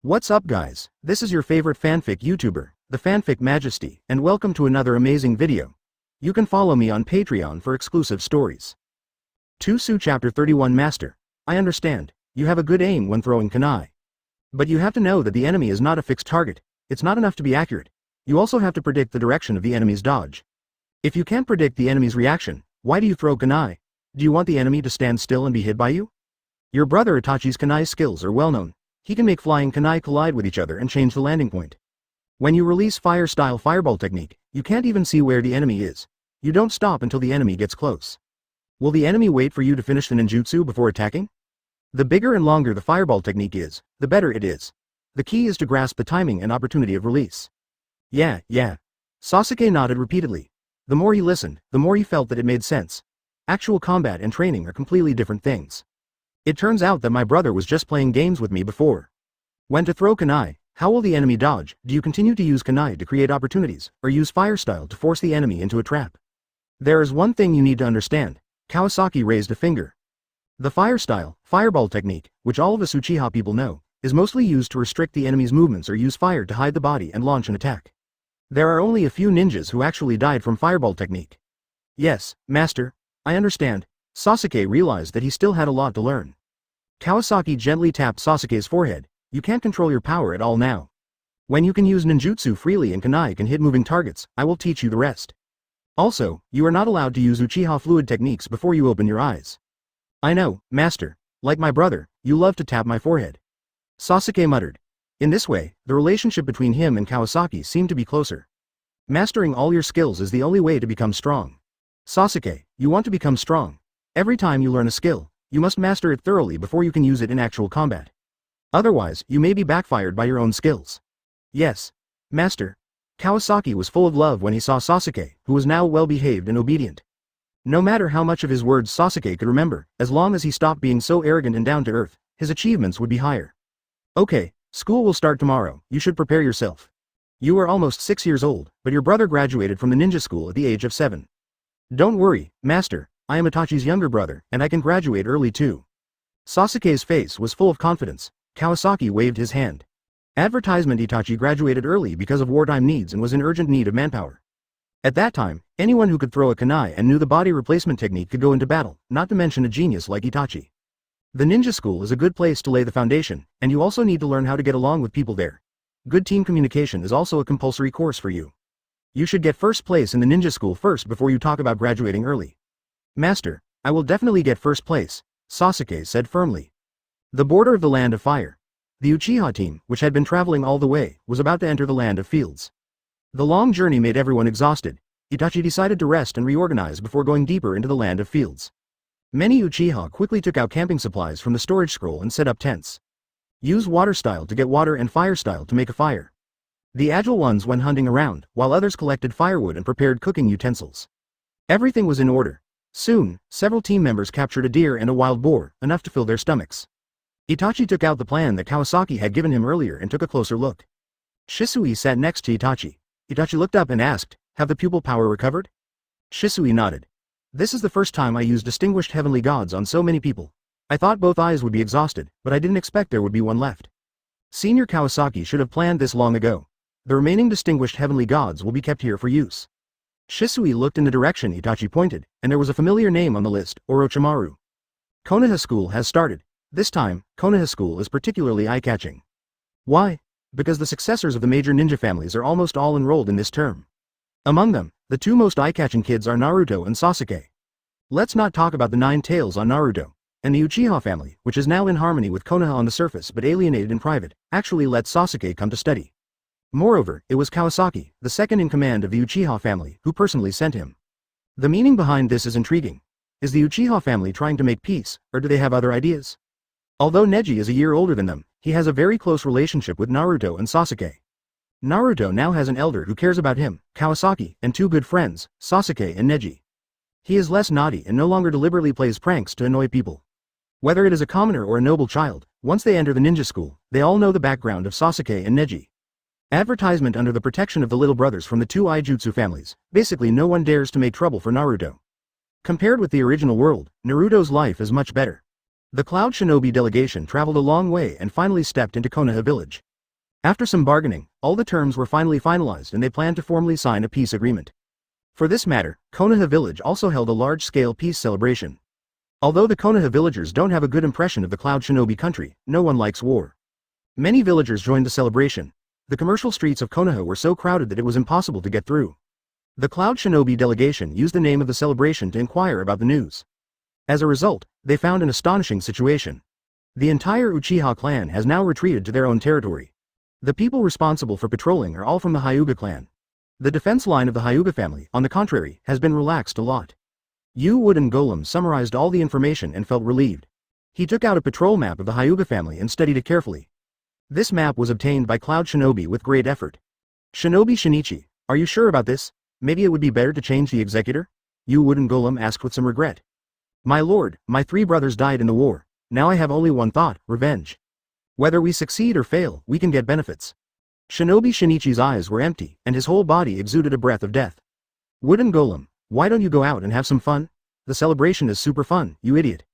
What's up guys, this is your favorite fanfic YouTuber, the Fanfic Majesty, and welcome to another amazing video. You can follow me on Patreon for exclusive stories. 2 Chapter 31 Master, I understand, you have a good aim when throwing kunai. But you have to know that the enemy is not a fixed target, it's not enough to be accurate. You also have to predict the direction of the enemy's dodge. If you can't predict the enemy's reaction, why do you throw kunai? Do you want the enemy to stand still and be hit by you? Your brother Itachi's kunai skills are well known. He can make flying kunai collide with each other and change the landing point. When you release fire-style fireball technique, you can't even see where the enemy is. You don't stop until the enemy gets close. Will the enemy wait for you to finish the ninjutsu before attacking? The bigger and longer the fireball technique is, the better it is. The key is to grasp the timing and opportunity of release. Yeah. Sasuke nodded repeatedly. The more he listened, the more he felt that it made sense. Actual combat and training are completely different things. It turns out that my brother was just playing games with me before. When to throw kunai, how will the enemy dodge? Do you continue to use kunai to create opportunities, or use fire style to force the enemy into a trap? There is one thing you need to understand. Kawasaki raised a finger. The fire style, fireball technique, which all of us Uchiha people know, is mostly used to restrict the enemy's movements or use fire to hide the body and launch an attack. There are only a few ninjas who actually died from fireball technique. Yes, master, I understand. Sasuke realized that he still had a lot to learn. Kawasaki gently tapped Sasuke's forehead. You can't control your power at all now. When you can use ninjutsu freely and kunai can hit moving targets, I will teach you the rest. Also, you are not allowed to use Uchiha fluid techniques before you open your eyes. I know, master. Like my brother, you love to tap my forehead. Sasuke muttered. In this way, the relationship between him and Kawasaki seemed to be closer. Mastering all your skills is the only way to become strong. Sasuke, you want to become strong. Every time you learn a skill, you must master it thoroughly before you can use it in actual combat. Otherwise, you may be backfired by your own skills. Yes, master. Kawasaki was full of love when he saw Sasuke, who was now well-behaved and obedient. No matter how much of his words Sasuke could remember, as long as he stopped being so arrogant and down-to-earth, his achievements would be higher. Okay, school will start tomorrow, you should prepare yourself. You are almost 6 years old, but your brother graduated from the ninja school at the age of 7. Don't worry, master. I am Itachi's younger brother, and I can graduate early too. Sasuke's face was full of confidence. Kawasaki waved his hand. Advertisement: Itachi graduated early because of wartime needs and was in urgent need of manpower. At that time, anyone who could throw a kunai and knew the body replacement technique could go into battle, not to mention a genius like Itachi. The ninja school is a good place to lay the foundation, and you also need to learn how to get along with people there. Good team communication is also a compulsory course for you. You should get first place in the ninja school first before you talk about graduating early. Master, I will definitely get first place, Sasuke said firmly. The border of the Land of Fire. The Uchiha team, which had been traveling all the way, was about to enter the Land of Fields. The long journey made everyone exhausted. Itachi decided to rest and reorganize before going deeper into the Land of Fields. Many Uchiha quickly took out camping supplies from the storage scroll and set up tents. Use water style to get water and fire style to make a fire. The agile ones went hunting around, while others collected firewood and prepared cooking utensils. Everything was in order. Soon, several team members captured a deer and a wild boar, enough to fill their stomachs. Itachi took out the plan that Kawasaki had given him earlier and took a closer look. Shisui sat next to Itachi. Itachi looked up and asked, "Have the pupil power recovered?" Shisui nodded. "This is the first time I used distinguished heavenly gods on so many people. I thought both eyes would be exhausted, but I didn't expect there would be one left. Senior Kawasaki should have planned this long ago. The remaining distinguished heavenly gods will be kept here for use." Shisui looked in the direction Itachi pointed, and there was a familiar name on the list, Orochimaru. Konoha School has started. This time, Konoha School is particularly eye-catching. Why? Because the successors of the major ninja families are almost all enrolled in this term. Among them, the two most eye-catching kids are Naruto and Sasuke. Let's not talk about the 9 tails on Naruto, and the Uchiha family, which is now in harmony with Konoha on the surface but alienated in private, actually let Sasuke come to study. Moreover, it was Kawasaki, the second in command of the Uchiha family, who personally sent him. The meaning behind this is intriguing. Is the Uchiha family trying to make peace, or do they have other ideas? Although Neji is a year older than them, he has a very close relationship with Naruto and Sasuke. Naruto now has an elder who cares about him, Kawasaki, and 2 good friends, Sasuke and Neji. He is less naughty and no longer deliberately plays pranks to annoy people. Whether it is a commoner or a noble child, once they enter the ninja school, they all know the background of Sasuke and Neji. Advertisement: under the protection of the little brothers from the 2 Aijutsu families, basically no one dares to make trouble for Naruto. Compared with the original world, Naruto's life is much better. The Cloud Shinobi delegation traveled a long way and finally stepped into Konoha village. After some bargaining, all the terms were finally finalized and they planned to formally sign a peace agreement. For this matter, Konoha village also held a large-scale peace celebration. Although the Konoha villagers don't have a good impression of the Cloud Shinobi country, no one likes war. Many villagers joined the celebration. The commercial streets of Konoha were so crowded that it was impossible to get through. The Cloud Shinobi delegation used the name of the celebration to inquire about the news. As a result, they found an astonishing situation. The entire Uchiha clan has now retreated to their own territory. The people responsible for patrolling are all from the Hyuga clan. The defense line of the Hyuga family, on the contrary, has been relaxed a lot. Wooden Golem summarized all the information and felt relieved. He took out a patrol map of the Hyuga family and studied it carefully. This map was obtained by Cloud Shinobi with great effort. Shinobi Shinichi, are you sure about this? Maybe it would be better to change the executor? Wooden Golem asked with some regret. My lord, my 3 brothers died in the war. Now I have only one thought, revenge. Whether we succeed or fail, we can get benefits. Shinobi Shinichi's eyes were empty, and his whole body exuded a breath of death. Wooden Golem, why don't you go out and have some fun? The celebration is super fun, you idiot.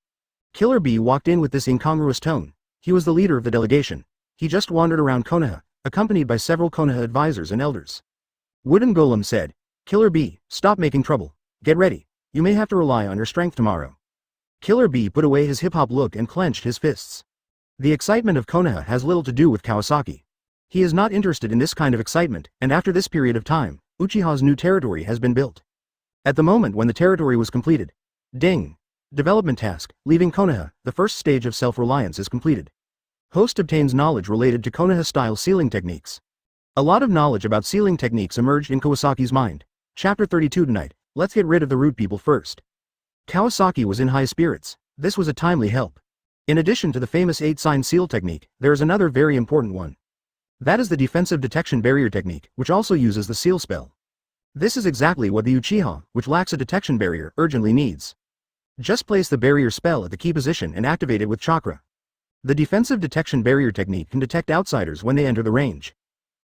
Killer Bee walked in with this incongruous tone. He was the leader of the delegation. He just wandered around Konoha, accompanied by several Konoha advisors and elders. Wooden Golem said, Killer Bee, stop making trouble. Get ready. You may have to rely on your strength tomorrow. Killer Bee put away his hip-hop look and clenched his fists. The excitement of Konoha has little to do with Kawasaki. He is not interested in this kind of excitement, and after this period of time, Uchiha's new territory has been built. At the moment when the territory was completed, ding! Development task, leaving Konoha, the first stage of self-reliance is completed. Host obtains knowledge related to Konoha-style sealing techniques. A lot of knowledge about sealing techniques emerged in Kawasaki's mind. Chapter 32 tonight, let's get rid of the rude people first. Kawasaki was in high spirits. This was a timely help. In addition to the famous 8-sign seal technique, there is another very important one. That is the defensive detection barrier technique, which also uses the seal spell. This is exactly what the Uchiha, which lacks a detection barrier, urgently needs. Just place the barrier spell at the key position and activate it with chakra. The defensive detection barrier technique can detect outsiders when they enter the range.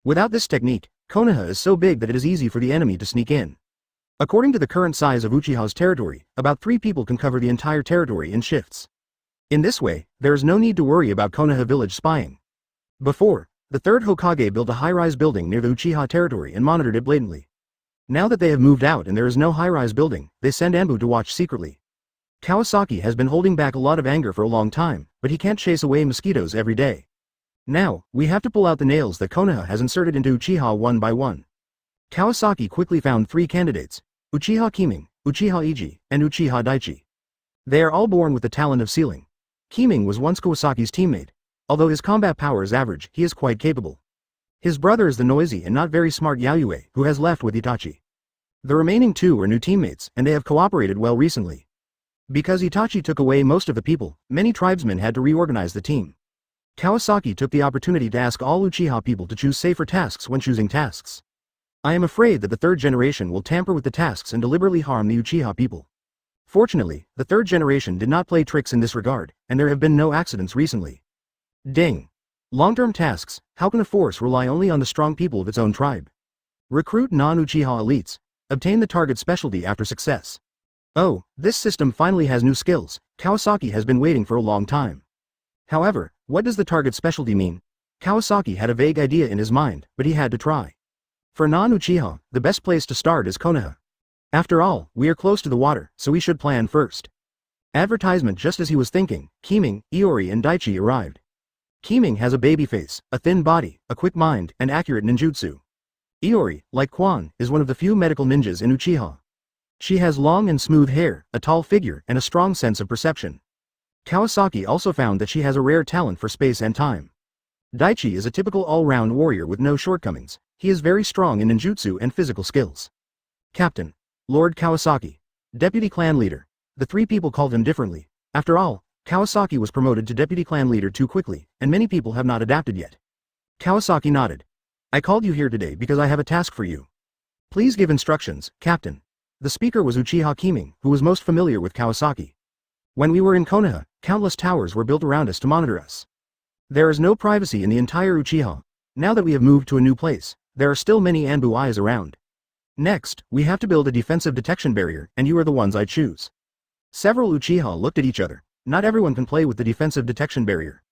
Without this technique, Konoha is so big that it is easy for the enemy to sneak in. According to the current size of Uchiha's territory, about 3 people can cover the entire territory in shifts. In this way, there is no need to worry about Konoha village spying. Before, the 3rd Hokage built a high-rise building near the Uchiha territory and monitored it blatantly. Now that they have moved out and there is no high-rise building, they send Anbu to watch secretly. Kawasaki has been holding back a lot of anger for a long time, but he can't chase away mosquitoes every day. Now, we have to pull out the nails that Konoha has inserted into Uchiha one by one. Kawasaki quickly found 3 candidates, Uchiha Kiming, Uchiha Iji, and Uchiha Daichi. They are all born with the talent of sealing. Kiming was once Kawasaki's teammate. Although his combat power is average, he is quite capable. His brother is the noisy and not very smart Yayue, who has left with Itachi. The remaining 2 are new teammates, and they have cooperated well recently. Because Itachi took away most of the people, many tribesmen had to reorganize the team. Kawasaki took the opportunity to ask all Uchiha people to choose safer tasks when choosing tasks. I am afraid that the 3rd generation will tamper with the tasks and deliberately harm the Uchiha people. Fortunately, the 3rd generation did not play tricks in this regard, and there have been no accidents recently. Ding! Long-term tasks, how can a force rely only on the strong people of its own tribe? Recruit non-Uchiha elites. Obtain the target specialty after success. Oh, this system finally has new skills. Kawasaki has been waiting for a long time. However, what does the target specialty mean? Kawasaki had a vague idea in his mind, but he had to try. For non-Uchiha, the best place to start is Konoha. After all, we are close to the water, so we should plan first. Advertisement. Just as he was thinking, Kiming, Iori and Daichi arrived. Kiming has a baby face, a thin body, a quick mind, and accurate ninjutsu. Iori, like Quan, is one of the few medical ninjas in Uchiha. She has long and smooth hair, a tall figure, and a strong sense of perception. Kawasaki also found that she has a rare talent for space and time. Daichi is a typical all-round warrior with no shortcomings. He is very strong in ninjutsu and physical skills. Captain. Lord Kawasaki. Deputy clan leader. The 3 people called him differently. After all, Kawasaki was promoted to deputy clan leader too quickly, and many people have not adapted yet. Kawasaki nodded. I called you here today because I have a task for you. Please give instructions, Captain. The speaker was Uchiha Kiming, who was most familiar with Kawasaki. When we were in Konoha, countless towers were built around us to monitor us. There is no privacy in the entire Uchiha. Now that we have moved to a new place, there are still many Anbu eyes around. Next, we have to build a defensive detection barrier, and you are the ones I choose. Several Uchiha looked at each other. Not everyone can play with the defensive detection barrier.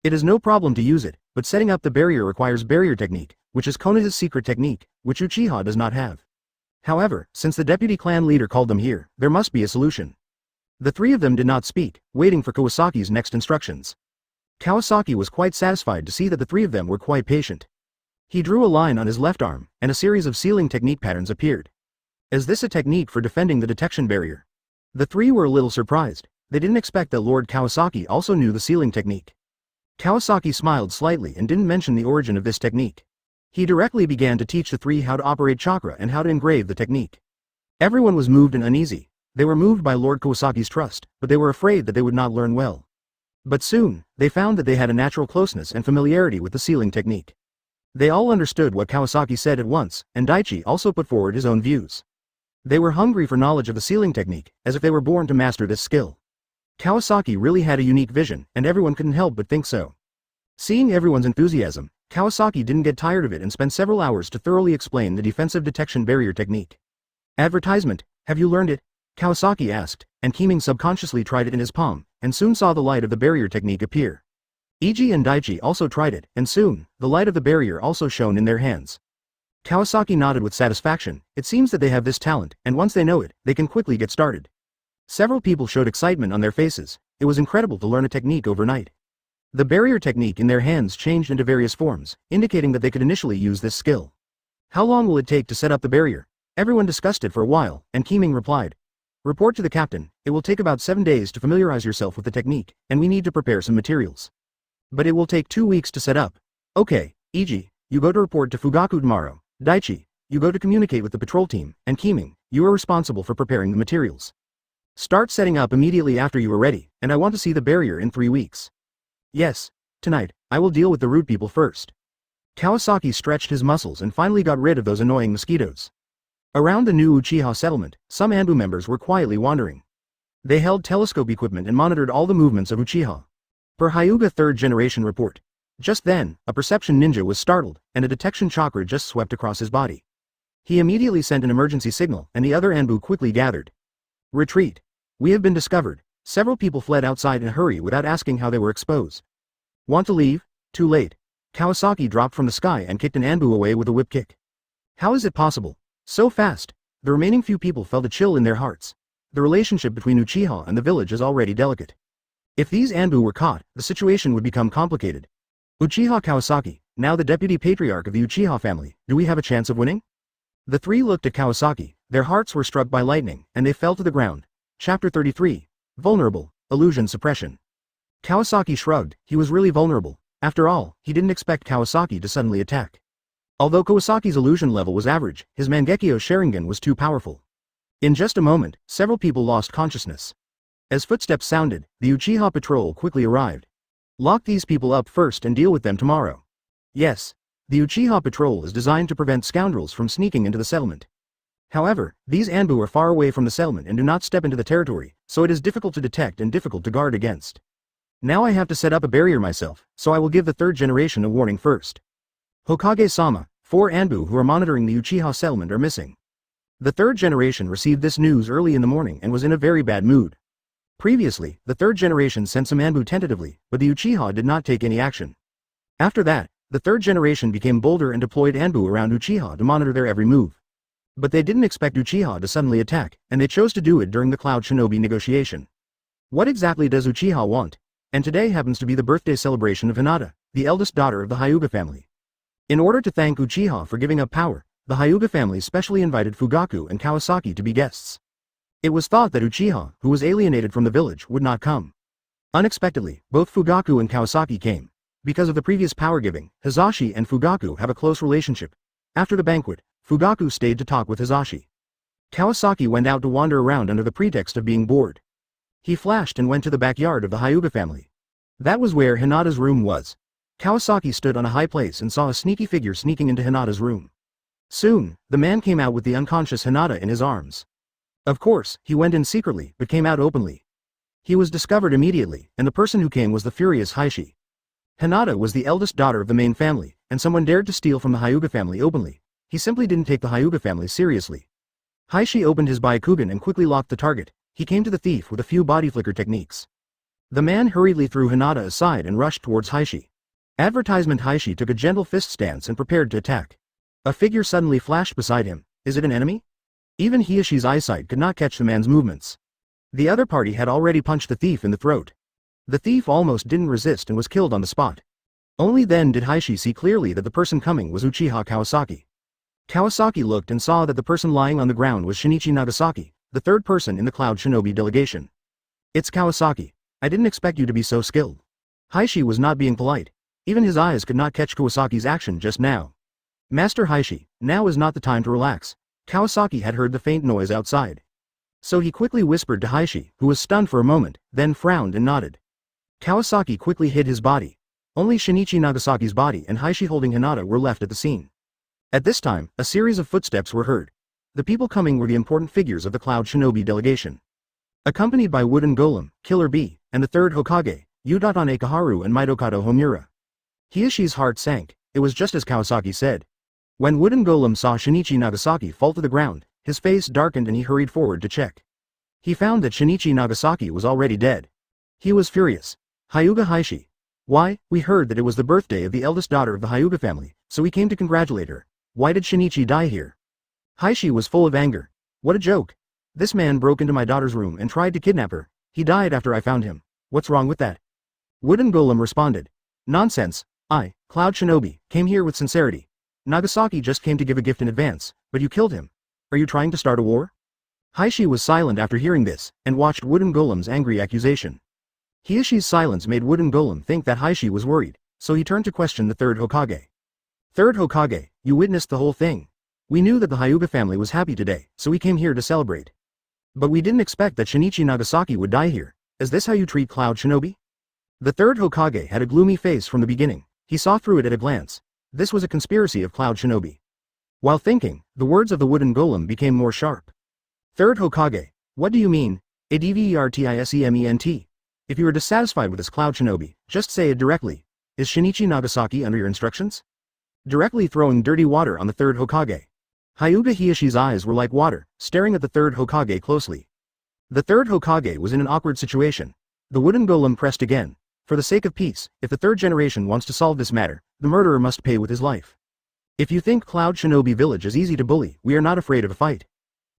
It is no problem to use it, but setting up the barrier requires barrier technique, which is Konoha's secret technique, which Uchiha does not have. However, since the deputy clan leader called them here, there must be a solution. The three of them did not speak, waiting for Kawasaki's next instructions. Kawasaki was quite satisfied to see that the three of them were quite patient. He drew a line on his left arm, and a series of sealing technique patterns appeared. Is this a technique for defending the detection barrier? The three were a little surprised. They didn't expect that Lord Kawasaki also knew the sealing technique. Kawasaki smiled slightly and didn't mention the origin of this technique. He directly began to teach the three how to operate chakra and how to engrave the technique. Everyone was moved and uneasy. They were moved by Lord Kawasaki's trust, but they were afraid that they would not learn well. But soon, they found that they had a natural closeness and familiarity with the sealing technique. They all understood what Kawasaki said at once, and Daichi also put forward his own views. They were hungry for knowledge of the sealing technique, as if they were born to master this skill. Kawasaki really had a unique vision, and everyone couldn't help but think so. Seeing everyone's enthusiasm, Kawasaki didn't get tired of it and spent several hours to thoroughly explain the defensive detection barrier technique. Advertisement, have you learned it? Kawasaki asked, and Keeming subconsciously tried it in his palm, and soon saw the light of the barrier technique appear. Iji and Daichi also tried it, and soon, the light of the barrier also shone in their hands. Kawasaki nodded with satisfaction. It seems that they have this talent, and once they know it, they can quickly get started. Several people showed excitement on their faces. It was incredible to learn a technique overnight. The barrier technique in their hands changed into various forms, indicating that they could initially use this skill. How long will it take to set up the barrier? Everyone discussed it for a while, and Keeming replied. Report to the captain. It will take about 7 days to familiarize yourself with the technique, and we need to prepare some materials. But it will take 2 weeks to set up. Okay, Iji, you go to report to Fugaku tomorrow. Daichi, you go to communicate with the patrol team, and Keeming, you are responsible for preparing the materials. Start setting up immediately after you are ready, and I want to see the barrier in 3 weeks. Yes, tonight, I will deal with the rude people first. Kawasaki stretched his muscles and finally got rid of those annoying mosquitoes. Around the new Uchiha settlement, some Anbu members were quietly wandering. They held telescope equipment and monitored all the movements of Uchiha. Per Hyuga 3rd generation report. Just then, a perception ninja was startled, and a detection chakra just swept across his body. He immediately sent an emergency signal, and the other Anbu quickly gathered. Retreat. We have been discovered. Several people fled outside in a hurry without asking how they were exposed. Want to leave? Too late. Kawasaki dropped from the sky and kicked an Anbu away with a whip kick. How is it possible? So fast. The remaining few people felt a chill in their hearts. The relationship between Uchiha and the village is already delicate. If these Anbu were caught, the situation would become complicated. Uchiha Kawasaki, now the deputy patriarch of the Uchiha family, do we have a chance of winning? The three looked at Kawasaki, their hearts were struck by lightning, and they fell to the ground. Chapter 33. Vulnerable, Illusion Suppression. Kawasaki shrugged. He was really vulnerable. After all, he didn't expect Kawasaki to suddenly attack. Although Kawasaki's illusion level was average, his Mangekyō Sharingan was too powerful. In just a moment, several people lost consciousness. As footsteps sounded, the Uchiha patrol quickly arrived. Lock these people up first and deal with them tomorrow. Yes. The Uchiha patrol is designed to prevent scoundrels from sneaking into the settlement. However, these Anbu are far away from the settlement and do not step into the territory, so it is difficult to detect and difficult to guard against. Now I have to set up a barrier myself, so I will give the 3rd generation a warning first. Hokage-sama, 4 Anbu who are monitoring the Uchiha settlement are missing. The 3rd generation received this news early in the morning and was in a very bad mood. Previously, the 3rd generation sent some Anbu tentatively, but the Uchiha did not take any action. After that, the 3rd generation became bolder and deployed Anbu around Uchiha to monitor their every move. But they didn't expect Uchiha to suddenly attack, and they chose to do it during the Cloud Shinobi negotiation. What exactly does Uchiha want? And today happens to be the birthday celebration of Hinata, the eldest daughter of the Hyuga family. In order to thank Uchiha for giving up power, the Hyuga family specially invited Fugaku and Kawasaki to be guests. It was thought that Uchiha, who was alienated from the village, would not come. Unexpectedly, both Fugaku and Kawasaki came. Because of the previous power giving, Hizashi and Fugaku have a close relationship. After the banquet, Fugaku stayed to talk with Hizashi. Kawasaki went out to wander around under the pretext of being bored. He flashed and went to the backyard of the Hyuga family. That was where Hinata's room was. Kawasaki stood on a high place and saw a sneaky figure sneaking into Hinata's room. Soon, the man came out with the unconscious Hinata in his arms. Of course, he went in secretly but came out openly. He was discovered immediately, and the person who came was the furious Heishi. Hinata was the eldest daughter of the main family, and someone dared to steal from the Hyuga family openly. He simply didn't take the Hyuga family seriously. Heishi opened his Byakugan and quickly locked the target. He came to the thief with a few body flicker techniques. The man hurriedly threw Hinata aside and rushed towards Heishi. Advertisement Heishi took a gentle fist stance and prepared to attack. A figure suddenly flashed beside him. Is it an enemy? Even Hiashi's eyesight could not catch the man's movements. The other party had already punched the thief in the throat. The thief almost didn't resist and was killed on the spot. Only then did Heishi see clearly that the person coming was Uchiha Kawasaki. Kawasaki looked and saw that the person lying on the ground was Shinichi Nagasaki, the third person in the Cloud Shinobi delegation. It's Kawasaki. I didn't expect you to be so skilled. Heishi was not being polite. Even his eyes could not catch Kawasaki's action just now. Master Heishi, now is not the time to relax. Kawasaki had heard the faint noise outside. So he quickly whispered to Heishi, who was stunned for a moment, then frowned and nodded. Kawasaki quickly hid his body. Only Shinichi Nagasaki's body and Heishi holding Hinata were left at the scene. At this time, a series of footsteps were heard. The people coming were the important figures of the Cloud Shinobi delegation. Accompanied by Wooden Golem, Killer Bee, and the third Hokage, Udatane Kaharu and Midokado Homura. Hiashi's heart sank. It was just as Kawasaki said. When Wooden Golem saw Shinichi Nagasaki fall to the ground, his face darkened and he hurried forward to check. He found that Shinichi Nagasaki was already dead. He was furious. Hyuga Heishi. Why, we heard that it was the birthday of the eldest daughter of the Hyuga family, so we came to congratulate her. Why did Shinichi die here? Heishi was full of anger. What a joke. This man broke into my daughter's room and tried to kidnap her. He died after I found him. What's wrong with that? Wooden Golem responded. Nonsense. I, Cloud Shinobi, came here with sincerity. Nagasaki just came to give a gift in advance, but you killed him. Are you trying to start a war? Heishi was silent after hearing this, and watched Wooden Golem's angry accusation. Hiashi's silence made Wooden Golem think that Heishi was worried, so he turned to question the third Hokage. Third Hokage, you witnessed the whole thing. We knew that the Hyuga family was happy today, so we came here to celebrate. But we didn't expect that Shinichi Nagasaki would die here. Is this how you treat Cloud Shinobi? The third Hokage had a gloomy face from the beginning. He saw through it at a glance. This was a conspiracy of Cloud Shinobi. While thinking, the words of the Wooden Golem became more sharp. Third Hokage, what do you mean? Advertisement. If you are dissatisfied with this Cloud Shinobi, just say it directly. Is Shinichi Nagasaki under your instructions? Directly throwing dirty water on the third Hokage. Hyuga Hiashi's eyes were like water, staring at the third Hokage closely. The third Hokage was in an awkward situation. The Wooden Golem pressed again. For the sake of peace, if the third generation wants to solve this matter, the murderer must pay with his life. If you think Cloud Shinobi Village is easy to bully, we are not afraid of a fight.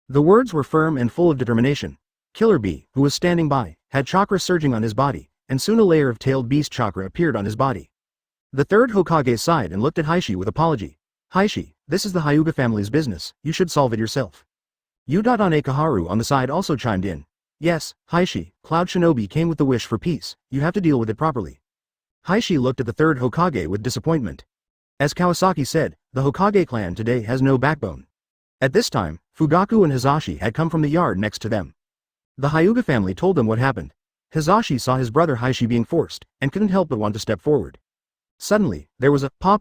The words were firm and full of determination. Killer Bee, who was standing by, had chakra surging on his body, and soon a layer of tailed beast chakra appeared on his body. The third Hokage sighed and looked at Heishi with apology. Heishi, this is the Hyuga family's business, you should solve it yourself. Udatane Kaharu on the side also chimed in. Yes, Heishi, Cloud Shinobi came with the wish for peace, you have to deal with it properly. Heishi looked at the third Hokage with disappointment. As Kawasaki said, the Hokage clan today has no backbone. At this time, Fugaku and Hizashi had come from the yard next to them. The Hyuga family told them what happened. Hizashi saw his brother Heishi being forced, and couldn't help but want to step forward. Suddenly, there was a pa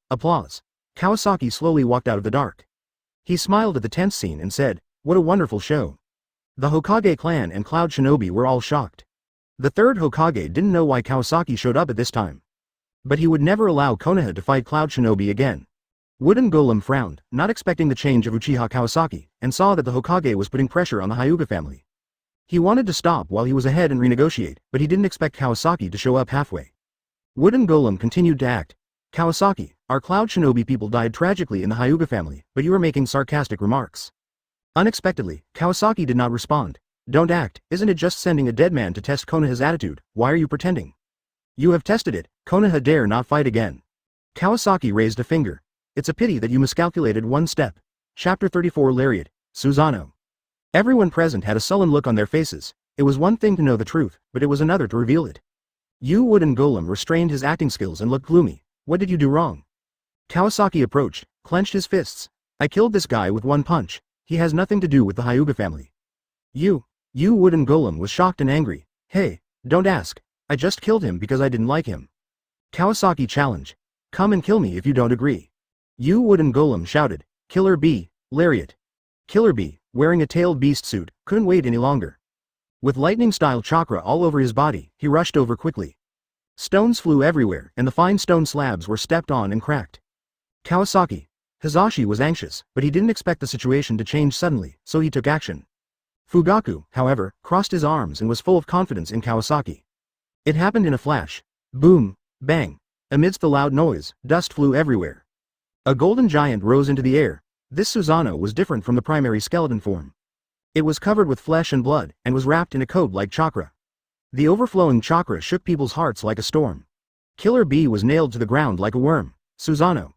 applause. Kawasaki slowly walked out of the dark. He smiled at the tense scene and said, what a wonderful show. The Hokage clan and Cloud Shinobi were all shocked. The third Hokage didn't know why Kawasaki showed up at this time. But he would never allow Konoha to fight Cloud Shinobi again. Wooden Golem frowned, not expecting the change of Uchiha Kawasaki, and saw that the Hokage was putting pressure on the Hyuga family. He wanted to stop while he was ahead and renegotiate, but he didn't expect Kawasaki to show up halfway. Wooden Golem continued to act. Kawasaki, our Cloud Shinobi people died tragically in the Hyuga family, but you are making sarcastic remarks. Unexpectedly, Kawasaki did not respond. Don't act, isn't it just sending a dead man to test Konoha's attitude? Why are you pretending? You have tested it, Konoha dare not fight again. Kawasaki raised a finger. It's a pity that you miscalculated one step. Chapter 34 Lariat, Susanoo. Everyone present had a sullen look on their faces. It was one thing to know the truth, but it was another to reveal it. Wooden Golem restrained his acting skills and looked gloomy. What did you do wrong? Kawasaki approached, clenched his fists. I killed this guy with one punch. He has nothing to do with the Hyuga family. You Wooden Golem was shocked and angry. Hey, don't ask. I just killed him because I didn't like him. Kawasaki challenged. Come and kill me if you don't agree. Wooden Golem shouted. Killer Bee, Lariat. Killer Bee, wearing a tailed beast suit, couldn't wait any longer. With lightning-style chakra all over his body, he rushed over quickly. Stones flew everywhere, and the fine stone slabs were stepped on and cracked. Kawasaki. Hizashi was anxious, but he didn't expect the situation to change suddenly, so he took action. Fugaku, however, crossed his arms and was full of confidence in Kawasaki. It happened in a flash. Boom, bang. Amidst the loud noise, dust flew everywhere. A golden giant rose into the air. This Susanoo was different from the primary skeleton form. It was covered with flesh and blood, and was wrapped in a coat like chakra. The overflowing chakra shook people's hearts like a storm. Killer Bee was nailed to the ground like a worm. Susanoo.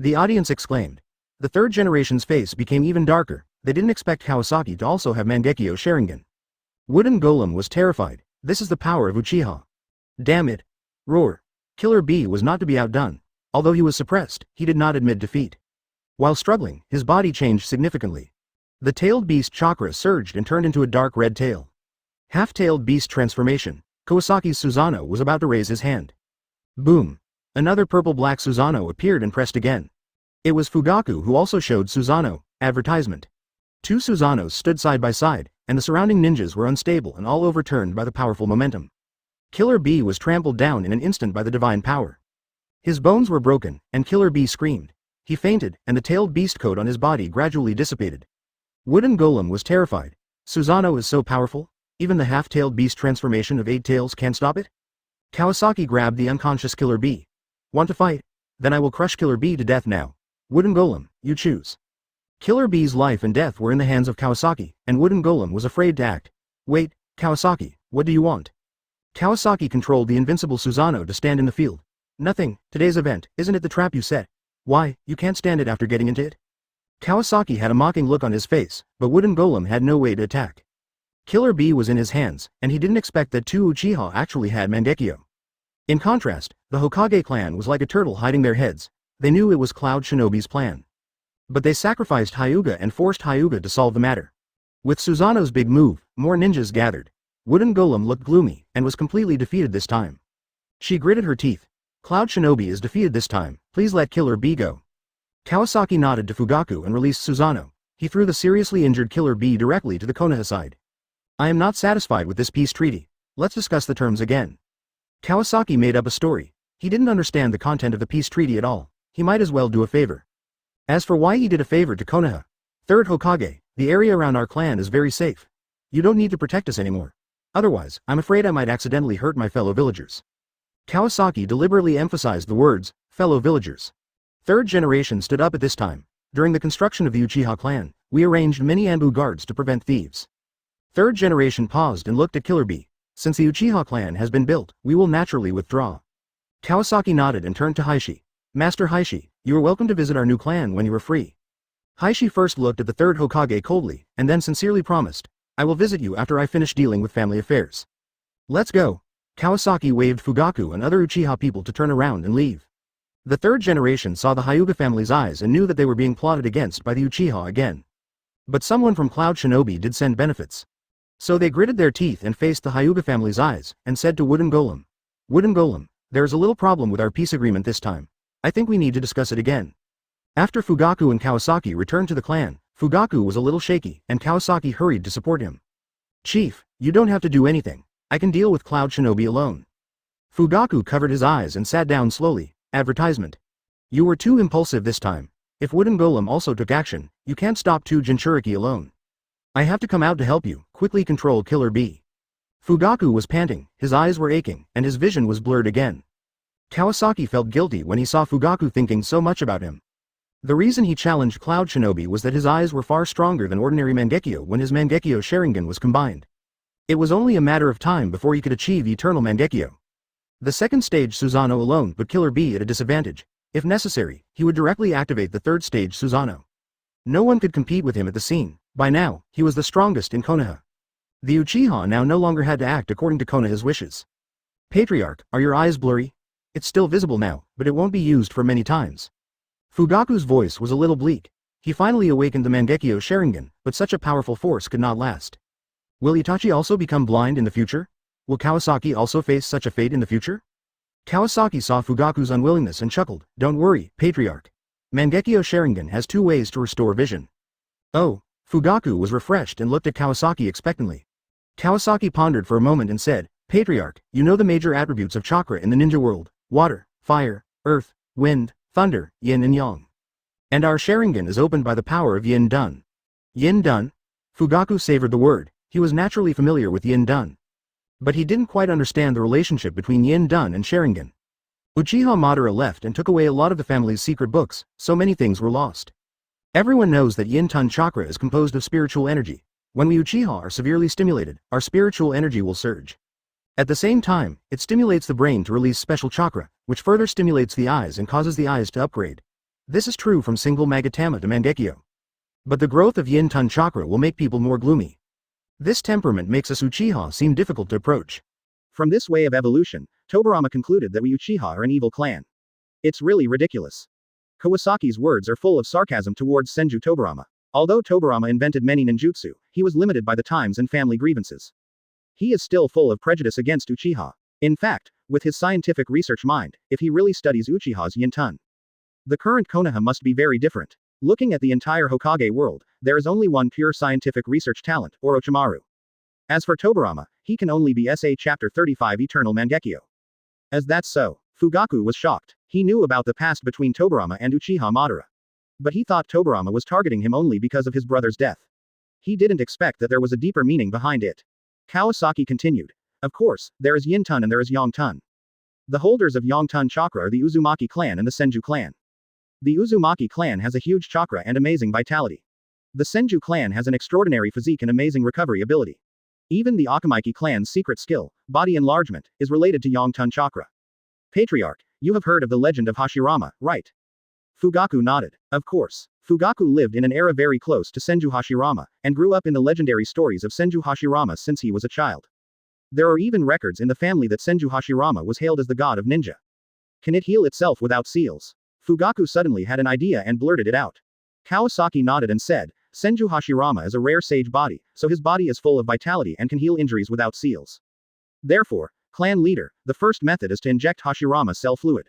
The audience exclaimed. The third generation's face became even darker. They didn't expect Kawasaki to also have Mangekyō Sharingan. Wooden Golem was terrified. This is the power of Uchiha. Damn it. Roar. Killer Bee was not to be outdone. Although he was suppressed, he did not admit defeat. While struggling, his body changed significantly. The tailed beast chakra surged and turned into a dark red tail. Half-tailed beast transformation. Kawasaki's Susanoo was about to raise his hand. Boom. Another purple-black Susanoo appeared and pressed again. It was Fugaku who also showed Susanoo. Advertisement. Two Susanoos stood side by side, and the surrounding ninjas were unstable and all overturned by the powerful momentum. Killer Bee was trampled down in an instant by the divine power. His bones were broken, and Killer Bee screamed. He fainted, and the tailed beast coat on his body gradually dissipated. Wooden Golem was terrified. Susanoo is so powerful? Even the half-tailed beast transformation of 8 tails can't stop it? Kawasaki grabbed the unconscious Killer Bee. Want to fight? Then I will crush Killer Bee to death now. Wooden Golem, you choose. Killer Bee's life and death were in the hands of Kawasaki, and Wooden Golem was afraid to act. Wait, Kawasaki, what do you want? Kawasaki controlled the invincible Susanoo to stand in the field. Nothing, today's event, isn't it the trap you set? Why, you can't stand it after getting into it? Kawasaki had a mocking look on his face, but Wooden Golem had no way to attack. Killer Bee was in his hands, and he didn't expect that two Uchiha actually had Mangekyō. In contrast, the Hokage clan was like a turtle hiding their heads. They knew it was Cloud Shinobi's plan. But they sacrificed Hyuga and forced Hyuga to solve the matter. With Susanoo's big move, more ninjas gathered. Wooden Golem looked gloomy, and was completely defeated this time. She gritted her teeth. Cloud Shinobi is defeated this time, please let Killer Bee go. Kawasaki nodded to Fugaku and released Susanoo. He threw the seriously injured Killer Bee directly to the Konoha side. I am not satisfied with this peace treaty. Let's discuss the terms again. Kawasaki made up a story. He didn't understand the content of the peace treaty at all. He might as well do a favor. As for why he did a favor to Konoha. Third Hokage, the area around our clan is very safe. You don't need to protect us anymore. Otherwise, I'm afraid I might accidentally hurt my fellow villagers. Kawasaki deliberately emphasized the words, fellow villagers. Third generation stood up at this time. During the construction of the Uchiha clan, we arranged many ambu guards to prevent thieves. Third generation paused and looked at Killer Bee. Since the Uchiha clan has been built, we will naturally withdraw. Kawasaki nodded and turned to Heishi. Master Heishi, you are welcome to visit our new clan when you are free. Heishi first looked at the third Hokage coldly, and then sincerely promised, I will visit you after I finish dealing with family affairs. Let's go. Kawasaki waved Fugaku and other Uchiha people to turn around and leave. The third generation saw the Hyuga family's eyes and knew that they were being plotted against by the Uchiha again. But someone from Cloud Shinobi did send benefits. So they gritted their teeth and faced the Hyuga family's eyes, and said to Wooden Golem, Wooden Golem, there is a little problem with our peace agreement this time. I think we need to discuss it again. After Fugaku and Kawasaki returned to the clan, Fugaku was a little shaky, and Kawasaki hurried to support him. Chief, you don't have to do anything. I can deal with Cloud Shinobi alone. Fugaku covered his eyes and sat down slowly. Advertisement. You were too impulsive this time. If Wooden Golem also took action, you can't stop two Jinchuriki alone. I have to come out to help you, quickly control Killer Bee. Fugaku was panting, his eyes were aching, and his vision was blurred again. Kawasaki felt guilty when he saw Fugaku thinking so much about him. The reason he challenged Cloud Shinobi was that his eyes were far stronger than ordinary Mangekyō when his Mangekyō Sharingan was combined. It was only a matter of time before he could achieve eternal Mangekyō. The second stage Susanoo alone put Killer Bee at a disadvantage. If necessary, he would directly activate the third stage Susanoo. No one could compete with him at the scene. By now, he was the strongest in Konoha. The Uchiha now no longer had to act according to Konoha's wishes. Patriarch, are your eyes blurry? It's still visible now, but it won't be used for many times. Fugaku's voice was a little bleak. He finally awakened the Mangekyō Sharingan, but such a powerful force could not last. Will Itachi also become blind in the future? Will Kawasaki also face such a fate in the future? Kawasaki saw Fugaku's unwillingness and chuckled, Don't worry, Patriarch. Mangekyō Sharingan has 2 ways to restore vision. Oh, Fugaku was refreshed and looked at Kawasaki expectantly. Kawasaki pondered for a moment and said, Patriarch, you know the major attributes of chakra in the ninja world, water, fire, earth, wind, thunder, yin and yang. And our Sharingan is opened by the power of Yin Dun. Yin Dun? Fugaku savored the word. He was naturally familiar with Yin Dun. But he didn't quite understand the relationship between Yin Dun and Sharingan. Uchiha Madara left and took away a lot of the family's secret books, so many things were lost. Everyone knows that Yin Tun chakra is composed of spiritual energy. When we Uchiha are severely stimulated, our spiritual energy will surge. At the same time, it stimulates the brain to release special chakra, which further stimulates the eyes and causes the eyes to upgrade. This is true from single Magatama to Mangekyō. But the growth of Yin Tun chakra will make people more gloomy. This temperament makes us Uchiha seem difficult to approach. From this way of evolution, Tobirama concluded that we Uchiha are an evil clan. It's really ridiculous. Kawasaki's words are full of sarcasm towards Senju Tobirama. Although Tobirama invented many ninjutsu, he was limited by the times and family grievances. He is still full of prejudice against Uchiha. In fact, with his scientific research mind, if he really studies Uchiha's Yin Tun, the current Konoha must be very different. Looking at the entire Hokage world, there is only one pure scientific research talent, Orochimaru. As for Tobirama, he can only be SA Chapter 35 Eternal Mangekyō. As that's so, Fugaku was shocked. He knew about the past between Tobirama and Uchiha Madara. But he thought Tobirama was targeting him only because of his brother's death. He didn't expect that there was a deeper meaning behind it. Kawasaki continued. Of course, there is Yin Tun and there is Yang Tun. The holders of Yang Tun chakra are the Uzumaki clan and the Senju clan. The Uzumaki clan has a huge chakra and amazing vitality. The Senju clan has an extraordinary physique and amazing recovery ability. Even the Akamiki clan's secret skill, body enlargement, is related to Yang Tun chakra. Patriarch, you have heard of the legend of Hashirama, right? Fugaku nodded. Of course. Fugaku lived in an era very close to Senju Hashirama, and grew up in the legendary stories of Senju Hashirama since he was a child. There are even records in the family that Senju Hashirama was hailed as the god of ninja. Can it heal itself without seals? Fugaku suddenly had an idea and blurted it out. Kawasaki nodded and said, Senju Hashirama is a rare sage body, so his body is full of vitality and can heal injuries without seals. Therefore, clan leader, the first method is to inject Hashirama cell fluid.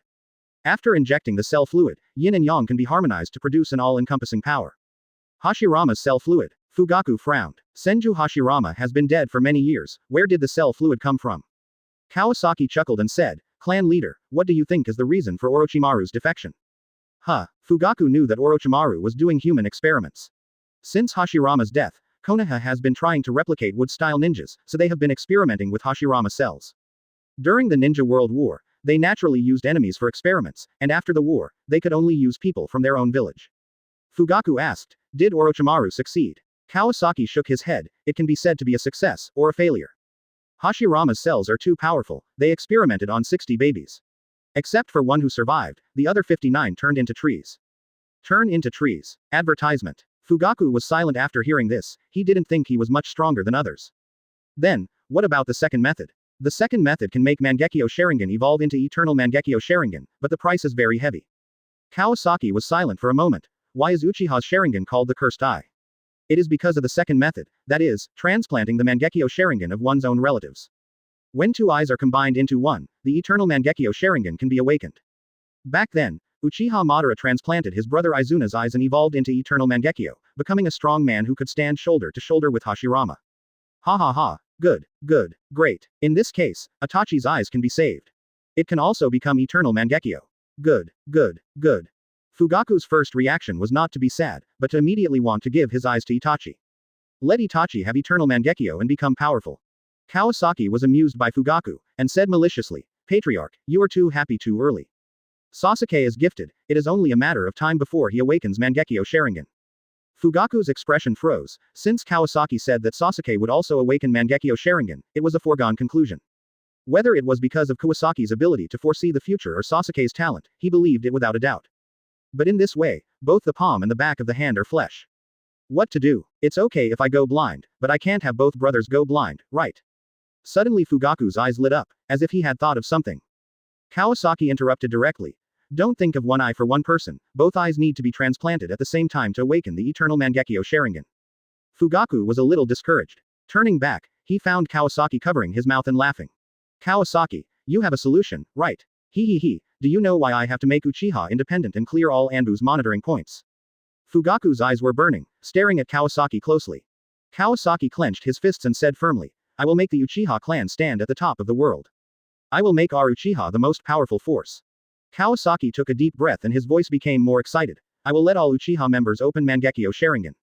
After injecting the cell fluid, yin and yang can be harmonized to produce an all-encompassing power. Hashirama's cell fluid. Fugaku frowned. Senju Hashirama has been dead for many years, where did the cell fluid come from? Kawasaki chuckled and said, Clan leader, what do you think is the reason for Orochimaru's defection? Fugaku knew that Orochimaru was doing human experiments. Since Hashirama's death, Konoha has been trying to replicate wood-style ninjas, so they have been experimenting with Hashirama cells. During the Ninja World War, they naturally used enemies for experiments, and after the war, they could only use people from their own village. Fugaku asked, did Orochimaru succeed? Kawasaki shook his head, it can be said to be a success, or a failure. Hashirama's cells are too powerful, they experimented on 60 babies. Except for one who survived, the other 59 turned into trees. Turn into trees. Advertisement. Fugaku was silent after hearing this, he didn't think he was much stronger than others. Then, what about the second method? The second method can make Mangekyō Sharingan evolve into Eternal Mangekyō Sharingan, but the price is very heavy. Kawasaki was silent for a moment. Why is Uchiha's Sharingan called the Cursed Eye? It is because of the second method, that is, transplanting the Mangekyō Sharingan of one's own relatives. When two eyes are combined into one, the Eternal Mangekyō Sharingan can be awakened. Back then, Uchiha Madara transplanted his brother Izuna's eyes and evolved into Eternal Mangekyō, becoming a strong man who could stand shoulder to shoulder with Hashirama. Ha ha ha. Good, good, great. In this case, Itachi's eyes can be saved. It can also become Eternal Mangekyō. Good, good, good. Fugaku's first reaction was not to be sad, but to immediately want to give his eyes to Itachi. Let Itachi have Eternal Mangekyō and become powerful. Kawasaki was amused by Fugaku, and said maliciously, Patriarch, you are too happy too early. Sasuke is gifted, it is only a matter of time before he awakens Mangekyō Sharingan. Fugaku's expression froze. Since Kawasaki said that Sasuke would also awaken Mangekyō Sharingan, it was a foregone conclusion. Whether it was because of Kawasaki's ability to foresee the future or Sasuke's talent, he believed it without a doubt. But in this way, both the palm and the back of the hand are flesh. What to do? It's okay if I go blind, but I can't have both brothers go blind, right? Suddenly Fugaku's eyes lit up, as if he had thought of something. Kawasaki interrupted directly. Don't think of one eye for one person, both eyes need to be transplanted at the same time to awaken the Eternal Mangekyō Sharingan. Fugaku was a little discouraged. Turning back, he found Kawasaki covering his mouth and laughing. Kawasaki, you have a solution, right? He, do you know why I have to make Uchiha independent and clear all Anbu's monitoring points? Fugaku's eyes were burning, staring at Kawasaki closely. Kawasaki clenched his fists and said firmly, I will make the Uchiha clan stand at the top of the world. I will make our Uchiha the most powerful force. Kawasaki took a deep breath and his voice became more excited. I will let all Uchiha members open Mangekyō Sharingan.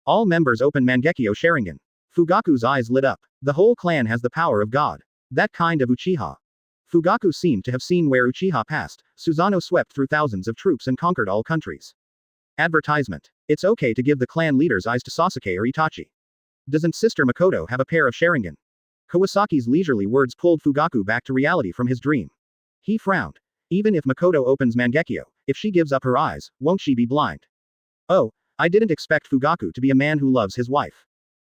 All members open Mangekyō Sharingan. Fugaku's eyes lit up. The whole clan has the power of God. That kind of Uchiha. Fugaku seemed to have seen where Uchiha passed. Susanoo swept through thousands of troops and conquered all countries. Advertisement. It's okay to give the clan leaders eyes to Sasuke or Itachi. Doesn't Sister Makoto have a pair of Sharingan? Kawasaki's leisurely words pulled Fugaku back to reality from his dream. He frowned. Even if Makoto opens Mangekyō, if she gives up her eyes, won't she be blind? Oh, I didn't expect Fugaku to be a man who loves his wife.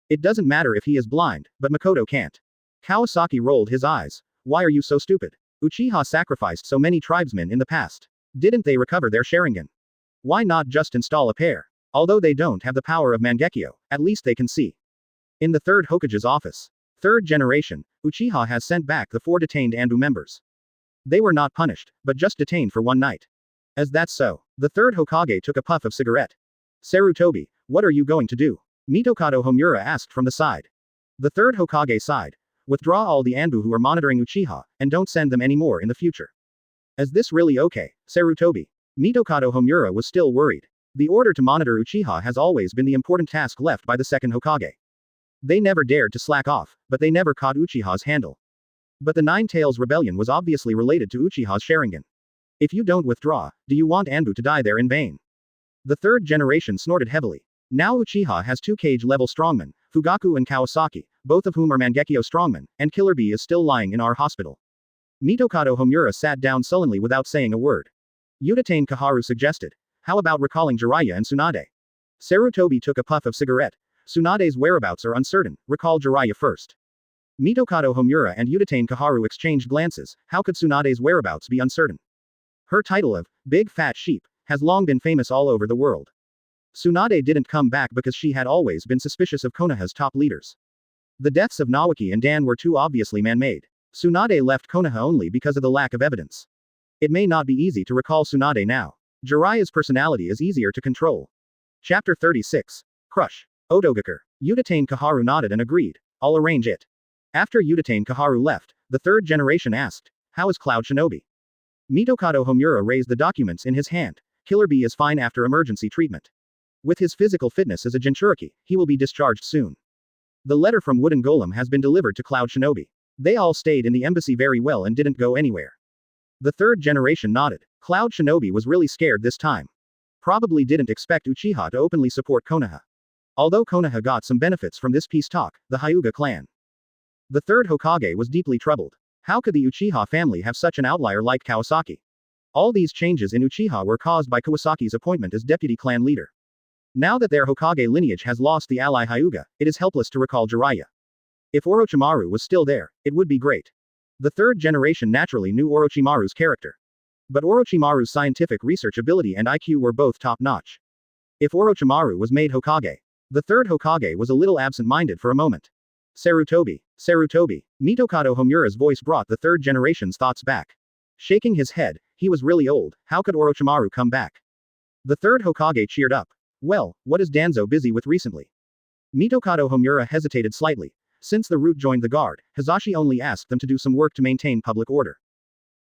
It doesn't matter if he is blind, but Makoto can't. Kawasaki rolled his eyes. Why are you so stupid? Uchiha sacrificed so many tribesmen in the past. Didn't they recover their Sharingan? Why not just install a pair? Although they don't have the power of Mangekyō, at least they can see. In the third Hokage's office. Third generation, Uchiha has sent back the 4 detained Anbu members. They were not punished, but just detained for one night. As that's so, the third Hokage took a puff of cigarette. Sarutobi, what are you going to do? Mitokado Homura asked from the side. The third Hokage sighed. Withdraw all the Anbu who are monitoring Uchiha, and don't send them anymore in the future. Is this really okay, Sarutobi? Mitokado Homura was still worried. The order to monitor Uchiha has always been the important task left by the second Hokage. They never dared to slack off, but they never caught Uchiha's handle. But the Nine Tails rebellion was obviously related to Uchiha's Sharingan. If you don't withdraw, do you want Anbu to die there in vain? The third generation snorted heavily. Now Uchiha has 2 cage-level strongmen, Fugaku and Kawasaki, both of whom are Mangekyō strongmen, and Killer Bee is still lying in our hospital. Mitokado Homura sat down sullenly without saying a word. Udatain Kaharu suggested. How about recalling Jiraiya and Tsunade? Sarutobi took a puff of cigarette. Tsunade's whereabouts are uncertain, recall Jiraiya first. Mitokado Homura and Udatain Kaharu exchanged glances. How could Tsunade's whereabouts be uncertain? Her title of Big Fat Sheep has long been famous all over the world. Tsunade didn't come back because she had always been suspicious of Konoha's top leaders. The deaths of Naoki and Dan were too obviously man-made. Tsunade left Konoha only because of the lack of evidence. It may not be easy to recall Tsunade now. Jiraiya's personality is easier to control. Chapter 36. Crush. Odogakur. Udatain Kaharu nodded and agreed. I'll arrange it. After Udatain Kaharu left, the third generation asked, how is Cloud Shinobi? Mitokado Homura raised the documents in his hand. Killer Bee is fine after emergency treatment. With his physical fitness as a Jinchuriki, he will be discharged soon. The letter from Wooden Golem has been delivered to Cloud Shinobi. They all stayed in the embassy very well and didn't go anywhere. The third generation nodded. Cloud Shinobi was really scared this time. Probably didn't expect Uchiha to openly support Konoha. Although Konoha got some benefits from this peace talk, the Hyuga clan. The third Hokage was deeply troubled. How could the Uchiha family have such an outlier like Kawasaki? All these changes in Uchiha were caused by Kawasaki's appointment as deputy clan leader. Now that their Hokage lineage has lost the ally Hyuga, it is helpless to recall Jiraiya. If Orochimaru was still there, it would be great. The third generation naturally knew Orochimaru's character. But Orochimaru's scientific research ability and IQ were both top-notch. If Orochimaru was made Hokage, the third Hokage was a little absent-minded for a moment. Sarutobi, Mitokado Homura's voice brought the third generation's thoughts back. Shaking his head, he was really old, how could Orochimaru come back? The third Hokage cheered up. Well, what is Danzo busy with recently? Mitokado Homura hesitated slightly. Since the Root joined the guard, Hazashi only asked them to do some work to maintain public order.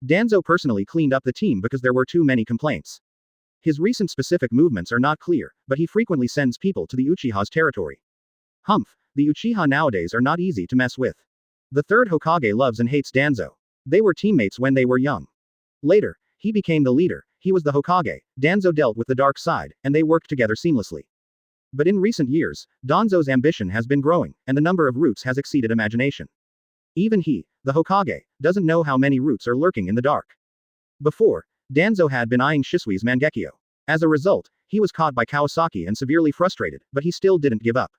Danzo personally cleaned up the team because there were too many complaints. His recent specific movements are not clear, but he frequently sends people to the Uchiha's territory. Humph, the Uchiha nowadays are not easy to mess with. The third Hokage loves and hates Danzo. They were teammates when they were young. Later, he became the leader, he was the Hokage, Danzo dealt with the dark side, and they worked together seamlessly. But in recent years, Danzo's ambition has been growing, and the number of roots has exceeded imagination. Even he, the Hokage, doesn't know how many roots are lurking in the dark. Before, Danzo had been eyeing Shisui's Mangekyō. As a result, he was caught by Kawasaki and severely frustrated, but he still didn't give up.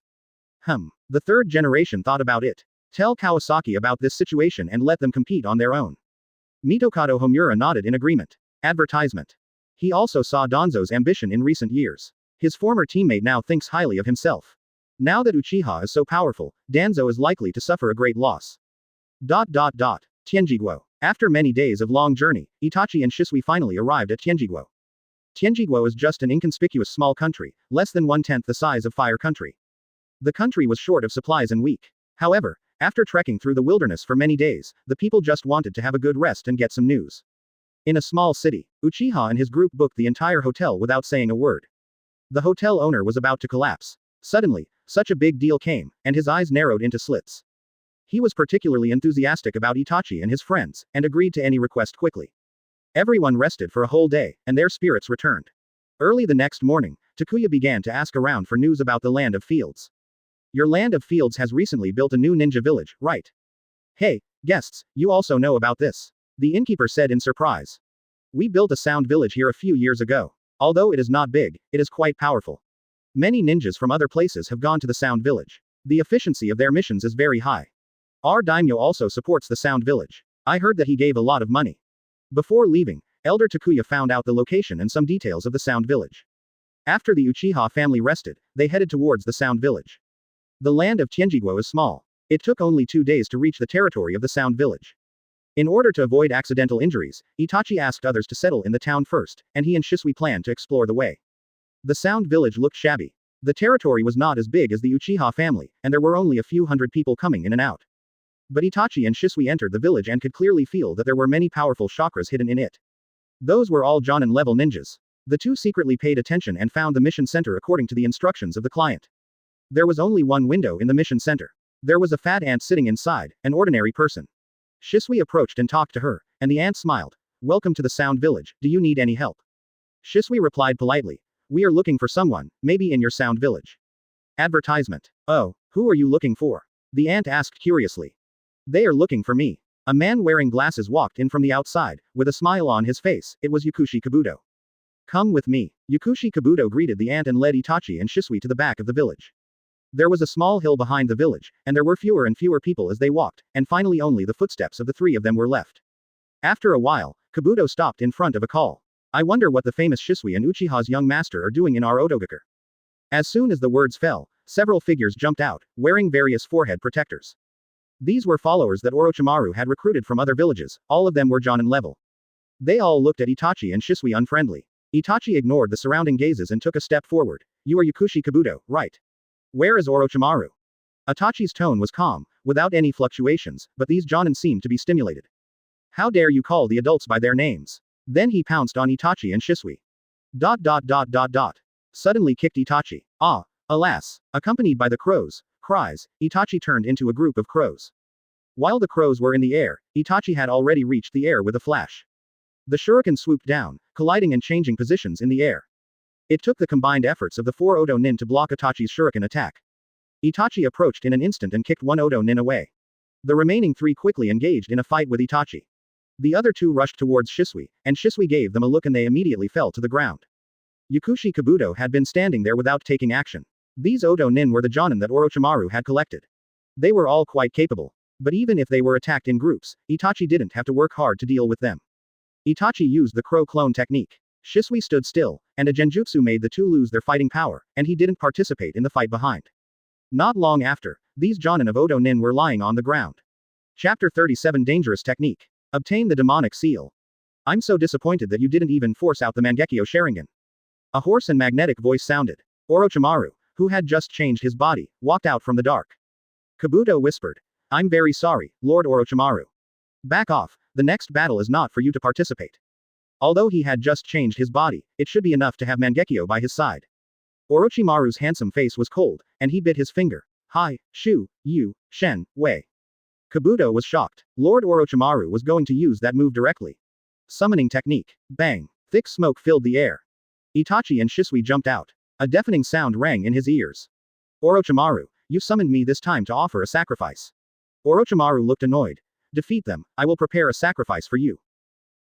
The third generation thought about it. Tell Kawasaki about this situation and let them compete on their own. Mitokado Homura nodded in agreement. Advertisement. He also saw Danzo's ambition in recent years. His former teammate now thinks highly of himself. Now that Uchiha is so powerful, Danzo is likely to suffer a great loss. Tianjiguo. After many days of long journey, Itachi and Shisui finally arrived at Tianjiguo. Tianjiguo is just an inconspicuous small country, less than 1/10 the size of Fire Country. The country was short of supplies and weak. However, after trekking through the wilderness for many days, the people just wanted to have a good rest and get some news. In a small city, Uchiha and his group booked the entire hotel without saying a word. The hotel owner was about to collapse. Suddenly, such a big deal came, and his eyes narrowed into slits. He was particularly enthusiastic about Itachi and his friends, and agreed to any request quickly. Everyone rested for a whole day, and their spirits returned. Early the next morning, Takuya began to ask around for news about the Land of Fields. Your Land of Fields has recently built a new ninja village, right? Hey, guests, you also know about this. The innkeeper said in surprise. We built a sound village here a few years ago. Although it is not big, it is quite powerful. Many ninjas from other places have gone to the sound village. The efficiency of their missions is very high. Our daimyo also supports the sound village. I heard that he gave a lot of money. Before leaving, Elder Takuya found out the location and some details of the sound village. After the Uchiha family rested, they headed towards the sound village. The land of Tianjiguo is small. It took only 2 days to reach the territory of the sound village. In order to avoid accidental injuries, Itachi asked others to settle in the town first, and he and Shisui planned to explore the way. The sound village looked shabby. The territory was not as big as the Uchiha family, and there were only a few hundred people coming in and out. But Itachi and Shisui entered the village and could clearly feel that there were many powerful chakras hidden in it. Those were all Jonin-level ninjas. The two secretly paid attention and found the mission center according to the instructions of the client. There was only one window in the mission center. There was a fat ant sitting inside, an ordinary person. Shisui approached and talked to her, and the ant smiled. Welcome to the sound village, do you need any help? Shisui replied politely. We are looking for someone, maybe in your sound village. Advertisement. Oh, who are you looking for? The ant asked curiously. They are looking for me. A man wearing glasses walked in from the outside, with a smile on his face. It was Yakushi Kabuto. Come with me. Yakushi Kabuto greeted the ant and led Itachi and Shisui to the back of the village. There was a small hill behind the village, and there were fewer and fewer people as they walked, and finally only the footsteps of the three of them were left. After a while, Kabuto stopped in front of a call. I wonder what the famous Shisui and Uchiha's young master are doing in our Otogaku. As soon as the words fell, several figures jumped out, wearing various forehead protectors. These were followers that Orochimaru had recruited from other villages, all of them were Jonin level. They all looked at Itachi and Shisui unfriendly. Itachi ignored the surrounding gazes and took a step forward. You are Yakushi Kabuto, right? Where is Orochimaru? Itachi's tone was calm, without any fluctuations, but these Jonin seemed to be stimulated. How dare you call the adults by their names? Then he pounced on Itachi and Shisui. Suddenly kicked Itachi. Ah, alas. Accompanied by the cries, Itachi turned into a group of crows. While the crows were in the air, Itachi had already reached the air with a flash. The shuriken swooped down, colliding and changing positions in the air. It took the combined efforts of the 4 Odo Nin to block Itachi's shuriken attack. Itachi approached in an instant and kicked 1 Odo Nin away. The remaining 3 quickly engaged in a fight with Itachi. The other 2 rushed towards Shisui, and Shisui gave them a look and they immediately fell to the ground. Yakushi Kabuto had been standing there without taking action. These Odo Nin were the Jonin that Orochimaru had collected. They were all quite capable. But even if they were attacked in groups, Itachi didn't have to work hard to deal with them. Itachi used the crow clone technique. Shisui stood still, and a genjutsu made the 2 lose their fighting power, and he didn't participate in the fight behind. Not long after, these Jonin of Odo Nin were lying on the ground. Chapter 37 Dangerous Technique. Obtain the demonic seal. I'm so disappointed that you didn't even force out the Mangekyō Sharingan. A hoarse and magnetic voice sounded. Orochimaru, who had just changed his body, walked out from the dark. Kabuto whispered. I'm very sorry, Lord Orochimaru. Back off, the next battle is not for you to participate. Although he had just changed his body, it should be enough to have Mangekyō by his side. Orochimaru's handsome face was cold, and he bit his finger. Hi, Shu, Yu, Shen, Wei. Kabuto was shocked. Lord Orochimaru was going to use that move directly. Summoning technique. Bang. Thick smoke filled the air. Itachi and Shisui jumped out. A deafening sound rang in his ears. Orochimaru, you summoned me this time to offer a sacrifice. Orochimaru looked annoyed. Defeat them, I will prepare a sacrifice for you.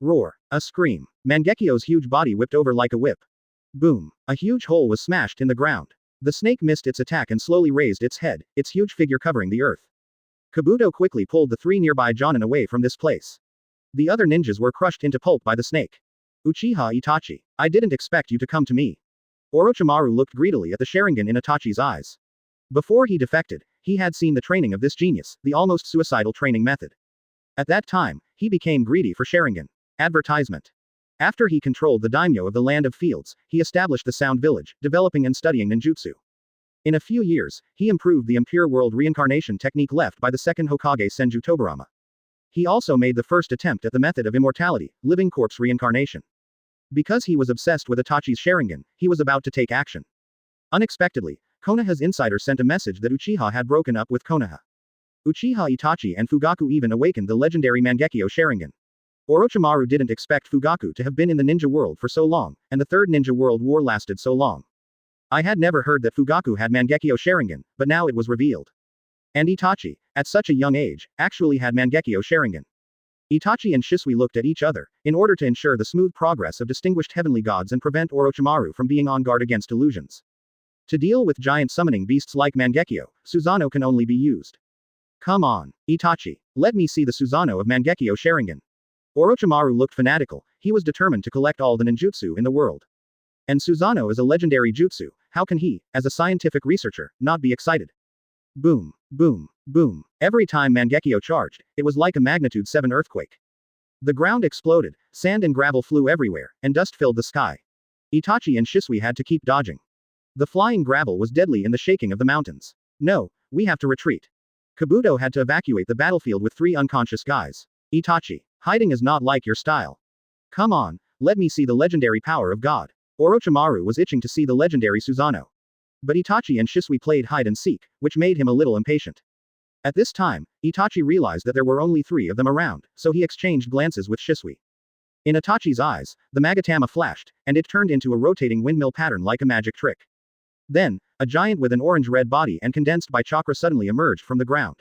Roar. A scream. Mangekyo's huge body whipped over like a whip. Boom. A huge hole was smashed in the ground. The snake missed its attack and slowly raised its head, its huge figure covering the earth. Kabuto quickly pulled the 3 nearby Jonin away from this place. The other ninjas were crushed into pulp by the snake. Uchiha Itachi, I didn't expect you to come to me. Orochimaru looked greedily at the Sharingan in Itachi's eyes. Before he defected, he had seen the training of this genius, the almost suicidal training method. At that time, he became greedy for Sharingan. Advertisement. After he controlled the daimyo of the Land of Fields, he established the Sound Village, developing and studying ninjutsu. In a few years, he improved the impure world reincarnation technique left by the second Hokage Senju Tobarama. He also made the first attempt at the method of immortality, living corpse reincarnation. Because he was obsessed with Itachi's Sharingan, he was about to take action. Unexpectedly, Konoha's insider sent a message that Uchiha had broken up with Konoha. Uchiha Itachi and Fugaku even awakened the legendary Mangekyō Sharingan. Orochimaru didn't expect Fugaku to have been in the ninja world for so long, and the Third Ninja World War lasted so long. I had never heard that Fugaku had Mangekyō Sharingan, but now it was revealed. And Itachi, at such a young age, actually had Mangekyō Sharingan. Itachi and Shisui looked at each other, in order to ensure the smooth progress of distinguished heavenly gods and prevent Orochimaru from being on guard against illusions. To deal with giant summoning beasts like Mangekyō, Susanoo can only be used. Come on, Itachi, let me see the Susanoo of Mangekyō Sharingan. Orochimaru looked fanatical, he was determined to collect all the ninjutsu in the world. And Susanoo is a legendary jutsu, how can he, as a scientific researcher, not be excited? Boom, boom, boom. Every time Mangekyō charged, it was like a magnitude 7 earthquake. The ground exploded, sand and gravel flew everywhere, and dust filled the sky. Itachi and Shisui had to keep dodging. The flying gravel was deadly in the shaking of the mountains. No, we have to retreat. Kabuto had to evacuate the battlefield with 3 unconscious guys. Itachi, hiding is not like your style. Come on, let me see the legendary power of God. Orochimaru was itching to see the legendary Susanoo. But Itachi and Shisui played hide and seek, which made him a little impatient. At this time, Itachi realized that there were only 3 of them around, so he exchanged glances with Shisui. In Itachi's eyes, the Magatama flashed, and it turned into a rotating windmill pattern like a magic trick. Then, a giant with an orange-red body and condensed by chakra suddenly emerged from the ground.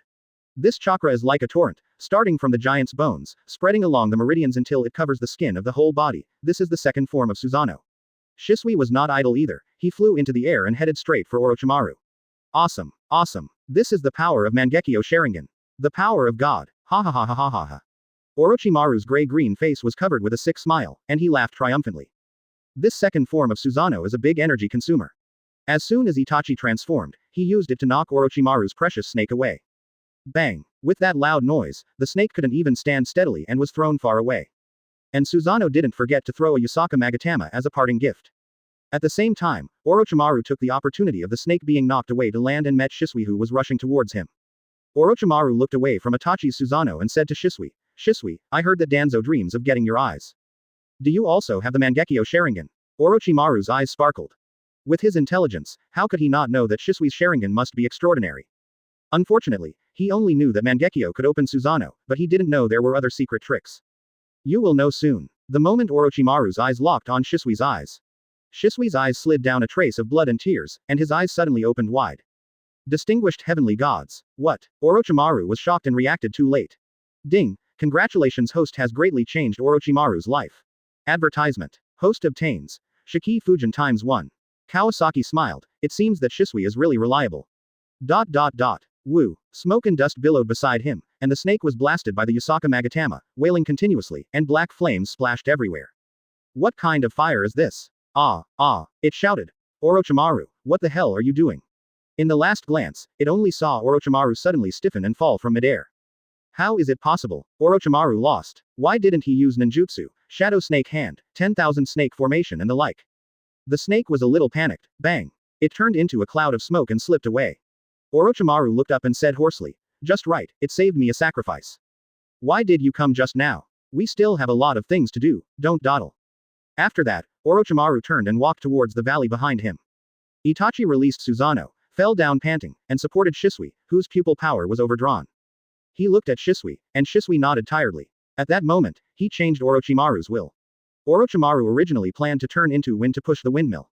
This chakra is like a torrent, starting from the giant's bones, spreading along the meridians until it covers the skin of the whole body. This is the second form of Susanoo. Shisui was not idle either, he flew into the air and headed straight for Orochimaru. Awesome, awesome. This is the power of Mangekyō Sharingan. The power of God. Ha ha ha ha ha ha ha. Orochimaru's gray-green face was covered with a sick smile, and he laughed triumphantly. This second form of Susanoo is a big energy consumer. As soon as Itachi transformed, he used it to knock Orochimaru's precious snake away. Bang! With that loud noise, the snake couldn't even stand steadily and was thrown far away. And Susanoo didn't forget to throw a Yusaka Magatama as a parting gift. At the same time, Orochimaru took the opportunity of the snake being knocked away to land and met Shisui, who was rushing towards him. Orochimaru looked away from Itachi's Susanoo and said to Shisui, "Shisui, I heard that Danzo dreams of getting your eyes. Do you also have the Mangekyō Sharingan?" Orochimaru's eyes sparkled. With his intelligence, how could he not know that Shisui's Sharingan must be extraordinary? Unfortunately, he only knew that Mangekyō could open Susanoo, but he didn't know there were other secret tricks. You will know soon. The moment Orochimaru's eyes locked on Shisui's eyes. Shisui's eyes slid down a trace of blood and tears, and his eyes suddenly opened wide. Distinguished heavenly gods. What? Orochimaru was shocked and reacted too late. Ding! Congratulations, host has greatly changed Orochimaru's life. Advertisement. Host obtains Shiki Fujin ×1. Kawasaki smiled. It seems that Shisui is really reliable. ... Woo. Smoke and dust billowed beside him, and the snake was blasted by the Yusaka Magatama, wailing continuously, and black flames splashed everywhere. What kind of fire is this? It shouted. Orochimaru, what the hell are you doing? In the last glance, it only saw Orochimaru suddenly stiffen and fall from midair. How is it possible? Orochimaru lost. Why didn't he use ninjutsu, shadow snake hand, 10,000 snake formation and the like? The snake was a little panicked. Bang! It turned into a cloud of smoke and slipped away. Orochimaru looked up and said hoarsely, "Just right, it saved me a sacrifice. Why did you come just now? We still have a lot of things to do, don't dawdle." After that, Orochimaru turned and walked towards the valley behind him. Itachi released Susanoo, fell down panting, and supported Shisui, whose pupil power was overdrawn. He looked at Shisui, and Shisui nodded tiredly. At that moment, he changed Orochimaru's will. Orochimaru originally planned to turn into wind to push the windmill.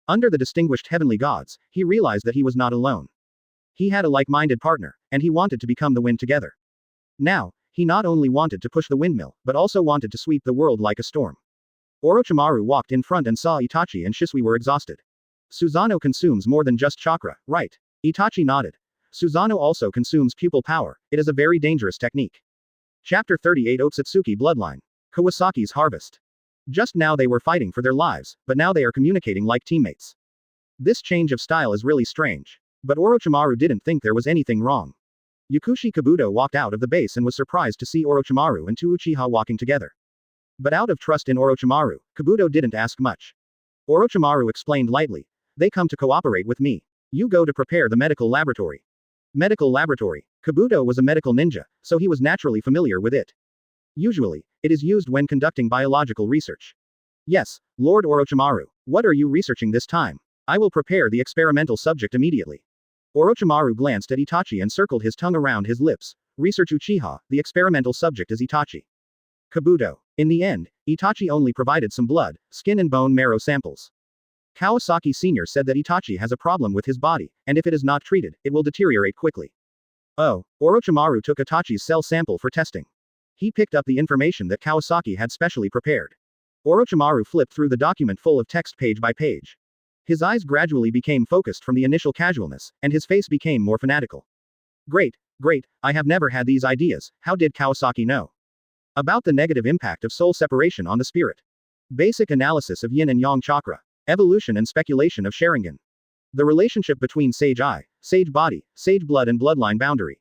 Under the distinguished heavenly gods, he realized that he was not alone. He had a like-minded partner, and he wanted to become the wind together. Now, he not only wanted to push the windmill, but also wanted to sweep the world like a storm. Orochimaru walked in front and saw Itachi and Shisui were exhausted. Susanoo consumes more than just chakra, right? Itachi nodded. Susanoo also consumes pupil power, it is a very dangerous technique. Chapter 38 Ōtsutsuki Bloodline. Kawasaki's Harvest. Just now they were fighting for their lives, but now they are communicating like teammates. This change of style is really strange. But Orochimaru didn't think there was anything wrong. Yakushi Kabuto walked out of the base and was surprised to see Orochimaru and two Uchiha walking together. But out of trust in Orochimaru, Kabuto didn't ask much. Orochimaru explained lightly, "They come to cooperate with me. You go to prepare the medical laboratory." Medical laboratory. Kabuto was a medical ninja, so he was naturally familiar with it. Usually, it is used when conducting biological research. Yes, Lord Orochimaru, what are you researching this time? I will prepare the experimental subject immediately. Orochimaru glanced at Itachi and circled his tongue around his lips. Research Uchiha, the experimental subject is Itachi. Kabuto. In the end, Itachi only provided some blood, skin and bone marrow samples. Kawasaki Sr. said that Itachi has a problem with his body, and if it is not treated, it will deteriorate quickly. Oh, Orochimaru took Itachi's cell sample for testing. He picked up the information that Kawasaki had specially prepared. Orochimaru flipped through the document full of text page by page. His eyes gradually became focused from the initial casualness, and his face became more fanatical. Great, I have never had these ideas, how did Kawasaki know? About the negative impact of soul separation on the spirit. Basic analysis of yin and yang chakra. Evolution and speculation of Sharingan. The relationship between sage eye, sage body, sage blood and bloodline boundary.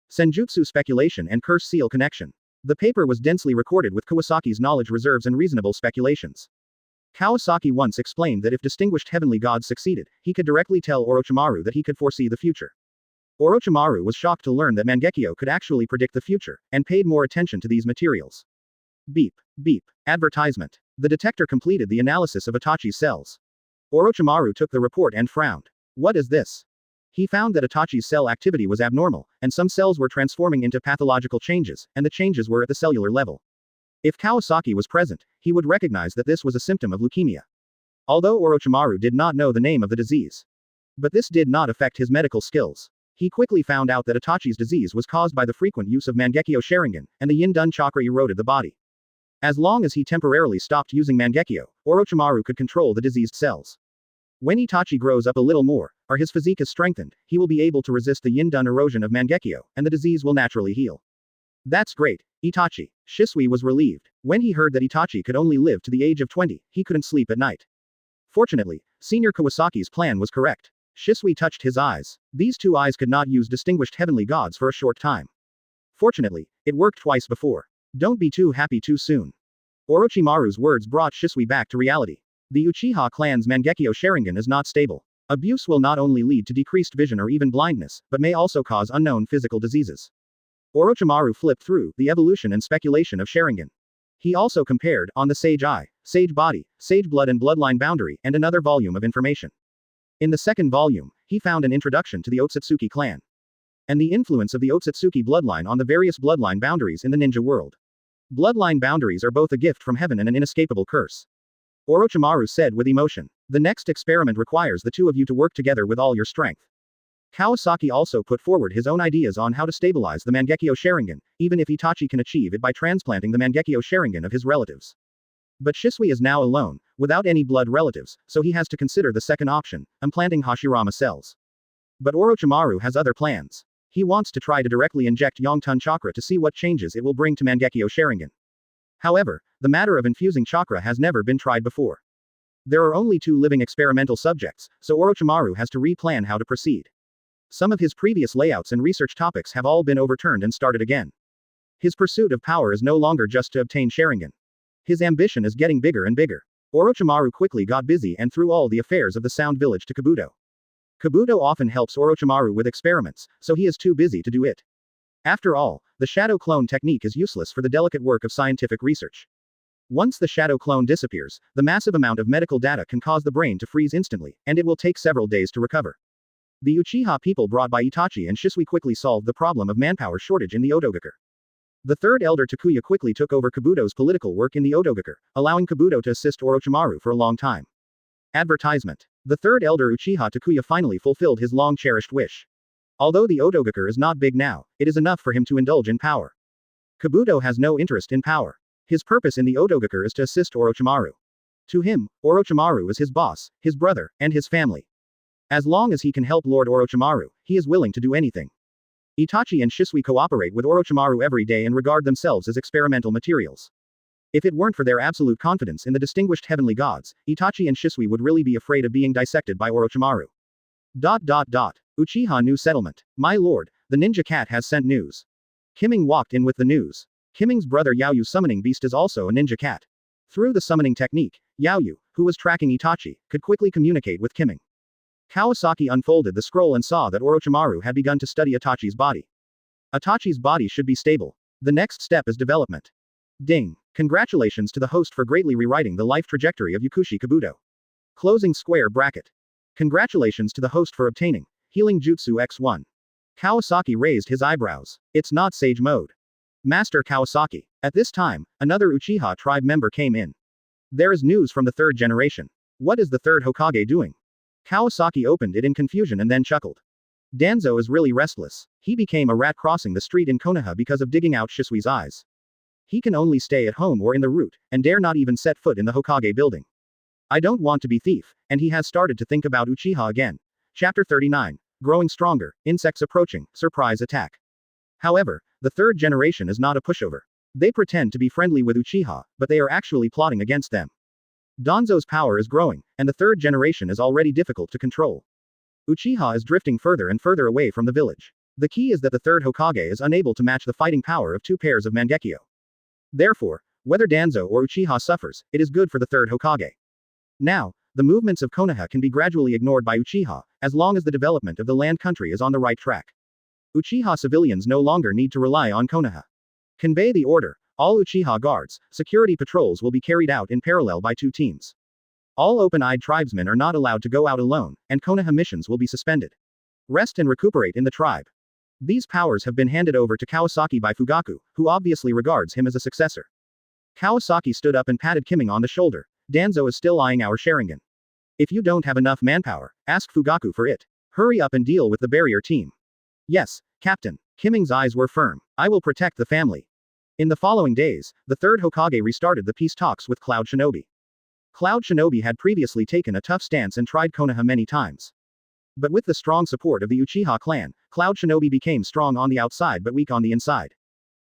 Senjutsu speculation and curse seal connection. The paper was densely recorded with Kawasaki's knowledge reserves and reasonable speculations. Kawasaki once explained that if distinguished heavenly gods succeeded, he could directly tell Orochimaru that he could foresee the future. Orochimaru was shocked to learn that Mangekyō could actually predict the future, and paid more attention to these materials. Beep. Advertisement. The detector completed the analysis of Itachi's cells. Orochimaru took the report and frowned. What is this? He found that Itachi's cell activity was abnormal, and some cells were transforming into pathological changes, and the changes were at the cellular level. If Kawasaki was present, he would recognize that this was a symptom of leukemia. Although Orochimaru did not know the name of the disease. But this did not affect his medical skills. He quickly found out that Itachi's disease was caused by the frequent use of Mangekyō Sharingan, and the yin-dun chakra eroded the body. As long as he temporarily stopped using Mangekyō, Orochimaru could control the diseased cells. When Itachi grows up a little more, or his physique is strengthened, he will be able to resist the yin-dun erosion of Mangekyō, and the disease will naturally heal. That's great, Itachi. Shisui was relieved. When he heard that Itachi could only live to the age of 20, he couldn't sleep at night. Fortunately, Senior Kawasaki's plan was correct. Shisui touched his eyes. These two eyes could not use distinguished heavenly gods for a short time. Fortunately, it worked twice before. Don't be too happy too soon. Orochimaru's words brought Shisui back to reality. The Uchiha clan's Mangekyō Sharingan is not stable. Abuse will not only lead to decreased vision or even blindness, but may also cause unknown physical diseases. Orochimaru flipped through the evolution and speculation of Sharingan. He also compared on the sage eye, sage body, sage blood and bloodline boundary, and another volume of information. In the second volume, he found an introduction to the Ōtsutsuki clan and the influence of the Ōtsutsuki bloodline on the various bloodline boundaries in the ninja world. Bloodline boundaries are both a gift from heaven and an inescapable curse. Orochimaru said with emotion. The next experiment requires the two of you to work together with all your strength. Kawasaki also put forward his own ideas on how to stabilize the Mangekyō Sharingan, even if Itachi can achieve it by transplanting the Mangekyō Sharingan of his relatives. But Shisui is now alone, without any blood relatives, so he has to consider the second option, implanting Hashirama cells. But Orochimaru has other plans. He wants to try to directly inject Yang-tun chakra to see what changes it will bring to Mangekyō Sharingan. However, the matter of infusing chakra has never been tried before. There are only 2 living experimental subjects, so Orochimaru has to re-plan how to proceed. Some of his previous layouts and research topics have all been overturned and started again. His pursuit of power is no longer just to obtain Sharingan. His ambition is getting bigger and bigger. Orochimaru quickly got busy and threw all the affairs of the Sound Village to Kabuto. Kabuto often helps Orochimaru with experiments, so he is too busy to do it. After all, the shadow clone technique is useless for the delicate work of scientific research. Once the shadow clone disappears, the massive amount of medical data can cause the brain to freeze instantly, and it will take several days to recover. The Uchiha people brought by Itachi and Shisui quickly solved the problem of manpower shortage in the Ōtōgaku. The third elder Takuya quickly took over Kabuto's political work in the Ōtōgaku, allowing Kabuto to assist Orochimaru for a long time. Advertisement. The third elder Uchiha Takuya finally fulfilled his long-cherished wish. Although the Ōtōgaku is not big now, it is enough for him to indulge in power. Kabuto has no interest in power. His purpose in the Ōtōgaku is to assist Orochimaru. To him, Orochimaru is his boss, his brother, and his family. As long as he can help Lord Orochimaru, he is willing to do anything. Itachi and Shisui cooperate with Orochimaru every day and regard themselves as experimental materials. If it weren't for their absolute confidence in the distinguished heavenly gods, Itachi and Shisui would really be afraid of being dissected by Orochimaru. Uchiha New Settlement. My lord, the ninja cat has sent news. Kimming walked in with the news. Kimming's brother Yaoyu's summoning beast is also a ninja cat. Through the summoning technique, Yaoyu, who was tracking Itachi, could quickly communicate with Kimming. Kawasaki unfolded the scroll and saw that Orochimaru had begun to study Itachi's body. Itachi's body should be stable. The next step is development. Ding. Congratulations to the host for greatly rewriting the life trajectory of Yakushi Kabuto. Closing square bracket. Congratulations to the host for obtaining Healing Jutsu X1. Kawasaki raised his eyebrows. It's not Sage Mode. Master Kawasaki. At this time, another Uchiha tribe member came in. There is news from the third generation. What is the third Hokage doing? Kawasaki opened it in confusion and then chuckled. Danzo is really restless. He became a rat crossing the street in Konoha because of digging out Shisui's eyes. He can only stay at home or in the route, and dare not even set foot in the Hokage building. I don't want to be thief, and he has started to think about Uchiha again. Chapter 39. Growing stronger, insects approaching, surprise attack. However, the third generation is not a pushover. They pretend to be friendly with Uchiha, but they are actually plotting against them. Danzo's power is growing, and the third generation is already difficult to control. Uchiha is drifting further and further away from the village. The key is that the third Hokage is unable to match the fighting power of two pairs of Mangekyō. Therefore, whether Danzo or Uchiha suffers, it is good for the third Hokage. Now, the movements of Konoha can be gradually ignored by Uchiha, as long as the development of the land country is on the right track. Uchiha civilians no longer need to rely on Konoha. Convey the order. All Uchiha guards, security patrols will be carried out in parallel by two teams. All open-eyed tribesmen are not allowed to go out alone, and Konoha missions will be suspended. Rest and recuperate in the tribe. These powers have been handed over to Kawasaki by Fugaku, who obviously regards him as a successor. Kawasaki stood up and patted Kiming on the shoulder. Danzo is still eyeing our Sharingan. If you don't have enough manpower, ask Fugaku for it. Hurry up and deal with the barrier team. Yes, Captain. Kiming's eyes were firm. I will protect the family. In the following days, the third Hokage restarted the peace talks with Cloud Shinobi. Cloud Shinobi had previously taken a tough stance and tried Konoha many times. But with the strong support of the Uchiha clan, Cloud Shinobi became strong on the outside but weak on the inside.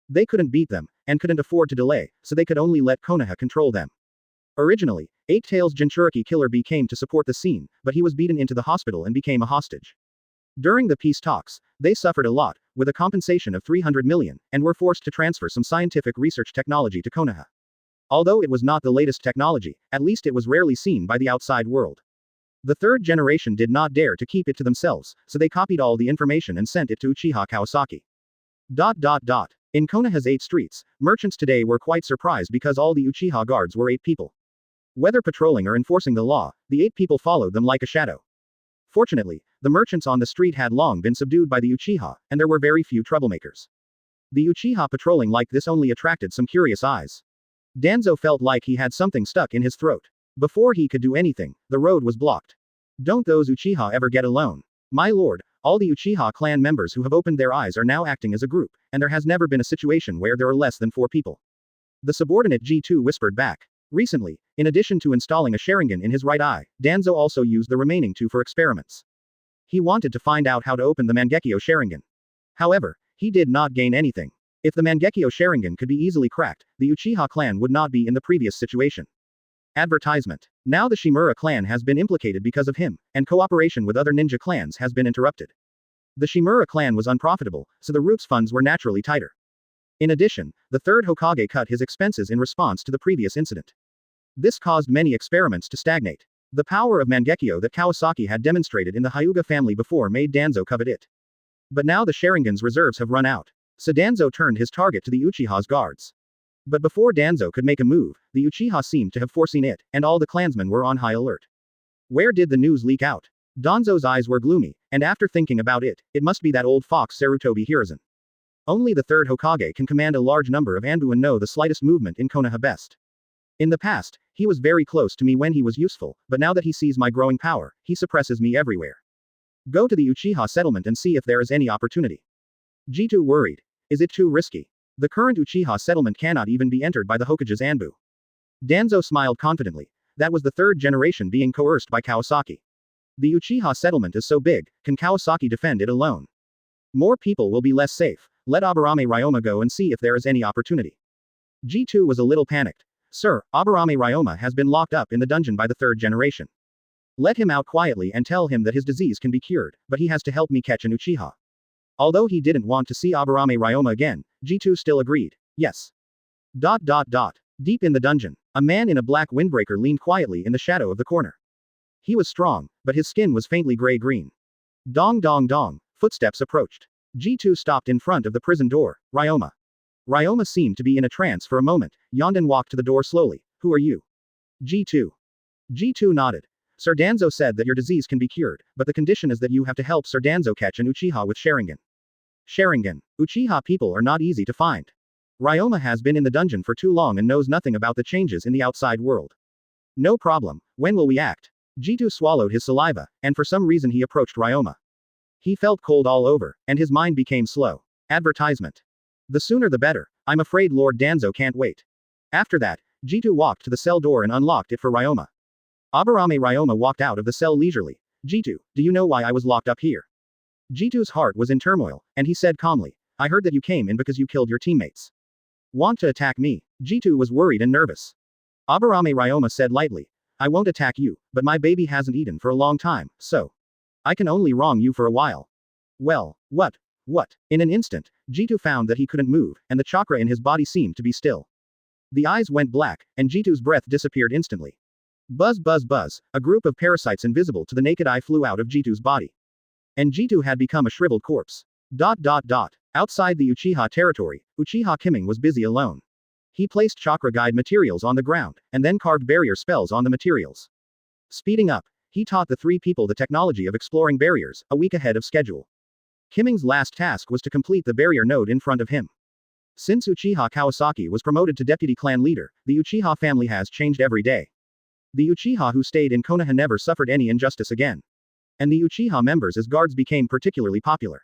They couldn't beat them, and couldn't afford to delay, so they could only let Konoha control them. Originally, Eight Tails Jinchuriki Killer B came to support the scene, but he was beaten into the hospital and became a hostage. During the peace talks, they suffered a lot, with a compensation of 300 million, and were forced to transfer some scientific research technology to Konoha. Although it was not the latest technology, at least it was rarely seen by the outside world. The third generation did not dare to keep it to themselves, so they copied all the information and sent it to Uchiha Kawasaki. In Konoha's 8 streets, merchants today were quite surprised because all the Uchiha guards were 8 people. Whether patrolling or enforcing the law, the 8 people followed them like a shadow. Fortunately, the merchants on the street had long been subdued by the Uchiha, and there were very few troublemakers. The Uchiha patrolling like this only attracted some curious eyes. Danzo felt like he had something stuck in his throat. Before he could do anything, the road was blocked. Don't those Uchiha ever get alone? My lord, all the Uchiha clan members who have opened their eyes are now acting as a group, and there has never been a situation where there are less than 4 people. The subordinate G2 whispered back. Recently, in addition to installing a Sharingan in his right eye, Danzo also used the remaining 2 for experiments. He wanted to find out how to open the Mangekyō Sharingan. However, he did not gain anything. If the Mangekyō Sharingan could be easily cracked, the Uchiha clan would not be in the previous situation. Advertisement. Now the Shimura clan has been implicated because of him, and cooperation with other ninja clans has been interrupted. The Shimura clan was unprofitable, so the roots funds were naturally tighter. In addition, the third Hokage cut his expenses in response to the previous incident. This caused many experiments to stagnate. The power of Mangekyō that Kawasaki had demonstrated in the Hyuga family before made Danzo covet it. But now the Sharingan's reserves have run out. So Danzo turned his target to the Uchiha's guards. But before Danzo could make a move, the Uchiha seemed to have foreseen it, and all the clansmen were on high alert. Where did the news leak out? Danzo's eyes were gloomy, and after thinking about it, it must be that old fox Sarutobi Hiruzen. Only the third Hokage can command a large number of Anbu and know the slightest movement in Konoha best. In the past, he was very close to me when he was useful, but now that he sees my growing power, he suppresses me everywhere. Go to the Uchiha settlement and see if there is any opportunity. G2 worried. Is it too risky? The current Uchiha settlement cannot even be entered by the Hokage's Anbu. Danzo smiled confidently. That was the third generation being coerced by Kawasaki. The Uchiha settlement is so big, can Kawasaki defend it alone? More people will be less safe. Let Aburame Ryoma go and see if there is any opportunity. G2 was a little panicked. Sir, Aburame Ryoma has been locked up in the dungeon by the third generation. Let him out quietly and tell him that his disease can be cured, but he has to help me catch an Uchiha. Although he didn't want to see Aburame Ryoma again, G2 still agreed. Yes. Deep in the dungeon, a man in a black windbreaker leaned quietly in the shadow of the corner. He was strong, but his skin was faintly gray-green. Dong dong dong, footsteps approached. G2 stopped in front of the prison door. Ryoma. Ryoma seemed to be in a trance for a moment, yawned and walked to the door slowly. Who are you? G2. G2 nodded. Sir Danzo said that your disease can be cured, but the condition is that you have to help Sir Danzo catch an Uchiha with Sharingan. Sharingan. Uchiha people are not easy to find. Ryoma has been in the dungeon for too long and knows nothing about the changes in the outside world. No problem, when will we act? Jitu swallowed his saliva, and for some reason he approached Ryoma. He felt cold all over, and his mind became slow. Advertisement. The sooner the better. I'm afraid Lord Danzo can't wait. After that, Jitu walked to the cell door and unlocked it for Ryoma. Aburame Ryoma walked out of the cell leisurely. Jitu, do you know why I was locked up here? Jitu's heart was in turmoil, and he said calmly, I heard that you came in because you killed your teammates. Want to attack me? Jitu was worried and nervous. Aburame Ryoma said lightly, I won't attack you, but my baby hasn't eaten for a long time, so I can only wrong you for a while. Well, what? In an instant, Jitu found that he couldn't move, and the chakra in his body seemed to be still. The eyes went black, and Jitu's breath disappeared instantly. Buzz buzz buzz, a group of parasites invisible to the naked eye flew out of Jitu's body. And Jitu had become a shriveled corpse. Outside the Uchiha territory, Uchiha Kiming was busy alone. He placed chakra guide materials on the ground, and then carved barrier spells on the materials. Speeding up, he taught the three people the technology of exploring barriers, a week ahead of schedule. Kiming's last task was to complete the barrier node in front of him. Since Uchiha Kawasaki was promoted to deputy clan leader, the Uchiha family has changed every day. The Uchiha who stayed in Konoha never suffered any injustice again. And the Uchiha members as guards became particularly popular.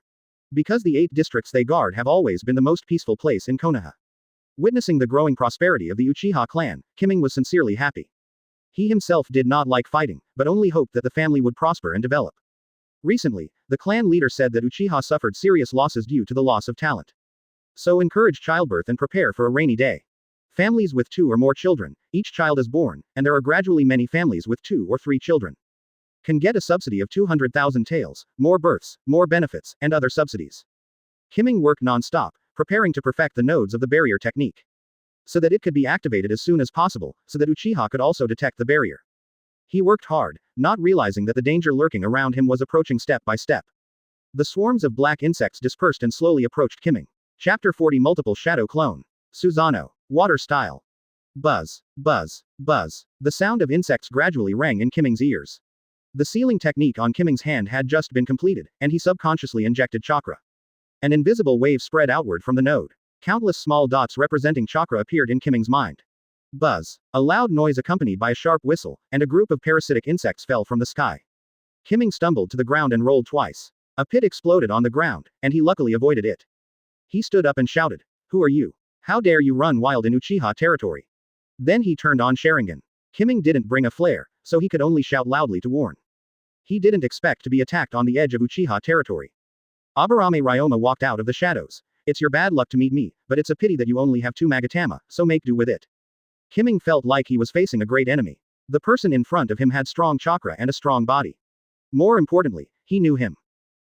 Because the 8 districts they guard have always been the most peaceful place in Konoha. Witnessing the growing prosperity of the Uchiha clan, Kiming was sincerely happy. He himself did not like fighting, but only hoped that the family would prosper and develop. Recently, the clan leader said that Uchiha suffered serious losses due to the loss of talent. So encourage childbirth and prepare for a rainy day. Families with 2 or more children, each child is born, and there are gradually many families with 2 or 3 children. Can get a subsidy of 200,000 taels, more births, more benefits, and other subsidies. Kiming worked non-stop, preparing to perfect the nodes of the barrier technique. So that it could be activated as soon as possible, so that Uchiha could also detect the barrier. He worked hard, not realizing that the danger lurking around him was approaching step by step. The swarms of black insects dispersed and slowly approached Kiming. Chapter 40 Multiple Shadow Clone. Susanoo. Water style. Buzz, buzz, buzz. The sound of insects gradually rang in Kiming's ears. The sealing technique on Kiming's hand had just been completed, and he subconsciously injected chakra. An invisible wave spread outward from the node. Countless small dots representing chakra appeared in Kiming's mind. Buzz. A loud noise accompanied by a sharp whistle, and a group of parasitic insects fell from the sky. Kiming stumbled to the ground and rolled twice. A pit exploded on the ground, and he luckily avoided it. He stood up and shouted, Who are you? How dare you run wild in Uchiha territory? Then he turned on Sharingan. Kiming didn't bring a flare, so he could only shout loudly to warn. He didn't expect to be attacked on the edge of Uchiha territory. Aburame Ryoma walked out of the shadows. It's your bad luck to meet me, but it's a pity that you only have 2 Magatama, so make do with it. Kiming felt like he was facing a great enemy. The person in front of him had strong chakra and a strong body. More importantly, he knew him.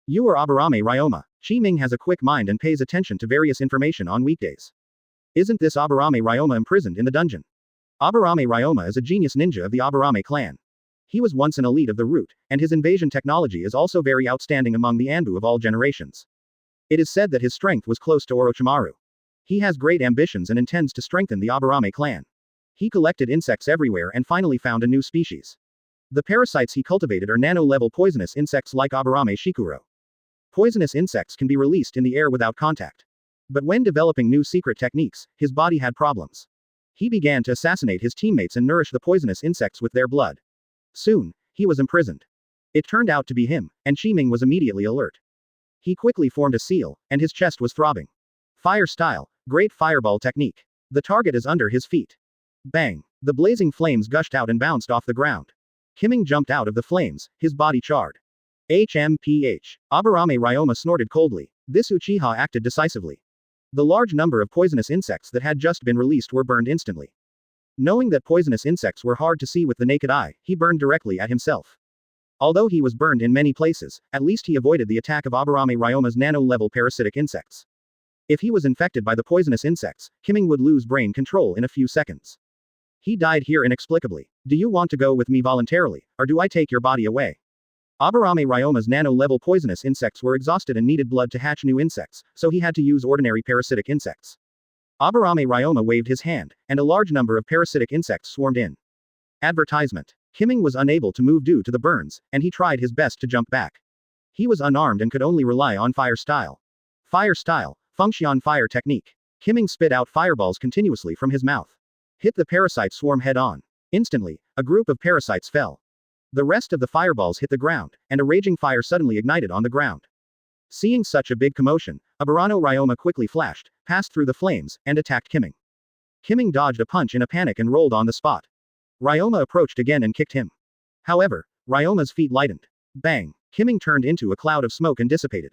You are Aburame Ryoma. Chi-Ming has a quick mind and pays attention to various information on weekdays. Isn't this Aburame Ryoma imprisoned in the dungeon? Aburame Ryoma is a genius ninja of the Aburame clan. He was once an elite of the root, and his invasion technology is also very outstanding among the Anbu of all generations. It is said that his strength was close to Orochimaru. He has great ambitions and intends to strengthen the Aburame clan. He collected insects everywhere and finally found a new species. The parasites he cultivated are nano-level poisonous insects like Aburame Shikuro. Poisonous insects can be released in the air without contact. But when developing new secret techniques, his body had problems. He began to assassinate his teammates and nourish the poisonous insects with their blood. Soon, he was imprisoned. It turned out to be him, and Chi-Ming was immediately alert. He quickly formed a seal, and his chest was throbbing. Fire style, great fireball technique. The target is under his feet. Bang! The blazing flames gushed out and bounced off the ground. Kiming jumped out of the flames, his body charred. HMPH. Aburame Ryoma snorted coldly. This Uchiha acted decisively. The large number of poisonous insects that had just been released were burned instantly. Knowing that poisonous insects were hard to see with the naked eye, he burned directly at himself. Although he was burned in many places, at least he avoided the attack of Aburame Ryoma's nano-level parasitic insects. If he was infected by the poisonous insects, Kiming would lose brain control in a few seconds. He died here inexplicably. Do you want to go with me voluntarily, or do I take your body away? Aburame Ryoma's nano-level poisonous insects were exhausted and needed blood to hatch new insects, so he had to use ordinary parasitic insects. Aburame Ryoma waved his hand, and a large number of parasitic insects swarmed in. Advertisement. Kimming was unable to move due to the burns, and he tried his best to jump back. He was unarmed and could only rely on fire style. Fire style, Fengxian fire technique. Kimming spit out fireballs continuously from his mouth. Hit the parasite swarm head on. Instantly, a group of parasites fell. The rest of the fireballs hit the ground, and a raging fire suddenly ignited on the ground. Seeing such a big commotion, Aburano Ryoma quickly flashed, passed through the flames, and attacked Kimming. Kimming dodged a punch in a panic and rolled on the spot. Ryoma approached again and kicked him. However, Ryoma's feet lightened. Bang! Kimming turned into a cloud of smoke and dissipated.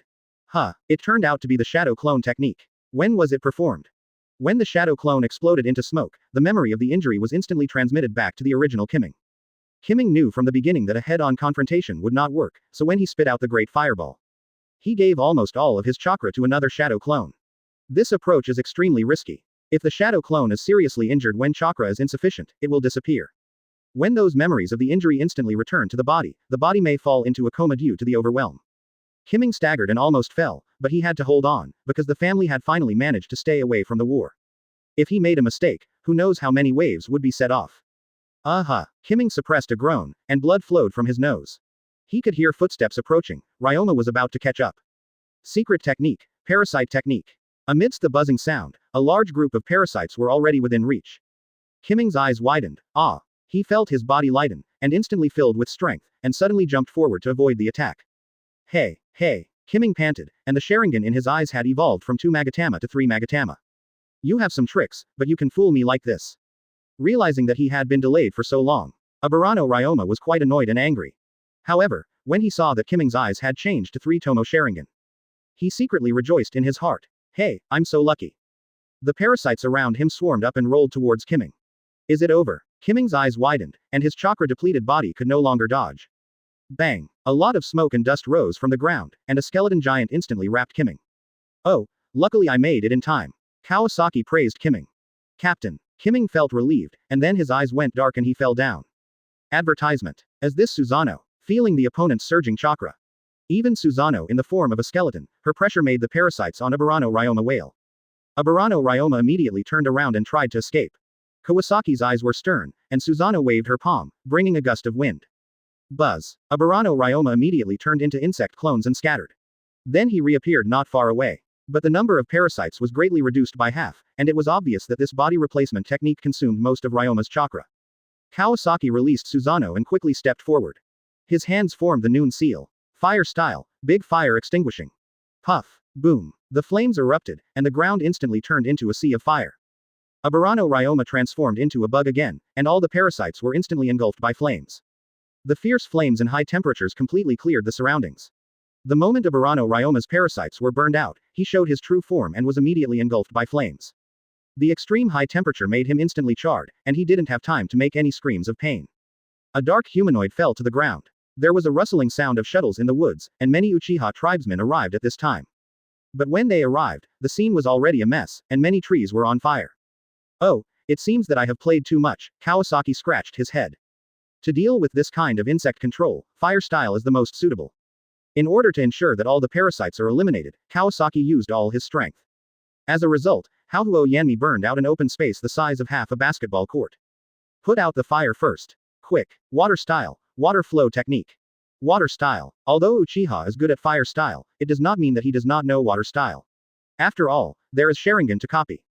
It turned out to be the shadow clone technique. When was it performed? When the shadow clone exploded into smoke, the memory of the injury was instantly transmitted back to the original Kimming. Kimming knew from the beginning that a head-on confrontation would not work, so when he spit out the great fireball, he gave almost all of his chakra to another shadow clone. This approach is extremely risky. If the shadow clone is seriously injured when chakra is insufficient, it will disappear. When those memories of the injury instantly return to the body may fall into a coma due to the overwhelm. Kimming staggered and almost fell, but he had to hold on, because the family had finally managed to stay away from the war. If he made a mistake, who knows how many waves would be set off. Kimming suppressed a groan, and blood flowed from his nose. He could hear footsteps approaching. Ryoma was about to catch up. Secret technique, parasite technique. Amidst the buzzing sound, a large group of parasites were already within reach. Kimming's eyes widened. He felt his body lighten, and instantly filled with strength, and suddenly jumped forward to avoid the attack. Hey! Kimming panted, and the Sharingan in his eyes had evolved from 2 Magatama to 3 Magatama. You have some tricks, but you can fool me like this. Realizing that he had been delayed for so long, Aburano Ryoma was quite annoyed and angry. However, when he saw that Kimming's eyes had changed to 3 Tomo Sharingan, he secretly rejoiced in his heart. Hey, I'm so lucky. The parasites around him swarmed up and rolled towards Kimming. Is it over? Kimming's eyes widened, and his chakra-depleted body could no longer dodge. Bang! A lot of smoke and dust rose from the ground, and a skeleton giant instantly wrapped Kimming. Oh, luckily I made it in time. Kawasaki praised Kimming. Captain. Kimming felt relieved, and then his eyes went dark and he fell down. Advertisement. As this Susanoo, feeling the opponent's surging chakra. Even Susanoo in the form of a skeleton, her pressure made the parasites on Aburano Ryoma wail. Aburano Ryoma immediately turned around and tried to escape. Kawasaki's eyes were stern, and Susanoo waved her palm, bringing a gust of wind. Buzz. Aburano Ryoma immediately turned into insect clones and scattered. Then he reappeared not far away. But the number of parasites was greatly reduced by half, and it was obvious that this body replacement technique consumed most of Ryoma's chakra. Kawasaki released Susanoo and quickly stepped forward. His hands formed the Noon seal. Fire style, big fire extinguishing. Puff. Boom. The flames erupted, and the ground instantly turned into a sea of fire. Aburano Ryoma transformed into a bug again, and all the parasites were instantly engulfed by flames. The fierce flames and high temperatures completely cleared the surroundings. The moment Aburano Ryoma's parasites were burned out, he showed his true form and was immediately engulfed by flames. The extreme high temperature made him instantly charred, and he didn't have time to make any screams of pain. A dark humanoid fell to the ground. There was a rustling sound of shuttles in the woods, and many Uchiha tribesmen arrived at this time. But when they arrived, the scene was already a mess, and many trees were on fire. Oh, it seems that I have played too much, Kawasaki scratched his head. To deal with this kind of insect control, fire style is the most suitable. In order to ensure that all the parasites are eliminated, Kawasaki used all his strength. As a result, Haohuo Yanmi burned out an open space the size of half a basketball court. Put out the fire first. Quick. Water style, water flow technique. Water style. Although Uchiha is good at fire style, it does not mean that he does not know water style. After all, there is Sharingan to copy.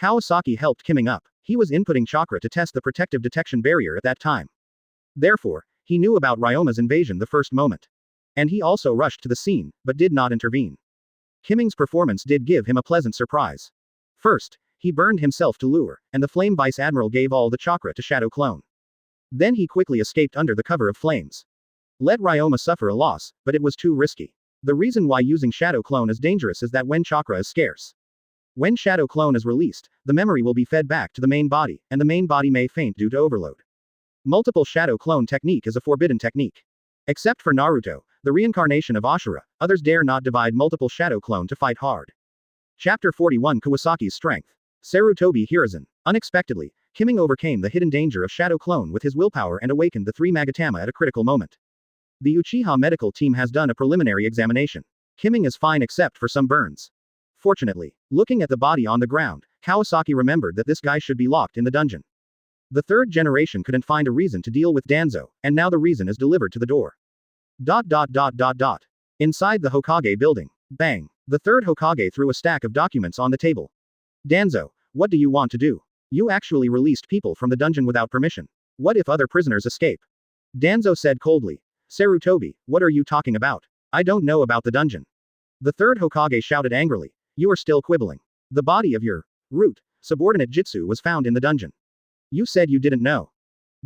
Kawasaki helped Kimming up. He was inputting chakra to test the protective detection barrier at that time. Therefore, he knew about Ryoma's invasion the first moment. And he also rushed to the scene, but did not intervene. Kimming's performance did give him a pleasant surprise. First, he burned himself to lure, and the Flame Vice Admiral gave all the chakra to Shadow Clone. Then he quickly escaped under the cover of flames. Let Ryoma suffer a loss, but it was too risky. The reason why using Shadow Clone is dangerous is that when chakra is scarce. When Shadow Clone is released, the memory will be fed back to the main body, and the main body may faint due to overload. Multiple Shadow Clone technique is a forbidden technique. Except for Naruto, the reincarnation of Ashura, others dare not divide multiple Shadow Clone to fight hard. Chapter 41 Kawasaki's Strength. Sarutobi Hiruzen. Unexpectedly, Kimming overcame the hidden danger of Shadow Clone with his willpower and awakened the 3 Magatama at a critical moment. The Uchiha medical team has done a preliminary examination. Kimming is fine except for some burns. Fortunately, looking at the body on the ground, Kawasaki remembered that this guy should be locked in the dungeon. The third generation couldn't find a reason to deal with Danzo, and now the reason is delivered to the door. Inside the Hokage building. Bang. The third Hokage threw a stack of documents on the table. Danzo, what do you want to do? You actually released people from the dungeon without permission. What if other prisoners escape? Danzo said coldly. Sarutobi, what are you talking about? I don't know about the dungeon. The third Hokage shouted angrily. You are still quibbling. The body of your root subordinate Jitsu was found in the dungeon. You said you didn't know.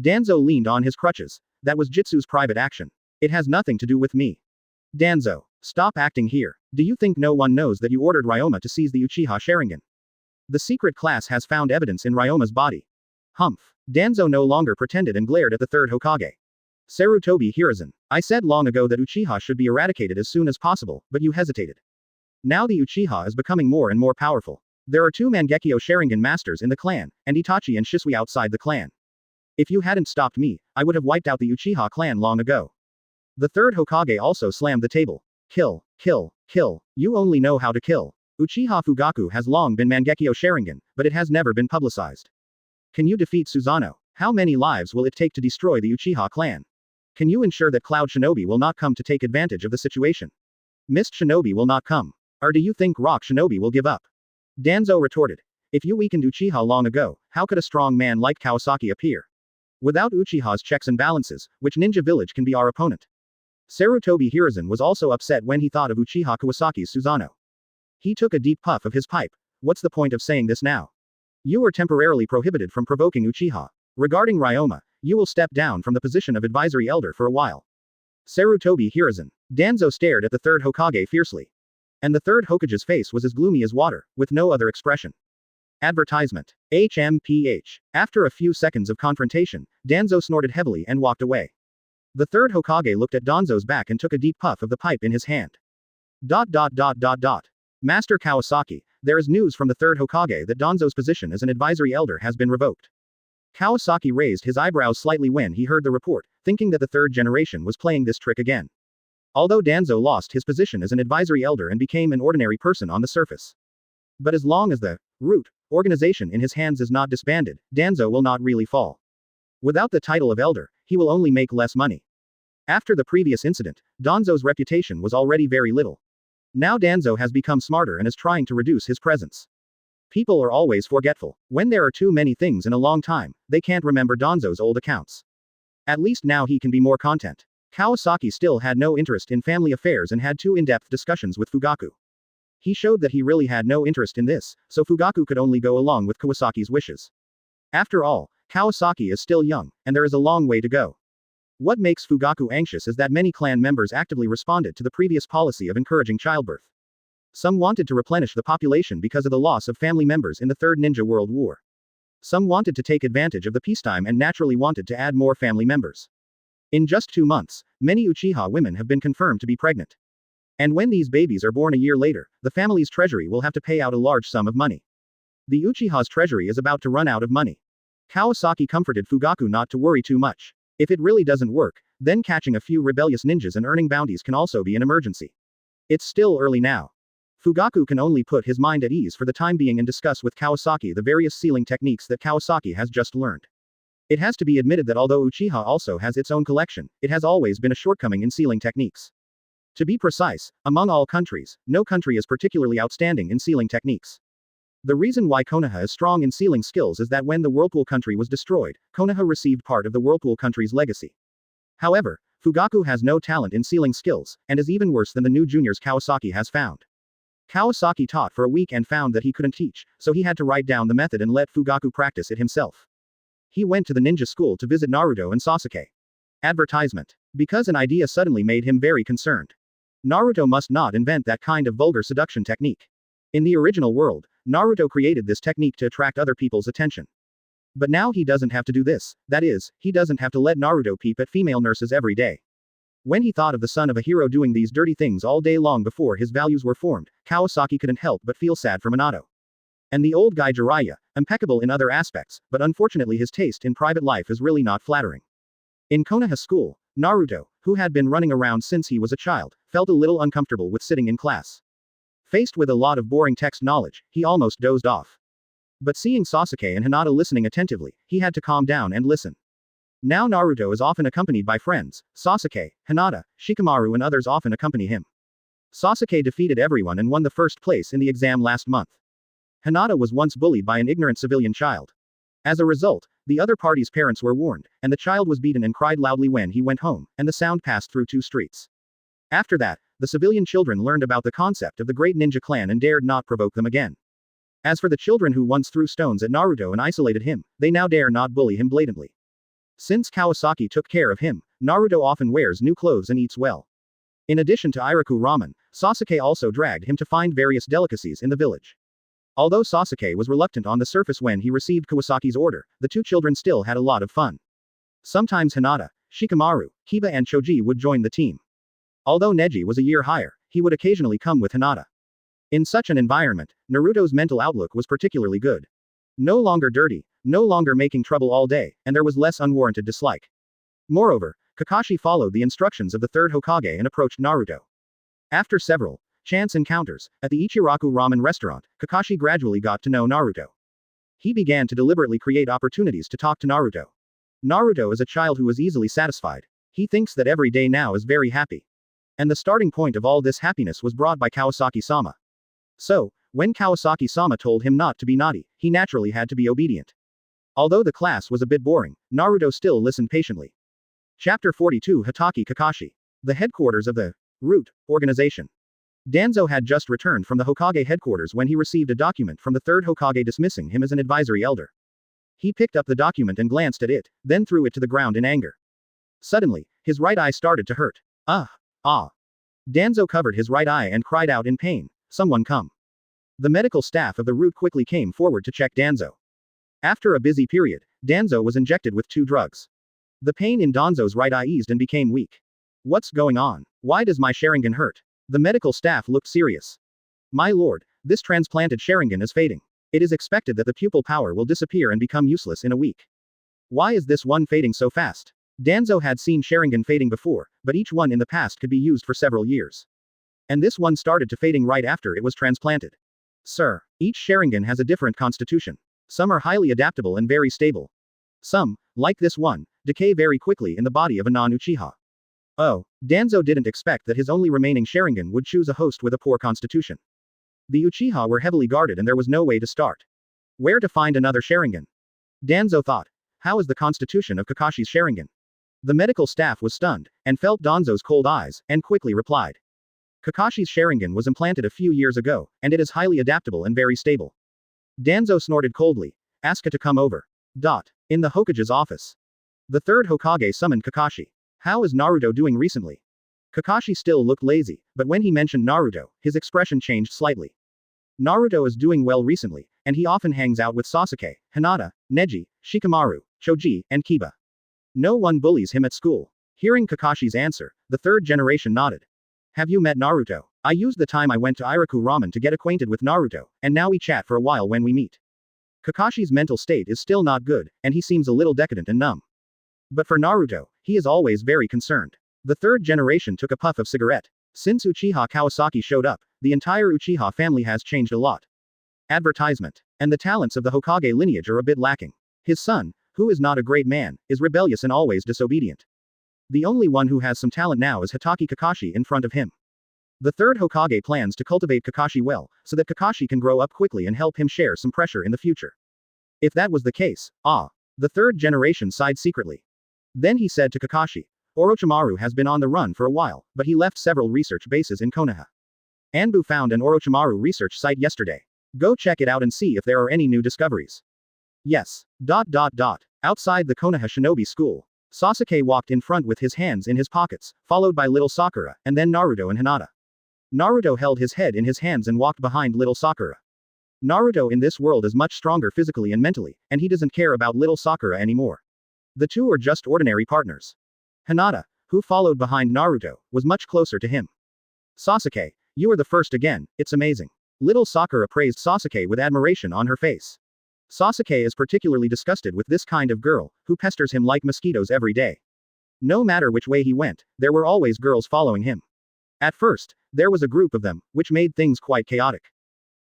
Danzo leaned on his crutches. That was Jitsu's private action. It has nothing to do with me. Danzo, stop acting here. Do you think no one knows that you ordered Ryoma to seize the Uchiha Sharingan? The secret class has found evidence in Ryoma's body. Humph. Danzo no longer pretended and glared at the third Hokage. Sarutobi Hiruzen, I said long ago that Uchiha should be eradicated as soon as possible, but you hesitated. Now the Uchiha is becoming more and more powerful. There are 2 Mangekyō Sharingan masters in the clan, and Itachi and Shisui outside the clan. If you hadn't stopped me, I would have wiped out the Uchiha clan long ago. The third Hokage also slammed the table. Kill, kill, kill. You only know how to kill. Uchiha Fugaku has long been Mangekyō Sharingan, but it has never been publicized. Can you defeat Susanoo? How many lives will it take to destroy the Uchiha clan? Can you ensure that Cloud Shinobi will not come to take advantage of the situation? Mist Shinobi will not come. Or do you think Rock Shinobi will give up? Danzo retorted. If you weakened Uchiha long ago, how could a strong man like Kawasaki appear? Without Uchiha's checks and balances, which ninja village can be our opponent? Sarutobi Hiruzen was also upset when he thought of Uchiha Kawasaki's Susanoo. He took a deep puff of his pipe. What's the point of saying this now? You were temporarily prohibited from provoking Uchiha. Regarding Ryoma, you will step down from the position of advisory elder for a while. Sarutobi Hiruzen. Danzo stared at the third Hokage fiercely. And the third Hokage's face was as gloomy as water, with no other expression. Advertisement. HMPH. After a few seconds of confrontation, Danzo snorted heavily and walked away. The third Hokage looked at Danzo's back and took a deep puff of the pipe in his hand. Master Kawasaki, there is news from the third Hokage that Danzo's position as an advisory elder has been revoked. Kawasaki raised his eyebrows slightly when he heard the report, thinking that the third generation was playing this trick again. Although Danzo lost his position as an advisory elder and became an ordinary person on the surface. But as long as the root organization in his hands is not disbanded, Danzo will not really fall. Without the title of elder, he will only make less money. After the previous incident, Danzo's reputation was already very little. Now Danzo has become smarter and is trying to reduce his presence. People are always forgetful. When there are too many things in a long time, they can't remember Danzo's old accounts. At least now he can be more content. Kawasaki still had no interest in family affairs and had 2 in-depth discussions with Fugaku. He showed that he really had no interest in this, so Fugaku could only go along with Kawasaki's wishes. After all, Kawasaki is still young, and there is a long way to go. What makes Fugaku anxious is that many clan members actively responded to the previous policy of encouraging childbirth. Some wanted to replenish the population because of the loss of family members in the Third Ninja World War. Some wanted to take advantage of the peacetime and naturally wanted to add more family members. In just 2 months, many Uchiha women have been confirmed to be pregnant. And when these babies are born a year later, the family's treasury will have to pay out a large sum of money. The Uchiha's treasury is about to run out of money. Kawasaki comforted Fugaku not to worry too much. If it really doesn't work, then catching a few rebellious ninjas and earning bounties can also be an emergency. It's still early now. Fugaku can only put his mind at ease for the time being and discuss with Kawasaki the various sealing techniques that Kawasaki has just learned. It has to be admitted that although Uchiha also has its own collection, it has always been a shortcoming in sealing techniques. To be precise, among all countries, no country is particularly outstanding in sealing techniques. The reason why Konoha is strong in sealing skills is that when the Whirlpool country was destroyed, Konoha received part of the Whirlpool country's legacy. However, Fugaku has no talent in sealing skills, and is even worse than the new juniors Kawasaki has found. Kawasaki taught for a week and found that he couldn't teach, so he had to write down the method and let Fugaku practice it himself. He went to the ninja school to visit Naruto and Sasuke. Advertisement. Because an idea suddenly made him very concerned. Naruto must not invent that kind of vulgar seduction technique. In the original world, Naruto created this technique to attract other people's attention. But now he doesn't have to do this, that is, he doesn't have to let Naruto peep at female nurses every day. When he thought of the son of a hero doing these dirty things all day long before his values were formed, Kawasaki couldn't help but feel sad for Minato. And the old guy Jiraiya, impeccable in other aspects, but unfortunately his taste in private life is really not flattering. In Konoha school, Naruto, who had been running around since he was a child, felt a little uncomfortable with sitting in class. Faced with a lot of boring text knowledge, he almost dozed off. But seeing Sasuke and Hinata listening attentively, he had to calm down and listen. Now Naruto is often accompanied by friends. Sasuke, Hinata, Shikamaru and others often accompany him. Sasuke defeated everyone and won the first place in the exam last month. Hinata was once bullied by an ignorant civilian child. As a result, the other party's parents were warned, and the child was beaten and cried loudly when he went home, and the sound passed through 2 streets. After that, the civilian children learned about the concept of the great ninja clan and dared not provoke them again. As for the children who once threw stones at Naruto and isolated him, they now dare not bully him blatantly. Since Kawasaki took care of him, Naruto often wears new clothes and eats well. In addition to Iraku ramen, Sasuke also dragged him to find various delicacies in the village. Although Sasuke was reluctant on the surface when he received Kawasaki's order, the 2 children still had a lot of fun. Sometimes Hinata, Shikamaru, Kiba and Choji would join the team. Although Neji was a year higher, he would occasionally come with Hinata. In such an environment, Naruto's mental outlook was particularly good. No longer dirty, no longer making trouble all day, and there was less unwarranted dislike. Moreover, Kakashi followed the instructions of the 3rd Hokage and approached Naruto. After several chance encounters at the Ichiraku ramen restaurant, Kakashi gradually got to know Naruto. He began to deliberately create opportunities to talk to Naruto. Naruto is a child who is easily satisfied. He thinks that every day now is very happy. And the starting point of all this happiness was brought by Kawasaki-sama. So, when Kawasaki-sama told him not to be naughty, he naturally had to be obedient. Although the class was a bit boring, Naruto still listened patiently. Chapter 42 Hatake Kakashi. The headquarters of the Root Organization. Danzo had just returned from the Hokage headquarters when he received a document from the 3rd Hokage dismissing him as an advisory elder. He picked up the document and glanced at it, then threw it to the ground in anger. Suddenly, his right eye started to hurt. Ah. Danzo covered his right eye and cried out in pain, "Someone come." The medical staff of the Root quickly came forward to check Danzo. After a busy period, Danzo was injected with 2 drugs. The pain in Danzo's right eye eased and became weak. What's going on? Why does my Sharingan hurt? The medical staff looked serious. My lord, this transplanted Sharingan is fading. It is expected that the pupil power will disappear and become useless in a week. Why is this one fading so fast? Danzo had seen Sharingan fading before, but each one in the past could be used for several years. And this one started to fading right after it was transplanted. Sir, each Sharingan has a different constitution. Some are highly adaptable and very stable. Some, like this one, decay very quickly in the body of a non-Uchiha. Oh, Danzo didn't expect that his only remaining Sharingan would choose a host with a poor constitution. The Uchiha were heavily guarded and there was no way to start. Where to find another Sharingan? Danzo thought. How is the constitution of Kakashi's Sharingan? The medical staff was stunned, and felt Danzo's cold eyes, and quickly replied. Kakashi's Sharingan was implanted a few years ago, and it is highly adaptable and very stable. Danzo snorted coldly. Ask her to come over. In the Hokage's office. The 3rd Hokage summoned Kakashi. How is Naruto doing recently? Kakashi still looked lazy, but when he mentioned Naruto, his expression changed slightly. Naruto is doing well recently, and he often hangs out with Sasuke, Hinata, Neji, Shikamaru, Choji, and Kiba. No one bullies him at school. Hearing Kakashi's answer, the 3rd generation nodded. Have you met Naruto? I used the time I went to Iraku Ramen to get acquainted with Naruto, and now we chat for a while when we meet. Kakashi's mental state is still not good, and he seems a little decadent and numb. But for Naruto, he is always very concerned. The 3rd generation took a puff of cigarette. Since Uchiha Kawasaki showed up, the entire Uchiha family has changed a lot. Advertisement. And the talents of the Hokage lineage are a bit lacking. His son, who is not a great man, is rebellious and always disobedient. The only one who has some talent now is Hatake Kakashi in front of him. The 3rd Hokage plans to cultivate Kakashi well, so that Kakashi can grow up quickly and help him share some pressure in the future. If that was the case, the 3rd generation sighed secretly. Then he said to Kakashi, Orochimaru has been on the run for a while, but he left several research bases in Konoha. Anbu found an Orochimaru research site yesterday. Go check it out and see if there are any new discoveries. Yes. Outside the Konoha Shinobi School, Sasuke walked in front with his hands in his pockets, followed by little Sakura, and then Naruto and Hinata. Naruto held his head in his hands and walked behind little Sakura. Naruto in this world is much stronger physically and mentally, and he doesn't care about little Sakura anymore. The two are just ordinary partners. Hinata, who followed behind Naruto, was much closer to him. Sasuke, you are the first again, it's amazing. Little Sakura praised Sasuke with admiration on her face. Sasuke is particularly disgusted with this kind of girl, who pesters him like mosquitoes every day. No matter which way he went, there were always girls following him. At first, there was a group of them, which made things quite chaotic.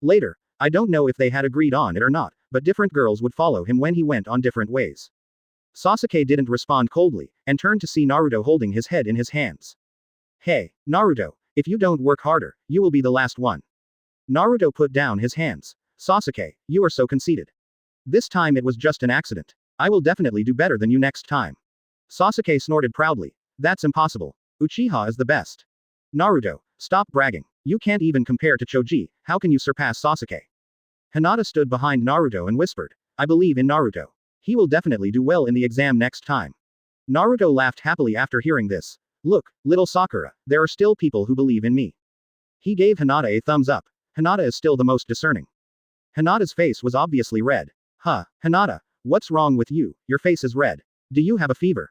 Later, I don't know if they had agreed on it or not, but different girls would follow him when he went on different ways. Sasuke didn't respond coldly, and turned to see Naruto holding his head in his hands. Hey, Naruto, if you don't work harder, you will be the last one. Naruto put down his hands. Sasuke, you are so conceited. This time it was just an accident. I will definitely do better than you next time. Sasuke snorted proudly. That's impossible. Uchiha is the best. Naruto, stop bragging. You can't even compare to Choji, how can you surpass Sasuke? Hinata stood behind Naruto and whispered, I believe in Naruto. He will definitely do well in the exam next time. Naruto laughed happily after hearing this. Look, little Sakura, there are still people who believe in me. He gave Hinata a thumbs up. Hinata is still the most discerning. Hinata's face was obviously red. Huh, Hinata, what's wrong with you? Your face is red. Do you have a fever?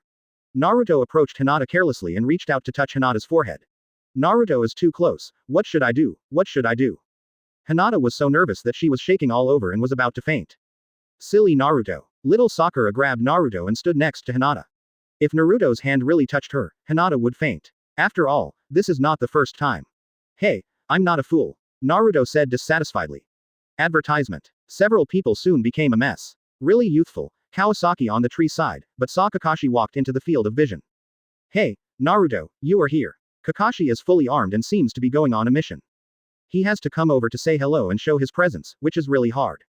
Naruto approached Hinata carelessly and reached out to touch Hinata's forehead. Naruto is too close. What should I do? What should I do? Hinata was so nervous that she was shaking all over and was about to faint. Silly Naruto. Little Sakura grabbed Naruto and stood next to Hinata. If Naruto's hand really touched her, Hinata would faint. After all, this is not the first time. Hey, I'm not a fool. Naruto said dissatisfiedly. Advertisement. Several people soon became a mess. Really youthful, Kawasaki on the tree side, but saw Kakashi walked into the field of vision. Hey, Naruto, you are here. Kakashi is fully armed and seems to be going on a mission. He has to come over to say hello and show his presence, which is really hard.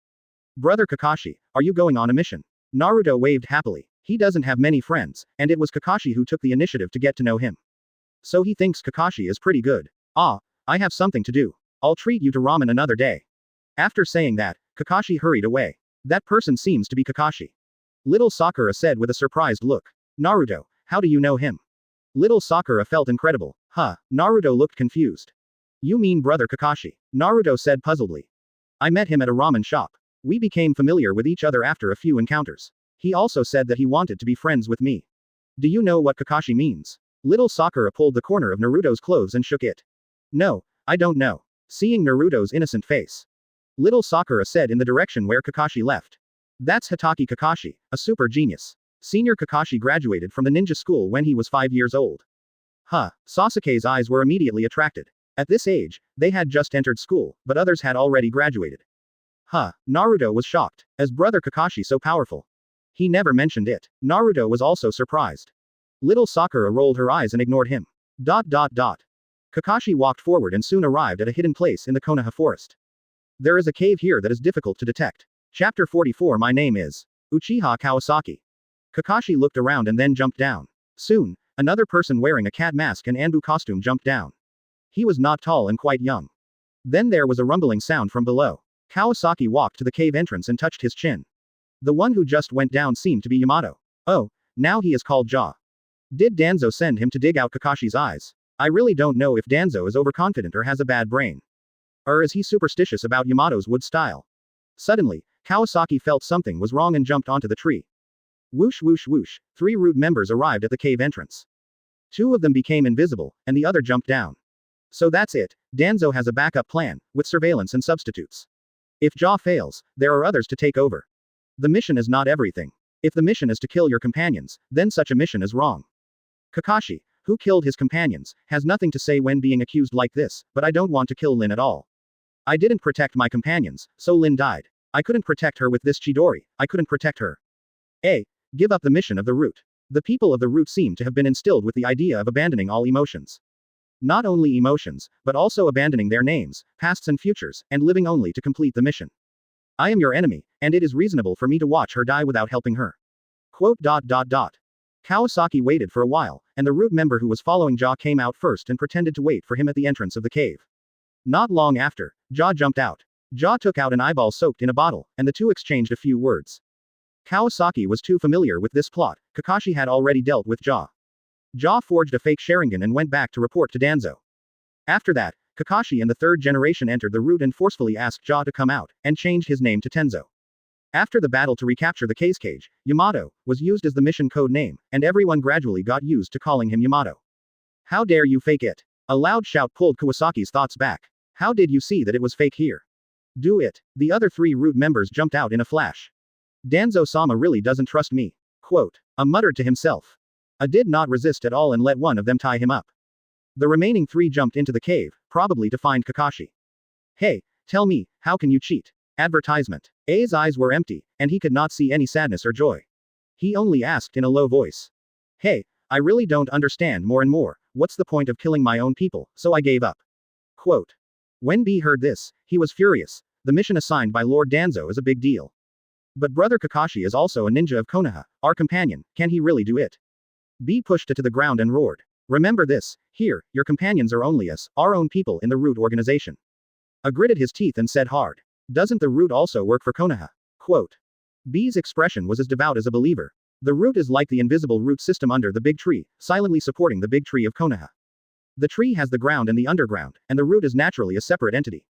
Brother Kakashi, are you going on a mission? Naruto waved happily. He doesn't have many friends, and it was Kakashi who took the initiative to get to know him. So he thinks Kakashi is pretty good. Ah, I have something to do. I'll treat you to ramen another day. After saying that, Kakashi hurried away. That person seems to be Kakashi. Little Sakura said with a surprised look. Naruto, how do you know him? Little Sakura felt incredible. Huh, Naruto looked confused. You mean brother Kakashi? Naruto said puzzledly. I met him at a ramen shop. We became familiar with each other after a few encounters. He also said that he wanted to be friends with me. Do you know what Kakashi means? Little Sakura pulled the corner of Naruto's clothes and shook it. No, I don't know. Seeing Naruto's innocent face. Little Sakura said in the direction where Kakashi left. That's Hitaki Kakashi, a super genius. Senior Kakashi graduated from the ninja school when he was 5 years old. Huh, Sasuke's eyes were immediately attracted. At this age, they had just entered school, but others had already graduated. Huh, Naruto was shocked. As brother Kakashi so powerful? He never mentioned it. Naruto was also surprised. Little Sakura rolled her eyes and ignored him. Kakashi walked forward and soon arrived at a hidden place in the Konoha forest. There is a cave here that is difficult to detect. Chapter 44. My name is Uchiha Kawasaki. Kakashi looked around and then jumped down. Soon, another person wearing a cat mask and Anbu costume jumped down. He was not tall and quite young. Then there was a rumbling sound from below. Kawasaki walked to the cave entrance and touched his chin. The one who just went down seemed to be Yamato. Oh, now he is called Ja. Did Danzo send him to dig out Kakashi's eyes? I really don't know if Danzo is overconfident or has a bad brain. Or is he superstitious about Yamato's wood style? Suddenly, Kawasaki felt something was wrong and jumped onto the tree. Whoosh whoosh whoosh, 3 root members arrived at the cave entrance. 2 of them became invisible, and the other jumped down. So that's it, Danzo has a backup plan, with surveillance and substitutes. If Ja fails, there are others to take over. The mission is not everything. If the mission is to kill your companions, then such a mission is wrong. Kakashi, who killed his companions, has nothing to say when being accused like this, but I don't want to kill Lin at all. I didn't protect my companions, so Lin died. I couldn't protect her with this Chidori, I couldn't protect her. Give up the mission of the root. The people of the root seem to have been instilled with the idea of abandoning all emotions. Not only emotions, but also abandoning their names, pasts and futures, and living only to complete the mission. I am your enemy, and it is reasonable for me to watch her die without helping her. Kawasaki waited for a while, and the root member who was following Ja came out first and pretended to wait for him at the entrance of the cave. Not long after, Ja jumped out. Ja took out an eyeball soaked in a bottle, and the two exchanged a few words. Kawasaki was too familiar with this plot. Kakashi had already dealt with Ja. Ja forged a fake Sharingan and went back to report to Danzo. After that, Kakashi and the 3rd generation entered the root and forcefully asked Ja to come out, and changed his name to Tenzo. After the battle to recapture the cage, Yamato was used as the mission code name, and everyone gradually got used to calling him Yamato. How dare you fake it? A loud shout pulled Kawasaki's thoughts back. How did you see that it was fake here? Do it. The other 3 root members jumped out in a flash. Danzo-sama really doesn't trust me. Muttered to himself. Did not resist at all and let one of them tie him up. The remaining 3 jumped into the cave, probably to find Kakashi. Hey, tell me, how can you cheat? Advertisement. A's eyes were empty, and he could not see any sadness or joy. He only asked in a low voice. Hey, I really don't understand more and more, what's the point of killing my own people, so I gave up. Quote. When B heard this, he was furious. The mission assigned by Lord Danzo is a big deal. But Brother Kakashi is also a ninja of Konoha, our companion, can he really do it? B pushed it to the ground and roared. Remember this, here, your companions are only us, our own people in the Root organization. A gritted his teeth and said hard. Doesn't the Root also work for Konoha? Quote. B's expression was as devout as a believer. The Root is like the invisible root system under the big tree, silently supporting the big tree of Konoha. The tree has the ground and the underground, and the Root is naturally a separate entity.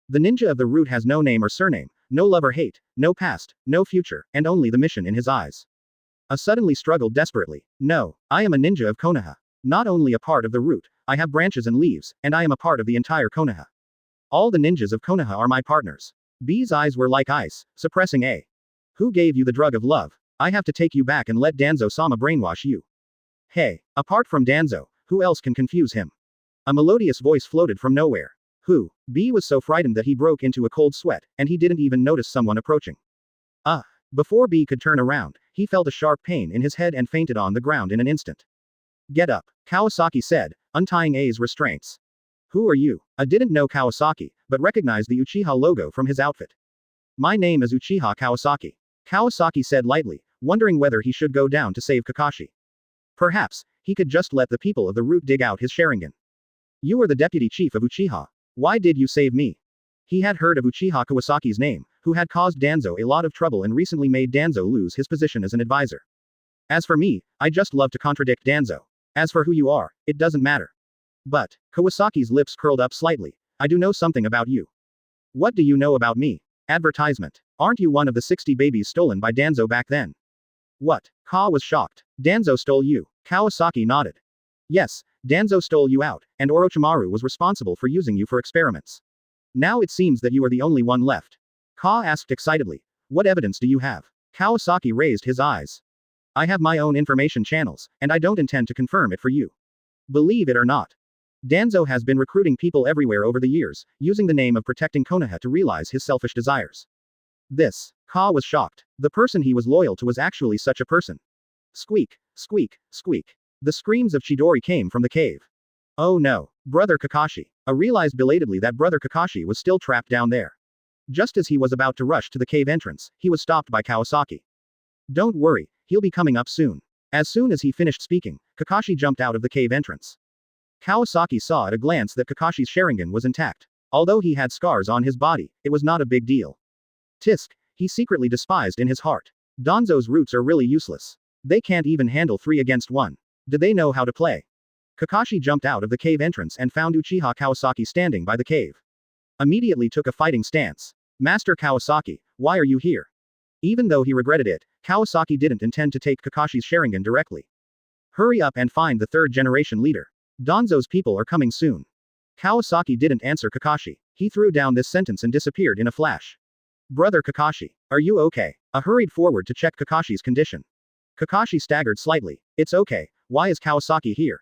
The ninja of the Root has no name or surname, no love or hate, no past, no future, and only the mission in his eyes. A suddenly struggled desperately. No, I am a ninja of Konoha. Not only a part of the Root, I have branches and leaves, and I am a part of the entire Konoha. All the ninjas of Konoha are my partners. B's eyes were like ice, suppressing A. Who gave you the drug of love? I have to take you back and let Danzo-sama brainwash you. Hey, apart from Danzo, who else can confuse him? A melodious voice floated from nowhere. Who? B was so frightened that he broke into a cold sweat, and he didn't even notice someone approaching. Before B could turn around, he felt a sharp pain in his head and fainted on the ground in an instant. Get up, Kawasaki said, untying A's restraints. Who are you? I didn't know Kawasaki, but recognized the Uchiha logo from his outfit. My name is Uchiha Kawasaki. Kawasaki said lightly, wondering whether he should go down to save Kakashi. Perhaps, he could just let the people of the Root dig out his Sharingan. You are the deputy chief of Uchiha. Why did you save me? He had heard of Uchiha Kawasaki's name, who had caused Danzo a lot of trouble and recently made Danzo lose his position as an advisor. As for me, I just love to contradict Danzo. As for who you are, it doesn't matter. But, Kawasaki's lips curled up slightly. I do know something about you. What do you know about me? Advertisement. Aren't you one of the 60 babies stolen by Danzo back then? What? Ka was shocked. Danzo stole you. Kawasaki nodded. Yes, Danzo stole you out, and Orochimaru was responsible for using you for experiments. Now it seems that you are the only one left. Ka asked excitedly. What evidence do you have? Kawasaki raised his eyes. I have my own information channels, and I don't intend to confirm it for you. Believe it or not. Danzo has been recruiting people everywhere over the years, using the name of protecting Konoha to realize his selfish desires. This. Ka was shocked. The person he was loyal to was actually such a person. Squeak, squeak, squeak. The screams of Chidori came from the cave. Oh no, Brother Kakashi. I realized belatedly that Brother Kakashi was still trapped down there. Just as he was about to rush to the cave entrance, he was stopped by Kawasaki. Don't worry, he'll be coming up soon. As soon as he finished speaking, Kakashi jumped out of the cave entrance. Kawasaki saw at a glance that Kakashi's Sharingan was intact. Although he had scars on his body, it was not a big deal. Tisk, he secretly despised in his heart. Danzo's roots are really useless. They can't even handle 3 against 1. Do they know how to play? Kakashi jumped out of the cave entrance and found Uchiha Kawasaki standing by the cave. Immediately took a fighting stance. Master Kawasaki, why are you here? Even though he regretted it, Kawasaki didn't intend to take Kakashi's Sharingan directly. Hurry up and find the 3rd generation leader. Danzo's people are coming soon. Kawasaki didn't answer Kakashi. He threw down this sentence and disappeared in a flash. Brother Kakashi, are you okay? I hurried forward to check Kakashi's condition. Kakashi staggered slightly. It's okay, why is Kawasaki here?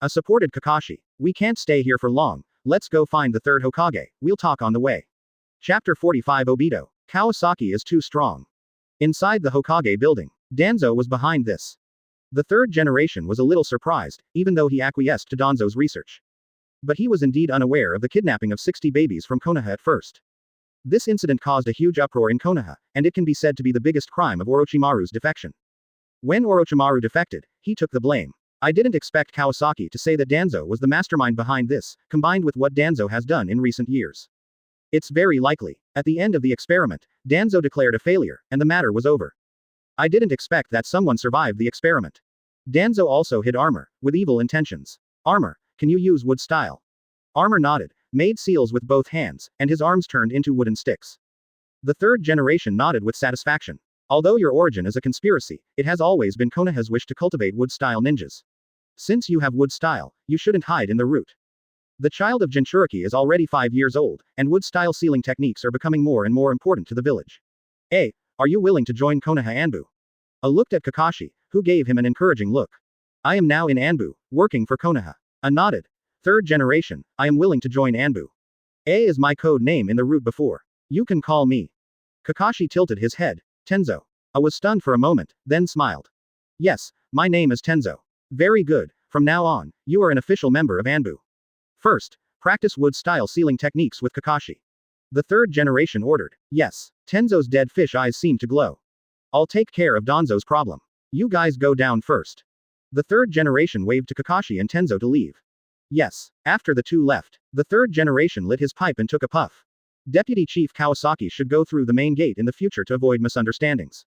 I supported Kakashi. We can't stay here for long, let's go find the 3rd Hokage, we'll talk on the way. Chapter 45 Obito. Kawasaki is too strong. Inside the Hokage building, Danzo was behind this. The 3rd generation was a little surprised, even though he acquiesced to Danzo's research. But he was indeed unaware of the kidnapping of 60 babies from Konoha at first. This incident caused a huge uproar in Konoha, and it can be said to be the biggest crime of Orochimaru's defection. When Orochimaru defected, he took the blame. I didn't expect Kawasaki to say that Danzo was the mastermind behind this, combined with what Danzo has done in recent years. It's very likely. At the end of the experiment, Danzo declared a failure, and the matter was over. I didn't expect that someone survived the experiment. Danzo also hid armor, with evil intentions. Armor, can you use wood style? Armor nodded, made seals with both hands, and his arms turned into wooden sticks. The 3rd generation nodded with satisfaction. Although your origin is a conspiracy, it has always been Konoha's wish to cultivate wood-style ninjas. Since you have wood style, you shouldn't hide in the Root. The child of Jinchuriki is already 5 years old, and wood-style sealing techniques are becoming more and more important to the village. Hey, are you willing to join Konoha Anbu? I looked at Kakashi, who gave him an encouraging look. I am now in Anbu, working for Konoha. I nodded. 3rd generation, I am willing to join Anbu. A is my code name in the Root before. You can call me Kakashi tilted his head. Tenzo. I was stunned for a moment, then smiled. Yes, my name is Tenzo. Very good, from now on, you are an official member of Anbu. First, practice wood-style sealing techniques with Kakashi. The third generation ordered. Yes. Tenzo's dead fish eyes seemed to glow. I'll take care of Danzo's problem. You guys go down first. The third generation waved to Kakashi and Tenzo to leave. Yes. After the two left, the third generation lit his pipe and took a puff. Deputy Chief Kawasaki should go through the main gate in the future to avoid misunderstandings.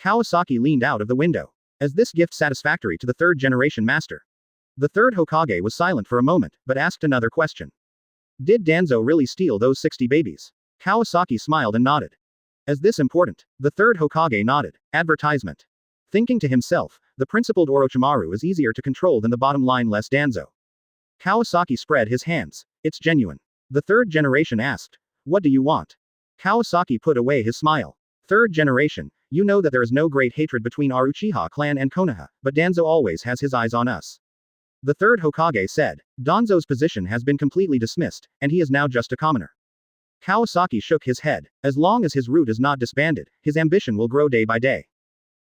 Kawasaki leaned out of the window. Is this gift satisfactory to the third generation master? The third Hokage was silent for a moment, but asked another question. Did Danzo really steal those 60 babies? Kawasaki smiled and nodded. Is this important? The third Hokage nodded. Advertisement. Thinking to himself, the principled Orochimaru is easier to control than the bottom line less Danzo. Kawasaki spread his hands. It's genuine. The third generation asked. What do you want? Kawasaki put away his smile. Third generation, you know that there is no great hatred between our Uchiha clan and Konoha, but Danzo always has his eyes on us. The third Hokage said. Danzo's position has been completely dismissed, and he is now just a commoner. Kawasaki shook his head. As long as his root is not disbanded, his ambition will grow day by day.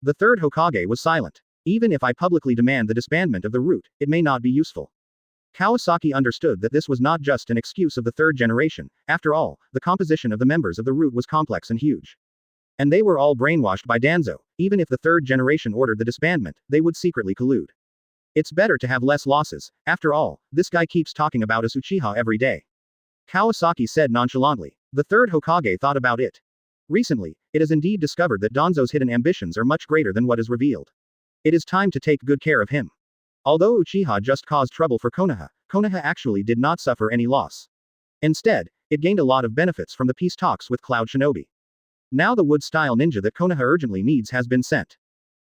The third Hokage was silent. Even if I publicly demand the disbandment of the root, it may not be useful. Kawasaki understood that this was not just an excuse of the third generation. After all, the composition of the members of the root was complex and huge. And they were all brainwashed by Danzo. Even if the third generation ordered the disbandment, they would secretly collude. It's better to have less losses. After all, this guy keeps talking about us Uchiha every day. Kawasaki said nonchalantly. The third Hokage thought about it. Recently, it is indeed discovered that Danzo's hidden ambitions are much greater than what is revealed. It is time to take good care of him. Although Uchiha just caused trouble for Konoha, Konoha actually did not suffer any loss. Instead, it gained a lot of benefits from the peace talks with Cloud Shinobi. Now the wood-style ninja that Konoha urgently needs has been sent.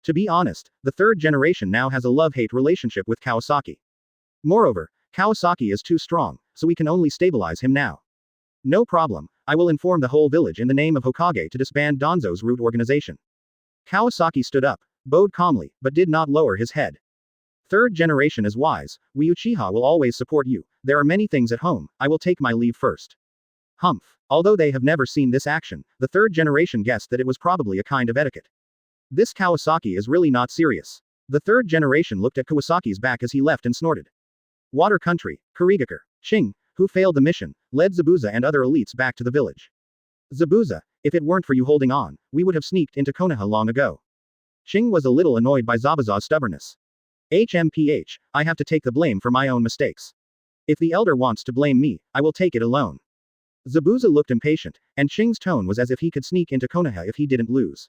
To be honest, the third generation now has a love-hate relationship with Kawasaki. Moreover, Kawasaki is too strong, so we can only stabilize him now. No problem, I will inform the whole village in the name of Hokage to disband Danzo's root organization. Kawasaki stood up, bowed calmly, but did not lower his head. Third generation is wise, we Uchiha will always support you, there are many things at home, I will take my leave first. Humph. Although they have never seen this action, the third generation guessed that it was probably a kind of etiquette. This Kawasaki is really not serious. The third generation looked at Kawasaki's back as he left and snorted. Water Country, Kurigakure. Shing, who failed the mission, led Zabuza and other elites back to the village. Zabuza, if it weren't for you holding on, we would have sneaked into Konoha long ago. Shing was a little annoyed by Zabuza's stubbornness. HMPH, I have to take the blame for my own mistakes. If the elder wants to blame me, I will take it alone. Zabuza looked impatient, and Shing's tone was as if he could sneak into Konoha if he didn't lose.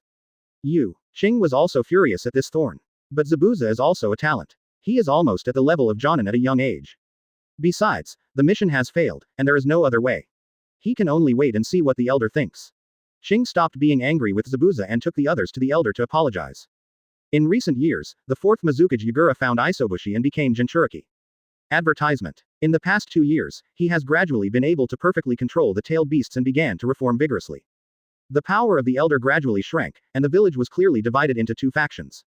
Shing was also furious at this thorn. But Zabuza is also a talent. He is almost at the level of Jonin at a young age. Besides, the mission has failed, and there is no other way. He can only wait and see what the elder thinks. Shing stopped being angry with Zabuza and took the others to the elder to apologize. In recent years, the fourth Mizukage Yagura found Isobushi and became Jinchuriki. Advertisement. In the past 2 years, he has gradually been able to perfectly control the tailed beasts and began to reform vigorously. The power of the elder gradually shrank, and the village was clearly divided into 2 factions.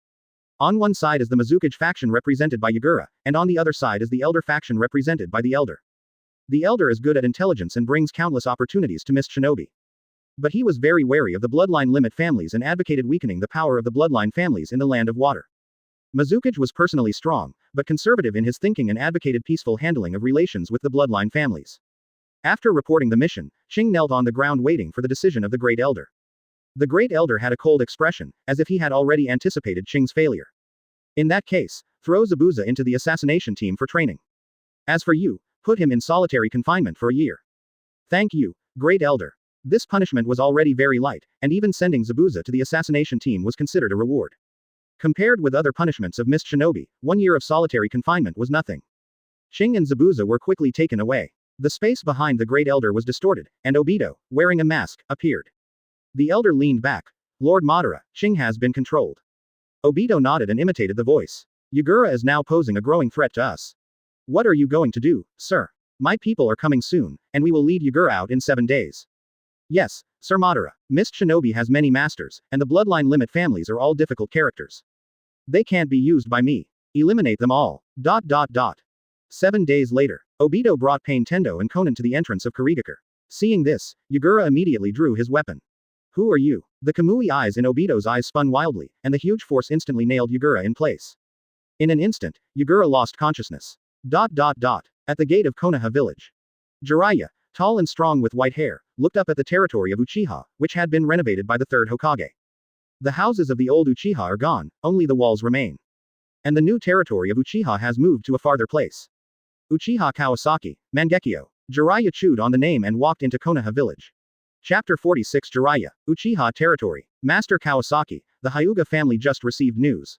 On one side is the Mizukage faction represented by Yagura, and on the other side is the elder faction represented by the elder. The elder is good at intelligence and brings countless opportunities to Mist Shinobi. But he was very wary of the bloodline limit families and advocated weakening the power of the bloodline families in the Land of Water. Mizukage was personally strong, but conservative in his thinking and advocated peaceful handling of relations with the bloodline families. After reporting the mission, Shing knelt on the ground waiting for the decision of the Great Elder. The Great Elder had a cold expression, as if he had already anticipated Shing's failure. In that case, throw Zabuza into the assassination team for training. As for you, put him in solitary confinement for a year. Thank you, Great Elder. This punishment was already very light, and even sending Zabuza to the assassination team was considered a reward. Compared with other punishments of Mist Shinobi, 1 year of solitary confinement was nothing. Shing and Zabuza were quickly taken away. The space behind the Great Elder was distorted, and Obito, wearing a mask, appeared. The elder leaned back. Lord Madara, Shing has been controlled. Obito nodded and imitated the voice. Yagura is now posing a growing threat to us. What are you going to do, sir? My people are coming soon, and we will lead Yagura out in 7 days. Yes, Sir Madara. Mist Shinobi has many masters, and the bloodline limit families are all difficult characters. They can't be used by me. Eliminate them all. 7 days later, Obito brought Pain Tendo and Conan to the entrance of Kurigakure. Seeing this, Yagura immediately drew his weapon. Who are you? The Kamui eyes in Obito's eyes spun wildly, and the huge force instantly nailed Yugura in place. In an instant, Yugura lost consciousness. At the gate of Konoha village. Jiraiya, tall and strong with white hair, looked up at the territory of Uchiha, which had been renovated by the third Hokage. The houses of the old Uchiha are gone, only the walls remain. And the new territory of Uchiha has moved to a farther place. Uchiha Kawasaki, Mangekyō. Jiraiya chewed on the name and walked into Konoha village. Chapter 46 Jiraiya, Uchiha Territory. Master Kawasaki, the Hyuga family just received news.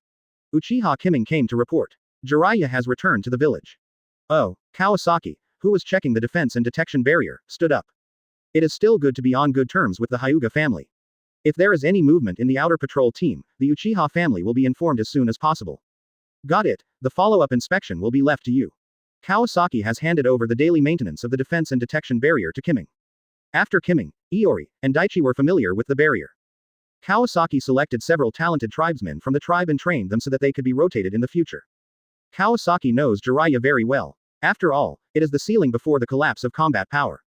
Uchiha Kiming came to report. Jiraiya has returned to the village. Oh, Kawasaki, who was checking the defense and detection barrier, stood up. It is still good to be on good terms with the Hyuga family. If there is any movement in the outer patrol team, the Uchiha family will be informed as soon as possible. Got it, the follow-up inspection will be left to you. Kawasaki has handed over the daily maintenance of the defense and detection barrier to Kiming. After Kiming, Iori, and Daichi were familiar with the barrier. Kawasaki selected several talented tribesmen from the tribe and trained them so that they could be rotated in the future. Kawasaki knows Jiraiya very well. After all, it is the ceiling before the collapse of combat power.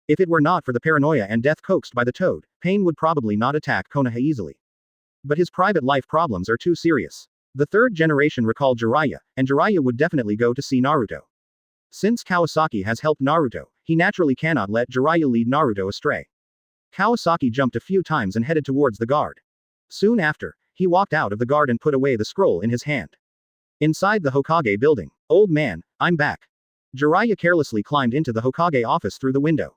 If it were not for the paranoia and death coaxed by the toad, Pain would probably not attack Konoha easily. But his private life problems are too serious. The third generation recalled Jiraiya, and Jiraiya would definitely go to see Naruto. Since Kawasaki has helped Naruto, he naturally cannot let Jiraiya lead Naruto astray. Kawasaki jumped a few times and headed towards the guard. Soon after, he walked out of the guard and put away the scroll in his hand. Inside the Hokage building, old man, I'm back. Jiraiya carelessly climbed into the Hokage office through the window.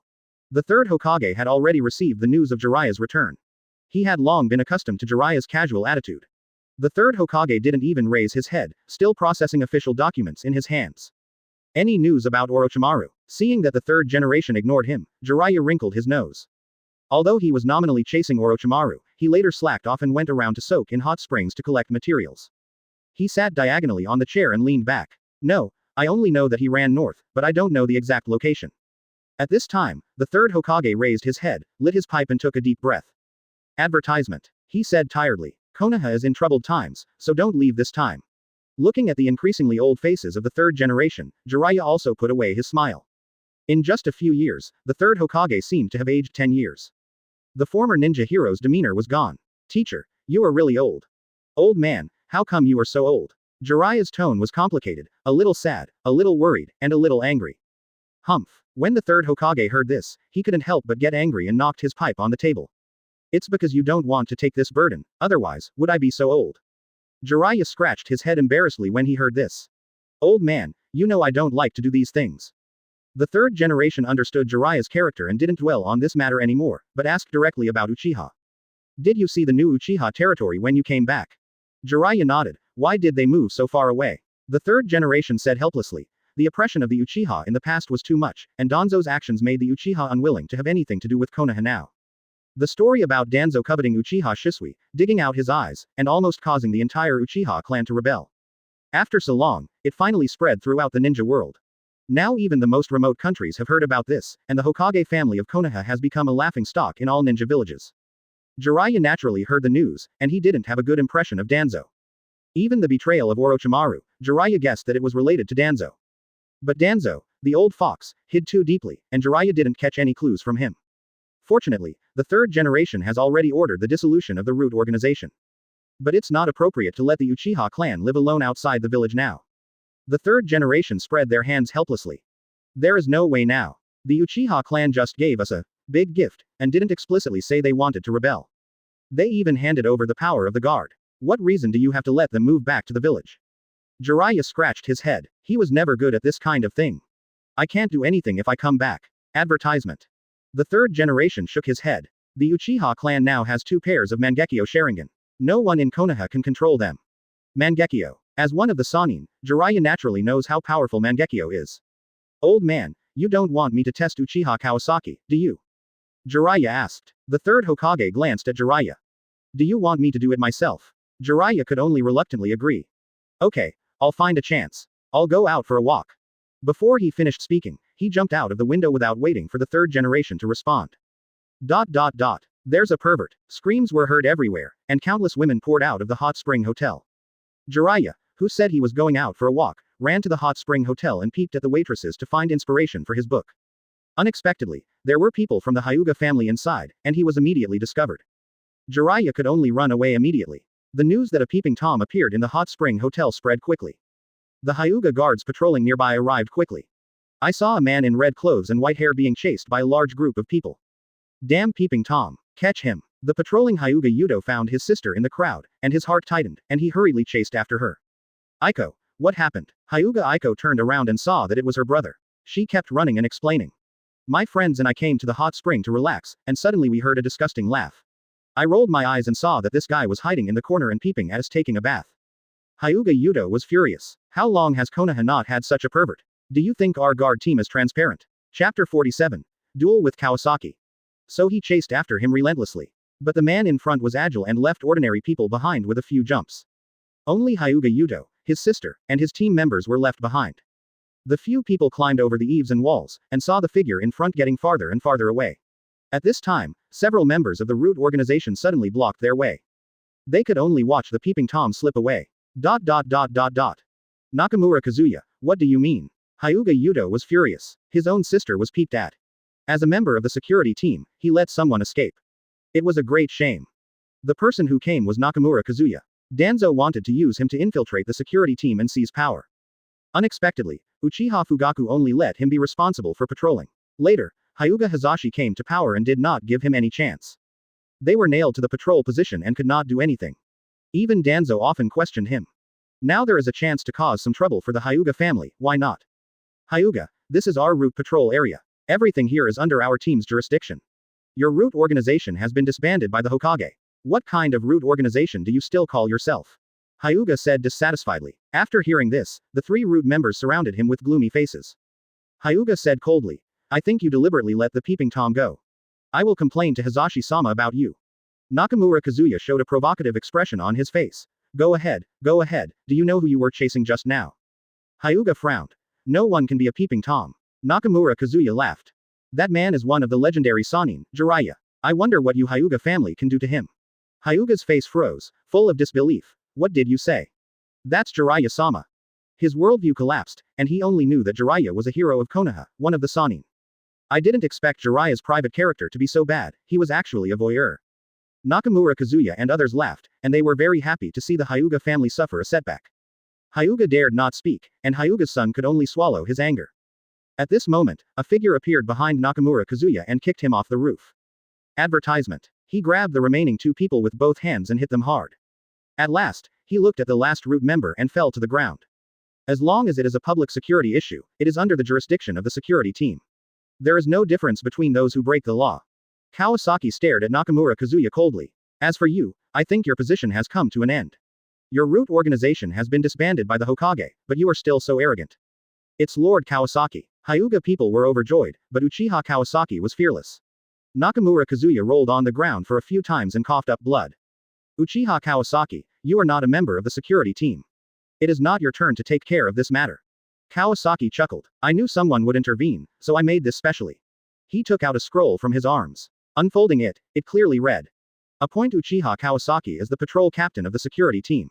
The third Hokage had already received the news of Jiraiya's return. He had long been accustomed to Jiraiya's casual attitude. The third Hokage didn't even raise his head, still processing official documents in his hands. Any news about Orochimaru? Seeing that the third generation ignored him, Jiraiya wrinkled his nose. Although he was nominally chasing Orochimaru, he later slacked off and went around to soak in hot springs to collect materials. He sat diagonally on the chair and leaned back. No, I only know that he ran north, but I don't know the exact location. At this time, the third Hokage raised his head, lit his pipe and took a deep breath. Advertisement. He said tiredly. Konoha is in troubled times, so don't leave this time. Looking at the increasingly old faces of the third generation, Jiraiya also put away his smile. In just a few years, the third Hokage seemed to have aged 10 years. The former ninja hero's demeanor was gone. Teacher, you are really old. Old man, how come you are so old? Jiraiya's tone was complicated, a little sad, a little worried, and a little angry. Humph. When the third Hokage heard this, he couldn't help but get angry and knocked his pipe on the table. It's because you don't want to take this burden, otherwise, would I be so old? Jiraiya scratched his head embarrassedly when he heard this. Old man, you know I don't like to do these things. The third generation understood Jiraiya's character and didn't dwell on this matter anymore, but asked directly about Uchiha. Did you see the new Uchiha territory when you came back? Jiraiya nodded. Why did they move so far away? The third generation said helplessly. The oppression of the Uchiha in the past was too much, and Danzo's actions made the Uchiha unwilling to have anything to do with Konoha now. The story about Danzo coveting Uchiha Shisui, digging out his eyes, and almost causing the entire Uchiha clan to rebel. After so long, it finally spread throughout the ninja world. Now even the most remote countries have heard about this, and the Hokage family of Konoha has become a laughingstock in all ninja villages. Jiraiya naturally heard the news, and he didn't have a good impression of Danzo. Even the betrayal of Orochimaru, Jiraiya guessed that it was related to Danzo. But Danzo, the old fox, hid too deeply, and Jiraiya didn't catch any clues from him. Fortunately, the third generation has already ordered the dissolution of the root organization. But it's not appropriate to let the Uchiha clan live alone outside the village now. The third generation spread their hands helplessly. There is no way now. The Uchiha clan just gave us a big gift, and didn't explicitly say they wanted to rebel. They even handed over the power of the guard. What reason do you have to let them move back to the village? Jiraiya scratched his head. He was never good at this kind of thing. I can't do anything if I come back. Advertisement. The third generation shook his head. The Uchiha clan now has 2 pairs of Mangekyō Sharingan. No one in Konoha can control them. Mangekyō. As one of the Sannin, Jiraiya naturally knows how powerful Mangekyō is. Old man, you don't want me to test Uchiha Kawasaki, do you? Jiraiya asked. The third Hokage glanced at Jiraiya. Do you want me to do it myself? Jiraiya could only reluctantly agree. Okay, I'll find a chance. I'll go out for a walk. Before he finished speaking, he jumped out of the window without waiting for the third generation to respond. There's a pervert. Screams were heard everywhere, and countless women poured out of the hot spring hotel. Jiraiya, who said he was going out for a walk, ran to the hot spring hotel and peeped at the waitresses to find inspiration for his book. Unexpectedly, there were people from the Hyuga family inside, and he was immediately discovered. Jiraiya could only run away immediately. The news that a peeping Tom appeared in the hot spring hotel spread quickly. The Hyuga guards patrolling nearby arrived quickly. I saw a man in red clothes and white hair being chased by a large group of people. Damn peeping Tom. Catch him. The patrolling Hyuga Yudo found his sister in the crowd, and his heart tightened, and he hurriedly chased after her. Aiko. What happened? Hyuga Aiko turned around and saw that it was her brother. She kept running and explaining. My friends and I came to the hot spring to relax, and suddenly we heard a disgusting laugh. I rolled my eyes and saw that this guy was hiding in the corner and peeping at us taking a bath. Hyuga Yudo was furious. How long has Konoha not had such a pervert? Do you think our guard team is transparent? Chapter 47. Duel with Kawasaki. So he chased after him relentlessly. But the man in front was agile and left ordinary people behind with a few jumps. Only Hyuga Yudo, his sister, and his team members were left behind. The few people climbed over the eaves and walls, and saw the figure in front getting farther and farther away. At this time, several members of the Root organization suddenly blocked their way. They could only watch the peeping Tom slip away. Nakamura Kazuya, what do you mean? Hyuga Yudo was furious. His own sister was peeped at. As a member of the security team, he let someone escape. It was a great shame. The person who came was Nakamura Kazuya. Danzo wanted to use him to infiltrate the security team and seize power. Unexpectedly, Uchiha Fugaku only let him be responsible for patrolling. Later, Hyuga Hazashi came to power and did not give him any chance. They were nailed to the patrol position and could not do anything. Even Danzo often questioned him. Now there is a chance to cause some trouble for the Hyuga family, why not? Hyuga, this is our route patrol area. Everything here is under our team's jurisdiction. Your route organization has been disbanded by the Hokage. What kind of route organization do you still call yourself? Hyuga said dissatisfiedly. After hearing this, the three route members surrounded him with gloomy faces. Hyuga said coldly, I think you deliberately let the peeping Tom go. I will complain to Hazashi-sama about you. Nakamura Kazuya showed a provocative expression on his face. Go ahead, do you know who you were chasing just now? Hyuga frowned. No one can be a peeping Tom. Nakamura Kazuya laughed. That man is one of the legendary Sannin, Jiraiya. I wonder what you Hyuga family can do to him. Hyuga's face froze, full of disbelief. What did you say? That's Jiraiya-sama. His worldview collapsed, and he only knew that Jiraiya was a hero of Konoha, one of the Sannin. I didn't expect Jiraiya's private character to be so bad, he was actually a voyeur. Nakamura Kazuya and others laughed, and they were very happy to see the Hyuga family suffer a setback. Hyuga dared not speak, and Hyuga's son could only swallow his anger. At this moment, a figure appeared behind Nakamura Kazuya and kicked him off the roof. Advertisement. He grabbed the remaining two people with both hands and hit them hard. At last, he looked at the last root member and fell to the ground. As long as it is a public security issue, it is under the jurisdiction of the security team. There is no difference between those who break the law. Kawasaki stared at Nakamura Kazuya coldly. As for you, I think your position has come to an end. Your root organization has been disbanded by the Hokage, but you are still so arrogant. It's Lord Kawasaki. Hyuga people were overjoyed, but Uchiha Kawasaki was fearless. Nakamura Kazuya rolled on the ground for a few times and coughed up blood. Uchiha Kawasaki, you are not a member of the security team. It is not your turn to take care of this matter. Kawasaki chuckled. I knew someone would intervene, so I made this specially. He took out a scroll from his arms. Unfolding it, it clearly read. Appoint Uchiha Kawasaki as the patrol captain of the security team.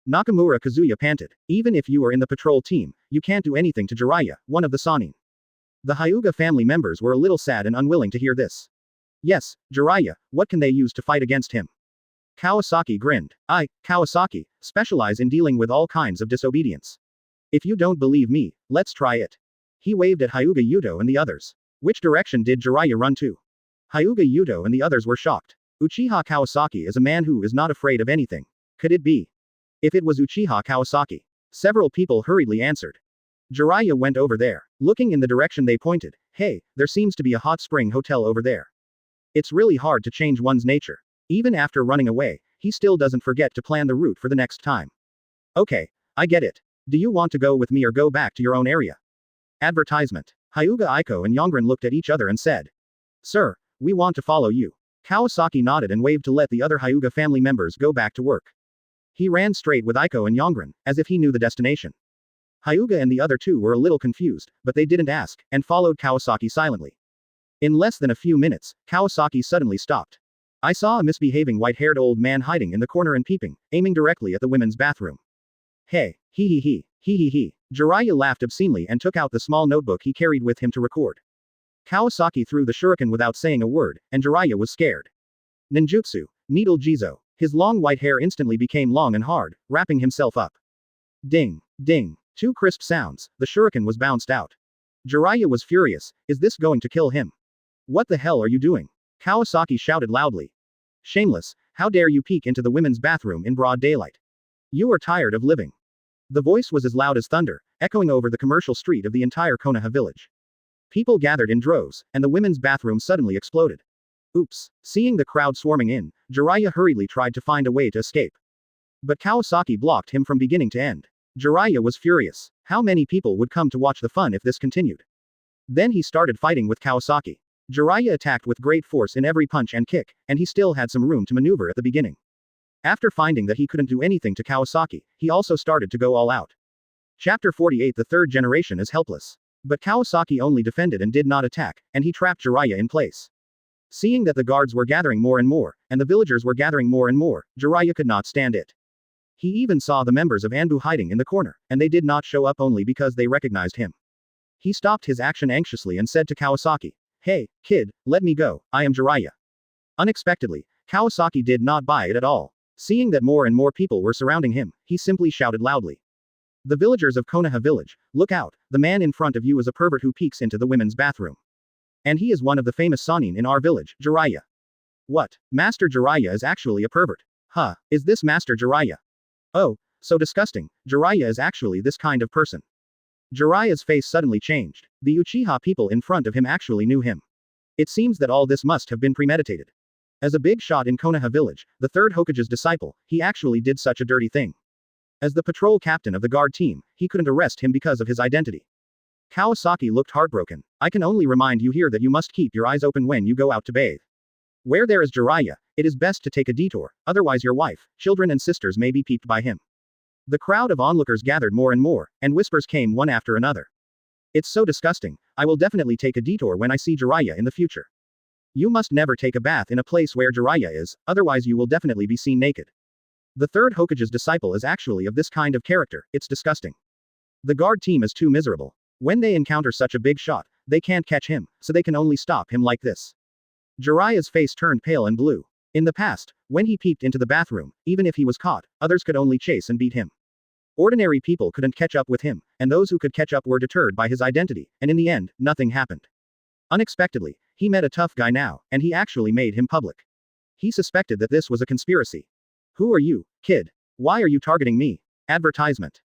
Nakamura Kazuya panted. Even if you are in the patrol team, you can't do anything to Jiraiya, one of the Sannin. The Hyuga family members were a little sad and unwilling to hear this. Yes, Jiraiya, what can they use to fight against him? Kawasaki grinned. I, Kawasaki, specialize in dealing with all kinds of disobedience. If you don't believe me, let's try it. He waved at Hyuga Yudo and the others. Which direction did Jiraiya run to? Hyuga Yudo and the others were shocked. Uchiha Kawasaki is a man who is not afraid of anything. Could it be? If it was Uchiha Kawasaki. Several people hurriedly answered. Jiraiya went over there. Looking in the direction they pointed. Hey, there seems to be a hot spring hotel over there. It's really hard to change one's nature. Even after running away, he still doesn't forget to plan the route for the next time. Okay, I get it. Do you want to go with me or go back to your own area? Advertisement. Hyuga Aiko and Yongren looked at each other and said. Sir, we want to follow you. Kawasaki nodded and waved to let the other Hyuga family members go back to work. He ran straight with Aiko and Yongren, as if he knew the destination. Hyuga and the other two were a little confused, but they didn't ask, and followed Kawasaki silently. In less than a few minutes, Kawasaki suddenly stopped. I saw a misbehaving white-haired old man hiding in the corner and peeping, aiming directly at the women's bathroom. Hey, he. Jiraiya laughed obscenely and took out the small notebook he carried with him to record. Kawasaki threw the shuriken without saying a word, and Jiraiya was scared. Ninjutsu, Needle Jizo. His long white hair instantly became long and hard, wrapping himself up. Ding, ding. Two crisp sounds, the shuriken was bounced out. Jiraiya was furious. Is this going to kill him? What the hell are you doing? Kawasaki shouted loudly. Shameless, how dare you peek into the women's bathroom in broad daylight? You are tired of living. The voice was as loud as thunder, echoing over the commercial street of the entire Konoha village. People gathered in droves, and the women's bathroom suddenly exploded. Oops. Seeing the crowd swarming in, Jiraiya hurriedly tried to find a way to escape. But Kawasaki blocked him from beginning to end. Jiraiya was furious. How many people would come to watch the fun if this continued? Then he started fighting with Kawasaki. Jiraiya attacked with great force in every punch and kick, and he still had some room to maneuver at the beginning. After finding that he couldn't do anything to Kawasaki, he also started to go all out. Chapter 48. The third generation is helpless. But Kawasaki only defended and did not attack, and he trapped Jiraiya in place. Seeing that the guards were gathering more and more, and the villagers were gathering more and more, Jiraiya could not stand it. He even saw the members of Anbu hiding in the corner, and they did not show up only because they recognized him. He stopped his action anxiously and said to Kawasaki, "Hey, kid, let me go, I am Jiraiya." Unexpectedly, Kawasaki did not buy it at all. Seeing that more and more people were surrounding him, he simply shouted loudly. The villagers of Konoha village, look out, the man in front of you is a pervert who peeks into the women's bathroom. And he is one of the famous Sannin in our village, Jiraiya. What? Master Jiraiya is actually a pervert. Huh, is this Master Jiraiya? Oh, so disgusting, Jiraiya is actually this kind of person. Jiraiya's face suddenly changed. The Uchiha people in front of him actually knew him. It seems that all this must have been premeditated. As a big shot in Konoha village, the third Hokage's disciple, he actually did such a dirty thing. As the patrol captain of the guard team, he couldn't arrest him because of his identity. Kawasaki looked heartbroken. I can only remind you here that you must keep your eyes open when you go out to bathe. Where there is Jiraiya, it is best to take a detour, otherwise your wife, children and sisters may be peeped by him. The crowd of onlookers gathered more and more, and whispers came one after another. It's so disgusting, I will definitely take a detour when I see Jiraiya in the future. You must never take a bath in a place where Jiraiya is, otherwise you will definitely be seen naked. The third Hokage's disciple is actually of this kind of character, it's disgusting. The guard team is too miserable. When they encounter such a big shot, they can't catch him, so they can only stop him like this. Jiraiya's face turned pale and blue. In the past, when he peeped into the bathroom, even if he was caught, others could only chase and beat him. Ordinary people couldn't catch up with him, and those who could catch up were deterred by his identity, and in the end, nothing happened. Unexpectedly, he met a tough guy now, and he actually made him public. He suspected that this was a conspiracy. Who are you, kid? Why are you targeting me? Advertisement.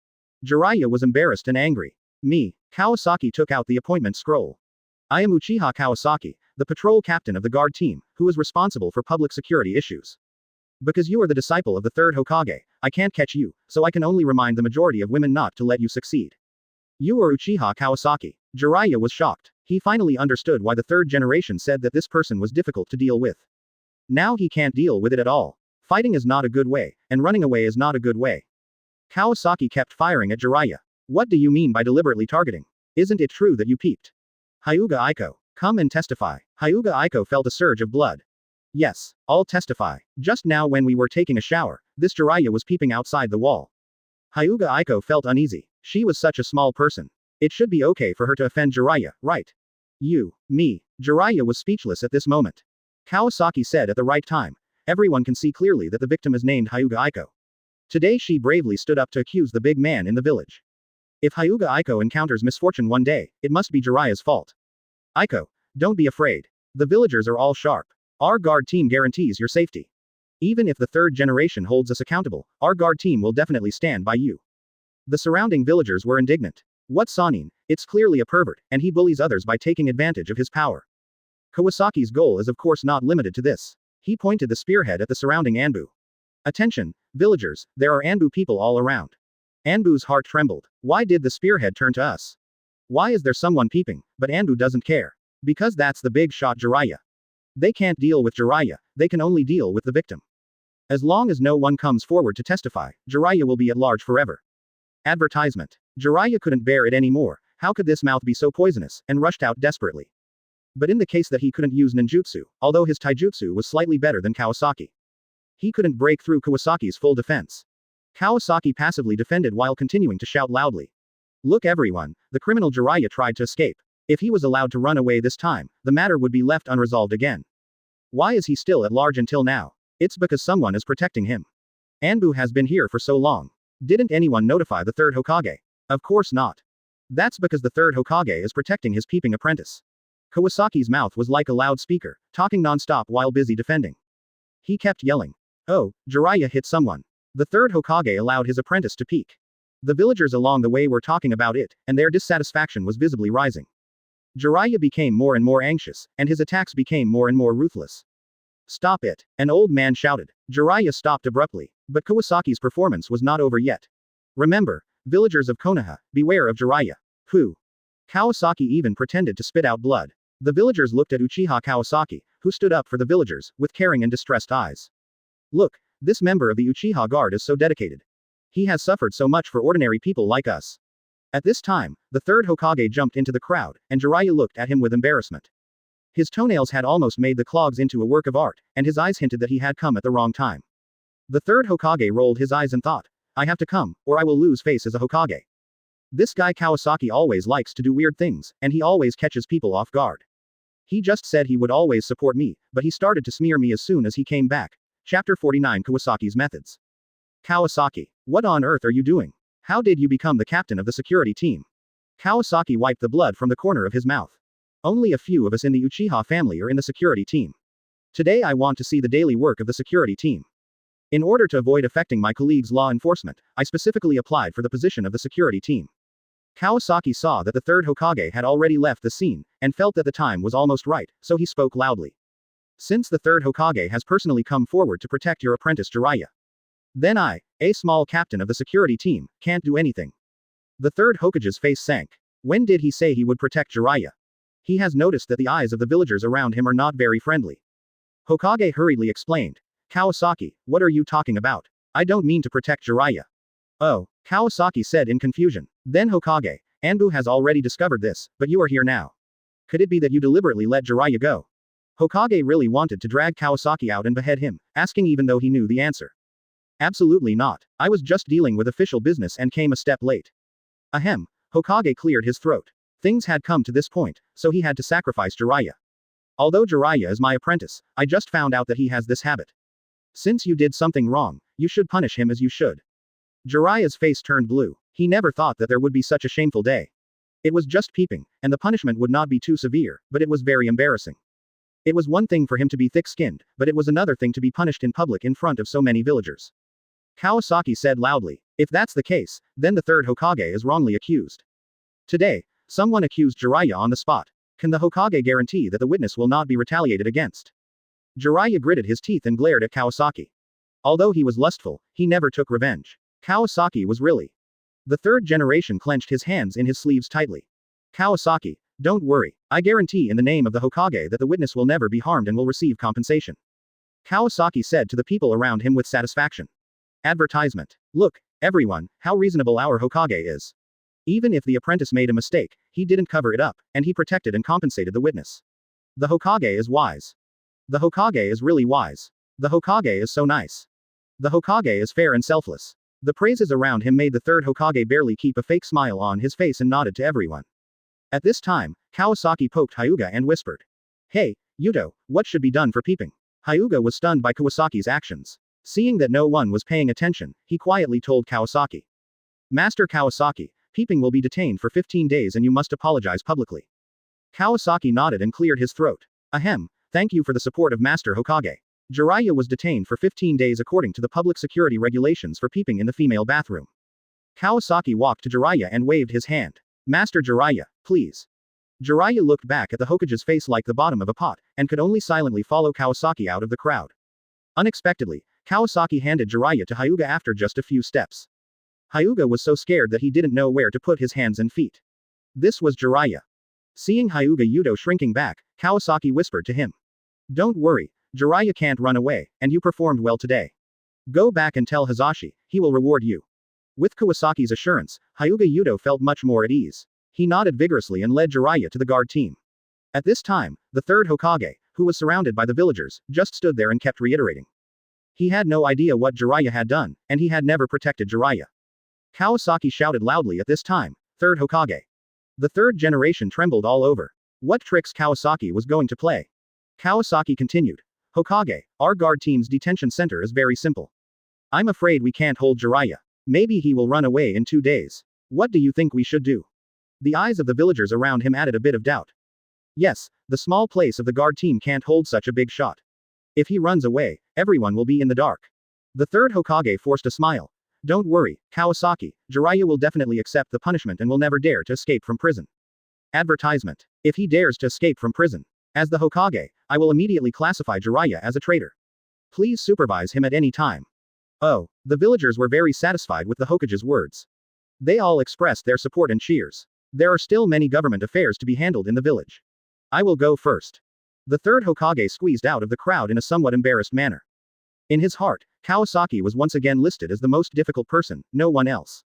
Jiraiya was embarrassed and angry. Me. Kawasaki took out the appointment scroll. I am Uchiha Kawasaki, the patrol captain of the guard team, who is responsible for public security issues. Because you are the disciple of the third Hokage, I can't catch you, so I can only remind the majority of women not to let you succeed. You are Uchiha Kawasaki. Jiraiya was shocked. He finally understood why the third generation said that this person was difficult to deal with. Now he can't deal with it at all. Fighting is not a good way, and running away is not a good way. Kawasaki kept firing at Jiraiya. What do you mean by deliberately targeting? Isn't it true that you peeped? Hyuga Aiko. Come and testify. Hyuga Aiko felt a surge of blood. Yes, I'll testify. Just now when we were taking a shower, this Jiraiya was peeping outside the wall. Hyuga Aiko felt uneasy. She was such a small person. It should be okay for her to offend Jiraiya, right? You, me. Jiraiya was speechless at this moment. Kawasaki said at the right time. Everyone can see clearly that the victim is named Hyuga Aiko. Today she bravely stood up to accuse the big man in the village. If Hyuga Aiko encounters misfortune one day, it must be Jiraiya's fault. Aiko, don't be afraid. The villagers are all sharp. Our guard team guarantees your safety. Even if the third generation holds us accountable, our guard team will definitely stand by you. The surrounding villagers were indignant. What Sannin? It's clearly a pervert, and he bullies others by taking advantage of his power. Kawasaki's goal is of course not limited to this. He pointed the spearhead at the surrounding Anbu. Attention, villagers, there are Anbu people all around. Anbu's heart trembled. Why did the spearhead turn to us? Why is there someone peeping, but Anbu doesn't care? Because that's the big shot Jiraiya. They can't deal with Jiraiya, they can only deal with the victim. As long as no one comes forward to testify, Jiraiya will be at large forever. Advertisement. Jiraiya couldn't bear it anymore. How could this mouth be so poisonous, and rushed out desperately. But in the case that he couldn't use ninjutsu, although his taijutsu was slightly better than Kawasaki. He couldn't break through Kawasaki's full defense. Kawasaki passively defended while continuing to shout loudly. Look everyone, the criminal Jiraiya tried to escape. If he was allowed to run away this time, the matter would be left unresolved again. Why is he still at large until now? It's because someone is protecting him. Anbu has been here for so long. Didn't anyone notify the third Hokage? Of course not. That's because the third Hokage is protecting his peeping apprentice. Kawasaki's mouth was like a loudspeaker, talking non-stop while busy defending. He kept yelling. Oh, Jiraiya hit someone. The third Hokage allowed his apprentice to peek. The villagers along the way were talking about it, and their dissatisfaction was visibly rising. Jiraiya became more and more anxious, and his attacks became more and more ruthless. Stop it! An old man shouted. Jiraiya stopped abruptly, but Kawasaki's performance was not over yet. Remember, villagers of Konoha, beware of Jiraiya. Who? Kawasaki even pretended to spit out blood. The villagers looked at Uchiha Kawasaki, who stood up for the villagers, with caring and distressed eyes. Look, this member of the Uchiha Guard is so dedicated. He has suffered so much for ordinary people like us. At this time, the third Hokage jumped into the crowd, and Jiraiya looked at him with embarrassment. His toenails had almost made the clogs into a work of art, and his eyes hinted that he had come at the wrong time. The third Hokage rolled his eyes and thought, I have to come, or I will lose face as a Hokage. This guy Kawasaki always likes to do weird things, and he always catches people off guard. He just said he would always support me, but he started to smear me as soon as he came back. Chapter 49 Kawasaki's Methods. Kawasaki, what on earth are you doing? How did you become the captain of the security team? Kawasaki wiped the blood from the corner of his mouth. Only a few of us in the Uchiha family are in the security team. Today I want to see the daily work of the security team. In order to avoid affecting my colleagues' law enforcement, I specifically applied for the position of the security team. Kawasaki saw that the third Hokage had already left the scene, and felt that the time was almost right, so he spoke loudly. Since the third Hokage has personally come forward to protect your apprentice Jiraiya, then I, a small captain of the security team, can't do anything. The third Hokage's face sank. When did he say he would protect Jiraiya? He has noticed that the eyes of the villagers around him are not very friendly. Hokage hurriedly explained. Kawasaki, what are you talking about? I don't mean to protect Jiraiya. Oh, Kawasaki said in confusion. Then Hokage, Anbu has already discovered this, but you are here now. Could it be that you deliberately let Jiraiya go? Hokage really wanted to drag Kawasaki out and behead him, asking even though he knew the answer. Absolutely not. I was just dealing with official business and came a step late. Ahem. Hokage cleared his throat. Things had come to this point, so he had to sacrifice Jiraiya. Although Jiraiya is my apprentice, I just found out that he has this habit. Since you did something wrong, you should punish him as you should. Jiraiya's face turned blue. He never thought that there would be such a shameful day. It was just peeping, and the punishment would not be too severe, but it was very embarrassing. It was one thing for him to be thick-skinned, but it was another thing to be punished in public in front of so many villagers. Kawasaki said loudly, if that's the case, then the third Hokage is wrongly accused. Today, someone accused Jiraiya on the spot. Can the Hokage guarantee that the witness will not be retaliated against? Jiraiya gritted his teeth and glared at Kawasaki. Although he was lustful, he never took revenge. Kawasaki was really. The third generation clenched his hands in his sleeves tightly. Kawasaki, don't worry, I guarantee in the name of the Hokage that the witness will never be harmed and will receive compensation. Kawasaki said to the people around him with satisfaction. Advertisement. Look, everyone, how reasonable our Hokage is. Even if the apprentice made a mistake, he didn't cover it up, and he protected and compensated the witness. The Hokage is wise. The Hokage is really wise. The Hokage is so nice. The Hokage is fair and selfless. The praises around him made the third Hokage barely keep a fake smile on his face and nodded to everyone. At this time, Kawasaki poked Hyuga and whispered. Hey, Yuto, what should be done for peeping? Hyuga was stunned by Kawasaki's actions. Seeing that no one was paying attention, he quietly told Kawasaki. Master Kawasaki, peeping will be detained for 15 days and you must apologize publicly. Kawasaki nodded and cleared his throat. Ahem, thank you for the support of Master Hokage. Jiraiya was detained for 15 days according to the public security regulations for peeping in the female bathroom. Kawasaki walked to Jiraiya and waved his hand. Master Jiraiya, please. Jiraiya looked back at the Hokage's face like the bottom of a pot, and could only silently follow Kawasaki out of the crowd. Unexpectedly, Kawasaki handed Jiraiya to Hyuga after just a few steps. Hyuga was so scared that he didn't know where to put his hands and feet. This was Jiraiya. Seeing Hyuga Yuto shrinking back, Kawasaki whispered to him. Don't worry, Jiraiya can't run away, and you performed well today. Go back and tell Hazashi, he will reward you. With Kawasaki's assurance, Hyuga Yuto felt much more at ease. He nodded vigorously and led Jiraiya to the guard team. At this time, the third Hokage, who was surrounded by the villagers, just stood there and kept reiterating. He had no idea what Jiraiya had done, and he had never protected Jiraiya. Kawasaki shouted loudly at this time, third Hokage. The third generation trembled all over. What tricks Kawasaki was going to play? Kawasaki continued. Hokage, our guard team's detention center is very simple. I'm afraid we can't hold Jiraiya. Maybe he will run away in 2 days. What do you think we should do? The eyes of the villagers around him added a bit of doubt. Yes, the small place of the guard team can't hold such a big shot. If he runs away, everyone will be in the dark. The third Hokage forced a smile. Don't worry, Kawasaki, Jiraiya will definitely accept the punishment and will never dare to escape from prison. Advertisement. If he dares to escape from prison, as the Hokage, I will immediately classify Jiraiya as a traitor. Please supervise him at any time. Oh, the villagers were very satisfied with the Hokage's words. They all expressed their support and cheers. There are still many government affairs to be handled in the village. I will go first. The third Hokage squeezed out of the crowd in a somewhat embarrassed manner. In his heart, Kawasaki was once again listed as the most difficult person, no one else.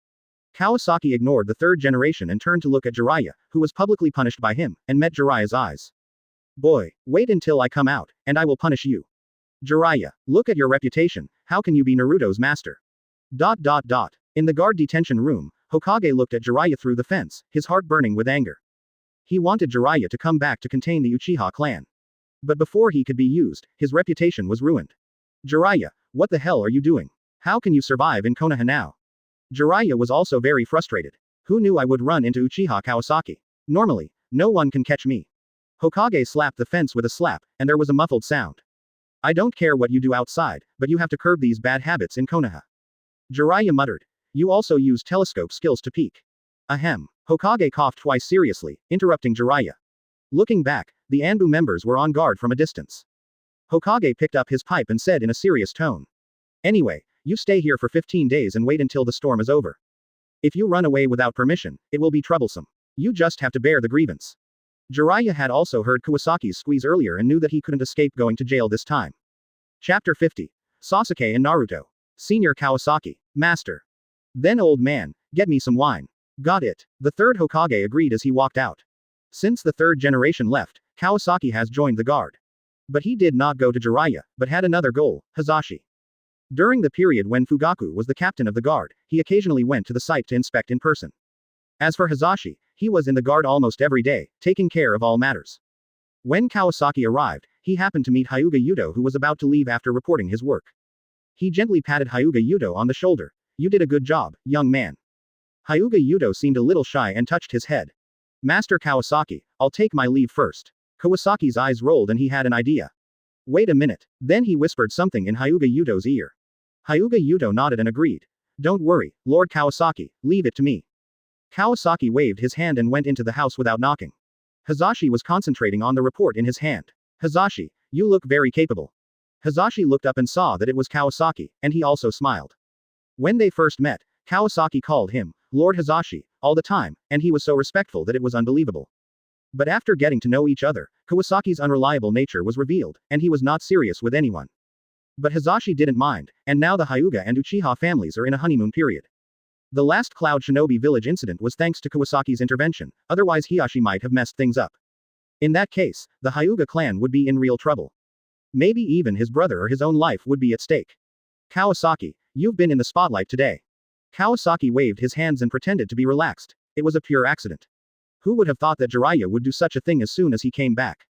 Kawasaki ignored the third generation and turned to look at Jiraiya, who was publicly punished by him, and met Jiraiya's eyes. Boy, wait until I come out, and I will punish you. Jiraiya, look at your reputation, how can you be Naruto's master? In the guard detention room, Hokage looked at Jiraiya through the fence, his heart burning with anger. He wanted Jiraiya to come back to contain the Uchiha clan. But before he could be used, his reputation was ruined. Jiraiya, what the hell are you doing? How can you survive in Konoha now? Jiraiya was also very frustrated. Who knew I would run into Uchiha Kawasaki? Normally, no one can catch me. Hokage slapped the fence with a slap, and there was a muffled sound. I don't care what you do outside, but you have to curb these bad habits in Konoha. Jiraiya muttered. You also use telescope skills to peek. Ahem. Hokage coughed twice seriously, interrupting Jiraiya. Looking back, the Anbu members were on guard from a distance. Hokage picked up his pipe and said in a serious tone. Anyway, you stay here for 15 days and wait until the storm is over. If you run away without permission, it will be troublesome. You just have to bear the grievance. Jiraiya had also heard Kawasaki's squeeze earlier and knew that he couldn't escape going to jail this time. Chapter 50. Sasuke and Naruto. Senior Kawasaki. Master. Then old man, get me some wine. Got it. The third Hokage agreed as he walked out. Since the third generation left, Kawasaki has joined the guard. But he did not go to Jiraiya, but had another goal, Hazashi. During the period when Fugaku was the captain of the guard, he occasionally went to the site to inspect in person. As for Hazashi, he was in the guard almost every day, taking care of all matters. When Kawasaki arrived, he happened to meet Hyuga Yudo, who was about to leave after reporting his work. He gently patted Hyuga Yudo on the shoulder. You did a good job, young man. Hyuga Yudo seemed a little shy and touched his head. Master Kawasaki, I'll take my leave first. Kawasaki's eyes rolled and he had an idea. Wait a minute. Then he whispered something in Hyuga Yudo's ear. Hyuga Yudo nodded and agreed. Don't worry, Lord Kawasaki, leave it to me. Kawasaki waved his hand and went into the house without knocking. Hazashi was concentrating on the report in his hand. Hazashi, you look very capable. Hazashi looked up and saw that it was Kawasaki, and he also smiled. When they first met, Kawasaki called him Lord Hazashi all the time, and he was so respectful that it was unbelievable. But after getting to know each other, Kawasaki's unreliable nature was revealed, and he was not serious with anyone. But Hazashi didn't mind, and now the Hyuga and Uchiha families are in a honeymoon period. The last Cloud Shinobi village incident was thanks to Kawasaki's intervention, otherwise Hiyashi might have messed things up. In that case, the Hyuga clan would be in real trouble. Maybe even his brother or his own life would be at stake. Kawasaki, you've been in the spotlight today. Kawasaki waved his hands and pretended to be relaxed. It was a pure accident. Who would have thought that Jiraiya would do such a thing as soon as he came back?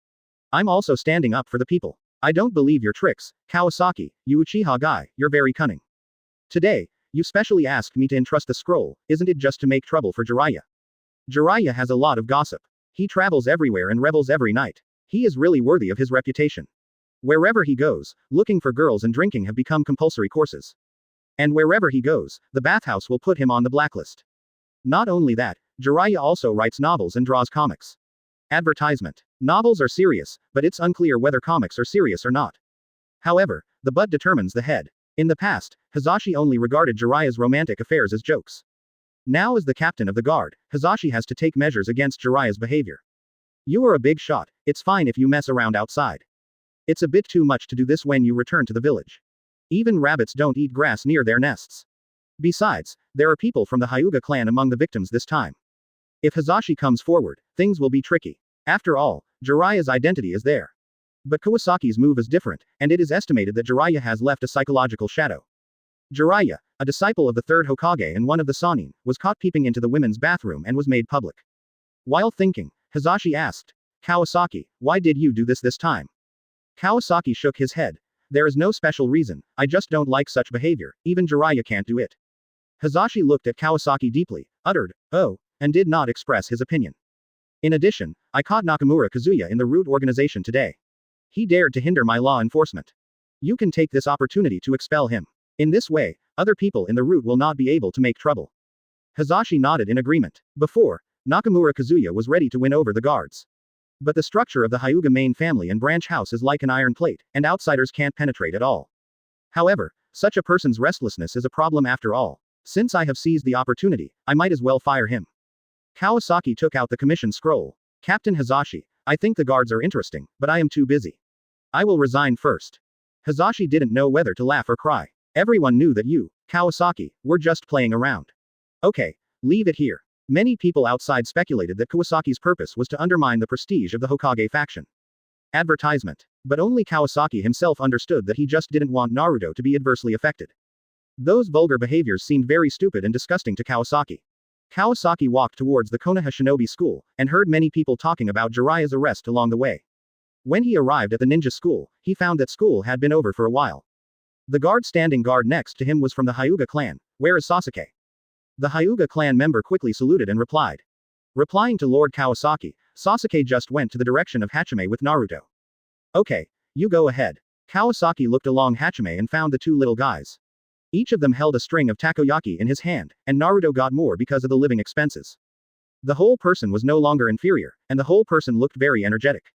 I'm also standing up for the people. I don't believe your tricks, Kawasaki, you Uchiha guy, you're very cunning. Today, you specially asked me to entrust the scroll, isn't it just to make trouble for Jiraiya? Jiraiya has a lot of gossip. He travels everywhere and revels every night. He is really worthy of his reputation. Wherever he goes, looking for girls and drinking have become compulsory courses. And wherever he goes, the bathhouse will put him on the blacklist. Not only that, Jiraiya also writes novels and draws comics. Advertisement. Novels are serious, but it's unclear whether comics are serious or not. However, the butt determines the head. In the past, Hazashi only regarded Jiraiya's romantic affairs as jokes. Now as the captain of the guard, Hazashi has to take measures against Jiraiya's behavior. You are a big shot, it's fine if you mess around outside. It's a bit too much to do this when you return to the village. Even rabbits don't eat grass near their nests. Besides, there are people from the Hyuga clan among the victims this time. If Hazashi comes forward, things will be tricky. After all, Jiraiya's identity is there. But Kawasaki's move is different, and it is estimated that Jiraiya has left a psychological shadow. Jiraiya, a disciple of the third Hokage and one of the Sannin, was caught peeping into the women's bathroom and was made public. While thinking, Hazashi asked, Kawasaki, why did you do this time? Kawasaki shook his head. There is no special reason, I just don't like such behavior, even Jiraiya can't do it. Hazashi looked at Kawasaki deeply, uttered, "Oh," and did not express his opinion. In addition, I caught Nakamura Kazuya in the Root organization today. He dared to hinder my law enforcement. You can take this opportunity to expel him. In this way, other people in the Root will not be able to make trouble. Hazashi nodded in agreement. Before, Nakamura Kazuya was ready to win over the guards. But the structure of the Hyuga main family and branch house is like an iron plate, and outsiders can't penetrate at all. However, such a person's restlessness is a problem after all. Since I have seized the opportunity, I might as well fire him. Kawasaki took out the commission scroll. Captain Hazashi, I think the guards are interesting, but I am too busy. I will resign first. Hazashi didn't know whether to laugh or cry. Everyone knew that you, Kawasaki, were just playing around. Okay, leave it here. Many people outside speculated that Kawasaki's purpose was to undermine the prestige of the Hokage faction. Advertisement. But only Kawasaki himself understood that he just didn't want Naruto to be adversely affected. Those vulgar behaviors seemed very stupid and disgusting to Kawasaki. Kawasaki walked towards the Konoha Shinobi School, and heard many people talking about Jiraiya's arrest along the way. When he arrived at the ninja school, he found that school had been over for a while. The guard standing guard next to him was from the Hyuga clan. Where is Sasuke? The Hyuga clan member quickly saluted and replied. Replying to Lord Kawasaki, Sasuke just went to the direction of Hachime with Naruto. Okay, you go ahead. Kawasaki looked along Hachime and found the two little guys. Each of them held a string of takoyaki in his hand, and Naruto got more because of the living expenses. The whole person was no longer inferior, and the whole person looked very energetic.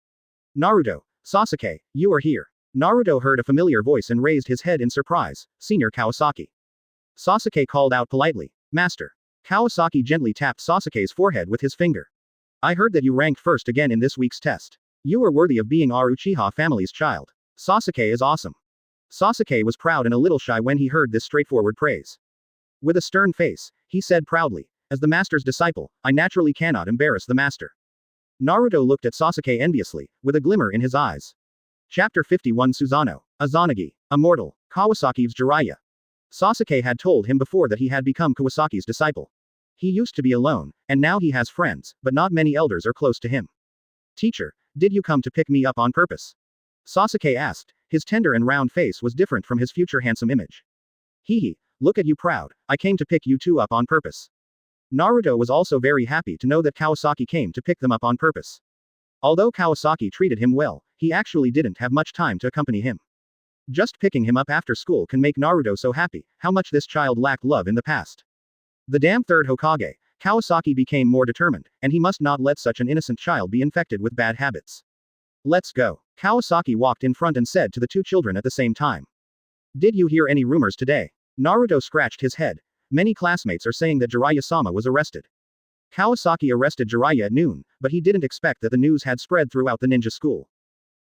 Naruto, Sasuke, you are here. Naruto heard a familiar voice and raised his head in surprise. Senior Kawasaki. Sasuke called out politely, Master. Kawasaki gently tapped Sasuke's forehead with his finger. I heard that you ranked first again in this week's test. You are worthy of being our Uchiha family's child. Sasuke is awesome. Sasuke was proud and a little shy when he heard this straightforward praise. With a stern face, he said proudly, as the master's disciple, I naturally cannot embarrass the master. Naruto looked at Sasuke enviously, with a glimmer in his eyes. Chapter 51 Susanoo, Izanagi, Immortal, Kawasaki's Jiraiya. Sasuke had told him before that he had become Kawasaki's disciple. He used to be alone, and now he has friends, but not many elders are close to him. Teacher, did you come to pick me up on purpose? Sasuke asked. His tender and round face was different from his future handsome image. Hee, look at you proud, I came to pick you two up on purpose. Naruto was also very happy to know that Kawasaki came to pick them up on purpose. Although Kawasaki treated him well, he actually didn't have much time to accompany him. Just picking him up after school can make Naruto so happy, how much this child lacked love in the past. The damn third Hokage, Kawasaki became more determined, and he must not let such an innocent child be infected with bad habits. Let's go. Kawasaki walked in front and said to the two children at the same time. Did you hear any rumors today? Naruto scratched his head. Many classmates are saying that Jiraiya-sama was arrested. Kawasaki arrested Jiraiya at noon, but he didn't expect that the news had spread throughout the ninja school.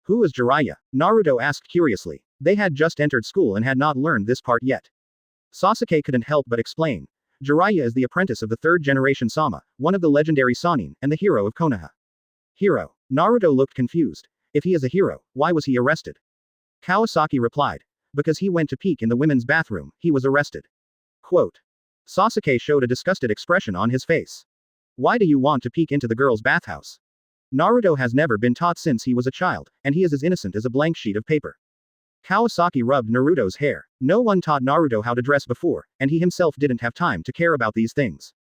Who is Jiraiya? Naruto asked curiously. They had just entered school and had not learned this part yet. Sasuke couldn't help but explain. Jiraiya is the apprentice of the third generation Sama, one of the legendary Sannin, and the hero of Konoha. Hero. Naruto looked confused. If he is a hero, why was he arrested? Kawasaki replied. Because he went to peek in the women's bathroom, he was arrested. Quote. Sasuke showed a disgusted expression on his face. Why do you want to peek into the girl's bathhouse? Naruto has never been taught since he was a child, and he is as innocent as a blank sheet of paper. Kawasaki rubbed Naruto's hair. No one taught Naruto how to dress before, and he himself didn't have time to care about these things.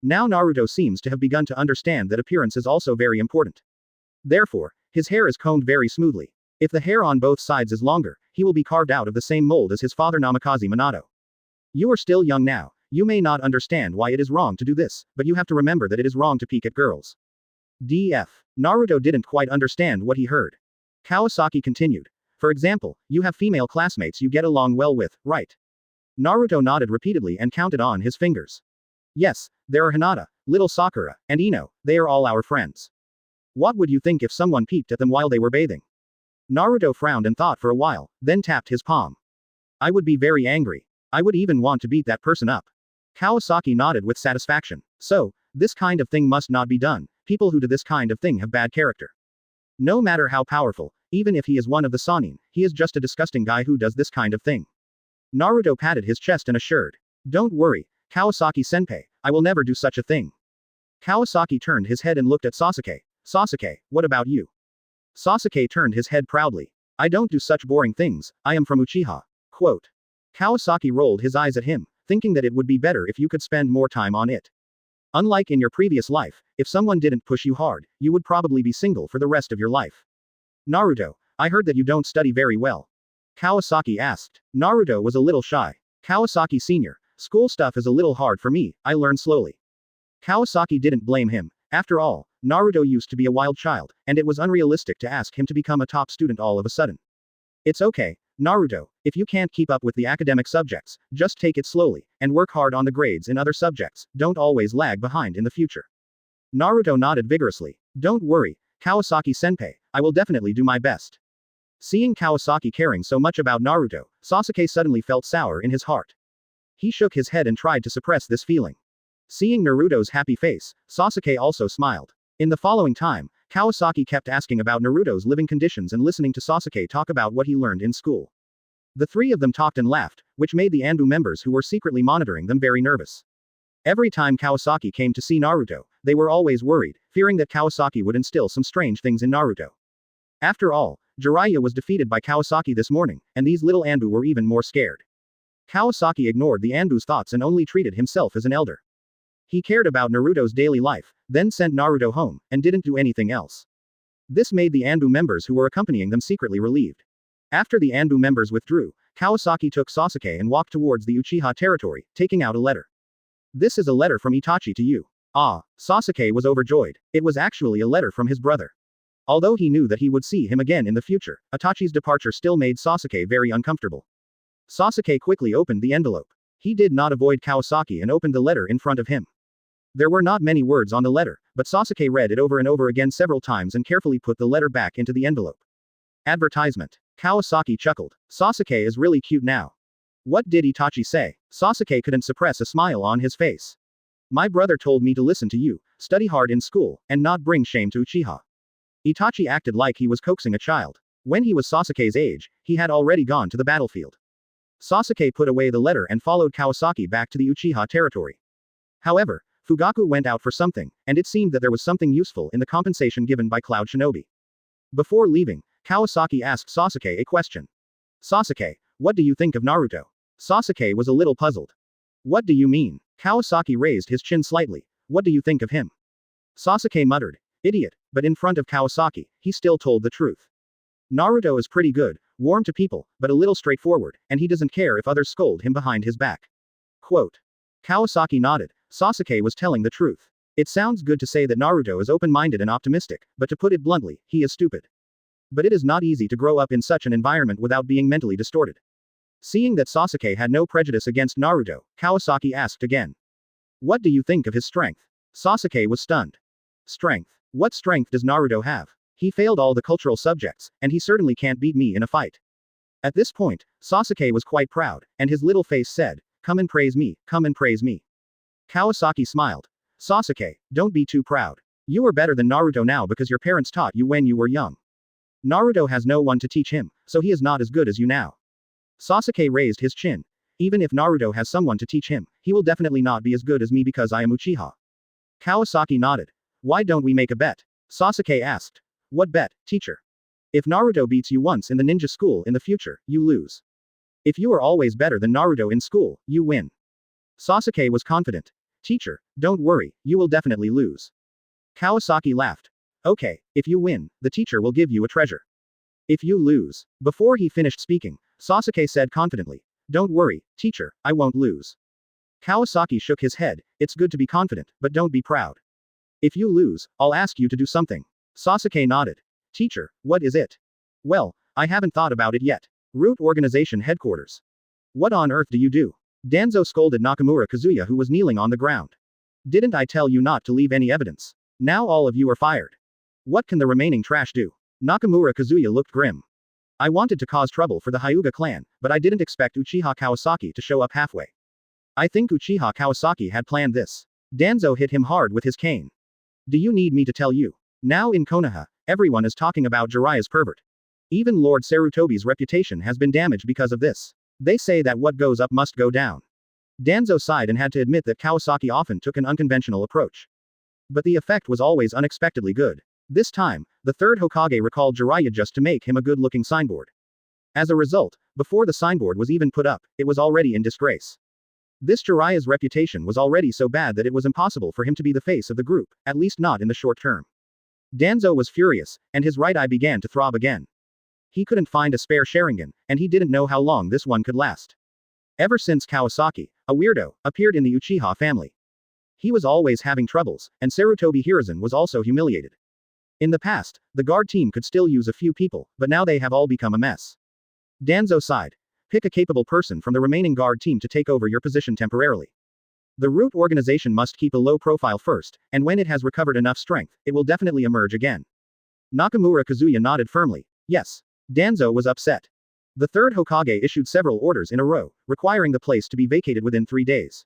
Now Naruto seems to have begun to understand that appearance is also very important. Therefore, his hair is combed very smoothly. If the hair on both sides is longer, he will be carved out of the same mold as his father Namikaze Minato. You are still young now, you may not understand why it is wrong to do this, but you have to remember that it is wrong to peek at girls. DF. Naruto didn't quite understand what he heard. Kawasaki continued. For example, you have female classmates you get along well with, right? Naruto nodded repeatedly and counted on his fingers. Yes, there are Hinata, little Sakura, and Ino, they are all our friends. What would you think if someone peeked at them while they were bathing? Naruto frowned and thought for a while, then tapped his palm. I would be very angry. I would even want to beat that person up. Kawasaki nodded with satisfaction. So, this kind of thing must not be done. People who do this kind of thing have bad character. No matter how powerful, even if he is one of the Sannin, he is just a disgusting guy who does this kind of thing. Naruto patted his chest and assured. Don't worry, Kawasaki-senpai, I will never do such a thing. Kawasaki turned his head and looked at Sasuke. Sasuke, what about you? Sasuke turned his head proudly. I don't do such boring things, I am from Uchiha. Quote. Kawasaki rolled his eyes at him, thinking that it would be better if you could spend more time on it. Unlike in your previous life, if someone didn't push you hard, you would probably be single for the rest of your life. Naruto, I heard that you don't study very well. Kawasaki asked. Naruto was a little shy. Kawasaki Sr., school stuff is a little hard for me, I learn slowly. Kawasaki didn't blame him. After all, Naruto used to be a wild child, and it was unrealistic to ask him to become a top student all of a sudden. It's okay, Naruto, if you can't keep up with the academic subjects, just take it slowly, and work hard on the grades in other subjects, don't always lag behind in the future. Naruto nodded vigorously. Don't worry, Kawasaki-senpai, I will definitely do my best. Seeing Kawasaki caring so much about Naruto, Sasuke suddenly felt sour in his heart. He shook his head and tried to suppress this feeling. Seeing Naruto's happy face, Sasuke also smiled. In the following time, Kawasaki kept asking about Naruto's living conditions and listening to Sasuke talk about what he learned in school. The three of them talked and laughed, which made the Anbu members who were secretly monitoring them very nervous. Every time Kawasaki came to see Naruto, they were always worried, fearing that Kawasaki would instill some strange things in Naruto. After all, Jiraiya was defeated by Kawasaki this morning, and these little Anbu were even more scared. Kawasaki ignored the Anbu's thoughts and only treated himself as an elder. He cared about Naruto's daily life, then sent Naruto home, and didn't do anything else. This made the Anbu members who were accompanying them secretly relieved. After the Anbu members withdrew, Kawasaki took Sasuke and walked towards the Uchiha territory, taking out a letter. This is a letter from Itachi to you. Ah, Sasuke was overjoyed. It was actually a letter from his brother. Although he knew that he would see him again in the future, Itachi's departure still made Sasuke very uncomfortable. Sasuke quickly opened the envelope. He did not avoid Kawasaki and opened the letter in front of him. There were not many words on the letter, but Sasuke read it over and over again several times and carefully put the letter back into the envelope. Advertisement. Kawasaki chuckled. Sasuke is really cute now. What did Itachi say? Sasuke couldn't suppress a smile on his face. My brother told me to listen to you, study hard in school, and not bring shame to Uchiha. Itachi acted like he was coaxing a child. When he was Sasuke's age, he had already gone to the battlefield. Sasuke put away the letter and followed Kawasaki back to the Uchiha territory. However, Fugaku went out for something, and it seemed that there was something useful in the compensation given by Cloud Shinobi. Before leaving, Kawasaki asked Sasuke a question. Sasuke, what do you think of Naruto? Sasuke was a little puzzled. What do you mean? Kawasaki raised his chin slightly. What do you think of him? Sasuke muttered. Idiot, but in front of Kawasaki, he still told the truth. Naruto is pretty good, warm to people, but a little straightforward, and he doesn't care if others scold him behind his back. Quote. Kawasaki nodded. Sasuke was telling the truth. It sounds good to say that Naruto is open-minded and optimistic, but to put it bluntly, he is stupid. But it is not easy to grow up in such an environment without being mentally distorted. Seeing that Sasuke had no prejudice against Naruto, Kawasaki asked again. What do you think of his strength? Sasuke was stunned. Strength. What strength does Naruto have? He failed all the cultural subjects, and he certainly can't beat me in a fight. At this point, Sasuke was quite proud, and his little face said, come and praise me, come and praise me. Kawasaki smiled. Sasuke, don't be too proud. You are better than Naruto now because your parents taught you when you were young. Naruto has no one to teach him, so he is not as good as you now. Sasuke raised his chin. Even if Naruto has someone to teach him, he will definitely not be as good as me because I am Uchiha. Kawasaki nodded. Why don't we make a bet? Sasuke asked. What bet, teacher? If Naruto beats you once in the ninja school in the future, you lose. If you are always better than Naruto in school, you win. Sasuke was confident. Teacher, don't worry, you will definitely lose. Kawasaki laughed. Okay, if you win, the teacher will give you a treasure. If you lose. Before he finished speaking, Sasuke said confidently. Don't worry, teacher, I won't lose. Kawasaki shook his head. It's good to be confident, but don't be proud. If you lose, I'll ask you to do something. Sasuke nodded. Teacher, what is it? Well, I haven't thought about it yet. Root Organization headquarters. What on earth do you do? Danzo scolded Nakamura Kazuya, who was kneeling on the ground. Didn't I tell you not to leave any evidence? Now all of you are fired. What can the remaining trash do? Nakamura Kazuya looked grim. I wanted to cause trouble for the Hyuga clan, but I didn't expect Uchiha Kawasaki to show up halfway. I think Uchiha Kawasaki had planned this. Danzo hit him hard with his cane. Do you need me to tell you? Now in Konoha, everyone is talking about Jiraiya's pervert. Even Lord Sarutobi's reputation has been damaged because of this. They say that what goes up must go down. Danzo sighed and had to admit that Kawasaki often took an unconventional approach. But the effect was always unexpectedly good. This time, the third Hokage recalled Jiraiya just to make him a good-looking signboard. As a result, before the signboard was even put up, it was already in disgrace. This Jiraiya's reputation was already so bad that it was impossible for him to be the face of the group, at least not in the short term. Danzo was furious, and his right eye began to throb again. He couldn't find a spare Sharingan, and he didn't know how long this one could last. Ever since Kawasaki, a weirdo, appeared in the Uchiha family. He was always having troubles, and Sarutobi Hiruzen was also humiliated. In the past, the guard team could still use a few people, but now they have all become a mess. Danzo sighed. Pick a capable person from the remaining guard team to take over your position temporarily. The root organization must keep a low profile first, and when it has recovered enough strength, it will definitely emerge again. Nakamura Kazuya nodded firmly. Yes. Danzo was upset. The third Hokage issued several orders in a row, requiring the place to be vacated within 3 days.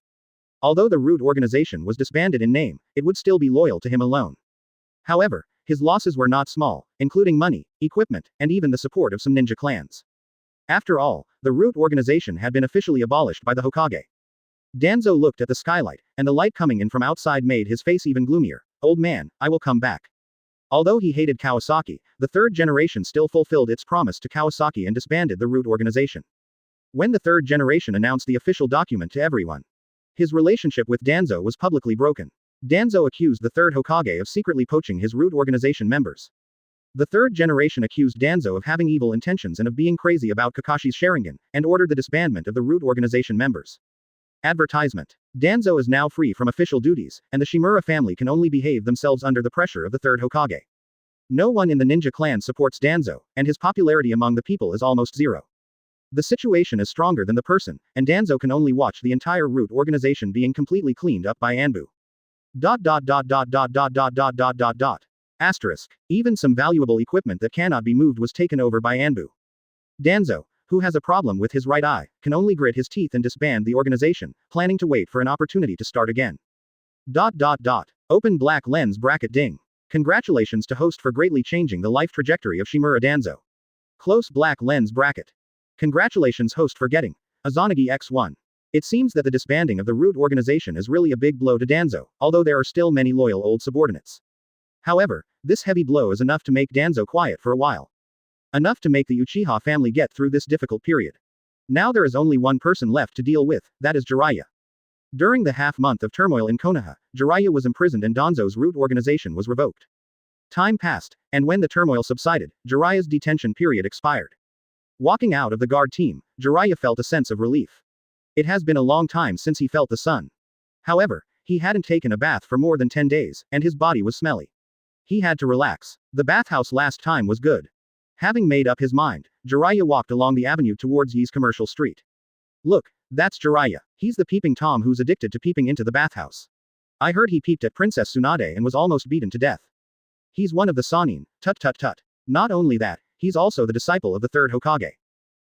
Although the root organization was disbanded in name, it would still be loyal to him alone. However, his losses were not small, including money, equipment, and even the support of some ninja clans. After all, the root organization had been officially abolished by the Hokage. Danzo looked at the skylight, and the light coming in from outside made his face even gloomier. Old man, I will come back. Although he hated Kawasaki, the third generation still fulfilled its promise to Kawasaki and disbanded the root organization. When the third generation announced the official document to everyone, his relationship with Danzo was publicly broken. Danzo accused the third Hokage of secretly poaching his root organization members. The third generation accused Danzo of having evil intentions and of being crazy about Kakashi's Sharingan, and ordered the disbandment of the root organization members. Advertisement. Danzo is now free from official duties, and the Shimura family can only behave themselves under the pressure of the third Hokage. No one in the ninja clan supports Danzo, and his popularity among the people is almost zero. The situation is stronger than the person, and Danzo can only watch the entire root organization being completely cleaned up by Anbu. Asterisk. Even some valuable equipment that cannot be moved was taken over by Anbu. Danzo, who has a problem with his right eye, can only grit his teeth and disband the organization, planning to wait for an opportunity to start again. Open black lens bracket ding. Congratulations to host for greatly changing the life trajectory of Shimura Danzo. Close black lens bracket. Congratulations host for getting Azanagi X1. It seems that the disbanding of the root organization is really a big blow to Danzo, although there are still many loyal old subordinates. However, this heavy blow is enough to make Danzo quiet for a while. Enough to make the Uchiha family get through this difficult period. Now there is only one person left to deal with, that is Jiraiya. During the half-month of turmoil in Konoha, Jiraiya was imprisoned and Danzo's root organization was revoked. Time passed, and when the turmoil subsided, Jiraiya's detention period expired. Walking out of the guard team, Jiraiya felt a sense of relief. It has been a long time since he felt the sun. However, he hadn't taken a bath for more than 10 days, and his body was smelly. He had to relax. The bathhouse last time was good. Having made up his mind, Jiraiya walked along the avenue towards Yi's commercial street. Look, that's Jiraiya. He's the peeping Tom who's addicted to peeping into the bathhouse. I heard he peeped at Princess Tsunade and was almost beaten to death. He's one of the Sannin, tut. Not only that, he's also the disciple of the third Hokage.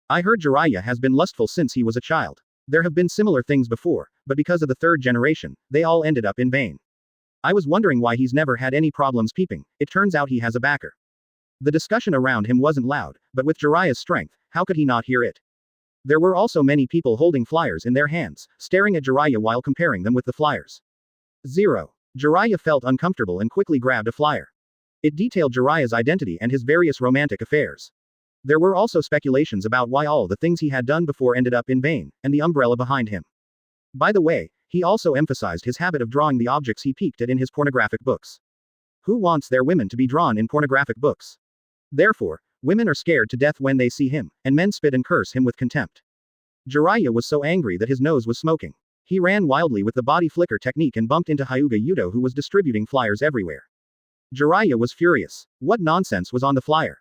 I heard Jiraiya has been lustful since he was a child. There have been similar things before, but because of the third generation, they all ended up in vain. I was wondering why he's never had any problems peeping. It turns out he has a backer. The discussion around him wasn't loud, but with Jiraiya's strength, how could he not hear it? There were also many people holding flyers in their hands, staring at Jiraiya while comparing them with the flyers. 0. Jiraiya felt uncomfortable and quickly grabbed a flyer. It detailed Jiraiya's identity and his various romantic affairs. There were also speculations about why all the things he had done before ended up in vain, and the umbrella behind him. By the way, he also emphasized his habit of drawing the objects he peeked at in his pornographic books. Who wants their women to be drawn in pornographic books? Therefore, women are scared to death when they see him, and men spit and curse him with contempt. Jiraiya was so angry that his nose was smoking. He ran wildly with the body flicker technique and bumped into Hyuga Yudo, who was distributing flyers everywhere. Jiraiya was furious. What nonsense was on the flyer?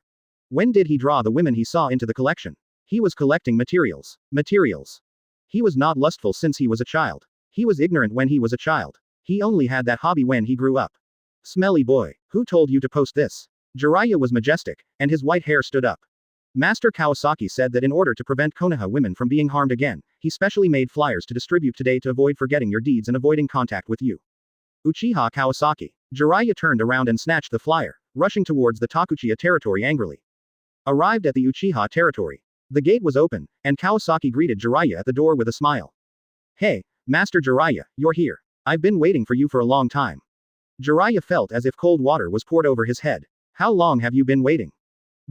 When did he draw the women he saw into the collection? He was collecting materials. He was not lustful since he was a child. He was ignorant when he was a child. He only had that hobby when he grew up. Smelly boy, who told you to post this? Jiraiya was majestic, and his white hair stood up. Master Kawasaki said that in order to prevent Konoha women from being harmed again, he specially made flyers to distribute today to avoid forgetting your deeds and avoiding contact with you. Uchiha Kawasaki. Jiraiya turned around and snatched the flyer, rushing towards the Takuchiya territory angrily. Arrived at the Uchiha territory. The gate was open, and Kawasaki greeted Jiraiya at the door with a smile. Hey, Master Jiraiya, you're here. I've been waiting for you for a long time. Jiraiya felt as if cold water was poured over his head. How long have you been waiting?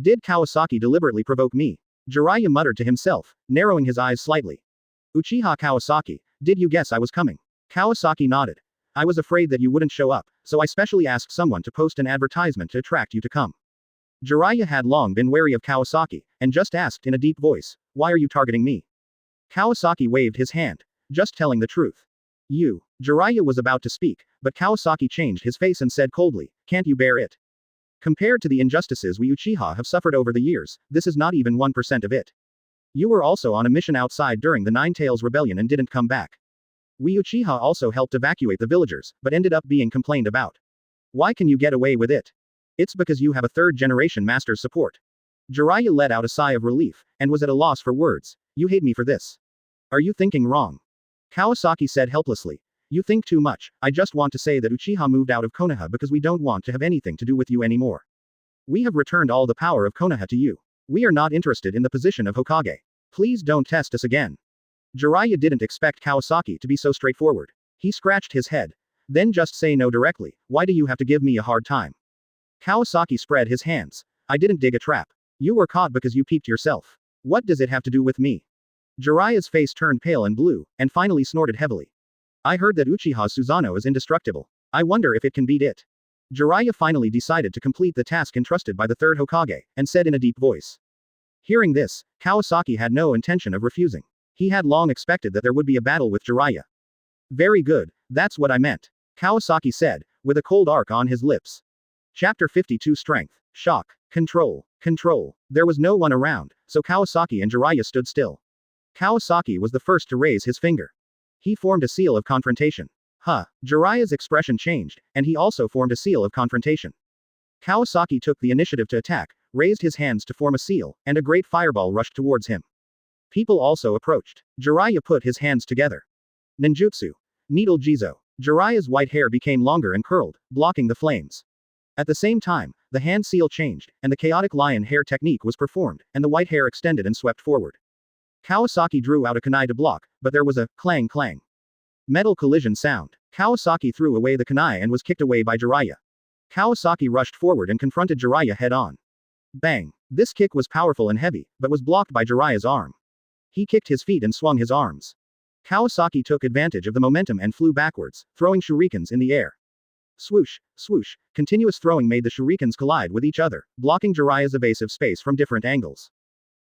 Did Kawasaki deliberately provoke me? Jiraiya muttered to himself, narrowing his eyes slightly. Uchiha Kawasaki, did you guess I was coming? Kawasaki nodded. I was afraid that you wouldn't show up, so I specially asked someone to post an advertisement to attract you to come. Jiraiya had long been wary of Kawasaki, and just asked in a deep voice, why are you targeting me? Kawasaki waved his hand. Just telling the truth. You. Jiraiya was about to speak, but Kawasaki changed his face and said coldly, can't you bear it? Compared to the injustices we Uchiha have suffered over the years, this is not even 1% of it. You were also on a mission outside during the Nine Tails Rebellion and didn't come back. We Uchiha also helped evacuate the villagers, but ended up being complained about. Why can you get away with it? It's because you have a third-generation master's support. Jiraiya let out a sigh of relief, and was at a loss for words. You hate me for this. Are you thinking wrong? Kawasaki said helplessly. You think too much. I just want to say that Uchiha moved out of Konoha because we don't want to have anything to do with you anymore. We have returned all the power of Konoha to you. We are not interested in the position of Hokage. Please don't test us again. Jiraiya didn't expect Kawasaki to be so straightforward. He scratched his head. Then just say no directly. Why do you have to give me a hard time? Kawasaki spread his hands. I didn't dig a trap. You were caught because you peeped yourself. What does it have to do with me? Jiraiya's face turned pale and blue, and finally snorted heavily. I heard that Uchiha's Susanoo is indestructible. I wonder if it can beat it. Jiraiya finally decided to complete the task entrusted by the third Hokage, and said in a deep voice. Hearing this, Kawasaki had no intention of refusing. He had long expected that there would be a battle with Jiraiya. Very good, that's what I meant. Kawasaki said, with a cold arc on his lips. Chapter 52 Strength, Shock, Control, Control. There was no one around, so Kawasaki and Jiraiya stood still. Kawasaki was the first to raise his finger. He formed a seal of confrontation. Jiraiya's expression changed, and he also formed a seal of confrontation. Kawasaki took the initiative to attack, raised his hands to form a seal, and a great fireball rushed towards him. People also approached. Jiraiya put his hands together. Ninjutsu. Needle Jizo. Jiraiya's white hair became longer and curled, blocking the flames. At the same time, the hand seal changed, and the chaotic lion hair technique was performed, and the white hair extended and swept forward. Kawasaki drew out a kunai to block, but there was a clang clang. Metal collision sound. Kawasaki threw away the kunai and was kicked away by Jiraiya. Kawasaki rushed forward and confronted Jiraiya head-on. Bang! This kick was powerful and heavy, but was blocked by Jiraiya's arm. He kicked his feet and swung his arms. Kawasaki took advantage of the momentum and flew backwards, throwing shurikens in the air. Swoosh, swoosh, continuous throwing made the shurikens collide with each other, blocking Jiraiya's evasive space from different angles.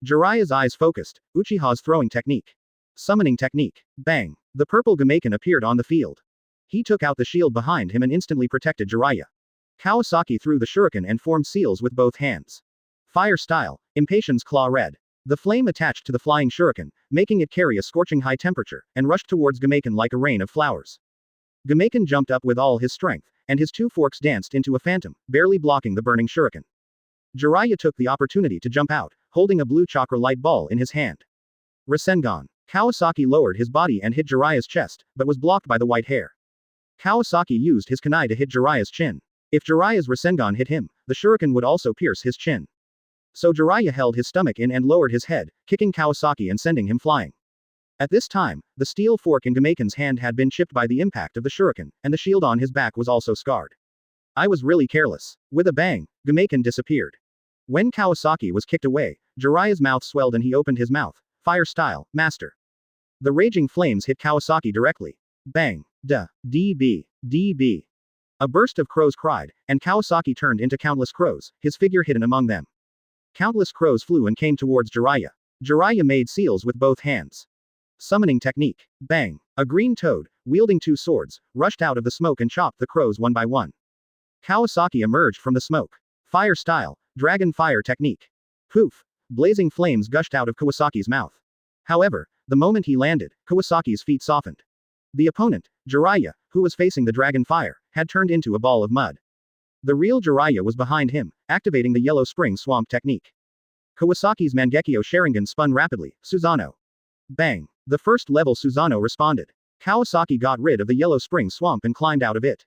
Jiraiya's eyes focused. Uchiha's throwing technique. Summoning technique. Bang! The purple Gameiken appeared on the field. He took out the shield behind him and instantly protected Jiraiya. Kawasaki threw the shuriken and formed seals with both hands. Fire style. Impatience claw red. The flame attached to the flying shuriken, making it carry a scorching high temperature, and rushed towards Gameiken like a rain of flowers. Gameiken jumped up with all his strength, and his two forks danced into a phantom, barely blocking the burning shuriken. Jiraiya took the opportunity to jump out, holding a blue chakra light ball in his hand. Rasengan. Kawasaki lowered his body and hit Jiraiya's chest, but was blocked by the white hair. Kawasaki used his kunai to hit Jiraiya's chin. If Jiraiya's Rasengan hit him, the shuriken would also pierce his chin. So Jiraiya held his stomach in and lowered his head, kicking Kawasaki and sending him flying. At this time, the steel fork in Gameiken's hand had been chipped by the impact of the shuriken, and the shield on his back was also scarred. I was really careless. With a bang, Gameiken disappeared. When Kawasaki was kicked away, Jiraiya's mouth swelled and he opened his mouth. Fire style, master. The raging flames hit Kawasaki directly. Bang. DB. DB. A burst of crows cried, and Kawasaki turned into countless crows, his figure hidden among them. Countless crows flew and came towards Jiraiya. Jiraiya made seals with both hands. Summoning technique. Bang. A green toad, wielding two swords, rushed out of the smoke and chopped the crows one by one. Kawasaki emerged from the smoke. Fire style, dragon fire technique. Poof. Blazing flames gushed out of Kawasaki's mouth. However, the moment he landed, Kawasaki's feet softened. The opponent, Jiraiya, who was facing the dragon fire, had turned into a ball of mud. The real Jiraiya was behind him, activating the yellow spring swamp technique. Kawasaki's Mangekyō Sharingan spun rapidly. Susanoo. Bang. The first level Susanoo responded. Kawasaki got rid of the yellow spring swamp and climbed out of it.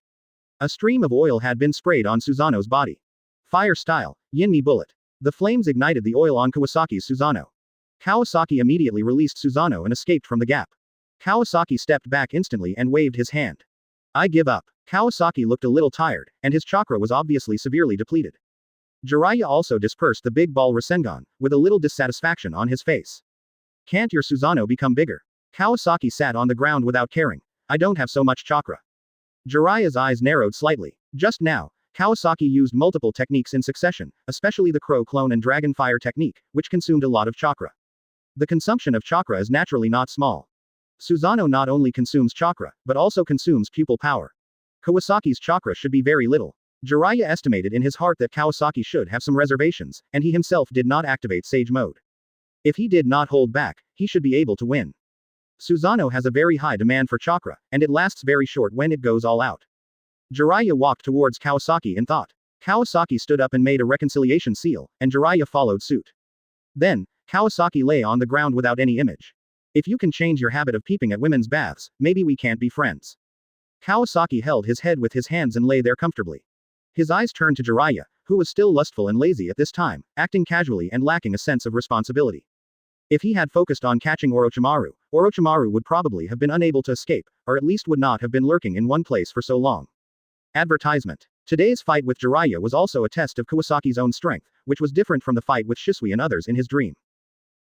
A stream of oil had been sprayed on Susanoo's body. Fire style, Yinmi bullet. The flames ignited the oil on Kawasaki's Susanoo. Kawasaki immediately released Susanoo and escaped from the gap. Kawasaki stepped back instantly and waved his hand. I give up. Kawasaki looked a little tired, and his chakra was obviously severely depleted. Jiraiya also dispersed the big ball Rasengan, with a little dissatisfaction on his face. Can't your Susanoo become bigger? Kawasaki sat on the ground without caring. I don't have so much chakra. Jiraiya's eyes narrowed slightly. Just now, Kawasaki used multiple techniques in succession, especially the Crow Clone and Dragon Fire technique, which consumed a lot of chakra. The consumption of chakra is naturally not small. Susanoo not only consumes chakra, but also consumes pupil power. Kawasaki's chakra should be very little. Jiraiya estimated in his heart that Kawasaki should have some reservations, and he himself did not activate Sage Mode. If he did not hold back, he should be able to win. Susanoo has a very high demand for chakra, and it lasts very short when it goes all out. Jiraiya walked towards Kawasaki in thought. Kawasaki stood up and made a reconciliation seal, and Jiraiya followed suit. Then, Kawasaki lay on the ground without any image. If you can change your habit of peeping at women's baths, maybe we can't be friends. Kawasaki held his head with his hands and lay there comfortably. His eyes turned to Jiraiya, who was still lustful and lazy at this time, acting casually and lacking a sense of responsibility. If he had focused on catching Orochimaru, Orochimaru would probably have been unable to escape, or at least would not have been lurking in one place for so long. Advertisement. Today's fight with Jiraiya was also a test of Kawasaki's own strength, which was different from the fight with Shisui and others in his dream.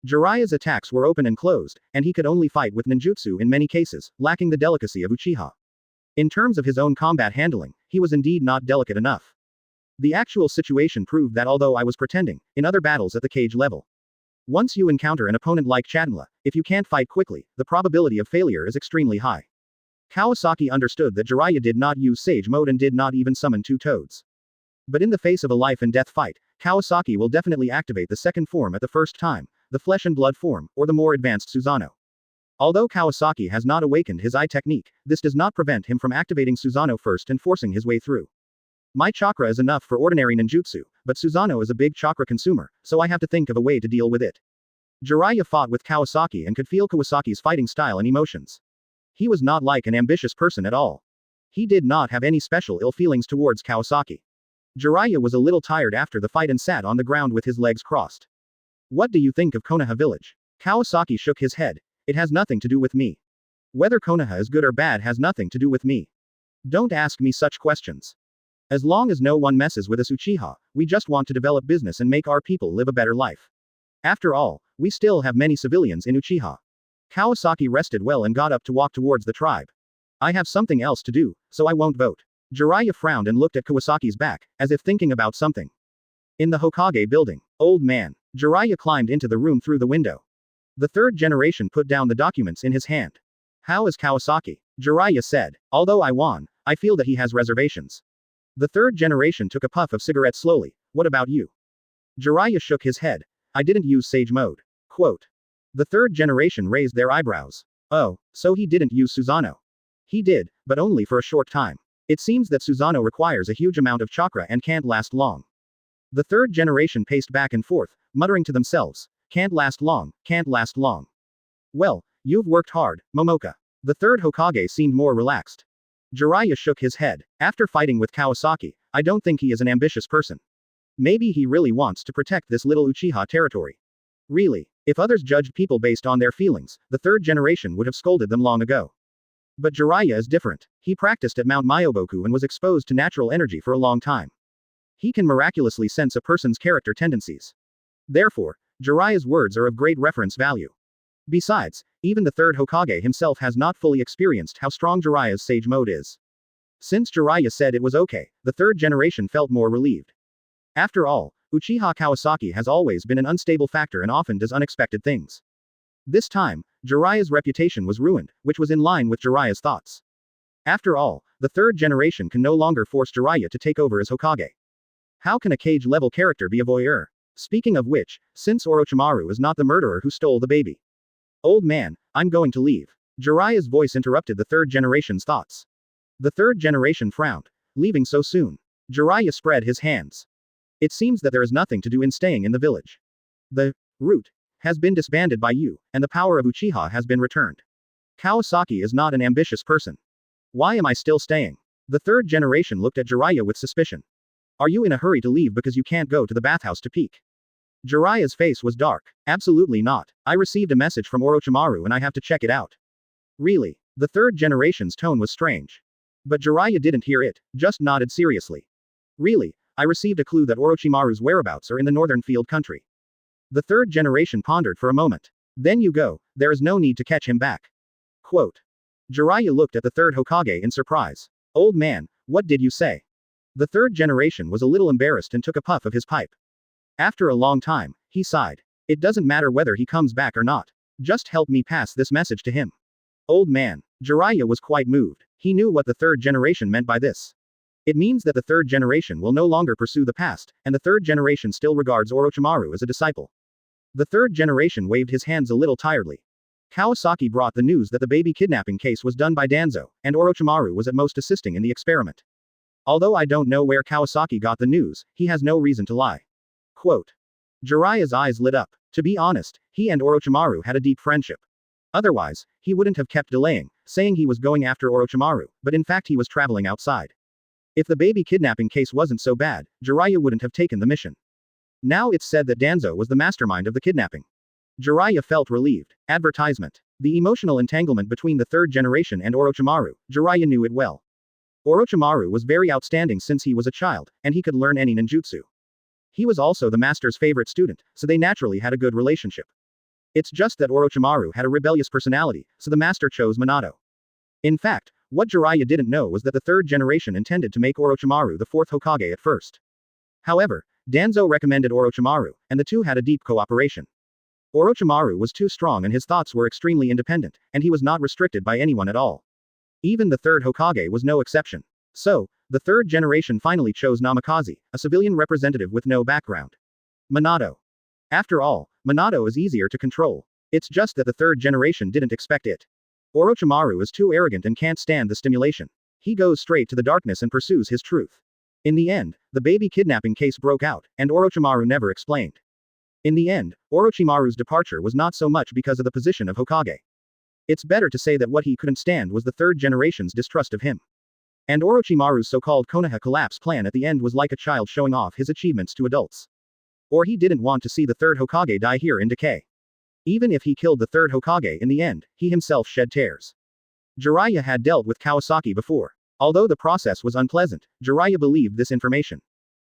Jiraiya's attacks were open and closed, and he could only fight with ninjutsu in many cases, lacking the delicacy of Uchiha. In terms of his own combat handling, he was indeed not delicate enough. The actual situation proved that although I was pretending, in other battles at the cage level. Once you encounter an opponent like Chadinla, if you can't fight quickly, the probability of failure is extremely high. Kawasaki understood that Jiraiya did not use Sage Mode and did not even summon two toads. But in the face of a life and death fight, Kawasaki will definitely activate the second form at the first time, the flesh and blood form, or the more advanced Susanoo. Although Kawasaki has not awakened his eye technique, this does not prevent him from activating Susanoo first and forcing his way through. My chakra is enough for ordinary ninjutsu, but Susanoo is a big chakra consumer, so I have to think of a way to deal with it. Jiraiya fought with Kawasaki and could feel Kawasaki's fighting style and emotions. He was not like an ambitious person at all. He did not have any special ill feelings towards Kawasaki. Jiraiya was a little tired after the fight and sat on the ground with his legs crossed. What do you think of Konoha village? Kawasaki shook his head. It has nothing to do with me. Whether Konoha is good or bad has nothing to do with me. Don't ask me such questions. As long as no one messes with us Uchiha, we just want to develop business and make our people live a better life. After all, we still have many civilians in Uchiha. Kawasaki rested well and got up to walk towards the tribe. I have something else to do, so I won't vote. Jiraiya frowned and looked at Kawasaki's back, as if thinking about something. In the Hokage building. Old man. Jiraiya climbed into the room through the window. The third generation put down the documents in his hand. How is Kawasaki? Jiraiya said. Although I won, I feel that he has reservations. The third generation took a puff of cigarette slowly. What about you? Jiraiya shook his head. I didn't use Sage Mode. Quote. The third generation raised their eyebrows. Oh, so he didn't use Susanoo. He did, but only for a short time. It seems that Susanoo requires a huge amount of chakra and can't last long. The third generation paced back and forth, muttering to themselves. Can't last long, can't last long. Well, you've worked hard, Momoka. The third Hokage seemed more relaxed. Jiraiya shook his head. After fighting with Kawasaki, I don't think he is an ambitious person. Maybe he really wants to protect this little Uchiha territory. Really, if others judged people based on their feelings, the third generation would have scolded them long ago. But Jiraiya is different. He practiced at Mount Myoboku and was exposed to natural energy for a long time. He can miraculously sense a person's character tendencies. Therefore, Jiraiya's words are of great reference value. Besides, even the third Hokage himself has not fully experienced how strong Jiraiya's Sage Mode is. Since Jiraiya said it was okay, the third generation felt more relieved. After all, Uchiha Kawasaki has always been an unstable factor and often does unexpected things. This time, Jiraiya's reputation was ruined, which was in line with Jiraiya's thoughts. After all, the third generation can no longer force Jiraiya to take over as Hokage. How can a cage-level character be a voyeur? Speaking of which, since Orochimaru is not the murderer who stole the baby. Old man, I'm going to leave. Jiraiya's voice interrupted the third generation's thoughts. The third generation frowned. Leaving so soon. Jiraiya spread his hands. It seems that there is nothing to do in staying in the village. The root has been disbanded by you, and the power of Uchiha has been returned. Kawasaki is not an ambitious person. Why am I still staying? The third generation looked at Jiraiya with suspicion. Are you in a hurry to leave because you can't go to the bathhouse to peek? Jiraiya's face was dark. Absolutely not. I received a message from Orochimaru and I have to check it out. Really? The third generation's tone was strange. But Jiraiya didn't hear it, just nodded seriously. Really, I received a clue that Orochimaru's whereabouts are in the northern field country. The third generation pondered for a moment. Then you go, there is no need to catch him back. Quote. Jiraiya looked at the third Hokage in surprise. Old man, what did you say? The third generation was a little embarrassed and took a puff of his pipe. After a long time, he sighed. It doesn't matter whether he comes back or not. Just help me pass this message to him. Old man. Jiraiya was quite moved. He knew what the third generation meant by this. It means that the third generation will no longer pursue the past, and the third generation still regards Orochimaru as a disciple. The third generation waved his hands a little tiredly. Kawasaki brought the news that the baby kidnapping case was done by Danzo, and Orochimaru was at most assisting in the experiment. Although I don't know where Kawasaki got the news, he has no reason to lie. Quote. Jiraiya's eyes lit up. To be honest, he and Orochimaru had a deep friendship. Otherwise, he wouldn't have kept delaying, saying he was going after Orochimaru, but in fact he was traveling outside. If the baby kidnapping case wasn't so bad, Jiraiya wouldn't have taken the mission. Now it's said that Danzo was the mastermind of the kidnapping. Jiraiya felt relieved. Advertisement. The emotional entanglement between the third generation and Orochimaru, Jiraiya knew it well. Orochimaru was very outstanding since he was a child, and he could learn any ninjutsu. He was also the master's favorite student, so they naturally had a good relationship. It's just that Orochimaru had a rebellious personality, so the master chose Minato. In fact, what Jiraiya didn't know was that the third generation intended to make Orochimaru the fourth Hokage at first. However, Danzo recommended Orochimaru, and the two had a deep cooperation. Orochimaru was too strong and his thoughts were extremely independent, and he was not restricted by anyone at all. Even the third Hokage was no exception. So, the third generation finally chose Namikaze, a civilian representative with no background. Minato. After all, Minato is easier to control. It's just that the third generation didn't expect it. Orochimaru is too arrogant and can't stand the stimulation. He goes straight to the darkness and pursues his truth. In the end, the baby kidnapping case broke out, and Orochimaru never explained. In the end, Orochimaru's departure was not so much because of the position of Hokage. It's better to say that what he couldn't stand was the third generation's distrust of him. And Orochimaru's so-called Konoha collapse plan at the end was like a child showing off his achievements to adults. Or he didn't want to see the third Hokage die here in decay. Even if he killed the third Hokage in the end, he himself shed tears. Jiraiya had dealt with Kawasaki before. Although the process was unpleasant, Jiraiya believed this information.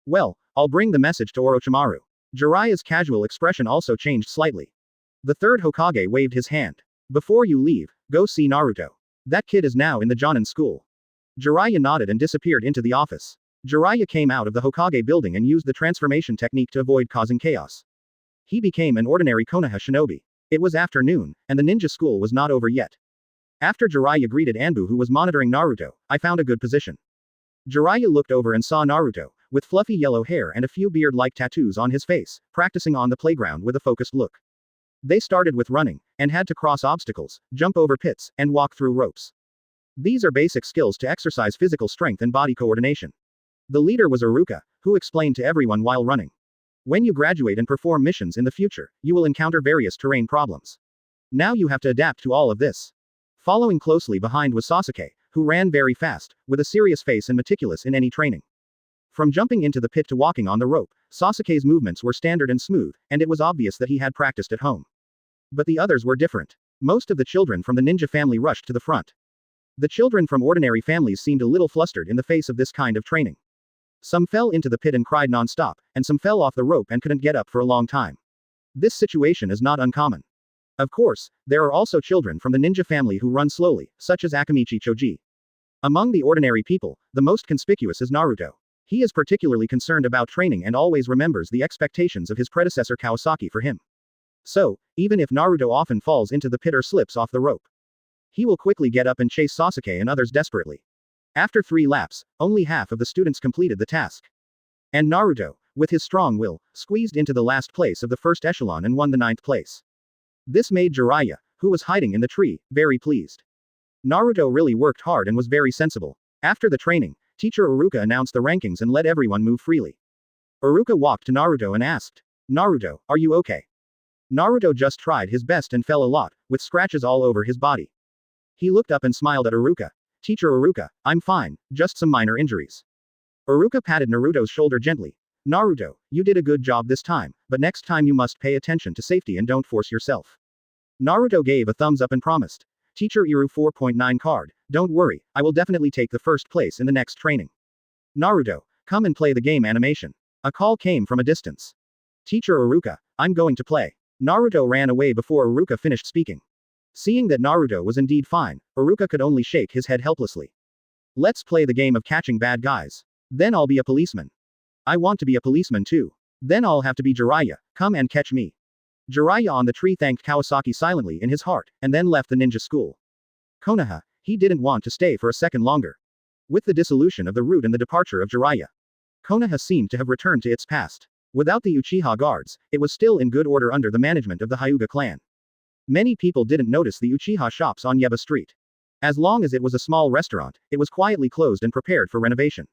Well, I'll bring the message to Orochimaru. Jiraiya's casual expression also changed slightly. The third Hokage waved his hand. Before you leave, go see Naruto. That kid is now in the Jonin school. Jiraiya nodded and disappeared into the office. Jiraiya came out of the Hokage building and used the transformation technique to avoid causing chaos. He became an ordinary Konoha shinobi. It was afternoon, and the ninja school was not over yet. After Jiraiya greeted Anbu, who was monitoring Naruto, I found a good position. Jiraiya looked over and saw Naruto, with fluffy yellow hair and a few beard-like tattoos on his face, practicing on the playground with a focused look. They started with running, and had to cross obstacles, jump over pits, and walk through ropes. These are basic skills to exercise physical strength and body coordination. The leader was Iruka, who explained to everyone while running. When you graduate and perform missions in the future, you will encounter various terrain problems. Now you have to adapt to all of this. Following closely behind was Sasuke, who ran very fast, with a serious face and meticulous in any training. From jumping into the pit to walking on the rope, Sasuke's movements were standard and smooth, and it was obvious that he had practiced at home. But the others were different. Most of the children from the ninja family rushed to the front. The children from ordinary families seemed a little flustered in the face of this kind of training. Some fell into the pit and cried non-stop, and some fell off the rope and couldn't get up for a long time. This situation is not uncommon. Of course, there are also children from the ninja family who run slowly, such as Akamichi Choji. Among the ordinary people, the most conspicuous is Naruto. He is particularly concerned about training and always remembers the expectations of his predecessor Kawasaki for him. So, even if Naruto often falls into the pit or slips off the rope, he will quickly get up and chase Sasuke and others desperately. After 3 laps, only half of the students completed the task. And Naruto, with his strong will, squeezed into the last place of the first echelon and won the 9th place. This made Jiraiya, who was hiding in the tree, very pleased. Naruto really worked hard and was very sensible. After the training, teacher Iruka announced the rankings and let everyone move freely. Iruka walked to Naruto and asked, "Naruto, are you okay?" Naruto just tried his best and fell a lot, with scratches all over his body. He looked up and smiled at Iruka. "Teacher Iruka, I'm fine, just some minor injuries." Iruka patted Naruto's shoulder gently. "Naruto, you did a good job this time, but next time you must pay attention to safety and don't force yourself." Naruto gave a thumbs up and promised. Teacher Iru 4.9 card, Don't worry, I will definitely take the first place in the next training. Naruto, come and play the game animation. A call came from a distance. Teacher Iruka, I'm going to play. Naruto ran away before Iruka finished speaking. Seeing that Naruto was indeed fine, Iruka could only shake his head helplessly. Let's play the game of catching bad guys. Then I'll be a policeman. I want to be a policeman too. Then I'll have to be Jiraiya, come and catch me. Jiraiya on the tree thanked Kawasaki silently in his heart, and then left the ninja school. Konoha, he didn't want to stay for a second longer. With the dissolution of the root and the departure of Jiraiya, Konoha seemed to have returned to its past. Without the Uchiha guards, it was still in good order under the management of the Hyuga clan. Many people didn't notice the Uchiha shops on Yeba Street. As long as it was a small restaurant, it was quietly closed and prepared for renovation.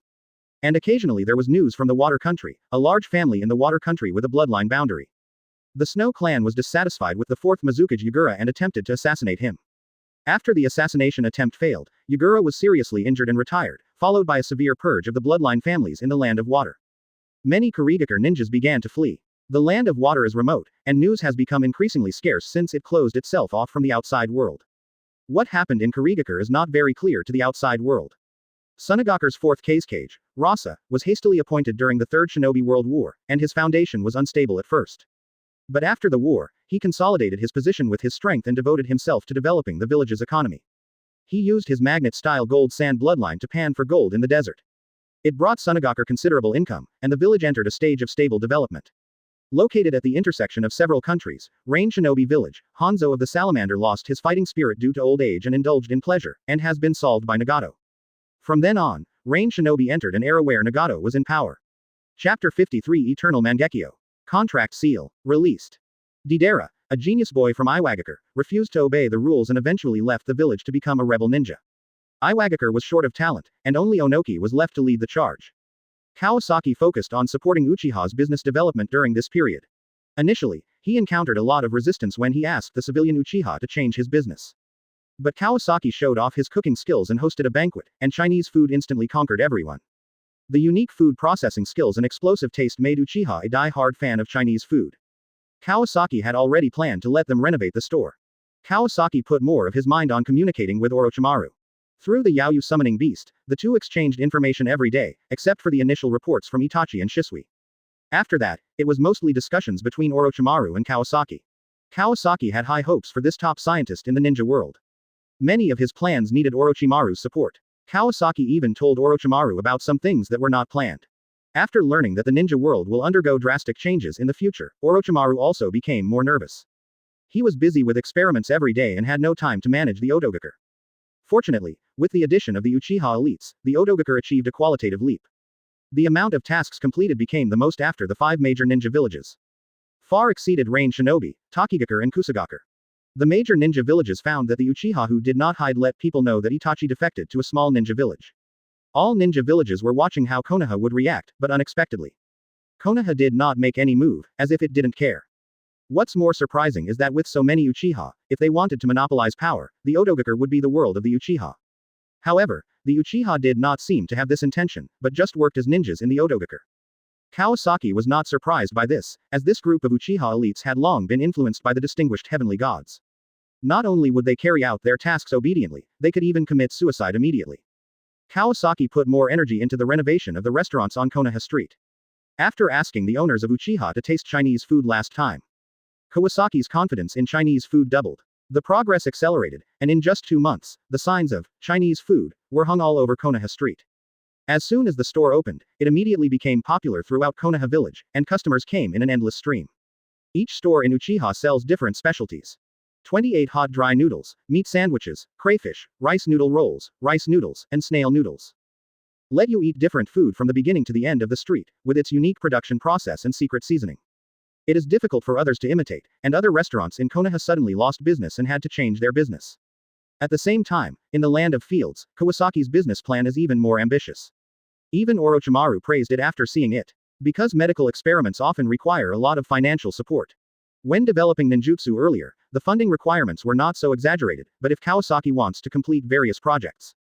And occasionally there was news from the Water Country, a large family in the Water Country with a bloodline boundary. The Snow clan was dissatisfied with the fourth Mizukage Yagura and attempted to assassinate him. After the assassination attempt failed, Yagura was seriously injured and retired, followed by a severe purge of the bloodline families in the Land of Water. Many Kurigakure ninjas began to flee. The Land of Water is remote, and news has become increasingly scarce since it closed itself off from the outside world. What happened in Kurigakure is not very clear to the outside world. Tsunegakure's fourth Kazekage, Rasa, was hastily appointed during the Third Shinobi World War, and his foundation was unstable at first. But after the war, he consolidated his position with his strength and devoted himself to developing the village's economy. He used his magnet-style gold sand bloodline to pan for gold in the desert. It brought Tsunegakure considerable income, and the village entered a stage of stable development. Located at the intersection of several countries, Rain Shinobi Village, Hanzo of the Salamander lost his fighting spirit due to old age and indulged in pleasure, and has been solved by Nagato. From then on, Rain Shinobi entered an era where Nagato was in power. Chapter 53 Eternal Mangekyō. Contract Seal. Released. Deidara, a genius boy from Iwagakure, refused to obey the rules and eventually left the village to become a rebel ninja. Iwagakure was short of talent, and only Onoki was left to lead the charge. Kawasaki focused on supporting Uchiha's business development during this period. Initially, he encountered a lot of resistance when he asked the civilian Uchiha to change his business. But Kawasaki showed off his cooking skills and hosted a banquet, and Chinese food instantly conquered everyone. The unique food processing skills and explosive taste made Uchiha a die-hard fan of Chinese food. Kawasaki had already planned to let them renovate the store. Kawasaki put more of his mind on communicating with Orochimaru. Through the Yaoyu summoning beast, the two exchanged information every day, except for the initial reports from Itachi and Shisui. After that, it was mostly discussions between Orochimaru and Kawasaki. Kawasaki had high hopes for this top scientist in the ninja world. Many of his plans needed Orochimaru's support. Kawasaki even told Orochimaru about some things that were not planned. After learning that the ninja world will undergo drastic changes in the future, Orochimaru also became more nervous. He was busy with experiments every day and had no time to manage the Otogakure. Fortunately, with the addition of the Uchiha elites, the Otogakure achieved a qualitative leap. The amount of tasks completed became the most after the 5 major ninja villages. Far exceeded Rain Shinobi, Takigakure and Kusagakure. The major ninja villages found that the Uchiha who did not hide let people know that Itachi defected to a small ninja village. All ninja villages were watching how Konoha would react, but unexpectedly. Konoha did not make any move, as if it didn't care. What's more surprising is that with so many Uchiha, if they wanted to monopolize power, the Otogakure would be the world of the Uchiha. However, the Uchiha did not seem to have this intention, but just worked as ninjas in the Otogakure. Kawasaki was not surprised by this, as this group of Uchiha elites had long been influenced by the distinguished heavenly gods. Not only would they carry out their tasks obediently, they could even commit suicide immediately. Kawasaki put more energy into the renovation of the restaurants on Konoha Street. After asking the owners of Uchiha to taste Chinese food last time, Kawasaki's confidence in Chinese food doubled. The progress accelerated, and in just 2 months, the signs of Chinese food were hung all over Konoha Street. As soon as the store opened, it immediately became popular throughout Konoha village, and customers came in an endless stream. Each store in Uchiha sells different specialties. 28 hot dry noodles, meat sandwiches, crayfish, rice noodle rolls, rice noodles, and snail noodles. Let you eat different food from the beginning to the end of the street, with its unique production process and secret seasoning. It is difficult for others to imitate, and other restaurants in Konoha suddenly lost business and had to change their business. At the same time, in the land of fields, Kawasaki's business plan is even more ambitious. Even Orochimaru praised it after seeing it. Because medical experiments often require a lot of financial support. When developing ninjutsu earlier, the funding requirements were not so exaggerated, but if Kawasaki wants to complete various projects,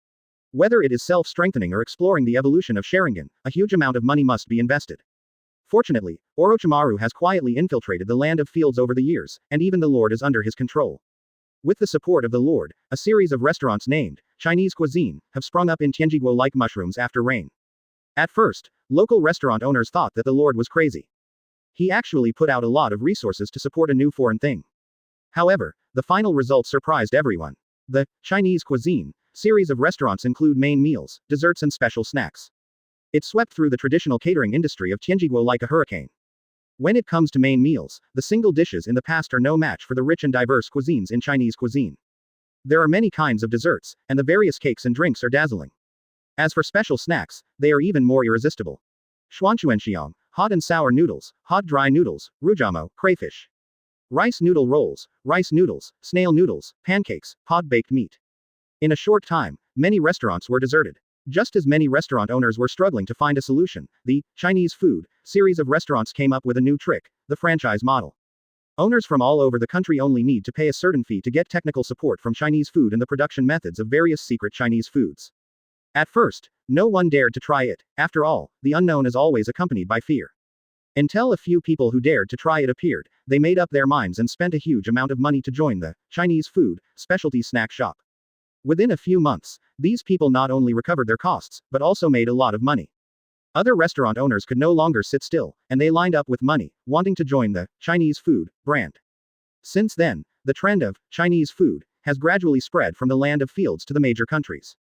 whether it is self-strengthening or exploring the evolution of Sharingan, a huge amount of money must be invested. Fortunately, Orochimaru has quietly infiltrated the land of fields over the years, and even the lord is under his control. With the support of the Lord, a series of restaurants named Chinese cuisine have sprung up in Tianjiguo like mushrooms after rain. At first, local restaurant owners thought that the Lord was crazy. He actually put out a lot of resources to support a new foreign thing. However, the final results surprised everyone. The Chinese cuisine series of restaurants include main meals, desserts, and special snacks. It swept through the traditional catering industry of Tianjiguo like a hurricane. When it comes to main meals, the single dishes in the past are no match for the rich and diverse cuisines in Chinese cuisine. There are many kinds of desserts, and the various cakes and drinks are dazzling. As for special snacks, they are even more irresistible. Xuanchuanxiang, hot and sour noodles, hot dry noodles, rujamo, crayfish. Rice noodle rolls, rice noodles, snail noodles, pancakes, pot-baked meat. In a short time, many restaurants were deserted. Just as many restaurant owners were struggling to find a solution, the Chinese food series of restaurants came up with a new trick, the franchise model. Owners from all over the country only need to pay a certain fee to get technical support from Chinese food and the production methods of various secret Chinese foods. At first, no one dared to try it. After all, the unknown is always accompanied by fear. Until a few people who dared to try it appeared, they made up their minds and spent a huge amount of money to join the Chinese food specialty snack shop. Within a few months, these people not only recovered their costs, but also made a lot of money. Other restaurant owners could no longer sit still, and they lined up with money, wanting to join the Chinese food brand. Since then, the trend of Chinese food has gradually spread from the land of fields to the major countries.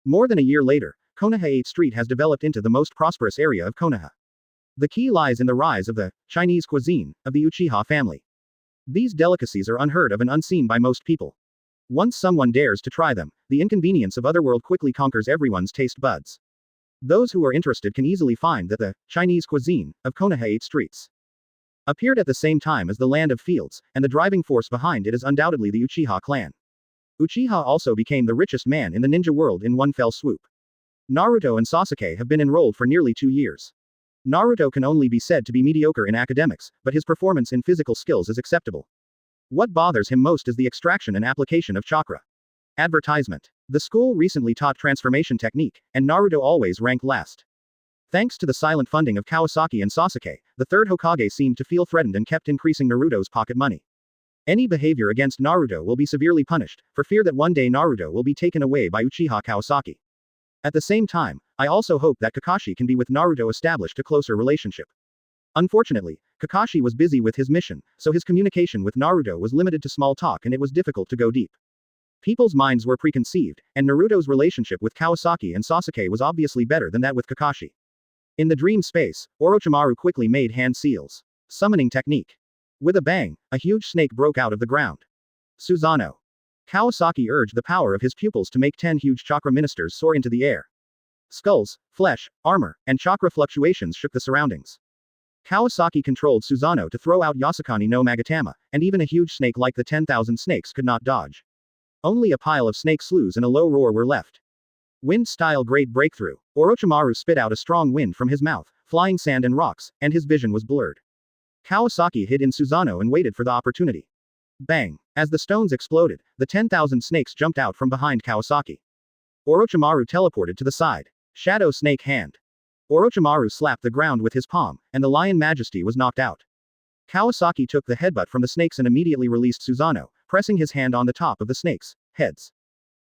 More than a year later, Konoha 8th Street has developed into the most prosperous area of Konoha. The key lies in the rise of the Chinese cuisine of the Uchiha family. These delicacies are unheard of and unseen by most people. Once someone dares to try them, the inconvenience of otherworld quickly conquers everyone's taste buds. Those who are interested can easily find that the Chinese cuisine of Konoha 8th Streets appeared at the same time as the land of fields, and the driving force behind it is undoubtedly the Uchiha clan. Uchiha also became the richest man in the ninja world in one fell swoop. Naruto and Sasuke have been enrolled for nearly 2 years. Naruto can only be said to be mediocre in academics, but his performance in physical skills is acceptable. What bothers him most is the extraction and application of chakra. Advertisement. The school recently taught transformation technique, and Naruto always ranked last. Thanks to the silent funding of Kawasaki and Sasuke, the third Hokage seemed to feel threatened and kept increasing Naruto's pocket money. Any behavior against Naruto will be severely punished, for fear that one day Naruto will be taken away by Uchiha Kawasaki. At the same time, I also hope that Kakashi can be with Naruto established a closer relationship. Unfortunately, Kakashi was busy with his mission, so his communication with Naruto was limited to small talk and it was difficult to go deep. People's minds were preconceived, and Naruto's relationship with Kawasaki and Sasuke was obviously better than that with Kakashi. In the dream space, Orochimaru quickly made hand seals. Summoning technique. With a bang, a huge snake broke out of the ground. Susanoo. Kawasaki urged the power of his pupils to make 10 huge chakra ministers soar into the air. Skulls, flesh, armor, and chakra fluctuations shook the surroundings. Kawasaki controlled Susanoo to throw out Yasukani no Magatama, and even a huge snake like the 10,000 snakes could not dodge. Only a pile of snake sloughs and a low roar were left. Wind-style great breakthrough. Orochimaru spit out a strong wind from his mouth, flying sand and rocks, and his vision was blurred. Kawasaki hid in Susanoo and waited for the opportunity. Bang! As the stones exploded, the 10,000 snakes jumped out from behind Kawasaki. Orochimaru teleported to the side. Shadow Snake Hand. Orochimaru slapped the ground with his palm, and the lion majesty was knocked out. Kawasaki took the headbutt from the snakes and immediately released Susanoo, pressing his hand on the top of the snakes' heads.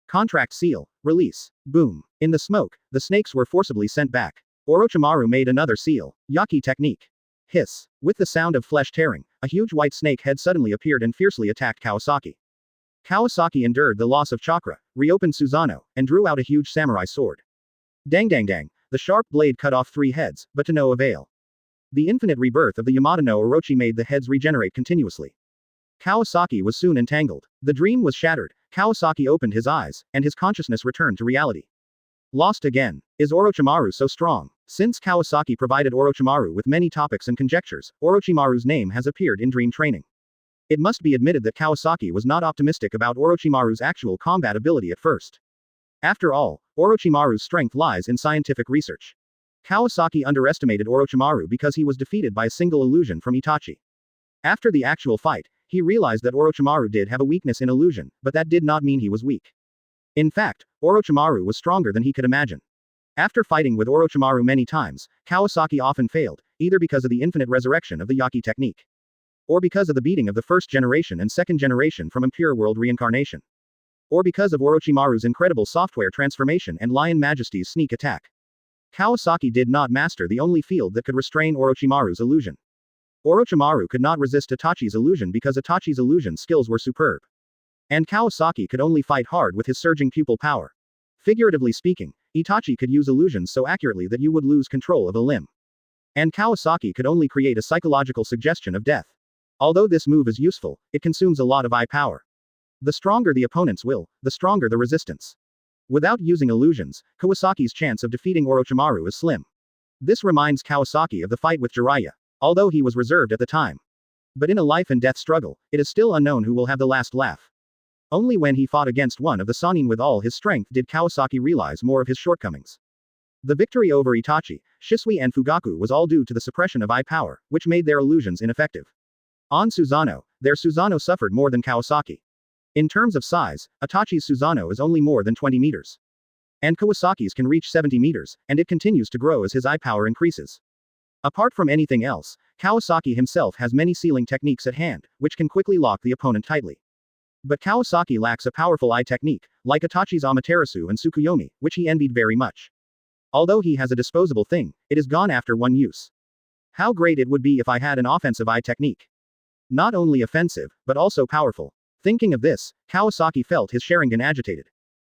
Contract seal. Release. Boom. In the smoke, the snakes were forcibly sent back. Orochimaru made another seal. Yaki technique. Hiss. With the sound of flesh tearing, a huge white snake head suddenly appeared and fiercely attacked Kawasaki. Kawasaki endured the loss of chakra, reopened Susanoo, and drew out a huge samurai sword. Dang dang dang. The sharp blade cut off 3 heads, but to no avail. The infinite rebirth of the Yamato no Orochi made the heads regenerate continuously. Kawasaki was soon entangled. The dream was shattered. Kawasaki opened his eyes, and his consciousness returned to reality. Lost again. Is Orochimaru so strong? Since Kawasaki provided Orochimaru with many topics and conjectures, Orochimaru's name has appeared in dream training. It must be admitted that Kawasaki was not optimistic about Orochimaru's actual combat ability at first. After all, Orochimaru's strength lies in scientific research. Kawasaki underestimated Orochimaru because he was defeated by a single illusion from Itachi. After the actual fight, he realized that Orochimaru did have a weakness in illusion, but that did not mean he was weak. In fact, Orochimaru was stronger than he could imagine. After fighting with Orochimaru many times, Kawasaki often failed, either because of the infinite resurrection of the Yaki technique. Or because of the beating of the first generation and second generation from impure world reincarnation. Or because of Orochimaru's incredible software transformation and Lion Majesty's sneak attack. Kawasaki did not master the only field that could restrain Orochimaru's illusion. Orochimaru could not resist Itachi's illusion because Itachi's illusion skills were superb. And Kawasaki could only fight hard with his surging pupil power. Figuratively speaking, Itachi could use illusions so accurately that you would lose control of a limb. And Kawasaki could only create a psychological suggestion of death. Although this move is useful, it consumes a lot of eye power. The stronger the opponent's will, the stronger the resistance. Without using illusions, Kawasaki's chance of defeating Orochimaru is slim. This reminds Kawasaki of the fight with Jiraiya, although he was reserved at the time. But in a life and death struggle, it is still unknown who will have the last laugh. Only when he fought against one of the Sannin with all his strength did Kawasaki realize more of his shortcomings. The victory over Itachi, Shisui and Fugaku was all due to the suppression of eye power, which made their illusions ineffective. On Susanoo, their Susanoo suffered more than Kawasaki. In terms of size, Itachi's Susanoo is only more than 20 meters. And Kawasaki's can reach 70 meters, and it continues to grow as his eye power increases. Apart from anything else, Kawasaki himself has many sealing techniques at hand, which can quickly lock the opponent tightly. But Kawasaki lacks a powerful eye technique, like Itachi's Amaterasu and Tsukuyomi, which he envied very much. Although he has a disposable thing, it is gone after one use. How great it would be if I had an offensive eye technique. Not only offensive, but also powerful. Thinking of this, Kawasaki felt his Sharingan agitated.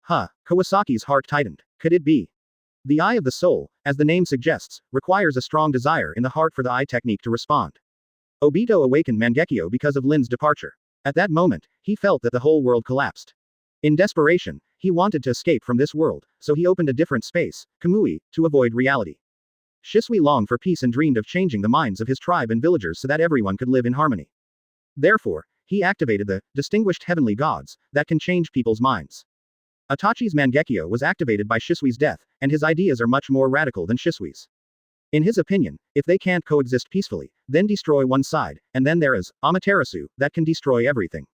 Kawasaki's heart tightened. Could it be? The eye of the soul, as the name suggests, requires a strong desire in the heart for the eye technique to respond. Obito awakened Mangekyō because of Lin's departure. At that moment, he felt that the whole world collapsed. In desperation, he wanted to escape from this world, so he opened a different space, Kamui, to avoid reality. Shisui longed for peace and dreamed of changing the minds of his tribe and villagers so that everyone could live in harmony. Therefore, he activated the distinguished heavenly gods that can change people's minds. Itachi's Mangekyō was activated by Shisui's death, and his ideas are much more radical than Shisui's. In his opinion, if they can't coexist peacefully, then destroy one side, and then there is Amaterasu that can destroy everything.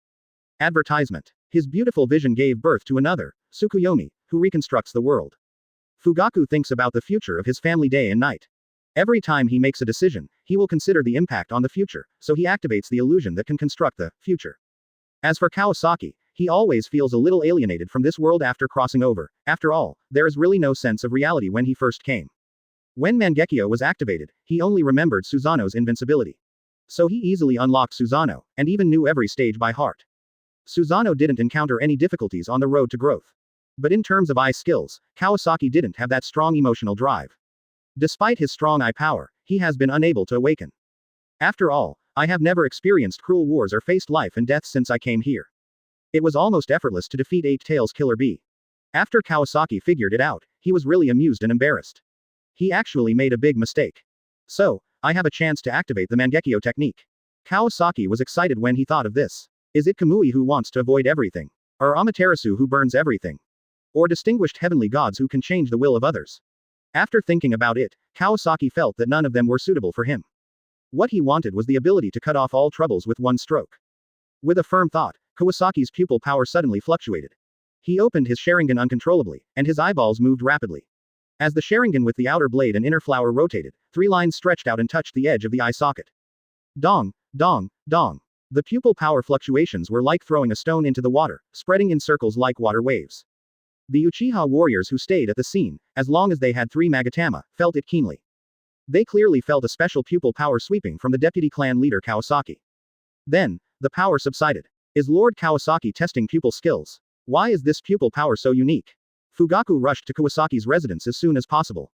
Advertisement. His beautiful vision gave birth to another, Tsukuyomi, who reconstructs the world. Fugaku thinks about the future of his family day and night. Every time he makes a decision, he will consider the impact on the future, so he activates the illusion that can construct the future. As for Kawasaki, he always feels a little alienated from this world after crossing over. After all, there is really no sense of reality when he first came. When Mangekyō was activated, he only remembered Susanoo's invincibility. So he easily unlocked Susanoo, and even knew every stage by heart. Susanoo didn't encounter any difficulties on the road to growth. But in terms of eye skills, Kawasaki didn't have that strong emotional drive. Despite his strong eye power, he has been unable to awaken. After all, I have never experienced cruel wars or faced life and death since I came here. It was almost effortless to defeat Eight Tails Killer Bee. After Kawasaki figured it out, he was really amused and embarrassed. He actually made a big mistake. So, I have a chance to activate the Mangekyō technique. Kawasaki was excited when he thought of this. Is it Kamui who wants to avoid everything? Or Amaterasu who burns everything? Or distinguished heavenly gods who can change the will of others? After thinking about it, Kawasaki felt that none of them were suitable for him. What he wanted was the ability to cut off all troubles with one stroke. With a firm thought, Kawasaki's pupil power suddenly fluctuated. He opened his Sharingan uncontrollably, and his eyeballs moved rapidly. As the Sharingan with the outer blade and inner flower rotated, 3 lines stretched out and touched the edge of the eye socket. Dong, dong, dong. The pupil power fluctuations were like throwing a stone into the water, spreading in circles like water waves. The Uchiha warriors who stayed at the scene, as long as they had 3 Magatama, felt it keenly. They clearly felt a special pupil power sweeping from the deputy clan leader Kawasaki. Then, the power subsided. Is Lord Kawasaki testing pupil skills? Why is this pupil power so unique? Fugaku rushed to Kawasaki's residence as soon as possible.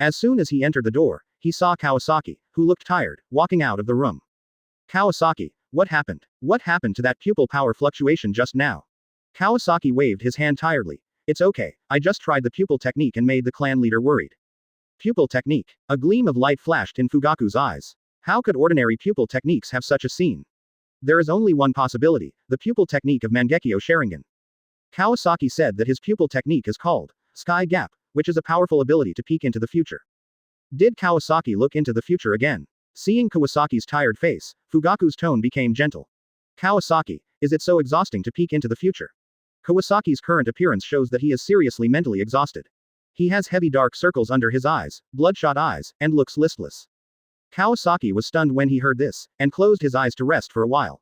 As soon as he entered the door, he saw Kawasaki, who looked tired, walking out of the room. Kawasaki, what happened? What happened to that pupil power fluctuation just now? Kawasaki waved his hand tiredly. It's okay, I just tried the pupil technique and made the clan leader worried. Pupil technique. A gleam of light flashed in Fugaku's eyes. How could ordinary pupil techniques have such a scene? There is only one possibility, the pupil technique of Mangekyō Sharingan. Kawasaki said that his pupil technique is called Sky Gap, which is a powerful ability to peek into the future. Did Kawasaki look into the future again? Seeing Kawasaki's tired face, Fugaku's tone became gentle. Kawasaki, is it so exhausting to peek into the future? Kawasaki's current appearance shows that he is seriously mentally exhausted. He has heavy dark circles under his eyes, bloodshot eyes, and looks listless. Kawasaki was stunned when he heard this, and closed his eyes to rest for a while.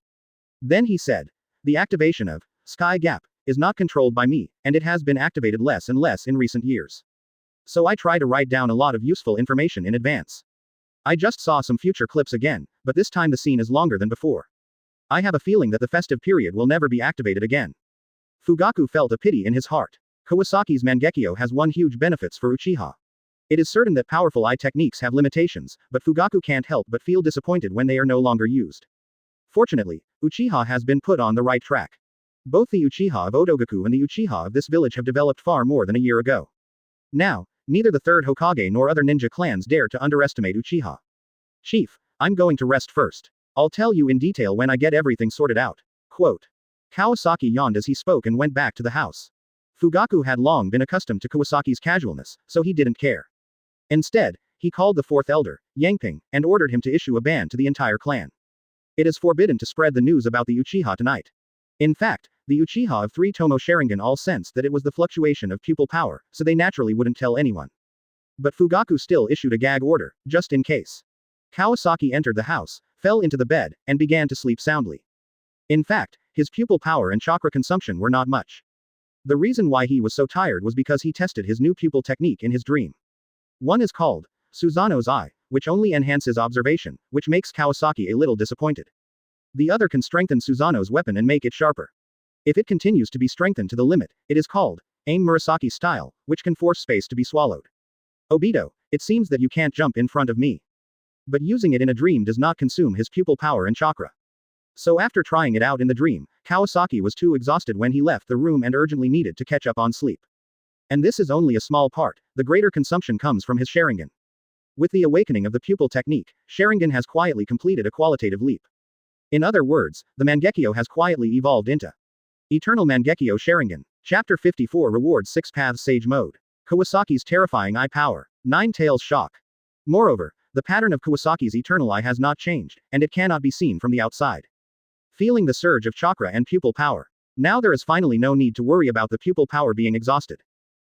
Then he said, "The activation of Sky Gap is not controlled by me, and it has been activated less and less in recent years. So I try to write down a lot of useful information in advance. I just saw some future clips again, but this time the scene is longer than before. I have a feeling that the festive period will never be activated again." Fugaku felt a pity in his heart. Kawasaki's Mangekyō has one huge benefits for Uchiha. It is certain that powerful eye techniques have limitations, but Fugaku can't help but feel disappointed when they are no longer used. Fortunately, Uchiha has been put on the right track. Both the Uchiha of Otogaku and the Uchiha of this village have developed far more than a year ago. Now, neither the third Hokage nor other ninja clans dare to underestimate Uchiha. "Chief, I'm going to rest first. I'll tell you in detail when I get everything sorted out." Quote. Kawasaki yawned as he spoke and went back to the house. Fugaku had long been accustomed to Kawasaki's casualness, so he didn't care. Instead, he called the fourth elder, Yangping, and ordered him to issue a ban to the entire clan. It is forbidden to spread the news about the Uchiha tonight. In fact, the Uchiha of 3 Tomo Sharingan all sensed that it was the fluctuation of pupil power, so they naturally wouldn't tell anyone. But Fugaku still issued a gag order, just in case. Kawasaki entered the house, fell into the bed, and began to sleep soundly. In fact, his pupil power and chakra consumption were not much. The reason why he was so tired was because he tested his new pupil technique in his dream. One is called Susanoo's Eye, which only enhances observation, which makes Kawasaki a little disappointed. The other can strengthen Susanoo's weapon and make it sharper. If it continues to be strengthened to the limit, it is called Aim Murasaki style, which can force space to be swallowed. Obito, it seems that you can't jump in front of me. But using it in a dream does not consume his pupil power and chakra. So after trying it out in the dream, Kawasaki was too exhausted when he left the room and urgently needed to catch up on sleep. And this is only a small part, the greater consumption comes from his Sharingan. With the awakening of the pupil technique, Sharingan has quietly completed a qualitative leap. In other words, the Mangekyō has quietly evolved into Eternal Mangekyō Sharingan. Chapter 54 rewards 6 Paths Sage Mode. Kawasaki's terrifying eye power. 9 Tails Shock. Moreover, the pattern of Kawasaki's eternal eye has not changed, and it cannot be seen from the outside. Feeling the surge of chakra and pupil power. Now there is finally no need to worry about the pupil power being exhausted.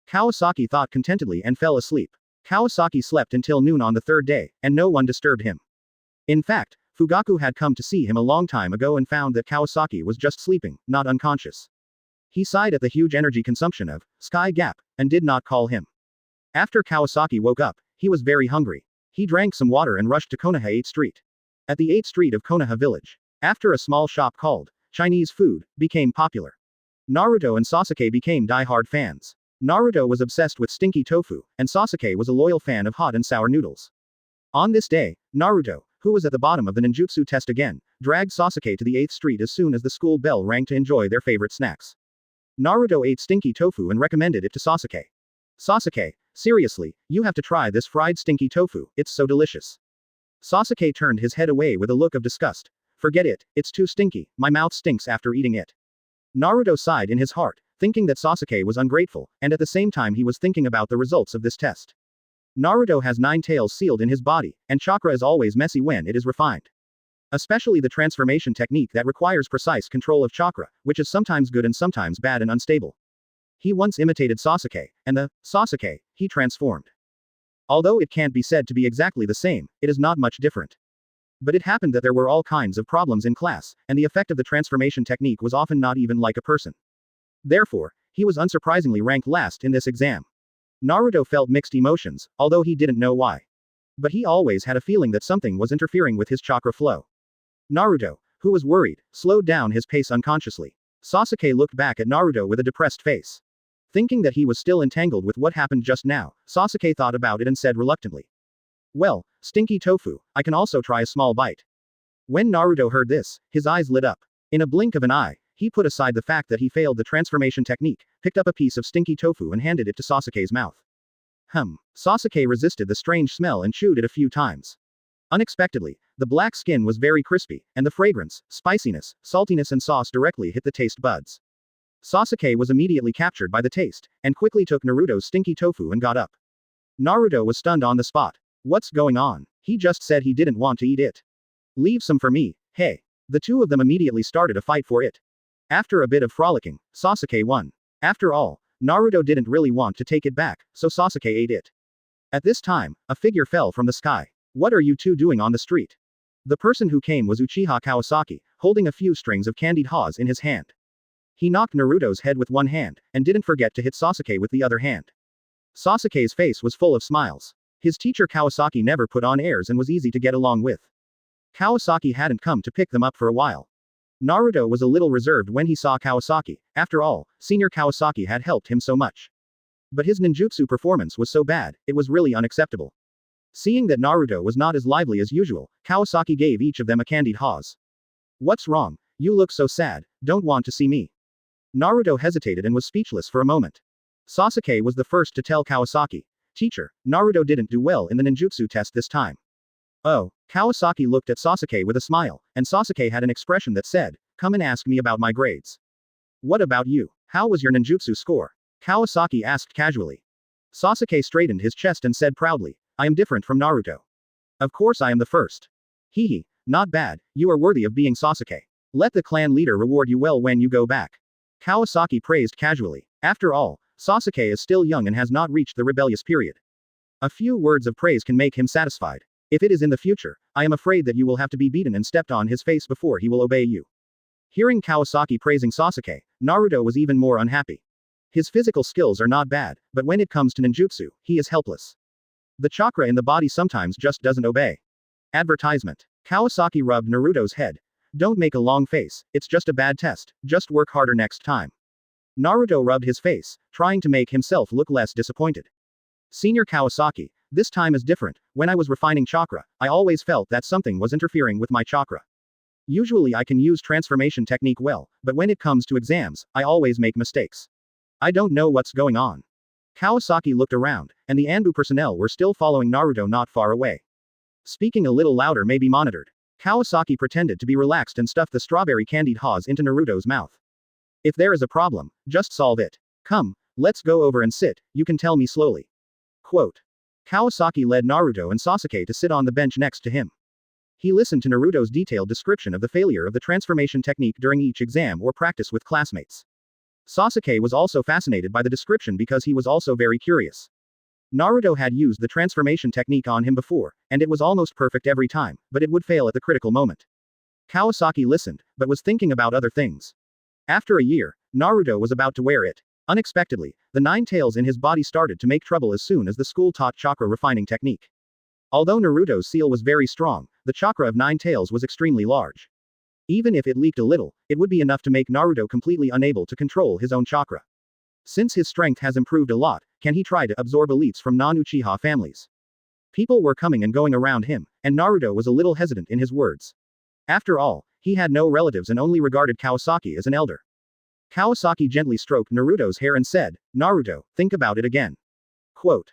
Kawasaki thought contentedly and fell asleep. Kawasaki slept until noon on the third day, and no one disturbed him. In fact, Fugaku had come to see him a long time ago and found that Kawasaki was just sleeping, not unconscious. He sighed at the huge energy consumption of Sky Gap, and did not call him. After Kawasaki woke up, he was very hungry. He drank some water and rushed to Konoha 8th Street. At the 8th Street of Konoha village, after a small shop called Chinese food became popular, Naruto and Sasuke became die-hard fans. Naruto was obsessed with stinky tofu, and Sasuke was a loyal fan of hot and sour noodles. On this day, Naruto, who was at the bottom of the ninjutsu test again, dragged Sasuke to the 8th Street as soon as the school bell rang to enjoy their favorite snacks. Naruto ate stinky tofu and recommended it to Sasuke. "Sasuke, seriously, you have to try this fried stinky tofu, it's so delicious." Sasuke turned his head away with a look of disgust. "Forget it, it's too stinky, my mouth stinks after eating it." Naruto sighed in his heart, thinking that Sasuke was ungrateful, and at the same time he was thinking about the results of this test. Naruto has 9 tails sealed in his body, and chakra is always messy when it is refined. Especially the transformation technique that requires precise control of chakra, which is sometimes good and sometimes bad and unstable. He once imitated Sasuke, and the Sasuke he transformed. Although it can't be said to be exactly the same, it is not much different. But it happened that there were all kinds of problems in class, and the effect of the transformation technique was often not even like a person. Therefore, he was unsurprisingly ranked last in this exam. Naruto felt mixed emotions, although he didn't know why. But he always had a feeling that something was interfering with his chakra flow. Naruto, who was worried, slowed down his pace unconsciously. Sasuke looked back at Naruto with a depressed face. Thinking that he was still entangled with what happened just now, Sasuke thought about it and said reluctantly, "Well, stinky tofu, I can also try a small bite." When Naruto heard this, his eyes lit up. In a blink of an eye, he put aside the fact that he failed the transformation technique, picked up a piece of stinky tofu and handed it to Sasuke's mouth. Sasuke resisted the strange smell and chewed it a few times. Unexpectedly, the black skin was very crispy, and the fragrance, spiciness, saltiness and sauce directly hit the taste buds. Sasuke was immediately captured by the taste, and quickly took Naruto's stinky tofu and got up. Naruto was stunned on the spot. What's going on? He just said he didn't want to eat it. Leave some for me, hey. The two of them immediately started a fight for it. After a bit of frolicking, Sasuke won. After all, Naruto didn't really want to take it back, so Sasuke ate it. At this time, a figure fell from the sky. What are you two doing on the street? The person who came was Uchiha Kawasaki, holding a few strings of candied haws in his hand. He knocked Naruto's head with one hand, and didn't forget to hit Sasuke with the other hand. Sasuke's face was full of smiles. His teacher Kawasaki never put on airs and was easy to get along with. Kawasaki hadn't come to pick them up for a while. Naruto was a little reserved when he saw Kawasaki. After all, senior Kawasaki had helped him so much. But his ninjutsu performance was so bad, it was really unacceptable. Seeing that Naruto was not as lively as usual, Kawasaki gave each of them a candied haws. What's wrong? You look so sad, don't want to see me. Naruto hesitated and was speechless for a moment. Sasuke was the first to tell Kawasaki, "Teacher, Naruto didn't do well in the ninjutsu test this time." Oh, Kawasaki looked at Sasuke with a smile, and Sasuke had an expression that said, "Come and ask me about my grades." "What about you? How was your ninjutsu score?" Kawasaki asked casually. Sasuke straightened his chest and said proudly, "I am different from Naruto. Of course I am the first. Hehe, not bad, you are worthy of being Sasuke. Let the clan leader reward you well when you go back." Kawasaki praised casually. After all, Sasuke is still young and has not reached the rebellious period. A few words of praise can make him satisfied. If it is in the future, I am afraid that you will have to be beaten and stepped on his face before he will obey you. Hearing Kawasaki praising Sasuke, Naruto was even more unhappy. His physical skills are not bad, but when it comes to ninjutsu, he is helpless. The chakra in the body sometimes just doesn't obey. Advertisement. Kawasaki rubbed Naruto's head. Don't make a long face, it's just a bad test, just work harder next time. Naruto rubbed his face, trying to make himself look less disappointed. Senior Kawasaki, this time is different. When I was refining chakra, I always felt that something was interfering with my chakra. Usually I can use transformation technique well, but when it comes to exams, I always make mistakes. I don't know what's going on. Kawasaki looked around, and the Anbu personnel were still following Naruto not far away. Speaking a little louder may be monitored. Kawasaki pretended to be relaxed and stuffed the strawberry candied haws into Naruto's mouth. If there is a problem, just solve it. Come, let's go over and sit, you can tell me slowly. Quote. Kawasaki led Naruto and Sasuke to sit on the bench next to him. He listened to Naruto's detailed description of the failure of the transformation technique during each exam or practice with classmates. Sasuke was also fascinated by the description because he was also very curious. Naruto had used the transformation technique on him before, and it was almost perfect every time, but it would fail at the critical moment. Kawasaki listened, but was thinking about other things. After a year, Naruto was about to wear it. Unexpectedly, the 9 tails in his body started to make trouble as soon as the school taught chakra refining technique. Although Naruto's seal was very strong, the chakra of 9 tails was extremely large. Even if it leaked a little, it would be enough to make Naruto completely unable to control his own chakra. Since his strength has improved a lot, can he try to absorb elites from non-Uchiha families? People were coming and going around him, and Naruto was a little hesitant in his words. After all, he had no relatives and only regarded Kawasaki as an elder. Kawasaki gently stroked Naruto's hair and said, "Naruto, think about it again." Quote.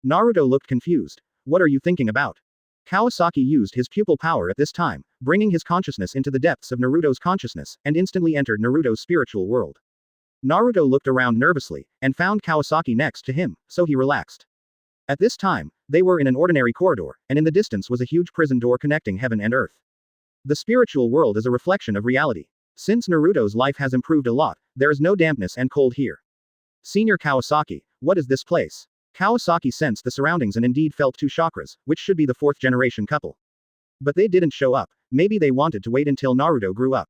Naruto looked confused. What are you thinking about? Kawasaki used his pupil power at this time, bringing his consciousness into the depths of Naruto's consciousness, and instantly entered Naruto's spiritual world. Naruto looked around nervously, and found Kawasaki next to him, so he relaxed. At this time, they were in an ordinary corridor, and in the distance was a huge prison door connecting heaven and earth. The spiritual world is a reflection of reality. Since Naruto's life has improved a lot, there is no dampness and cold here. Senior Kawasaki, what is this place? Kawasaki sensed the surroundings and indeed felt 2 chakras, which should be the 4th generation couple. But they didn't show up, maybe they wanted to wait until Naruto grew up.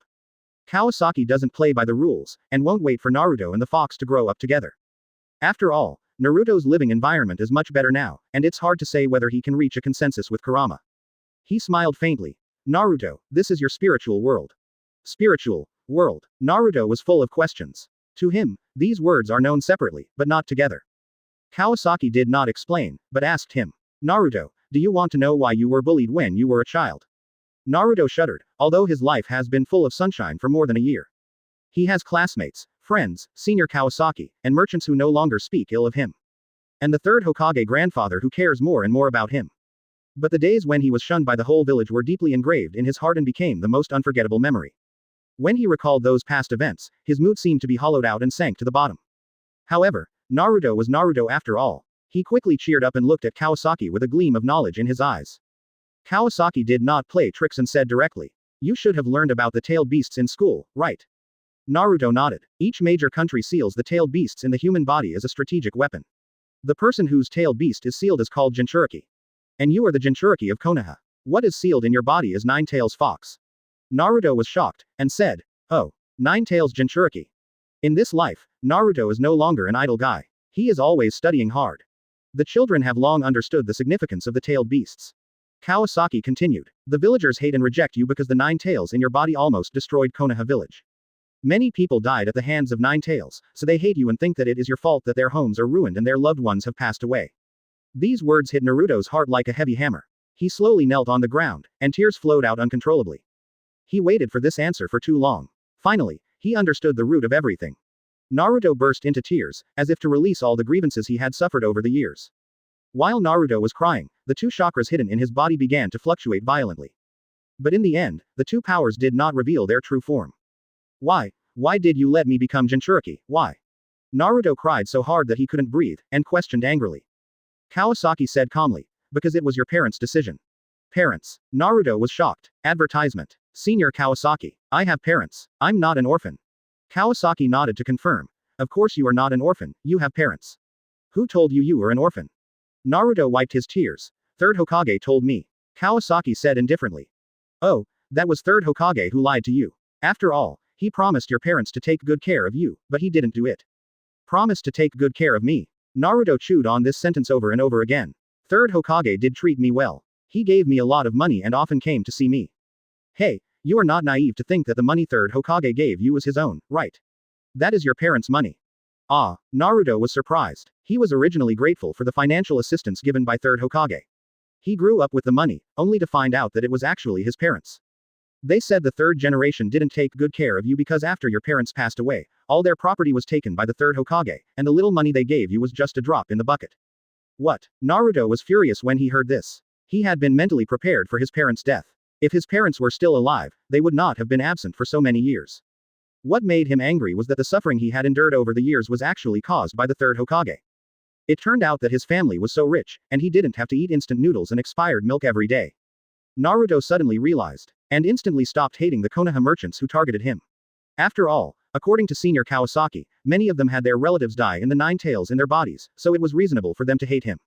Kawasaki doesn't play by the rules, and won't wait for Naruto and the fox to grow up together. After all, Naruto's living environment is much better now, and it's hard to say whether he can reach a consensus with Kurama. He smiled faintly. Naruto, this is your spiritual world. Spiritual world. Naruto was full of questions. To him, these words are known separately, but not together. Kawasaki did not explain, but asked him, Naruto, do you want to know why you were bullied when you were a child? Naruto shuddered, although his life has been full of sunshine for more than a year. He has classmates, friends, senior Kawasaki, and merchants who no longer speak ill of him. And the 3rd Hokage grandfather who cares more and more about him. But the days when he was shunned by the whole village were deeply engraved in his heart and became the most unforgettable memory. When he recalled those past events, his mood seemed to be hollowed out and sank to the bottom. However, Naruto was Naruto after all. He quickly cheered up and looked at Kawasaki with a gleam of knowledge in his eyes. Kawasaki did not play tricks and said directly, "You should have learned about the tailed beasts in school, right?" Naruto nodded. Each major country seals the tailed beasts in the human body as a strategic weapon. The person whose tailed beast is sealed is called Jinchuriki. And you are the Jinchuriki of Konoha. What is sealed in your body is Nine-Tails Fox. Naruto was shocked, and said, oh, Nine-Tails Jinchuriki. In this life, Naruto is no longer an idle guy. He is always studying hard. The children have long understood the significance of the tailed beasts. Kawasaki continued. The villagers hate and reject you because the 9 tails in your body almost destroyed Konoha village. Many people died at the hands of 9 tails, so they hate you and think that it is your fault that their homes are ruined and their loved ones have passed away. These words hit Naruto's heart like a heavy hammer. He slowly knelt on the ground, and tears flowed out uncontrollably. He waited for this answer for too long. Finally, he understood the root of everything. Naruto burst into tears, as if to release all the grievances he had suffered over the years. While Naruto was crying, the 2 chakras hidden in his body began to fluctuate violently. But in the end, the 2 powers did not reveal their true form. Why? Why did you let me become Jinchuriki? Why? Naruto cried so hard that he couldn't breathe, and questioned angrily. Kawasaki said calmly, because it was your parents' decision. Parents. Naruto was shocked. Advertisement. Senior Kawasaki. I have parents. I'm not an orphan. Kawasaki nodded to confirm. Of course you are not an orphan, you have parents. Who told you you were an orphan? Naruto wiped his tears. Third Hokage told me. Kawasaki said indifferently. Oh, that was Third Hokage who lied to you. After all, he promised your parents to take good care of you, but he didn't do it. Promised to take good care of me. Naruto chewed on this sentence over and over again. Third Hokage did treat me well. He gave me a lot of money and often came to see me. Hey, you are not naive to think that the money Third Hokage gave you was his own, right? That is your parents' money. Ah, Naruto was surprised. He was originally grateful for the financial assistance given by Third Hokage. He grew up with the money, only to find out that it was actually his parents. They said the third generation didn't take good care of you because after your parents passed away, all their property was taken by the Third Hokage, and the little money they gave you was just a drop in the bucket. What? Naruto was furious when he heard this. He had been mentally prepared for his parents' death. If his parents were still alive, they would not have been absent for so many years. What made him angry was that the suffering he had endured over the years was actually caused by the Third Hokage. It turned out that his family was so rich, and he didn't have to eat instant noodles and expired milk every day. Naruto suddenly realized, and instantly stopped hating the Konoha merchants who targeted him. After all, according to Senior Kawasaki, many of them had their relatives die in the 9 tails in their bodies, so it was reasonable for them to hate him.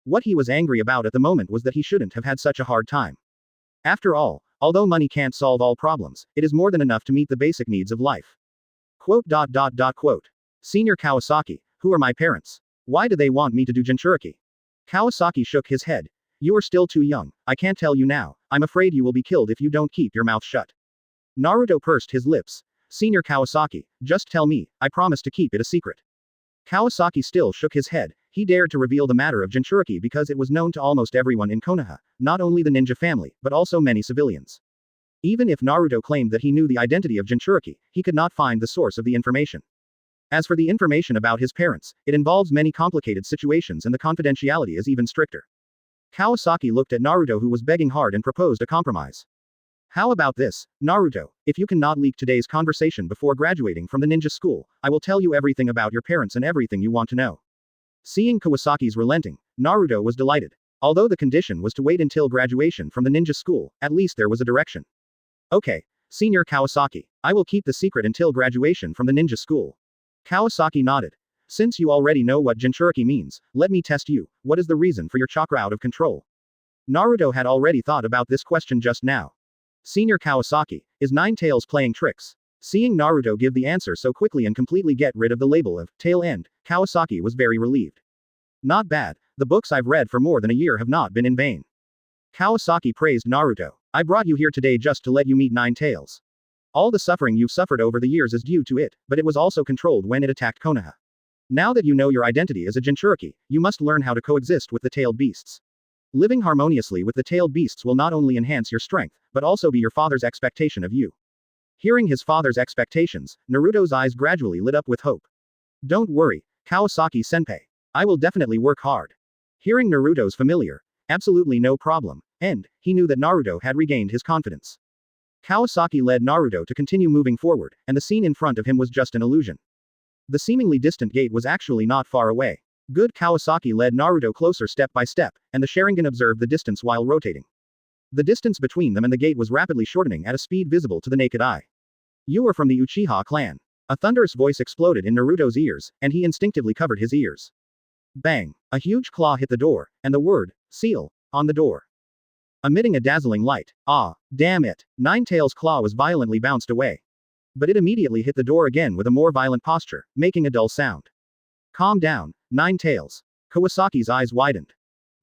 What he was angry about at the moment was that he shouldn't have had such a hard time. After all, although money can't solve all problems, it is more than enough to meet the basic needs of life. Quote. Senior Kawasaki, who are my parents? Why do they want me to do Jinchuriki? Kawasaki shook his head. You are still too young, I can't tell you now, I'm afraid you will be killed if you don't keep your mouth shut. Naruto pursed his lips. Senior Kawasaki, just tell me, I promise to keep it a secret. Kawasaki still shook his head. He dared to reveal the matter of Jinchuriki because it was known to almost everyone in Konoha, not only the ninja family, but also many civilians. Even if Naruto claimed that he knew the identity of Jinchuriki, he could not find the source of the information. As for the information about his parents, it involves many complicated situations and the confidentiality is even stricter. Kawasaki looked at Naruto who was begging hard and proposed a compromise. How about this, Naruto, if you cannot leak today's conversation before graduating from the ninja school, I will tell you everything about your parents and everything you want to know. Seeing Kawasaki's relenting, Naruto was delighted. Although the condition was to wait until graduation from the ninja school, at least there was a direction. Okay, Senior Kawasaki, I will keep the secret until graduation from the ninja school. Kawasaki nodded. Since you already know what Jinchuriki means, let me test you, what is the reason for your chakra out of control? Naruto had already thought about this question just now. Senior Kawasaki, is 9 tails playing tricks? Seeing Naruto give the answer so quickly and completely get rid of the label of tail end, Kawasaki was very relieved. Not bad, the books I've read for more than a year have not been in vain. Kawasaki praised Naruto. I brought you here today just to let you meet 9 tails. All the suffering you've suffered over the years is due to it, but it was also controlled when it attacked Konoha. Now that you know your identity as a Jinchuriki, you must learn how to coexist with the tailed beasts. Living harmoniously with the tailed beasts will not only enhance your strength, but also be your father's expectation of you. Hearing his father's expectations, Naruto's eyes gradually lit up with hope. Don't worry, Kawasaki-senpai. I will definitely work hard. Hearing Naruto's familiar, absolutely no problem, and he knew that Naruto had regained his confidence. Kawasaki led Naruto to continue moving forward, and the scene in front of him was just an illusion. The seemingly distant gate was actually not far away. Good Kawasaki led Naruto closer step by step, and the Sharingan observed the distance while rotating. The distance between them and the gate was rapidly shortening at a speed visible to the naked eye. You are from the Uchiha clan. A thunderous voice exploded in Naruto's ears, and he instinctively covered his ears. Bang! A huge claw hit the door, and the word, seal, on the door. Emitting a dazzling light. Ah, damn it. Ninetales' claw was violently bounced away. But it immediately hit the door again with a more violent posture, making a dull sound. Calm down, Ninetales. Kawasaki's eyes widened.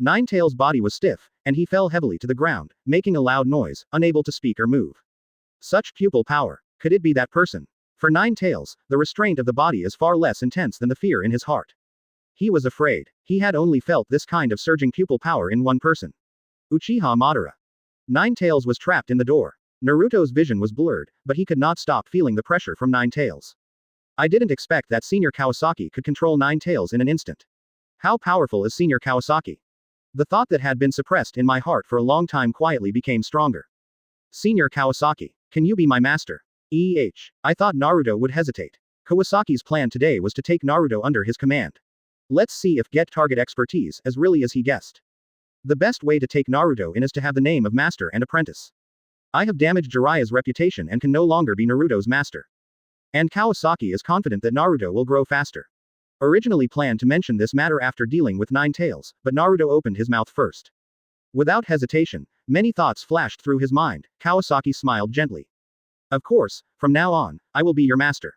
Ninetales' body was stiff, and he fell heavily to the ground, making a loud noise, unable to speak or move. Such pupil power. Could it be that person? For Ninetales, the restraint of the body is far less intense than the fear in his heart. He was afraid. He had only felt this kind of surging pupil power in one person. Uchiha Madara. Ninetales was trapped in the door. Naruto's vision was blurred, but he could not stop feeling the pressure from Ninetales. I didn't expect that Senior Kawasaki could control Ninetales in an instant. How powerful is Senior Kawasaki? The thought that had been suppressed in my heart for a long time quietly became stronger. Senior Kawasaki, can you be my master? I thought Naruto would hesitate. Kawasaki's plan today was to take Naruto under his command. Let's see if get target expertise as really as he guessed. The best way to take Naruto in is to have the name of master and apprentice. I have damaged Jiraiya's reputation and can no longer be Naruto's master. And Kawasaki is confident that Naruto will grow faster. Originally planned to mention this matter after dealing with Ninetales, but Naruto opened his mouth first. Without hesitation, many thoughts flashed through his mind. Kawasaki smiled gently. Of course, from now on, I will be your master.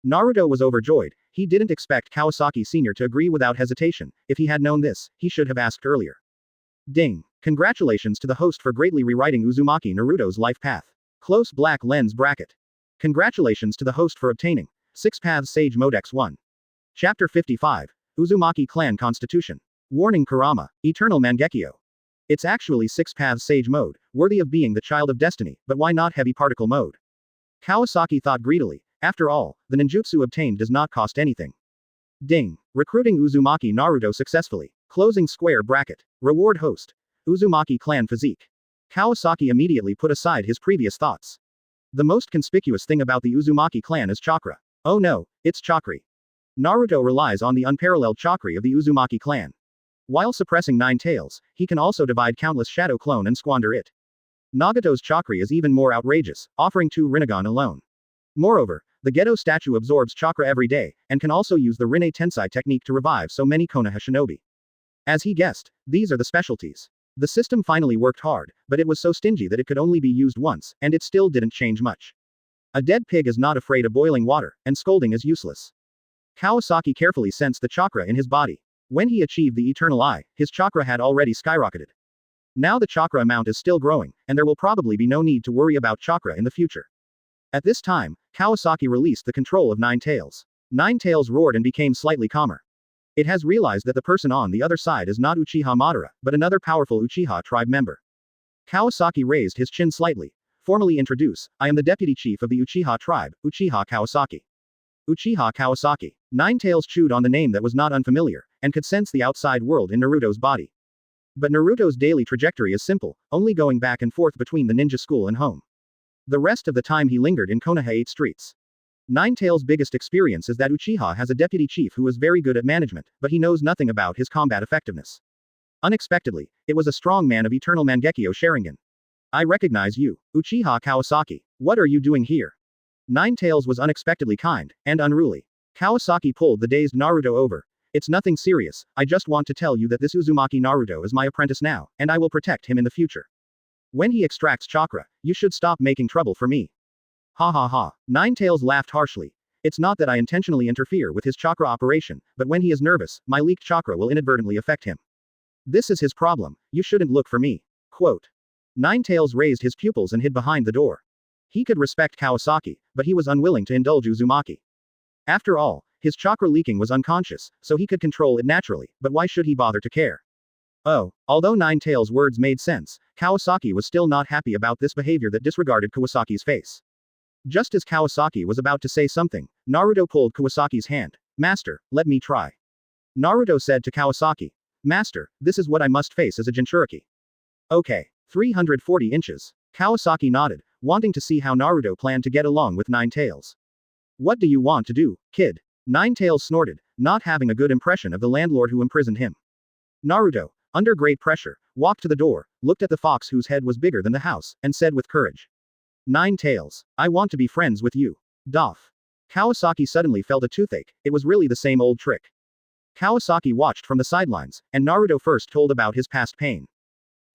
Naruto was overjoyed. He didn't expect Kawasaki Sr. to agree without hesitation. If he had known this, he should have asked earlier. Ding. Congratulations to the host for greatly rewriting Uzumaki Naruto's life path. Close black lens bracket. Congratulations to the host for obtaining 6 Paths Sage Mode X1. Chapter 55. Uzumaki Clan Constitution. Warning Kurama, Eternal Mangekyō. It's actually 6 Paths Sage Mode, worthy of being the child of destiny, but why not Heavy Particle Mode? Kawasaki thought greedily. After all, the ninjutsu obtained does not cost anything. Ding. Recruiting Uzumaki Naruto successfully. Closing square bracket. Reward host. Uzumaki Clan Physique. Kawasaki immediately put aside his previous thoughts. The most conspicuous thing about the Uzumaki clan is chakra. Oh no, it's chakri. Naruto relies on the unparalleled chakri of the Uzumaki clan. While suppressing Ninetales, he can also divide countless shadow clone and squander it. Nagato's chakri is even more outrageous, offering 2 Rinnegan alone. Moreover, the Geto statue absorbs chakra every day, and can also use the Rinne Tensai technique to revive so many Konoha shinobi. As he guessed, these are the specialties. The system finally worked hard, but it was so stingy that it could only be used once, and it still didn't change much. A dead pig is not afraid of boiling water, and scolding is useless. Kawasaki carefully sensed the chakra in his body. When he achieved the Eternal Eye, his chakra had already skyrocketed. Now the chakra amount is still growing, and there will probably be no need to worry about chakra in the future. At this time, Kawasaki released the control of Ninetales. Ninetales roared and became slightly calmer. It has realized that the person on the other side is not Uchiha Madara, but another powerful Uchiha tribe member. Kawasaki raised his chin slightly. Formally introduce, I am the deputy chief of the Uchiha tribe, Uchiha Kawasaki. Uchiha Kawasaki. Ninetales chewed on the name that was not unfamiliar, and could sense the outside world in Naruto's body. But Naruto's daily trajectory is simple, only going back and forth between the ninja school and home. The rest of the time he lingered in Konoha 8 streets. Ninetales' biggest experience is that Uchiha has a deputy chief who is very good at management, but he knows nothing about his combat effectiveness. Unexpectedly, it was a strong man of Eternal Mangekyō Sharingan. I recognize you, Uchiha Kawasaki. What are you doing here? Ninetales was unexpectedly kind, and unruly. Kawasaki pulled the dazed Naruto over. It's nothing serious, I just want to tell you that this Uzumaki Naruto is my apprentice now, and I will protect him in the future. When he extracts chakra, you should stop making trouble for me. Ha ha ha. Ninetales laughed harshly. It's not that I intentionally interfere with his chakra operation, but when he is nervous, my leaked chakra will inadvertently affect him. This is his problem, you shouldn't look for me. Quote. Ninetales raised his pupils and hid behind the door. He could respect Kawasaki, but he was unwilling to indulge Uzumaki. After all, his chakra leaking was unconscious, so he could control it naturally, but why should he bother to care? Oh, although Ninetales' words made sense, Kawasaki was still not happy about this behavior that disregarded Kawasaki's face. Just as Kawasaki was about to say something, Naruto pulled Kawasaki's hand. Master, let me try. Naruto said to Kawasaki. Master, this is what I must face as a Jinchuriki. Okay. 340 inches. Kawasaki nodded, wanting to see how Naruto planned to get along with Ninetales. What do you want to do, kid? Ninetales snorted, not having a good impression of the landlord who imprisoned him. Naruto, under great pressure, walked to the door, looked at the fox whose head was bigger than the house, and said with courage. Ninetales, I want to be friends with you. Doff. Kawasaki suddenly felt a toothache, it was really the same old trick. Kawasaki watched from the sidelines, and Naruto first told about his past pain.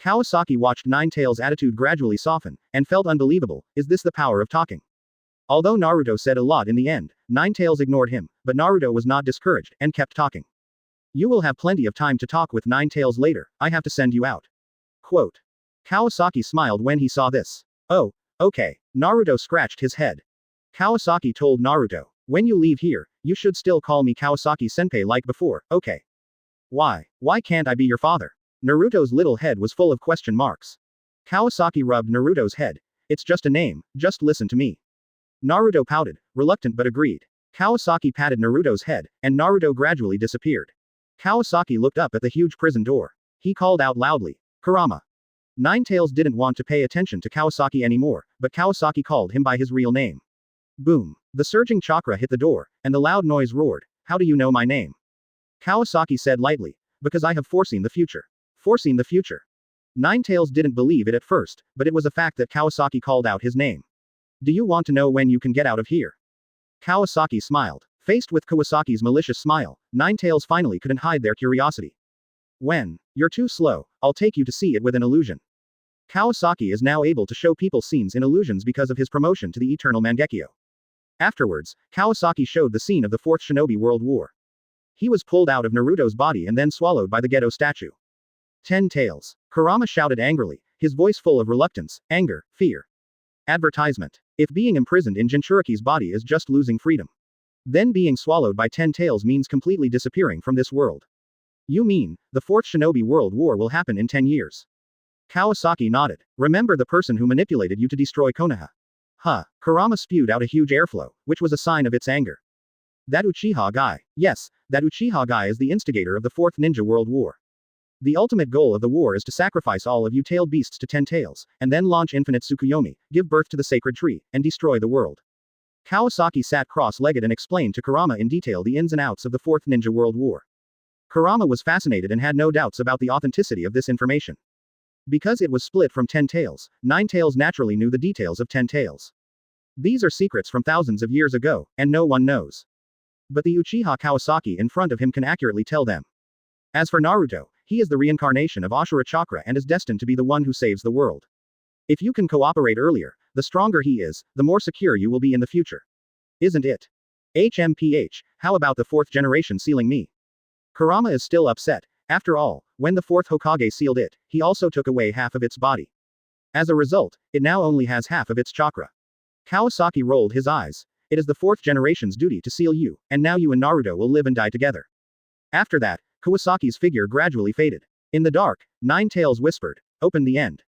Kawasaki watched Ninetales' attitude gradually soften, and felt unbelievable. Is this the power of talking? Although Naruto said a lot in the end, Ninetales ignored him, but Naruto was not discouraged, and kept talking. You will have plenty of time to talk with Ninetales later, I have to send you out. Quote. Kawasaki smiled when he saw this. Oh, okay. Naruto scratched his head. Kawasaki told Naruto, when you leave here, you should still call me Kawasaki-senpai like before, okay? Why? Why can't I be your father? Naruto's little head was full of question marks. Kawasaki rubbed Naruto's head. It's just a name, just listen to me. Naruto pouted, reluctant but agreed. Kawasaki patted Naruto's head, and Naruto gradually disappeared. Kawasaki looked up at the huge prison door. He called out loudly, Kurama. Ninetales didn't want to pay attention to Kawasaki anymore, but Kawasaki called him by his real name. Boom. The surging chakra hit the door, and the loud noise roared. How do you know my name? Kawasaki said lightly. Because I have foreseen the future. Foreseen the future. Ninetales didn't believe it at first, but it was a fact that Kawasaki called out his name. Do you want to know when you can get out of here? Kawasaki smiled. Faced with Kawasaki's malicious smile, Ninetales finally couldn't hide their curiosity. When? You're too slow, I'll take you to see it with an illusion. Kawasaki is now able to show people scenes in illusions because of his promotion to the Eternal Mangekyō. Afterwards, Kawasaki showed the scene of the Fourth Shinobi World War. He was pulled out of Naruto's body and then swallowed by the Gedo statue. 10 tails. Kurama shouted angrily, his voice full of reluctance, anger, fear. Advertisement. If being imprisoned in Jinchuriki's body is just losing freedom, then being swallowed by 10 tails means completely disappearing from this world. You mean, the Fourth Shinobi World War will happen in 10 years? Kawasaki nodded. Remember the person who manipulated you to destroy Konoha? Huh. Kurama spewed out a huge airflow, which was a sign of its anger. That Uchiha guy. Yes, that Uchiha guy is the instigator of the Fourth Ninja World War. The ultimate goal of the war is to sacrifice all of you tailed beasts to 10 tails, and then launch infinite Tsukuyomi, give birth to the sacred tree, and destroy the world. Kawasaki sat cross-legged and explained to Kurama in detail the ins and outs of the Fourth Ninja World War. Kurama was fascinated and had no doubts about the authenticity of this information. Because it was split from 10 tails, Ninetales naturally knew the details of 10 tails. These are secrets from thousands of years ago, and no one knows. But the Uchiha Kawasaki in front of him can accurately tell them. As for Naruto, he is the reincarnation of Ashura Chakra and is destined to be the one who saves the world. If you can cooperate earlier, the stronger he is, the more secure you will be in the future. Isn't it? HMPH, how about the fourth generation sealing me? Kurama is still upset. After all, when the fourth Hokage sealed it, he also took away half of its body. As a result, it now only has half of its chakra. Kawasaki rolled his eyes. It is the fourth generation's duty to seal you, and now you and Naruto will live and die together. After that, Kawasaki's figure gradually faded. In the dark, Ninetales whispered, open the end.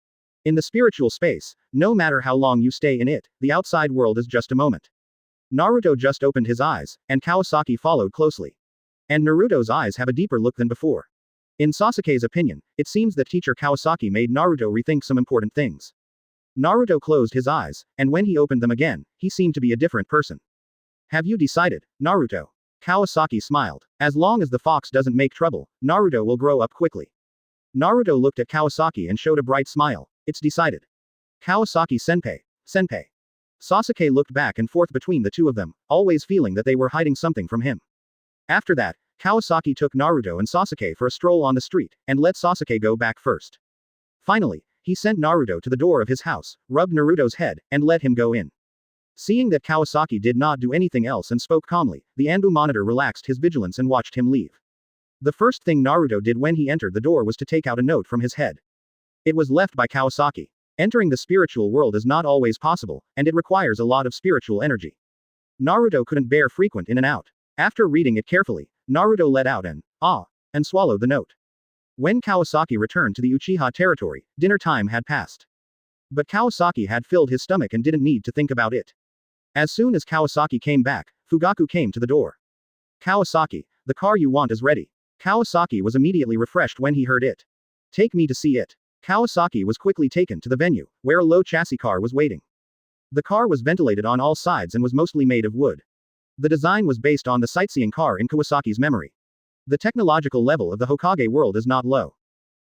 In the spiritual space, no matter how long you stay in it, the outside world is just a moment. Naruto just opened his eyes, and Kawasaki followed closely. And Naruto's eyes have a deeper look than before. In Sasuke's opinion, it seems that teacher Kawasaki made Naruto rethink some important things. Naruto closed his eyes, and when he opened them again, he seemed to be a different person. Have you decided, Naruto? Kawasaki smiled. As long as the fox doesn't make trouble, Naruto will grow up quickly. Naruto looked at Kawasaki and showed a bright smile. It's decided. Kawasaki-senpai. Senpai. Sasuke looked back and forth between the two of them, always feeling that they were hiding something from him. After that, Kawasaki took Naruto and Sasuke for a stroll on the street, and let Sasuke go back first. Finally, he sent Naruto to the door of his house, rubbed Naruto's head, and let him go in. Seeing that Kawasaki did not do anything else and spoke calmly, the Anbu monitor relaxed his vigilance and watched him leave. The first thing Naruto did when he entered the door was to take out a note from his head. It was left by Kawasaki. Entering the spiritual world is not always possible, and it requires a lot of spiritual energy. Naruto couldn't bear frequent in and out. After reading it carefully, Naruto let out an ah and swallowed the note. When Kawasaki returned to the Uchiha territory, dinner time had passed. But Kawasaki had filled his stomach and didn't need to think about it. As soon as Kawasaki came back, Fugaku came to the door. Kawasaki, the car you want is ready. Kawasaki was immediately refreshed when he heard it. Take me to see it. Kawasaki was quickly taken to the venue, where a low chassis car was waiting. The car was ventilated on all sides and was mostly made of wood. The design was based on the sightseeing car in Kawasaki's memory. The technological level of the Hokage world is not low.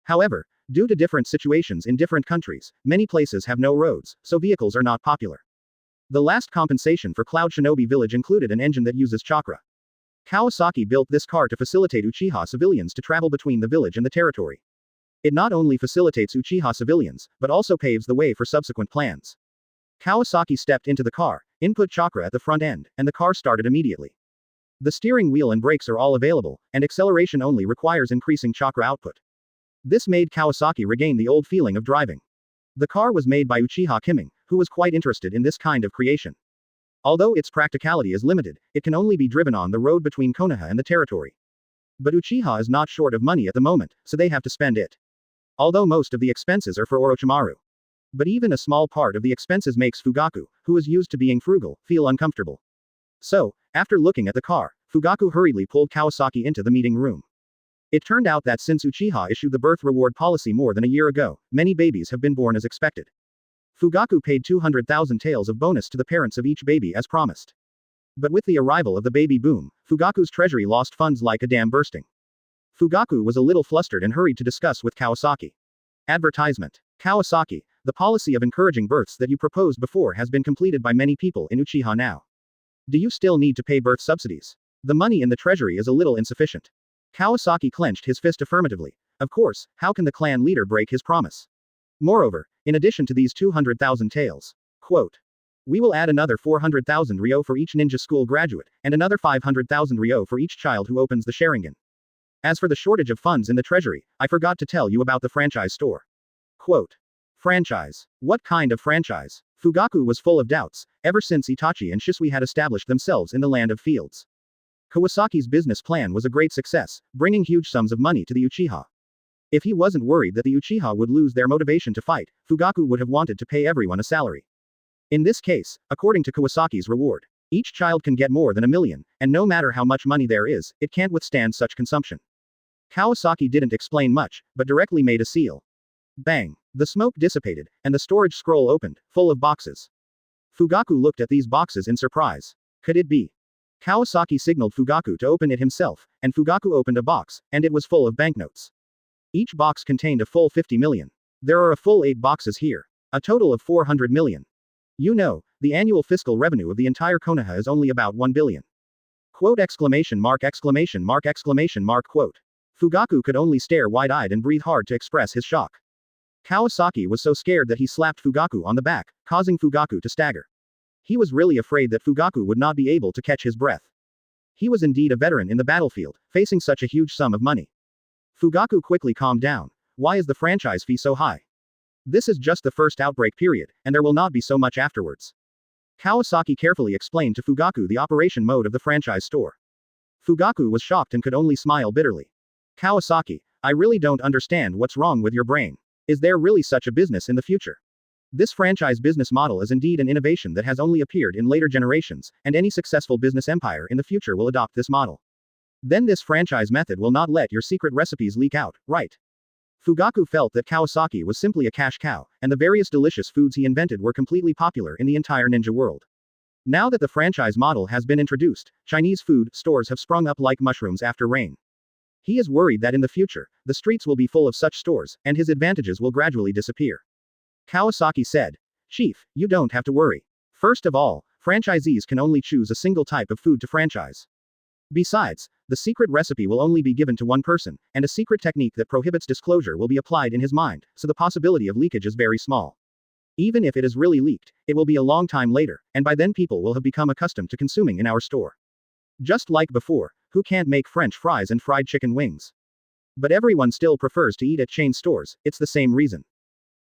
However, due to different situations in different countries, many places have no roads, so vehicles are not popular. The last compensation for Cloud Shinobi Village included an engine that uses chakra. Kawasaki built this car to facilitate Uchiha civilians to travel between the village and the territory. It not only facilitates Uchiha civilians, but also paves the way for subsequent plans. Kawasaki stepped into the car, input chakra at the front end, and the car started immediately. The steering wheel and brakes are all available, and acceleration only requires increasing chakra output. This made Kawasaki regain the old feeling of driving. The car was made by Uchiha Kawasaki, who was quite interested in this kind of creation. Although its practicality is limited, it can only be driven on the road between Konoha and the territory. But Uchiha is not short of money at the moment, so they have to spend it. Although most of the expenses are for Orochimaru. But even a small part of the expenses makes Fugaku, who is used to being frugal, feel uncomfortable. So, after looking at the car, Fugaku hurriedly pulled Kawasaki into the meeting room. It turned out that since Uchiha issued the birth reward policy more than a year ago, many babies have been born as expected. Fugaku paid 200,000 taels of bonus to the parents of each baby as promised. But with the arrival of the baby boom, Fugaku's treasury lost funds like a dam bursting. Fugaku was a little flustered and hurried to discuss with Kawasaki. Advertisement. Kawasaki, the policy of encouraging births that you proposed before has been completed by many people in Uchiha now. Do you still need to pay birth subsidies? The money in the treasury is a little insufficient. Kawasaki clenched his fist affirmatively. Of course, how can the clan leader break his promise? Moreover, in addition to these 200,000 taels, quote, we will add another 400,000 ryo for each ninja school graduate, and another 500,000 ryo for each child who opens the Sharingan. As for the shortage of funds in the treasury, I forgot to tell you about the franchise store. Quote. Franchise. What kind of franchise? Fugaku was full of doubts, ever since Itachi and Shisui had established themselves in the land of fields. Kawasaki's business plan was a great success, bringing huge sums of money to the Uchiha. If he wasn't worried that the Uchiha would lose their motivation to fight, Fugaku would have wanted to pay everyone a salary. In this case, according to Kawasaki's reward, each child can get more than 1 million, and no matter how much money there is, it can't withstand such consumption. Kawasaki didn't explain much, but directly made a seal. Bang! The smoke dissipated, and the storage scroll opened, full of boxes. Fugaku looked at these boxes in surprise. Could it be? Kawasaki signaled Fugaku to open it himself, and Fugaku opened a box, and it was full of banknotes. Each box contained a full 50 million. There are a full 8 boxes here. A total of 400 million. You know, the annual fiscal revenue of the entire Konoha is only about 1 billion. Quote exclamation mark exclamation mark exclamation mark quote. Fugaku could only stare wide-eyed and breathe hard to express his shock. Kawasaki was so scared that he slapped Fugaku on the back, causing Fugaku to stagger. He was really afraid that Fugaku would not be able to catch his breath. He was indeed a veteran in the battlefield, facing such a huge sum of money. Fugaku quickly calmed down. Why is the franchise fee so high? This is just the first outbreak period, and there will not be so much afterwards. Kawasaki carefully explained to Fugaku the operation mode of the franchise store. Fugaku was shocked and could only smile bitterly. Kawasaki, I really don't understand what's wrong with your brain. Is there really such a business in the future? This franchise business model is indeed an innovation that has only appeared in later generations, and any successful business empire in the future will adopt this model. Then this franchise method will not let your secret recipes leak out, right? Fugaku felt that Kawasaki was simply a cash cow, and the various delicious foods he invented were completely popular in the entire ninja world. Now that the franchise model has been introduced, Chinese food stores have sprung up like mushrooms after rain. He is worried that in the future, the streets will be full of such stores, and his advantages will gradually disappear. Kawasaki said, Chief, you don't have to worry. First of all, franchisees can only choose a single type of food to franchise. Besides, the secret recipe will only be given to one person, and a secret technique that prohibits disclosure will be applied in his mind, so the possibility of leakage is very small. Even if it is really leaked, it will be a long time later, and by then people will have become accustomed to consuming in our store. Just like before, who can't make French fries and fried chicken wings? But everyone still prefers to eat at chain stores, it's the same reason.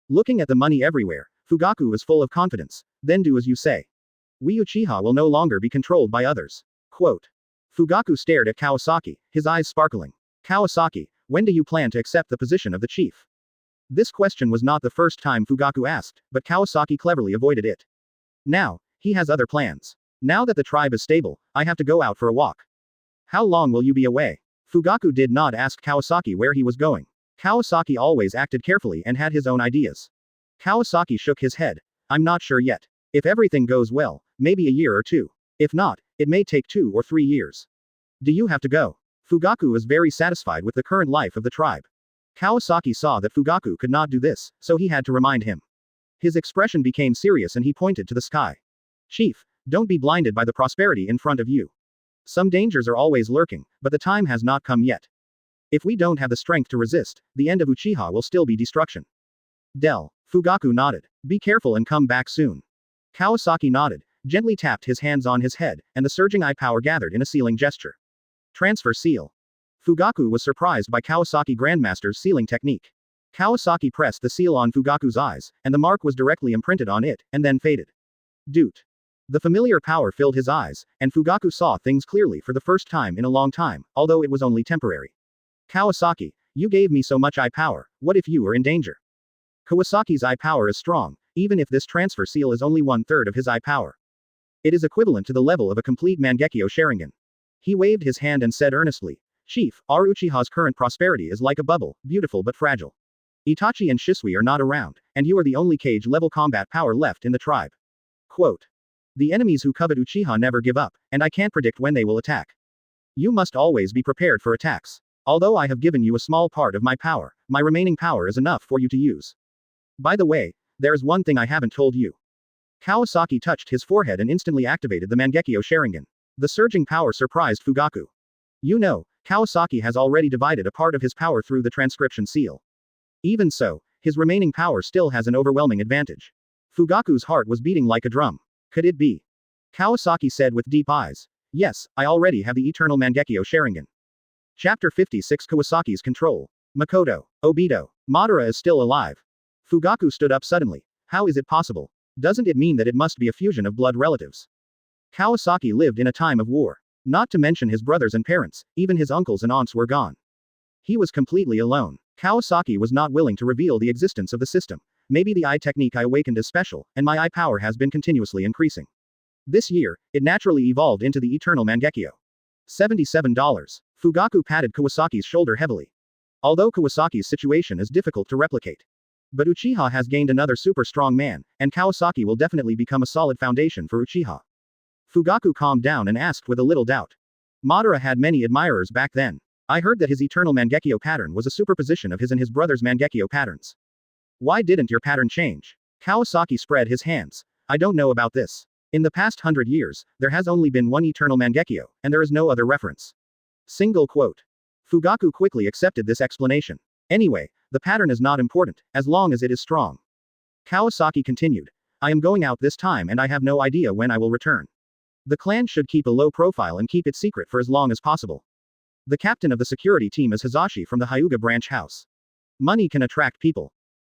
Looking at the money everywhere, Fugaku is full of confidence. Then do as you say. We Uchiha will no longer be controlled by others. Quote. Fugaku stared at Kawasaki, his eyes sparkling. Kawasaki, when do you plan to accept the position of the chief? This question was not the first time Fugaku asked, but Kawasaki cleverly avoided it. Now, he has other plans. Now that the tribe is stable, I have to go out for a walk. How long will you be away? Fugaku did not ask Kawasaki where he was going. Kawasaki always acted carefully and had his own ideas. Kawasaki shook his head. I'm not sure yet. If everything goes well, maybe a year or 2. If not, it may take 2 or 3 years. Do you have to go? Fugaku was very satisfied with the current life of the tribe. Kawasaki saw that Fugaku could not do this, so he had to remind him. His expression became serious and he pointed to the sky. Chief, don't be blinded by the prosperity in front of you. Some dangers are always lurking, but the time has not come yet. If we don't have the strength to resist, the end of Uchiha will still be destruction. Fugaku nodded. Be careful and come back soon. Kawasaki nodded, gently tapped his hands on his head, and the surging eye power gathered in a sealing gesture. Transfer seal. Fugaku was surprised by Kawasaki Grandmaster's sealing technique. Kawasaki pressed the seal on Fugaku's eyes, and the mark was directly imprinted on it, and then faded. Doot. The familiar power filled his eyes, and Fugaku saw things clearly for the first time in a long time, although it was only temporary. Kawasaki, you gave me so much eye power, what if you were in danger? Kawasaki's eye power is strong, even if this transfer seal is only 1/3 of his eye power. It is equivalent to the level of a complete Mangekyō Sharingan. He waved his hand and said earnestly, Chief, our Uchiha's current prosperity is like a bubble, beautiful but fragile. Itachi and Shisui are not around, and you are the only cage-level combat power left in the tribe. Quote. The enemies who covet Uchiha never give up, and I can't predict when they will attack. You must always be prepared for attacks. Although I have given you a small part of my power, my remaining power is enough for you to use. By the way, there's one thing I haven't told you. Kawasaki touched his forehead and instantly activated the Mangekyō Sharingan. The surging power surprised Fugaku. You know, Kawasaki has already divided a part of his power through the transcription seal. Even so, his remaining power still has an overwhelming advantage. Fugaku's heart was beating like a drum. Could it be? Kawasaki said with deep eyes. Yes, I already have the eternal Mangekyō Sharingan. Chapter 56 Kawasaki's Control. Makoto. Obito. Madara is still alive. Fugaku stood up suddenly. How is it possible? Doesn't it mean that it must be a fusion of blood relatives? Kawasaki lived in a time of war. Not to mention his brothers and parents, even his uncles and aunts were gone. He was completely alone. Kawasaki was not willing to reveal the existence of the system. Maybe the eye technique I awakened is special, and my eye power has been continuously increasing. This year, it naturally evolved into the eternal Mangekyō. $77. Fugaku patted Kawasaki's shoulder heavily. Although Kawasaki's situation is difficult to replicate. But Uchiha has gained another super strong man, and Kawasaki will definitely become a solid foundation for Uchiha. Fugaku calmed down and asked with a little doubt. Madara had many admirers back then. I heard that his eternal Mangekyō pattern was a superposition of his and his brother's Mangekyō patterns. Why didn't your pattern change? Kawasaki spread his hands. I don't know about this. In the past 100 years, there has only been one eternal Mangekyō, and there is no other reference. Single quote. Fugaku quickly accepted this explanation. Anyway, the pattern is not important, as long as it is strong. Kawasaki continued. I am going out this time and I have no idea when I will return. The clan should keep a low profile and keep it secret for as long as possible. The captain of the security team is Hizashi from the Hyuga branch house. Money can attract people.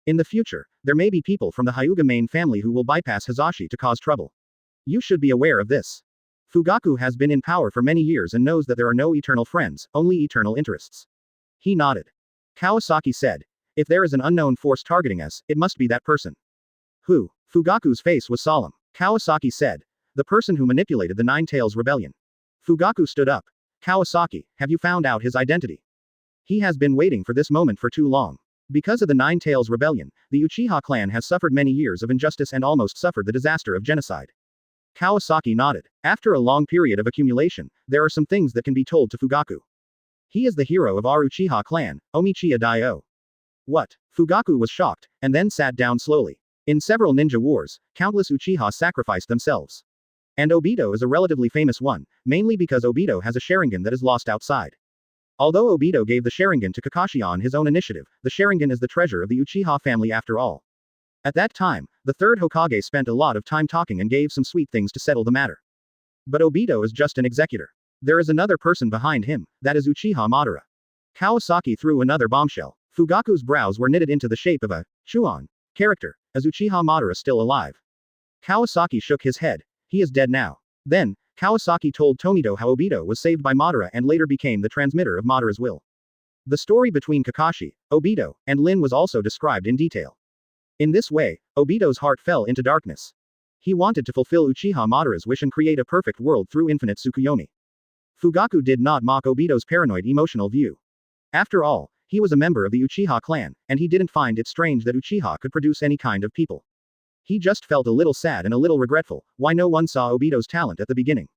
In the future, there may be people from the Hyuga main family who will bypass Hizashi to cause trouble. You should be aware of this. Fugaku has been in power for many years and knows that there are no eternal friends, only eternal interests. He nodded. Kawasaki said. If there is an unknown force targeting us, it must be that person. Who? Fugaku's face was solemn. Kawasaki said. The person who manipulated the Nine Tails Rebellion. Fugaku stood up. Kawasaki, have you found out his identity? He has been waiting for this moment for too long. Because of the Nine Tails Rebellion, the Uchiha clan has suffered many years of injustice and almost suffered the disaster of genocide. Kawasaki nodded. After a long period of accumulation, there are some things that can be told to Fugaku. He is the hero of our Uchiha clan, Omichiya Daio. What? Fugaku was shocked, and then sat down slowly. In several ninja wars, countless Uchiha sacrificed themselves. And Obito is a relatively famous one, mainly because Obito has a Sharingan that is lost outside. Although Obito gave the Sharingan to Kakashi on his own initiative, the Sharingan is the treasure of the Uchiha family after all. At that time, the third Hokage spent a lot of time talking and gave some sweet things to settle the matter. But Obito is just an executor. There is another person behind him, that is Uchiha Madara. Kawasaki threw another bombshell. Fugaku's brows were knitted into the shape of a Chuan character. Is Uchiha Madara still alive? Kawasaki shook his head. He is dead now. Then, Kawasaki told Tomito how Obito was saved by Madara and later became the transmitter of Madara's will. The story between Kakashi, Obito, and Lin was also described in detail. In this way, Obito's heart fell into darkness. He wanted to fulfill Uchiha Madara's wish and create a perfect world through infinite Tsukuyomi. Fugaku did not mock Obito's paranoid emotional view. After all, he was a member of the Uchiha clan, and he didn't find it strange that Uchiha could produce any kind of people. He just felt a little sad and a little regretful, why no one saw Obito's talent at the beginning.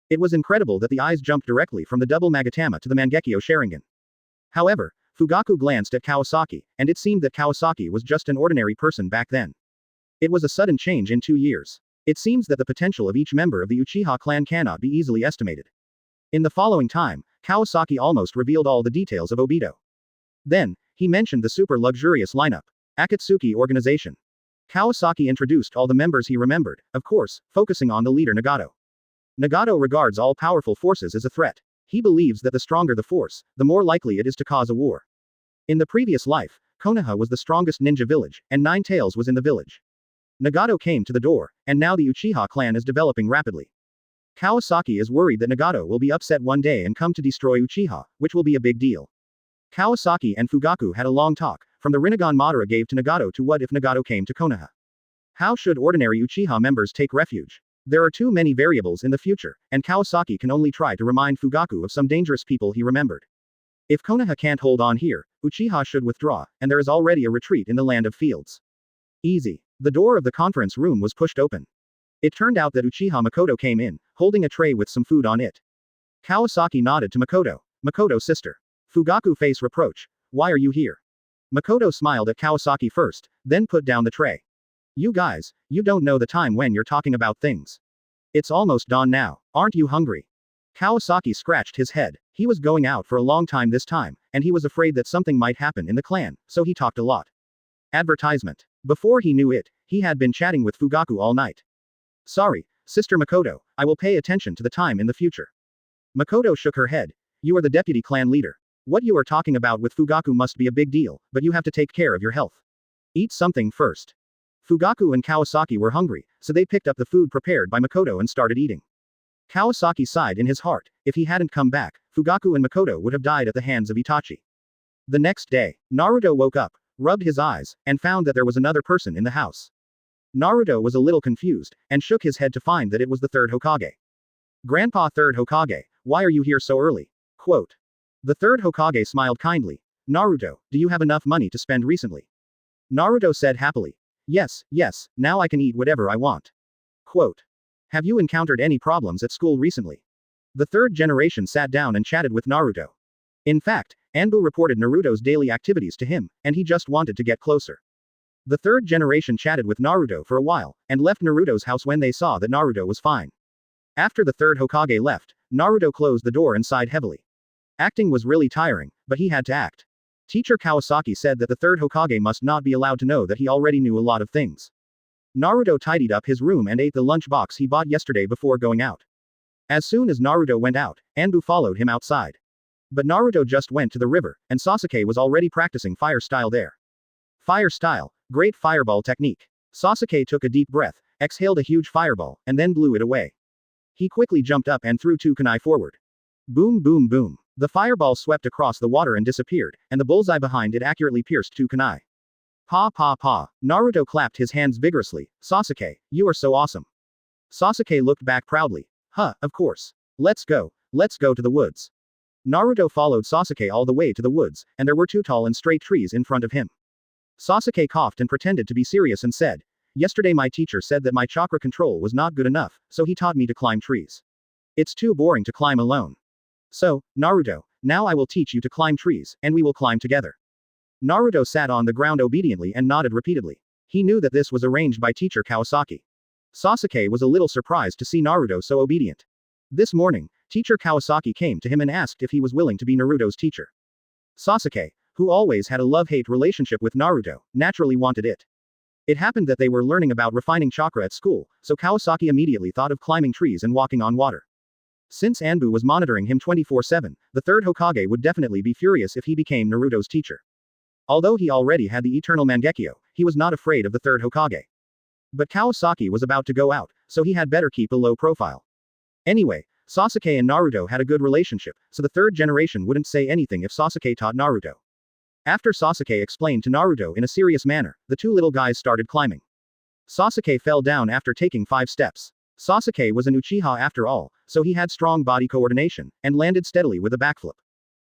It was incredible that the eyes jumped directly from the double Magatama to the Mangekyō Sharingan. However, Fugaku glanced at Kawasaki, and it seemed that Kawasaki was just an ordinary person back then. It was a sudden change in 2 years. It seems that the potential of each member of the Uchiha clan cannot be easily estimated. In the following time, Kawasaki almost revealed all the details of Obito. Then, he mentioned the super luxurious lineup. Akatsuki Organization. Kawasaki introduced all the members he remembered, of course, focusing on the leader Nagato. Nagato regards all powerful forces as a threat. He believes that the stronger the force, the more likely it is to cause a war. In the previous life, Konoha was the strongest ninja village, and Nine Tails was in the village. Nagato came to the door, and now the Uchiha clan is developing rapidly. Kawasaki is worried that Nagato will be upset one day and come to destroy Uchiha, which will be a big deal. Kawasaki and Fugaku had a long talk, from the Rinnegan Madara gave to Nagato to what if Nagato came to Konoha. How should ordinary Uchiha members take refuge? There are too many variables in the future, and Kawasaki can only try to remind Fugaku of some dangerous people he remembered. If Konoha can't hold on here, Uchiha should withdraw, and there is already a retreat in the land of fields. Easy. The door of the conference room was pushed open. It turned out that Uchiha Makoto came in, holding a tray with some food on it. Kawasaki nodded to Makoto. Makoto's sister. Fugaku face reproach. Why are you here? Makoto smiled at Kawasaki first, then put down the tray. You guys, you don't know the time when you're talking about things. It's almost dawn now, aren't you hungry? Kawasaki scratched his head. He was going out for a long time this time, and he was afraid that something might happen in the clan, so he talked a lot. Advertisement. Before he knew it, he had been chatting with Fugaku all night. Sorry, Sister Makoto, I will pay attention to the time in the future. Makoto shook her head. You are the deputy clan leader. What you are talking about with Fugaku must be a big deal, but you have to take care of your health. Eat something first. Fugaku and Kawasaki were hungry, so they picked up the food prepared by Makoto and started eating. Kawasaki sighed in his heart. If he hadn't come back, Fugaku and Makoto would have died at the hands of Itachi. The next day, Naruto woke up, rubbed his eyes, and found that there was another person in the house. Naruto was a little confused, and shook his head to find that it was the third Hokage. Grandpa Third Hokage, why are you here so early? Quote. The third Hokage smiled kindly. Naruto, do you have enough money to spend recently? Naruto said happily. Yes, now I can eat whatever I want. Quote. Have you encountered any problems at school recently? The third generation sat down and chatted with Naruto. In fact, Anbu reported Naruto's daily activities to him, and he just wanted to get closer. The third generation chatted with Naruto for a while, and left Naruto's house when they saw that Naruto was fine. After the third Hokage left, Naruto closed the door and sighed heavily. Acting was really tiring, but he had to act. Teacher Kawasaki said that the third Hokage must not be allowed to know that he already knew a lot of things. Naruto tidied up his room and ate the lunch box he bought yesterday before going out. As soon as Naruto went out, Anbu followed him outside. But Naruto just went to the river, and Sasuke was already practicing fire style there. Fire style, great fireball technique. Sasuke took a deep breath, exhaled a huge fireball, and then blew it away. He quickly jumped up and threw two kunai forward. Boom boom boom. The fireball swept across the water and disappeared, and the bullseye behind it accurately pierced two kunai. Pa pa pa. Naruto clapped his hands vigorously. Sasuke, you are so awesome. Sasuke looked back proudly. Huh, of course. Let's go to the woods. Naruto followed Sasuke all the way to the woods, and there were two tall and straight trees in front of him. Sasuke coughed and pretended to be serious and said, Yesterday my teacher said that my chakra control was not good enough, so he taught me to climb trees. It's too boring to climb alone. So, Naruto, now I will teach you to climb trees, and we will climb together. Naruto sat on the ground obediently and nodded repeatedly. He knew that this was arranged by teacher Kawasaki. Sasuke was a little surprised to see Naruto so obedient. This morning, teacher Kawasaki came to him and asked if he was willing to be Naruto's teacher. Sasuke, who always had a love-hate relationship with Naruto, naturally wanted it. It happened that they were learning about refining chakra at school, so Kawasaki immediately thought of climbing trees and walking on water. Since Anbu was monitoring him 24/7, the third Hokage would definitely be furious if he became Naruto's teacher. Although he already had the eternal Mangekyō, he was not afraid of the third Hokage. But Kawasaki was about to go out, so he had better keep a low profile. Anyway, Sasuke and Naruto had a good relationship, so the third generation wouldn't say anything if Sasuke taught Naruto. After Sasuke explained to Naruto in a serious manner, the two little guys started climbing. Sasuke fell down after taking 5 steps. Sasuke was an Uchiha after all, so he had strong body coordination, and landed steadily with a backflip.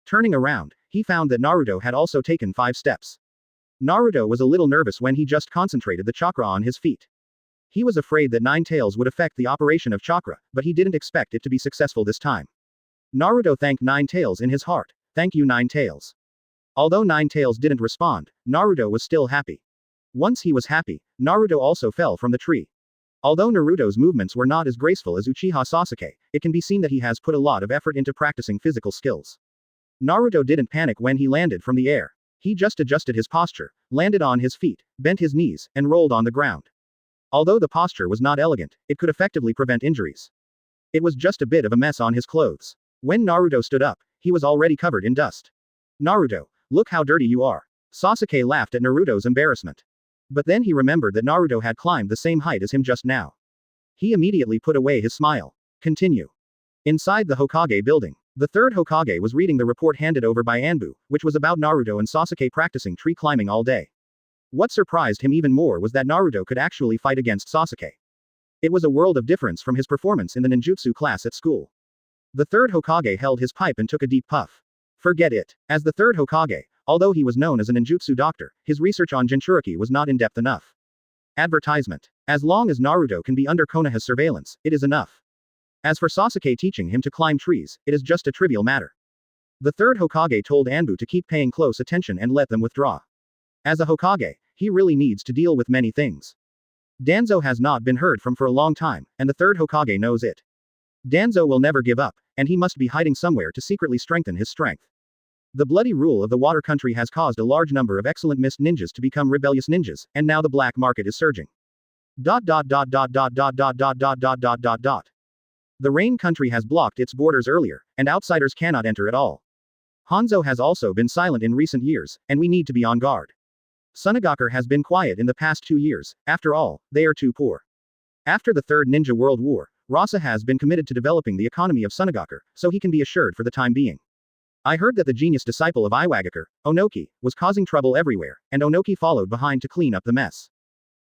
Turning around, he found that Naruto had also taken 5 steps. Naruto was a little nervous when he just concentrated the chakra on his feet. He was afraid that Nine Tails would affect the operation of chakra, but he didn't expect it to be successful this time. Naruto thanked Nine Tails in his heart. Thank you Nine Tails. Although Nine Tails didn't respond, Naruto was still happy. Once he was happy, Naruto also fell from the tree. Although Naruto's movements were not as graceful as Uchiha Sasuke, it can be seen that he has put a lot of effort into practicing physical skills. Naruto didn't panic when he landed from the air. He just adjusted his posture, landed on his feet, bent his knees, and rolled on the ground. Although the posture was not elegant, it could effectively prevent injuries. It was just a bit of a mess on his clothes. When Naruto stood up, he was already covered in dust. Naruto, look how dirty you are. Sasuke laughed at Naruto's embarrassment. But then he remembered that Naruto had climbed the same height as him just now. He immediately put away his smile. Continue. Inside the Hokage building, the third Hokage was reading the report handed over by Anbu, which was about Naruto and Sasuke practicing tree climbing all day. What surprised him even more was that Naruto could actually fight against Sasuke. It was a world of difference from his performance in the ninjutsu class at school. The third Hokage held his pipe and took a deep puff. Forget it. As the third Hokage, although he was known as a ninjutsu doctor, his research on Jinchuriki was not in-depth enough. Advertisement. As long as Naruto can be under Konoha's surveillance, it is enough. As for Sasuke teaching him to climb trees, it is just a trivial matter. The third Hokage told Anbu to keep paying close attention and let them withdraw. As a Hokage, he really needs to deal with many things. Danzo has not been heard from for a long time, and the third Hokage knows it. Danzo will never give up, and he must be hiding somewhere to secretly strengthen his strength. The bloody rule of the water country has caused a large number of excellent mist ninjas to become rebellious ninjas, and now the black market is surging. The rain country has blocked its borders earlier, and outsiders cannot enter at all. Hanzo has also been silent in recent years, and we need to be on guard. Sunagaku has been quiet in the past 2 years, after all, they are too poor. After the Third Ninja World War, Rasa has been committed to developing the economy of Sunagaku, so he can be assured for the time being. I heard that the genius disciple of Iwagakure, Onoki, was causing trouble everywhere, and Onoki followed behind to clean up the mess.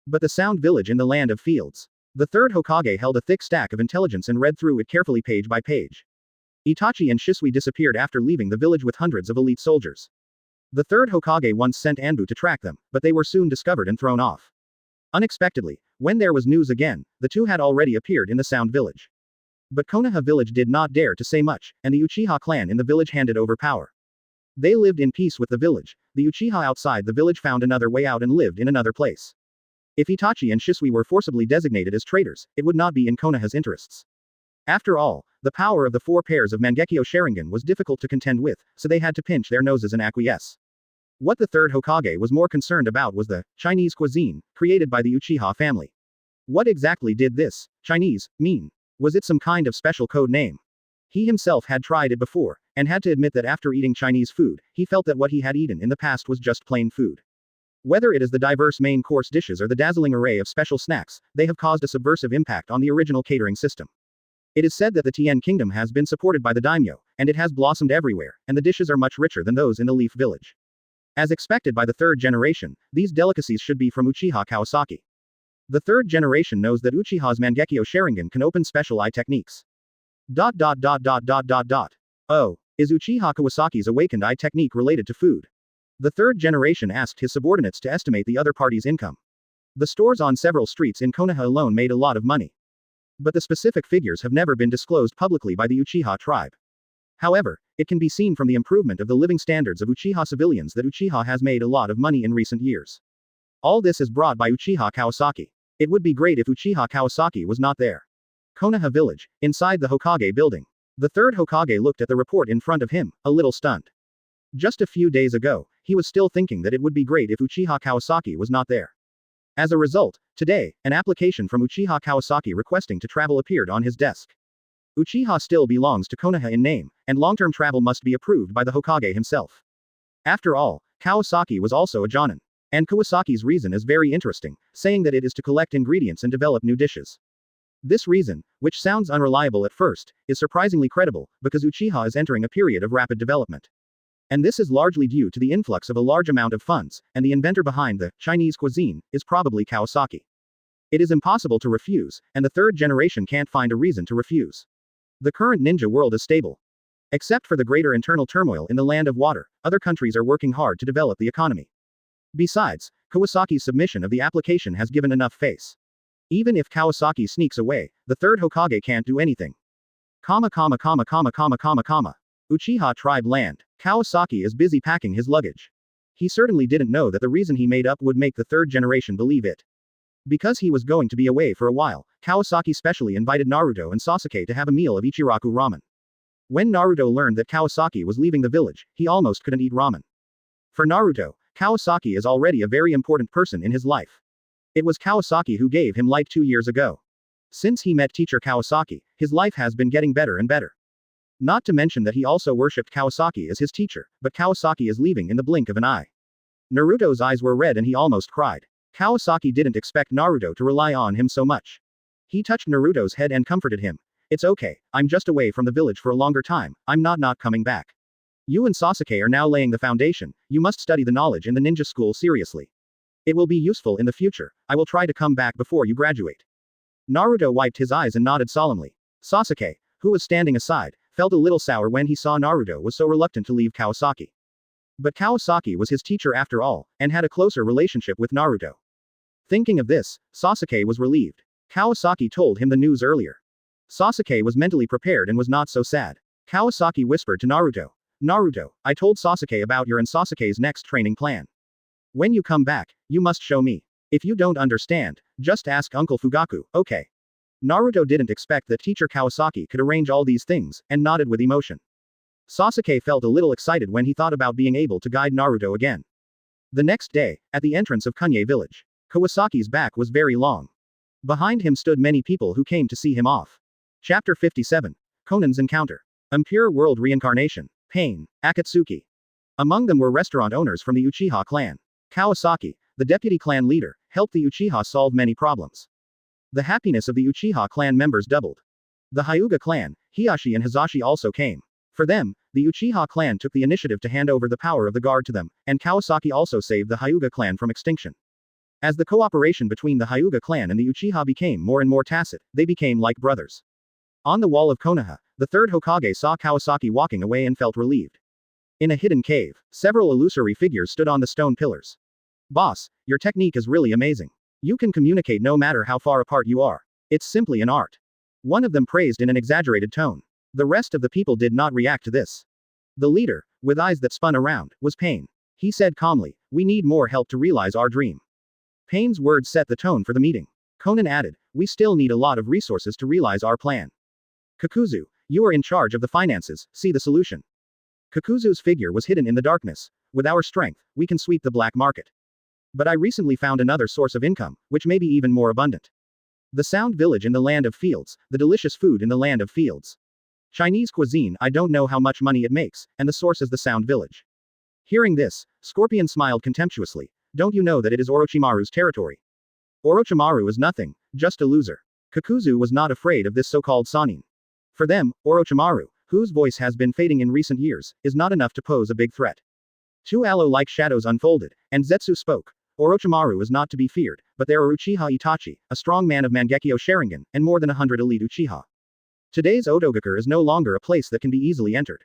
But the Sound Village in the Land of Fields. The third Hokage held a thick stack of intelligence and read through it carefully page by page. Itachi and Shisui disappeared after leaving the village with hundreds of elite soldiers. The third Hokage once sent Anbu to track them, but they were soon discovered and thrown off. Unexpectedly, when there was news again, the two had already appeared in the Sound Village. But Konoha village did not dare to say much, and the Uchiha clan in the village handed over power. They lived in peace with the village. The Uchiha outside the village found another way out and lived in another place. If Itachi and Shisui were forcibly designated as traitors, it would not be in Konoha's interests. After all, the power of the 4 pairs of Mangekyō Sharingan was difficult to contend with, so they had to pinch their noses and acquiesce. What the third Hokage was more concerned about was the Chinese cuisine, created by the Uchiha family. What exactly did this Chinese mean? Was it some kind of special code name? He himself had tried it before, and had to admit that after eating Chinese food, he felt that what he had eaten in the past was just plain food. Whether it is the diverse main course dishes or the dazzling array of special snacks, they have caused a subversive impact on the original catering system. It is said that the Tien Kingdom has been supported by the daimyo, and it has blossomed everywhere, and the dishes are much richer than those in the Leaf Village. As expected by the third generation, these delicacies should be from Uchiha Kawasaki. The third generation knows that Uchiha's Mangekyō Sharingan can open special eye techniques. Oh, is Uchiha Kawasaki's awakened eye technique related to food? The third generation asked his subordinates to estimate the other party's income. The stores on several streets in Konoha alone made a lot of money. But the specific figures have never been disclosed publicly by the Uchiha tribe. However, it can be seen from the improvement of the living standards of Uchiha civilians that Uchiha has made a lot of money in recent years. All this is brought by Uchiha Kawasaki. It would be great if Uchiha Kawasaki was not there. Konoha village, inside the Hokage building. The third Hokage looked at the report in front of him, a little stunned. Just a few days ago, he was still thinking that it would be great if Uchiha Kawasaki was not there. As a result, today, an application from Uchiha Kawasaki requesting to travel appeared on his desk. Uchiha still belongs to Konoha in name, and long-term travel must be approved by the Hokage himself. After all, Kawasaki was also a Jonin. And Kawasaki's reason is very interesting, saying that it is to collect ingredients and develop new dishes. This reason, which sounds unreliable at first, is surprisingly credible, because Uchiha is entering a period of rapid development. And this is largely due to the influx of a large amount of funds, and the inventor behind the Chinese cuisine is probably Kawasaki. It is impossible to refuse, and the third generation can't find a reason to refuse. The current ninja world is stable. Except for the greater internal turmoil in the Land of Water, other countries are working hard to develop the economy. Besides, Kawasaki's submission of the application has given enough face. Even if Kawasaki sneaks away, the third Hokage can't do anything. Uchiha tribe land. Kawasaki is busy packing his luggage. He certainly didn't know that the reason he made up would make the third generation believe it. Because he was going to be away for a while, Kawasaki specially invited Naruto and Sasuke to have a meal of Ichiraku ramen. When Naruto learned that Kawasaki was leaving the village, he almost couldn't eat ramen. For Naruto, Kawasaki is already a very important person in his life. It was Kawasaki who gave him light 2 years ago. Since he met teacher Kawasaki, his life has been getting better and better. Not to mention that he also worshipped Kawasaki as his teacher, but Kawasaki is leaving in the blink of an eye. Naruto's eyes were red and he almost cried. Kawasaki didn't expect Naruto to rely on him so much. He touched Naruto's head and comforted him. It's okay, I'm just away from the village for a longer time, I'm not coming back. You and Sasuke are now laying the foundation, you must study the knowledge in the ninja school seriously. It will be useful in the future, I will try to come back before you graduate. Naruto wiped his eyes and nodded solemnly. Sasuke, who was standing aside, felt a little sour when he saw Naruto was so reluctant to leave Kawasaki. But Kawasaki was his teacher after all, and had a closer relationship with Naruto. Thinking of this, Sasuke was relieved. Kawasaki told him the news earlier. Sasuke was mentally prepared and was not so sad. Kawasaki whispered to Naruto. Naruto, I told Sasuke about your and Sasuke's next training plan. When you come back, you must show me. If you don't understand, just ask Uncle Fugaku, okay? Naruto didn't expect that teacher Kawasaki could arrange all these things, and nodded with emotion. Sasuke felt a little excited when he thought about being able to guide Naruto again. The next day, at the entrance of Kunye village, Kawasaki's back was very long. Behind him stood many people who came to see him off. Chapter 57. Conan's Encounter. Impure World Reincarnation. Pain. Akatsuki. Among them were restaurant owners from the Uchiha clan. Kawasaki, the deputy clan leader, helped the Uchiha solve many problems. The happiness of the Uchiha clan members doubled. The Hyuga clan, Hiashi and Hizashi also came. For them, the Uchiha clan took the initiative to hand over the power of the guard to them, and Kawasaki also saved the Hyuga clan from extinction. As the cooperation between the Hyuga clan and the Uchiha became more and more tacit, they became like brothers. On the wall of Konoha, the third Hokage saw Kawasaki walking away and felt relieved. In a hidden cave, several illusory figures stood on the stone pillars. Boss, your technique is really amazing. You can communicate no matter how far apart you are. It's simply an art. One of them praised in an exaggerated tone. The rest of the people did not react to this. The leader, with eyes that spun around, was Pain. He said calmly, we need more help to realize our dream. Pain's words set the tone for the meeting. Conan added, we still need a lot of resources to realize our plan. Kakuzu, you are in charge of the finances, see the solution. Kakuzu's figure was hidden in the darkness. With our strength, we can sweep the black market. But I recently found another source of income, which may be even more abundant. The Sound Village in the Land of Fields, the delicious food in the Land of Fields. Chinese cuisine, I don't know how much money it makes, and the source is the Sound Village. Hearing this, Scorpion smiled contemptuously. Don't you know that it is Orochimaru's territory? Orochimaru is nothing, just a loser. Kakuzu was not afraid of this so-called Sanin. For them, Orochimaru, whose voice has been fading in recent years, is not enough to pose a big threat. Two aloe-like shadows unfolded, and Zetsu spoke. Orochimaru is not to be feared, but there are Uchiha Itachi, a strong man of Mangekyō Sharingan, and more than 100 elite Uchiha. Today's Otogakur is no longer a place that can be easily entered.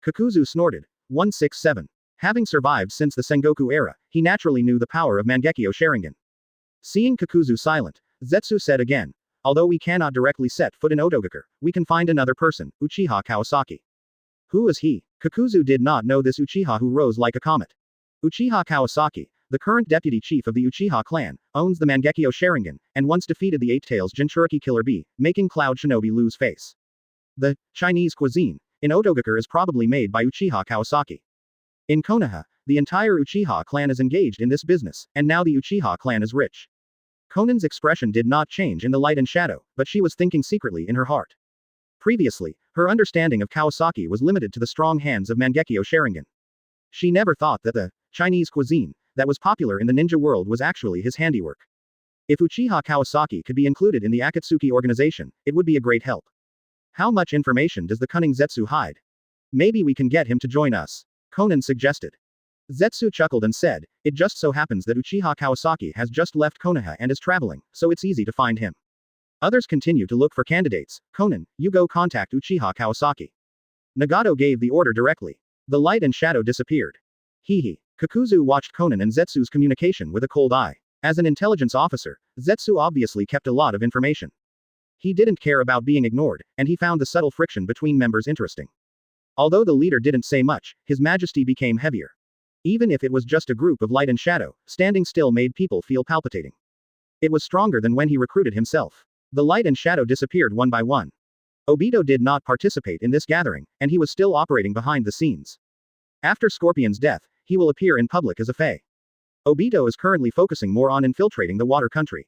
Kakuzu snorted. 167. Having survived since the Sengoku era, he naturally knew the power of Mangekyō Sharingan. Seeing Kakuzu silent, Zetsu said again, although we cannot directly set foot in Otogakur, we can find another person, Uchiha Kawasaki. Who is he? Kakuzu did not know this Uchiha who rose like a comet. Uchiha Kawasaki, the current deputy chief of the Uchiha clan, owns the Mangekyō Sharingan, and once defeated the Eight-Tails Jinchuriki Killer Bee, making Cloud Shinobi lose face. The Chinese cuisine in Otogakur is probably made by Uchiha Kawasaki. In Konoha, the entire Uchiha clan is engaged in this business, and now the Uchiha clan is rich. Conan's expression did not change in the light and shadow, but she was thinking secretly in her heart. Previously, her understanding of Kawasaki was limited to the strong hands of Mangekyō Sharingan. She never thought that the Chinese cuisine that was popular in the ninja world was actually his handiwork. If Uchiha Kawasaki could be included in the Akatsuki Organization, it would be a great help. How much information does the cunning Zetsu hide? Maybe we can get him to join us, Conan suggested. Zetsu chuckled and said, it just so happens that Uchiha Kawasaki has just left Konoha and is traveling, so it's easy to find him. Others continue to look for candidates. Conan, you go contact Uchiha Kawasaki. Nagato gave the order directly. The light and shadow disappeared. Hee. Kakuzu watched Conan and Zetsu's communication with a cold eye. As an intelligence officer, Zetsu obviously kept a lot of information. He didn't care about being ignored, and he found the subtle friction between members interesting. Although the leader didn't say much, his majesty became heavier. Even if it was just a group of light and shadow, standing still made people feel palpitating. It was stronger than when he recruited himself. The light and shadow disappeared one by one. Obito did not participate in this gathering, and he was still operating behind the scenes. After Scorpion's death, he will appear in public as a Fae. Obito is currently focusing more on infiltrating the water country.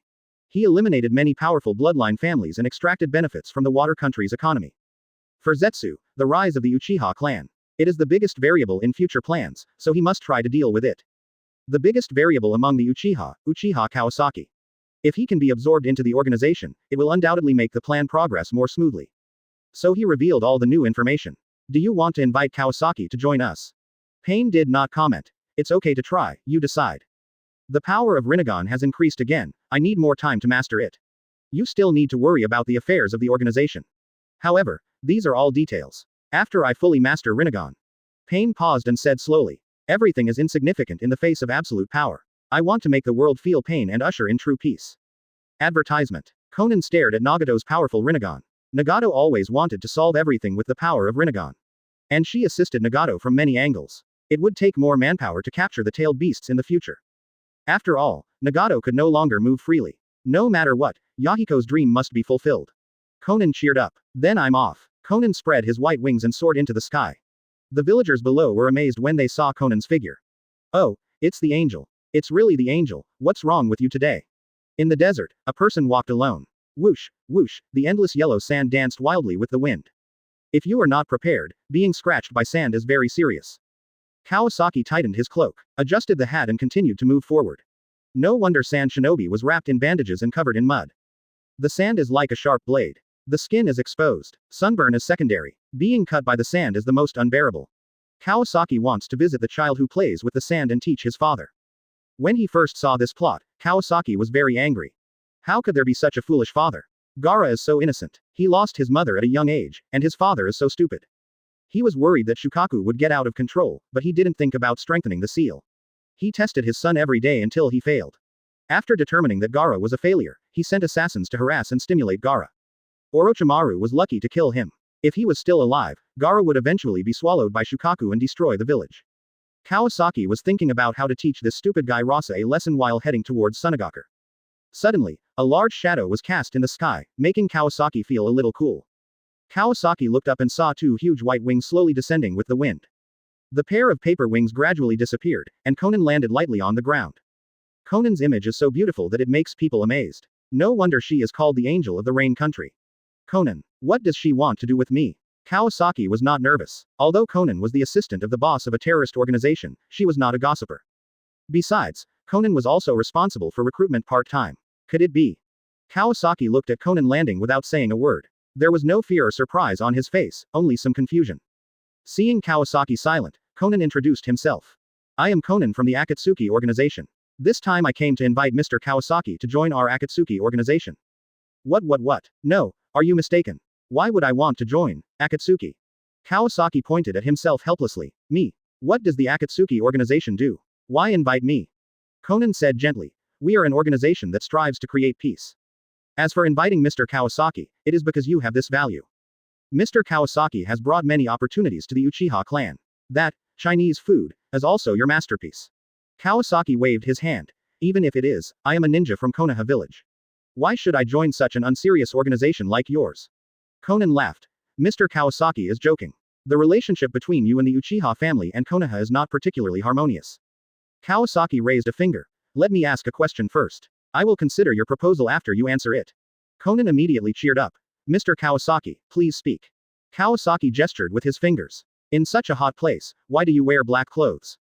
He eliminated many powerful bloodline families and extracted benefits from the water country's economy. For Zetsu, the rise of the Uchiha clan. It is the biggest variable in future plans, so he must try to deal with it. The biggest variable among the Uchiha, Uchiha Kawasaki. If he can be absorbed into the organization, it will undoubtedly make the plan progress more smoothly. So he revealed all the new information. Do you want to invite Kawasaki to join us? Pain did not comment. It's okay to try, you decide. The power of Rinnegan has increased again, I need more time to master it. You still need to worry about the affairs of the organization. However, these are all details. After I fully master Rinnegan. Pain paused and said slowly. Everything is insignificant in the face of absolute power. I want to make the world feel pain and usher in true peace. Advertisement. Conan stared at Nagato's powerful Rinnegan. Nagato always wanted to solve everything with the power of Rinnegan. And she assisted Nagato from many angles. It would take more manpower to capture the tailed beasts in the future. After all, Nagato could no longer move freely. No matter what, Yahiko's dream must be fulfilled. Conan cheered up. Then I'm off. Conan spread his white wings and soared into the sky. The villagers below were amazed when they saw Conan's figure. Oh, it's the angel. It's really the angel, what's wrong with you today? In the desert, a person walked alone. Whoosh, whoosh, the endless yellow sand danced wildly with the wind. If you are not prepared, being scratched by sand is very serious. Kawasaki tightened his cloak, adjusted the hat and continued to move forward. No wonder Sand Shinobi was wrapped in bandages and covered in mud. The sand is like a sharp blade. The skin is exposed. Sunburn is secondary. Being cut by the sand is the most unbearable. Kawasaki wants to visit the child who plays with the sand and teach his father. When he first saw this plot, Kawasaki was very angry. How could there be such a foolish father? Gaara is so innocent. He lost his mother at a young age, and his father is so stupid. He was worried that Shukaku would get out of control, but he didn't think about strengthening the seal. He tested his son every day until he failed. After determining that Gaara was a failure, he sent assassins to harass and stimulate Gaara. Orochimaru was lucky to kill him. If he was still alive, Gaara would eventually be swallowed by Shukaku and destroy the village. Kawasaki was thinking about how to teach this stupid guy Rasa a lesson while heading towards Sunagaku. Suddenly, a large shadow was cast in the sky, making Kawasaki feel a little cool. Kawasaki looked up and saw two huge white wings slowly descending with the wind. The pair of paper wings gradually disappeared, and Conan landed lightly on the ground. Conan's image is so beautiful that it makes people amazed. No wonder she is called the Angel of the Rain Country. Conan, what does she want to do with me? Kawasaki was not nervous. Although Conan was the assistant of the boss of a terrorist organization, she was not a gossiper. Besides, Conan was also responsible for recruitment part-time. Could it be? Kawasaki looked at Conan landing without saying a word. There was no fear or surprise on his face, only some confusion. Seeing Kawasaki silent, Conan introduced himself. I am Conan from the Akatsuki Organization. This time I came to invite Mr. Kawasaki to join our Akatsuki Organization. What? No, are you mistaken? Why would I want to join Akatsuki? Kawasaki pointed at himself helplessly. Me? What does the Akatsuki Organization do? Why invite me? Conan said gently. We are an organization that strives to create peace. As for inviting Mr. Kawasaki, it is because you have this value. Mr. Kawasaki has brought many opportunities to the Uchiha clan. That, Chinese food, is also your masterpiece. Kawasaki waved his hand. Even if it is, I am a ninja from Konoha village. Why should I join such an unserious organization like yours? Conan laughed. Mr. Kawasaki is joking. The relationship between you and the Uchiha family and Konoha is not particularly harmonious. Kawasaki raised a finger. Let me ask a question first. I will consider your proposal after you answer it. Conan immediately cheered up. Mr. Kawasaki, please speak. Kawasaki gestured with his fingers. In such a hot place, why do you wear black clothes?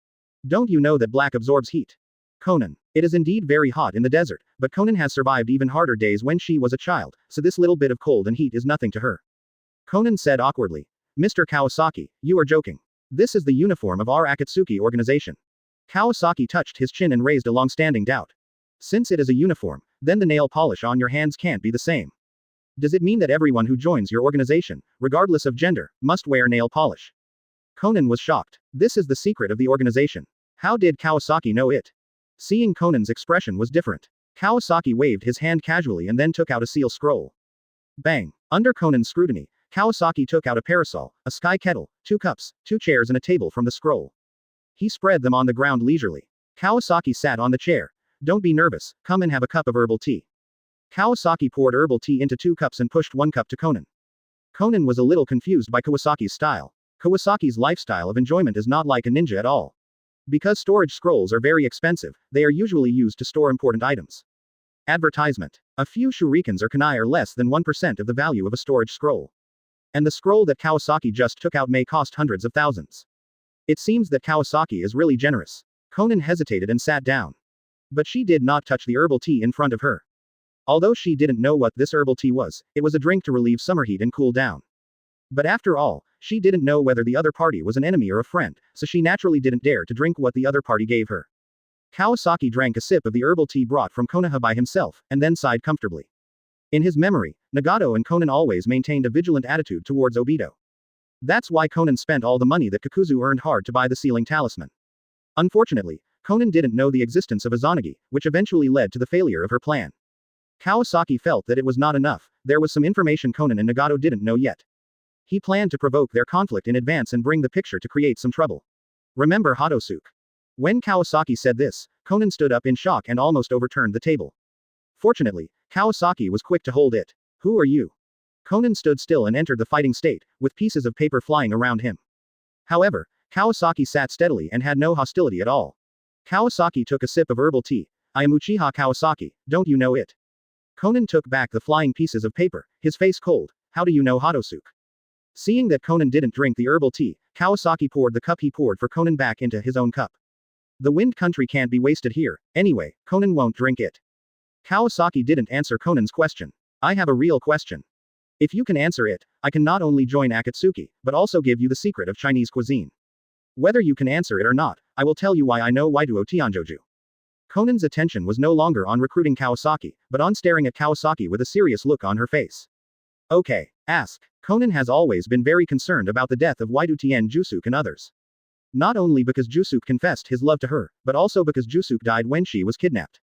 Don't you know that black absorbs heat? Conan. It is indeed very hot in the desert, but Conan has survived even harder days when she was a child, so this little bit of cold and heat is nothing to her. Conan said awkwardly. Mr. Kawasaki, you are joking. This is the uniform of our Akatsuki organization. Kawasaki touched his chin and raised a long-standing doubt. Since it is a uniform, then the nail polish on your hands can't be the same. Does it mean that everyone who joins your organization, regardless of gender, must wear nail polish? Conan was shocked. This is the secret of the organization. How did Kawasaki know it? Seeing Conan's expression was different. Kawasaki waved his hand casually and then took out a seal scroll. Bang! Under Conan's scrutiny, Kawasaki took out a parasol, a sky kettle, 2 cups, 2 chairs and a table from the scroll. He spread them on the ground leisurely. Kawasaki sat on the chair. don't be nervous, come and have a cup of herbal tea. Kawasaki poured herbal tea into 2 cups and pushed 1 cup to Conan. Conan was a little confused by Kawasaki's style. Kawasaki's lifestyle of enjoyment is not like a ninja at all. Because storage scrolls are very expensive, they are usually used to store important items. Advertisement. A few shurikens or kunai are less than 1% of the value of a storage scroll. And the scroll that Kawasaki just took out may cost hundreds of thousands. It seems that Kawasaki is really generous. Conan hesitated and sat down. But she did not touch the herbal tea in front of her. Although she didn't know what this herbal tea was, it was a drink to relieve summer heat and cool down. But after all, she didn't know whether the other party was an enemy or a friend, so she naturally didn't dare to drink what the other party gave her. Kawasaki drank a sip of the herbal tea brought from Konoha by himself, and then sighed comfortably. In his memory, Nagato and Conan always maintained a vigilant attitude towards Obito. That's why Conan spent all the money that Kakuzu earned hard to buy the sealing talisman. Unfortunately, Conan didn't know the existence of Izanagi, which eventually led to the failure of her plan. Kawasaki felt that it was not enough, there was some information Conan and Nagato didn't know yet. He planned to provoke their conflict in advance and bring the picture to create some trouble. Remember Ōtsutsuki. When Kawasaki said this, Conan stood up in shock and almost overturned the table. Fortunately, Kawasaki was quick to hold it. Who are you? Conan stood still and entered the fighting state, with pieces of paper flying around him. However, Kawasaki sat steadily and had no hostility at all. Kawasaki took a sip of herbal tea. I am Uchiha Kawasaki, don't you know it? Conan took back the flying pieces of paper, his face cold. How do you know Ōtsutsuki? Seeing that Conan didn't drink the herbal tea, Kawasaki poured the cup he poured for Conan back into his own cup. The wind country can't be wasted here, anyway, Conan won't drink it. Kawasaki didn't answer Conan's question. I have a real question. If you can answer it, I can not only join Akatsuki, but also give you the secret of Chinese cuisine. Whether you can answer it or not, I will tell you why I know Waiduo Tianjoju. Conan's attention was no longer on recruiting Kawasaki, but on staring at Kawasaki with a serious look on her face. Okay, ask. Conan has always been very concerned about the death of Waidu Tianjoju and others. Not only because Jusuke confessed his love to her, but also because Jusuke died when she was kidnapped.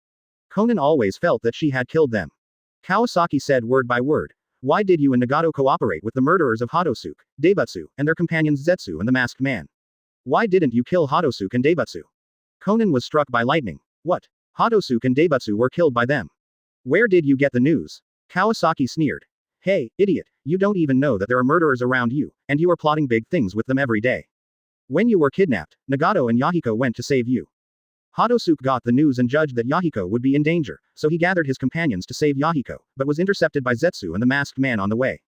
Conan always felt that she had killed them. Kawasaki said word by word, why did you and Nagato cooperate with the murderers of Ōtsutsuki, Daibutsu, and their companions Zetsu and the Masked Man? Why didn't you kill Ōtsutsuki and Daibutsu? Conan was struck by lightning. What? Ōtsutsuki and Daibutsu were killed by them. Where did you get the news? Kawasaki sneered. Hey, idiot, you don't even know that there are murderers around you, and you are plotting big things with them every day. When you were kidnapped, Nagato and Yahiko went to save you. Ōtsutsuki got the news and judged that Yahiko would be in danger, so he gathered his companions to save Yahiko, but was intercepted by Zetsu and the Masked Man on the way.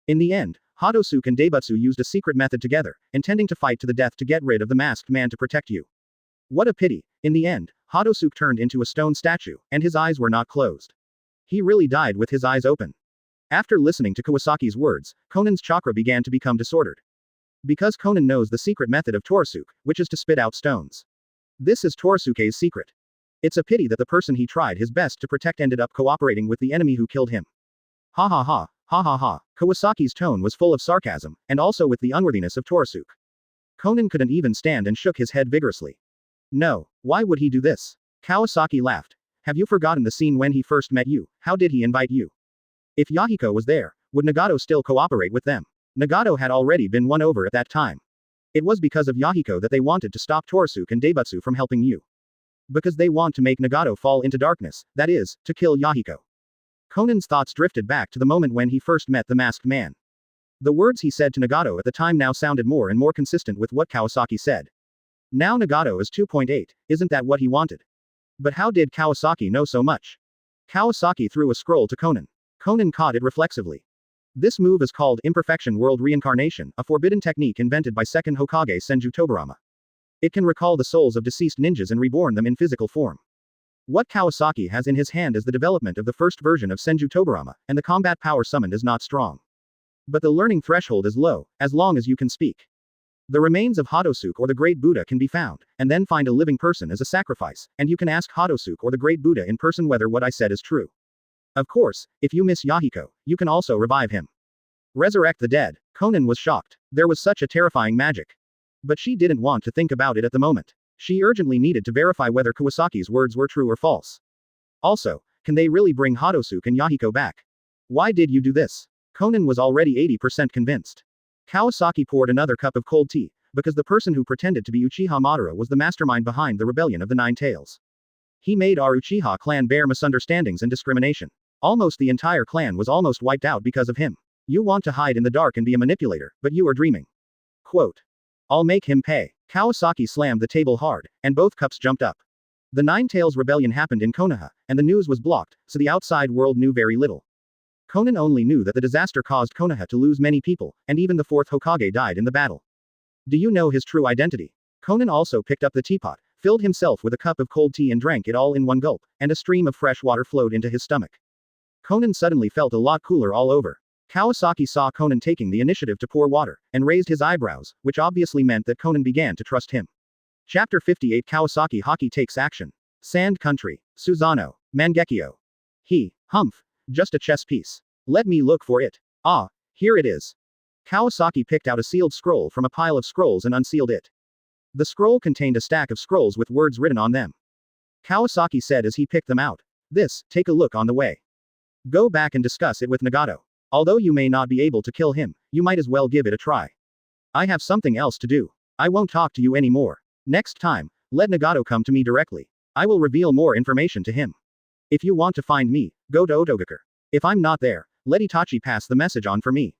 In the end, Ōtsutsuki and Daibutsu used a secret method together, intending to fight to the death to get rid of the Masked Man to protect you. What a pity. In the end, Ōtsutsuki turned into a stone statue, and his eyes were not closed. He really died with his eyes open. After listening to Kawasaki's words, Conan's chakra began to become disordered. Because Conan knows the secret method of Ōtsutsuki, which is to spit out stones. This is Ōtsutsuki's secret. It's a pity that the person he tried his best to protect ended up cooperating with the enemy who killed him. Ha ha ha, ha ha ha. Kawasaki's tone was full of sarcasm, and also with the unworthiness of Ōtsutsuki. Conan couldn't even stand and shook his head vigorously. No, why would he do this? Kawasaki laughed. Have you forgotten the scene when he first met you? How did he invite you? If Yahiko was there, would Nagato still cooperate with them? Nagato had already been won over at that time. It was because of Yahiko that they wanted to stop Ōtsutsuki and Daibutsu from helping you. Because they want to make Nagato fall into darkness, that is, to kill Yahiko. Conan's thoughts drifted back to the moment when he first met the Masked Man. The words he said to Nagato at the time now sounded more and more consistent with what Kawasaki said. Now Nagato is 2.8, isn't that what he wanted? But how did Kawasaki know so much? Kawasaki threw a scroll to Conan. Conan caught it reflexively. This move is called Imperfection World Reincarnation, a forbidden technique invented by second Hokage Senju Tobarama. It can recall the souls of deceased ninjas and reborn them in physical form. What Kawasaki has in his hand is the development of the first version of Senju Tobarama, and the combat power summoned is not strong. But the learning threshold is low, as long as you can speak. The remains of Ōtsutsuki or the Great Buddha can be found, and then find a living person as a sacrifice, and you can ask Ōtsutsuki or the Great Buddha in person whether what I said is true. Of course, if you miss Yahiko, you can also revive him. Resurrect the dead. Conan was shocked. There was such a terrifying magic. But she didn't want to think about it at the moment. She urgently needed to verify whether Kawasaki's words were true or false. Also, can they really bring Ōtsutsuki and Yahiko back? Why did you do this? Conan was already 80% convinced. Kawasaki poured another cup of cold tea, because the person who pretended to be Uchiha Madara was the mastermind behind the rebellion of the Nine Tails. He made our Uchiha clan bear misunderstandings and discrimination. Almost the entire clan was almost wiped out because of him. You want to hide in the dark and be a manipulator, but you are dreaming. Quote. I'll make him pay. Kawasaki slammed the table hard, and both cups jumped up. The Nine Tails rebellion happened in Konoha, and the news was blocked, so the outside world knew very little. Conan only knew that the disaster caused Konoha to lose many people, and even the fourth Hokage died in the battle. Do you know his true identity? Conan also picked up the teapot, filled himself with a cup of cold tea and drank it all in one gulp, and a stream of fresh water flowed into his stomach. Conan suddenly felt a lot cooler all over. Kawasaki saw Conan taking the initiative to pour water, and raised his eyebrows, which obviously meant that Conan began to trust him. Chapter 58 Kawasaki Hockey takes action. Sand Country. Susanoo. Mangekyō. Humph. Just a chess piece. Let me look for it. Ah, here it is. Kawasaki picked out a sealed scroll from a pile of scrolls and unsealed it. The scroll contained a stack of scrolls with words written on them. Kawasaki said as he picked them out. Take a look on the way. Go back and discuss it with Nagato. Although you may not be able to kill him, you might as well give it a try. I have something else to do. I won't talk to you anymore. Next time, let Nagato come to me directly. I will reveal more information to him. If you want to find me, go to Otogakur. If I'm not there, let Itachi pass the message on for me.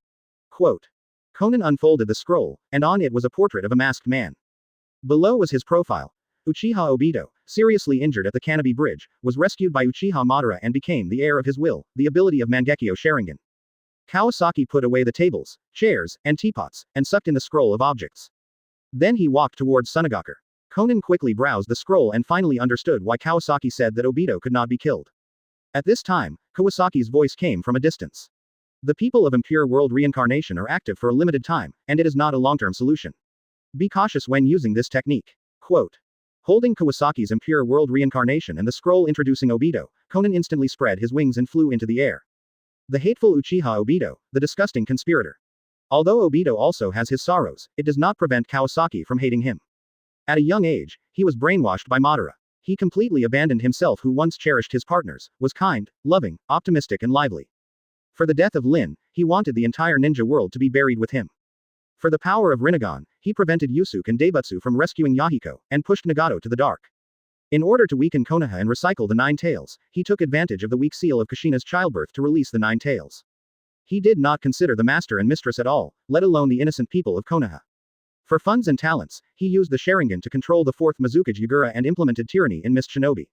Quote. Conan unfolded the scroll, and on it was a portrait of a masked man. Below was his profile. Uchiha Obito, seriously injured at the Kanabi Bridge, was rescued by Uchiha Madara and became the heir of his will, the ability of Mangekyō Sharingan. Kawasaki put away the tables, chairs, and teapots, and sucked in the scroll of objects. Then he walked towards Sunagakur. Conan quickly browsed the scroll and finally understood why Kawasaki said that Obito could not be killed. At this time, Kawasaki's voice came from a distance. The people of Impure World Reincarnation are active for a limited time, and it is not a long-term solution. Be cautious when using this technique. Quote. Holding Kawasaki's Impure World Reincarnation and the scroll introducing Obito, Conan instantly spread his wings and flew into the air. The hateful Uchiha Obito, the disgusting conspirator. Although Obito also has his sorrows, it does not prevent Kawasaki from hating him. At a young age, he was brainwashed by Madara. He completely abandoned himself who once cherished his partners, was kind, loving, optimistic and lively. For the death of Lin, he wanted the entire ninja world to be buried with him. For the power of Rinnegan, he prevented Yusuke and Daibutsu from rescuing Yahiko, and pushed Nagato to the dark. In order to weaken Konoha and recycle the Nine Tails, he took advantage of the weak seal of Kushina's childbirth to release the Nine Tails. He did not consider the master and mistress at all, let alone the innocent people of Konoha. For funds and talents, he used the Sharingan to control the fourth Mizukage Yagura and implemented tyranny in Mist Shinobi.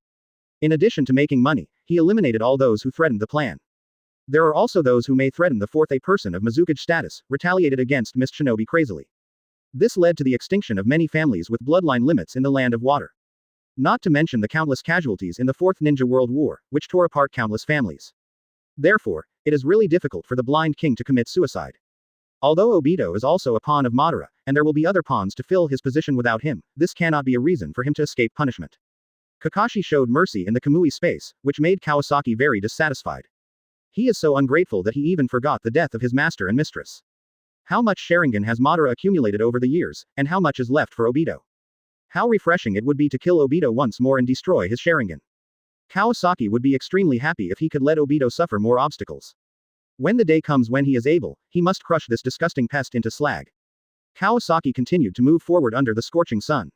In addition to making money, he eliminated all those who threatened the plan. There are also those who may threaten the fourth a person of Mizukage status, retaliated against Mist Shinobi crazily. This led to the extinction of many families with bloodline limits in the Land of Water. Not to mention the countless casualties in the Fourth Ninja World War, which tore apart countless families. Therefore, it is really difficult for the Blind King to commit suicide. Although Obito is also a pawn of Madara, and there will be other pawns to fill his position without him, this cannot be a reason for him to escape punishment. Kakashi showed mercy in the Kamui space, which made Kawasaki very dissatisfied. He is so ungrateful that he even forgot the death of his master and mistress. How much Sharingan has Madara accumulated over the years, and how much is left for Obito? How refreshing it would be to kill Obito once more and destroy his Sharingan. Kawasaki would be extremely happy if he could let Obito suffer more obstacles. When the day comes when he is able, he must crush this disgusting pest into slag. Kawasaki continued to move forward under the scorching sun.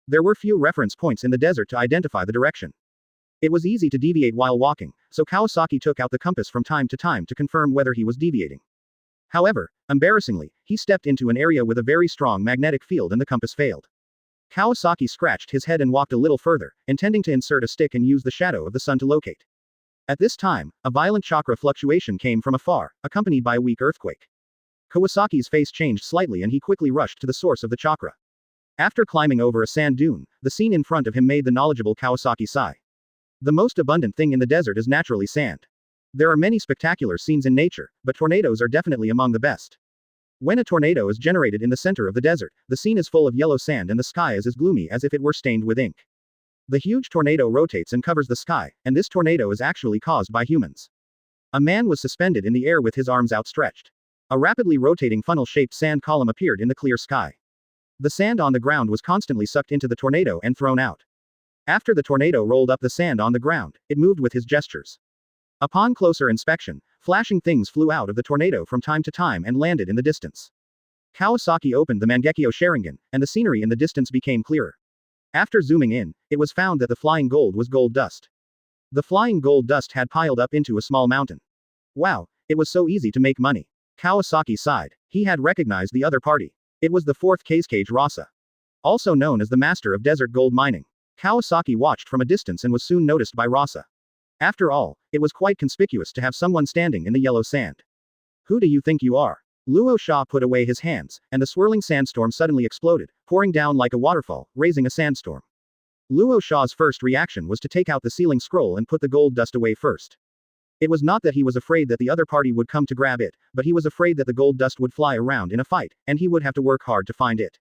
There were few reference points in the desert to identify the direction. It was easy to deviate while walking, so Kawasaki took out the compass from time to confirm whether he was deviating. However, embarrassingly, he stepped into an area with a very strong magnetic field and the compass failed. Kawasaki scratched his head and walked a little further, intending to insert a stick and use the shadow of the sun to locate. At this time, a violent chakra fluctuation came from afar, accompanied by a weak earthquake. Kawasaki's face changed slightly and he quickly rushed to the source of the chakra. After climbing over a sand dune, the scene in front of him made the knowledgeable Kawasaki sigh. The most abundant thing in the desert is naturally sand. There are many spectacular scenes in nature, but tornadoes are definitely among the best. When a tornado is generated in the center of the desert, the scene is full of yellow sand and the sky is as gloomy as if it were stained with ink. The huge tornado rotates and covers the sky, and this tornado is actually caused by humans. A man was suspended in the air with his arms outstretched. A rapidly rotating funnel-shaped sand column appeared in the clear sky. The sand on the ground was constantly sucked into the tornado and thrown out. After the tornado rolled up the sand on the ground, it moved with his gestures. Upon closer inspection, flashing things flew out of the tornado from time to time and landed in the distance. Kawasaki opened the Mangekyō Sharingan, and the scenery in the distance became clearer. After zooming in, it was found that the flying gold was gold dust. The flying gold dust had piled up into a small mountain. Wow, it was so easy to make money. Kawasaki sighed. He had recognized the other party. It was the fourth Kazekage Rasa, also known as the master of desert gold mining. Kawasaki watched from a distance and was soon noticed by Rasa. After all, it was quite conspicuous to have someone standing in the yellow sand. Who do you think you are? Luo Sha put away his hands, and the swirling sandstorm suddenly exploded, pouring down like a waterfall, raising a sandstorm. Luo Sha's first reaction was to take out the sealing scroll and put the gold dust away first. It was not that he was afraid that the other party would come to grab it, but he was afraid that the gold dust would fly around in a fight, and he would have to work hard to find it.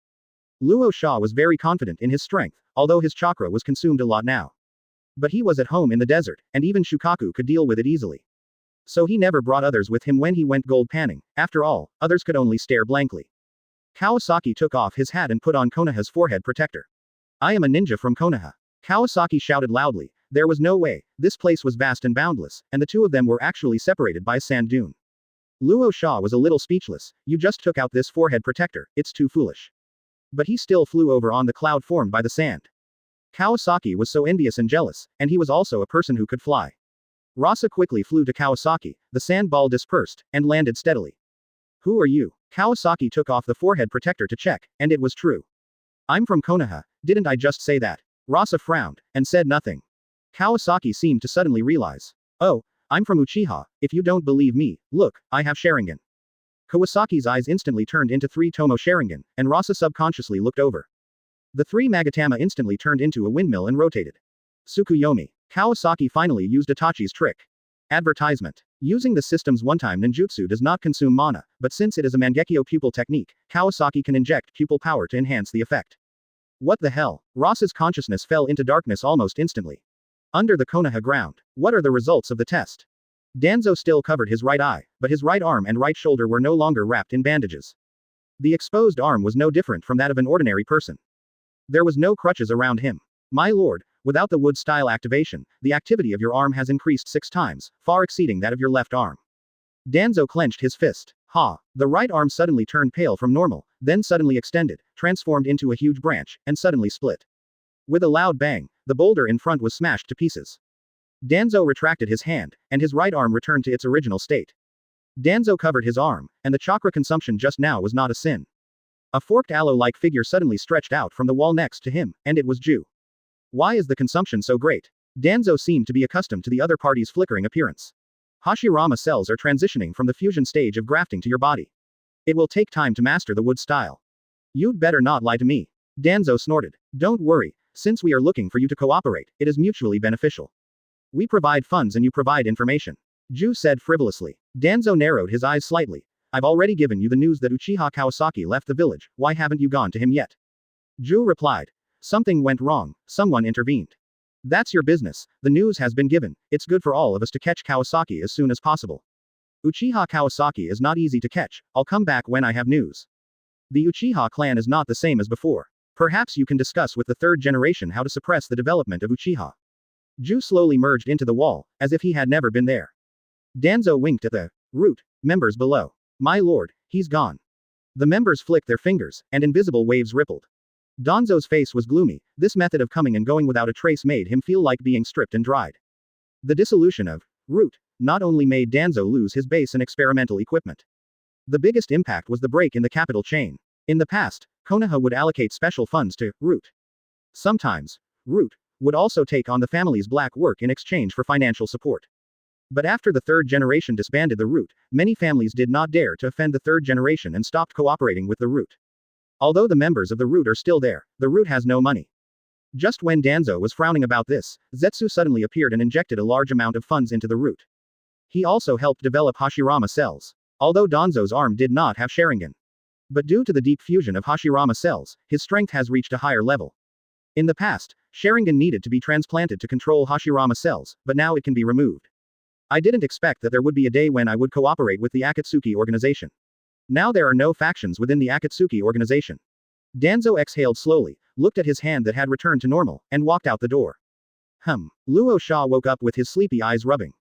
Luo Sha was very confident in his strength, although his chakra was consumed a lot now. But he was at home in the desert, and even Shukaku could deal with it easily. So he never brought others with him when he went gold panning. After all, others could only stare blankly. Kawasaki took off his hat and put on Konoha's forehead protector. I am a ninja from Konoha. Kawasaki shouted loudly. There was no way. This place was vast and boundless, and the two of them were actually separated by a sand dune. Luo Sha was a little speechless. You just took out this forehead protector, it's too foolish. But he still flew over on the cloud formed by the sand. Kawasaki was so envious and jealous, and he was also a person who could fly. Rasa quickly flew to Kawasaki, the sand ball dispersed, and landed steadily. Who are you? Kawasaki took off the forehead protector to check, and it was true. I'm from Konoha, didn't I just say that? Rasa frowned, and said nothing. Kawasaki seemed to suddenly realize. Oh, I'm from Uchiha, if you don't believe me, look, I have Sharingan. Kawasaki's eyes instantly turned into 3 Tomo Sharingan, and Rasa subconsciously looked over. The 3 Magatama instantly turned into a windmill and rotated. Tsukuyomi. Kawasaki finally used Itachi's trick. Advertisement. Using the system's one-time ninjutsu does not consume mana, but since it is a Mangekyō pupil technique, Kawasaki can inject pupil power to enhance the effect. What the hell? Rasa's consciousness fell into darkness almost instantly. Under the Konoha ground. What are the results of the test? Danzo still covered his right eye, but his right arm and right shoulder were no longer wrapped in bandages. The exposed arm was no different from that of an ordinary person. There was no crutches around him. My lord, without the wood-style activation, the activity of your arm has increased 6 times, far exceeding that of your left arm. Danzo clenched his fist. Ha! The right arm suddenly turned pale from normal, then suddenly extended, transformed into a huge branch, and suddenly split. With a loud bang, the boulder in front was smashed to pieces. Danzo retracted his hand, and his right arm returned to its original state. Danzo covered his arm, and the chakra consumption just now was not a sin. A forked aloe-like figure suddenly stretched out from the wall next to him, and it was Ju. Why is the consumption so great? Danzo seemed to be accustomed to the other party's flickering appearance. Hashirama cells are transitioning from the fusion stage of grafting to your body. It will take time to master the wood style. You'd better not lie to me. Danzo snorted. Don't worry, since we are looking for you to cooperate, it is mutually beneficial. We provide funds and you provide information. Ju said frivolously. Danzo narrowed his eyes slightly. I've already given you the news that Uchiha Kawasaki left the village, why haven't you gone to him yet? Ju replied. Something went wrong, someone intervened. That's your business, the news has been given, it's good for all of us to catch Kawasaki as soon as possible. Uchiha Kawasaki is not easy to catch, I'll come back when I have news. The Uchiha clan is not the same as before. Perhaps you can discuss with the 3rd generation how to suppress the development of Uchiha. Ju slowly merged into the wall, as if he had never been there. Danzo winked at the root members below. My lord, he's gone. The members flicked their fingers, and invisible waves rippled. Danzo's face was gloomy. This method of coming and going without a trace made him feel like being stripped and dried. The dissolution of root not only made Danzo lose his base and experimental equipment. The biggest impact was the break in the capital chain. In the past, Konoha would allocate special funds to root. Sometimes, root would also take on the family's black work in exchange for financial support. But after the 3rd generation disbanded the root, many families did not dare to offend the 3rd generation and stopped cooperating with the root. Although the members of the root are still there, the root has no money. Just when Danzo was frowning about this, Zetsu suddenly appeared and injected a large amount of funds into the root. He also helped develop Hashirama cells. Although Danzo's arm did not have Sharingan. But due to the deep fusion of Hashirama cells, his strength has reached a higher level. In the past, Sharingan needed to be transplanted to control Hashirama cells, but now it can be removed. I didn't expect that there would be a day when I would cooperate with the Akatsuki Organization. Now there are no factions within the Akatsuki Organization. Danzo exhaled slowly, looked at his hand that had returned to normal, and walked out the door. Luo Sha woke up with his sleepy eyes rubbing.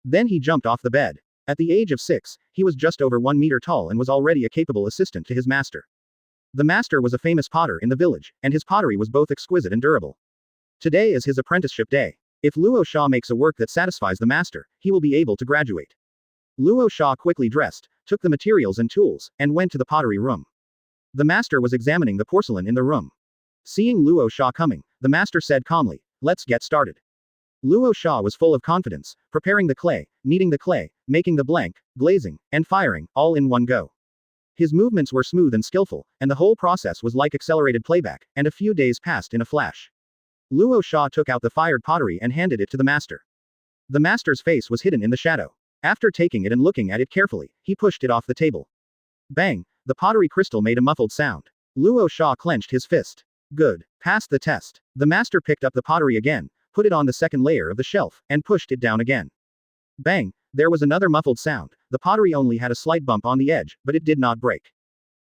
Then he jumped off the bed. At the age of 6, he was just over 1 meter tall and was already a capable assistant to his master. The master was a famous potter in the village, and his pottery was both exquisite and durable. Today is his apprenticeship day. If Luo Sha makes a work that satisfies the master, he will be able to graduate. Luo Sha quickly dressed, took the materials and tools, and went to the pottery room. The master was examining the porcelain in the room. Seeing Luo Sha coming, the master said calmly, "Let's get started." Luo Sha was full of confidence, preparing the clay, kneading the clay, making the blank, glazing, and firing, all in one go. His movements were smooth and skillful, and the whole process was like accelerated playback, and a few days passed in a flash. Luo Sha took out the fired pottery and handed it to the master. The master's face was hidden in the shadow. After taking it and looking at it carefully, he pushed it off the table. Bang! The pottery crystal made a muffled sound. Luo Sha clenched his fist. Good. Passed the test. The master picked up the pottery again, put it on the second layer of the shelf, and pushed it down again. Bang! There was another muffled sound. The pottery only had a slight bump on the edge, but it did not break.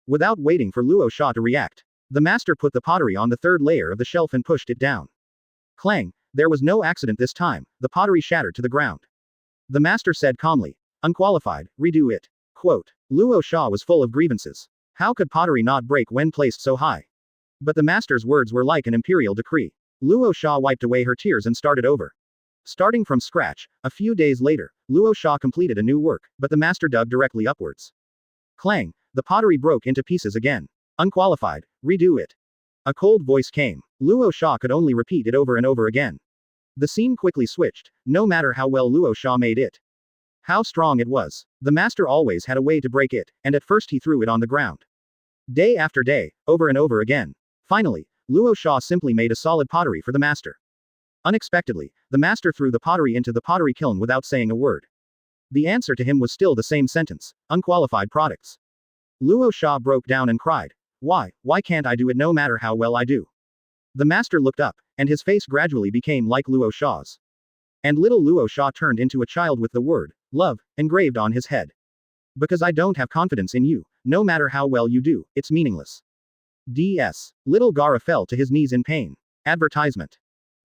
Without waiting for Luo Sha to react, the master put the pottery on the third layer of the shelf and pushed it down. Clang! There was no accident this time, the pottery shattered to the ground. The master said calmly, "Unqualified, redo it." Quote. Luo Sha was full of grievances. How could pottery not break when placed so high? But the master's words were like an imperial decree. Luo Sha wiped away her tears and started over. Starting from scratch, a few days later, Luo Sha completed a new work, but the master dug directly upwards. Clang! The pottery broke into pieces again. Unqualified, redo it. A cold voice came. Luo Sha could only repeat it over and over again. The scene quickly switched, no matter how well Luo Sha made it. How strong it was. The master always had a way to break it, and at first he threw it on the ground. Day after day, over and over again. Finally, Luo Sha simply made a solid pottery for the master. Unexpectedly, the master threw the pottery into the pottery kiln without saying a word. The answer to him was still the same sentence: unqualified products. Luo Sha broke down and cried, Why can't I do it no matter how well I do?" The master looked up, and his face gradually became like Luo Sha's. And little Luo Sha turned into a child with the word, love, engraved on his head. Because I don't have confidence in you, no matter how well you do, it's meaningless. DS. Little Gaara fell to his knees in pain. Advertisement.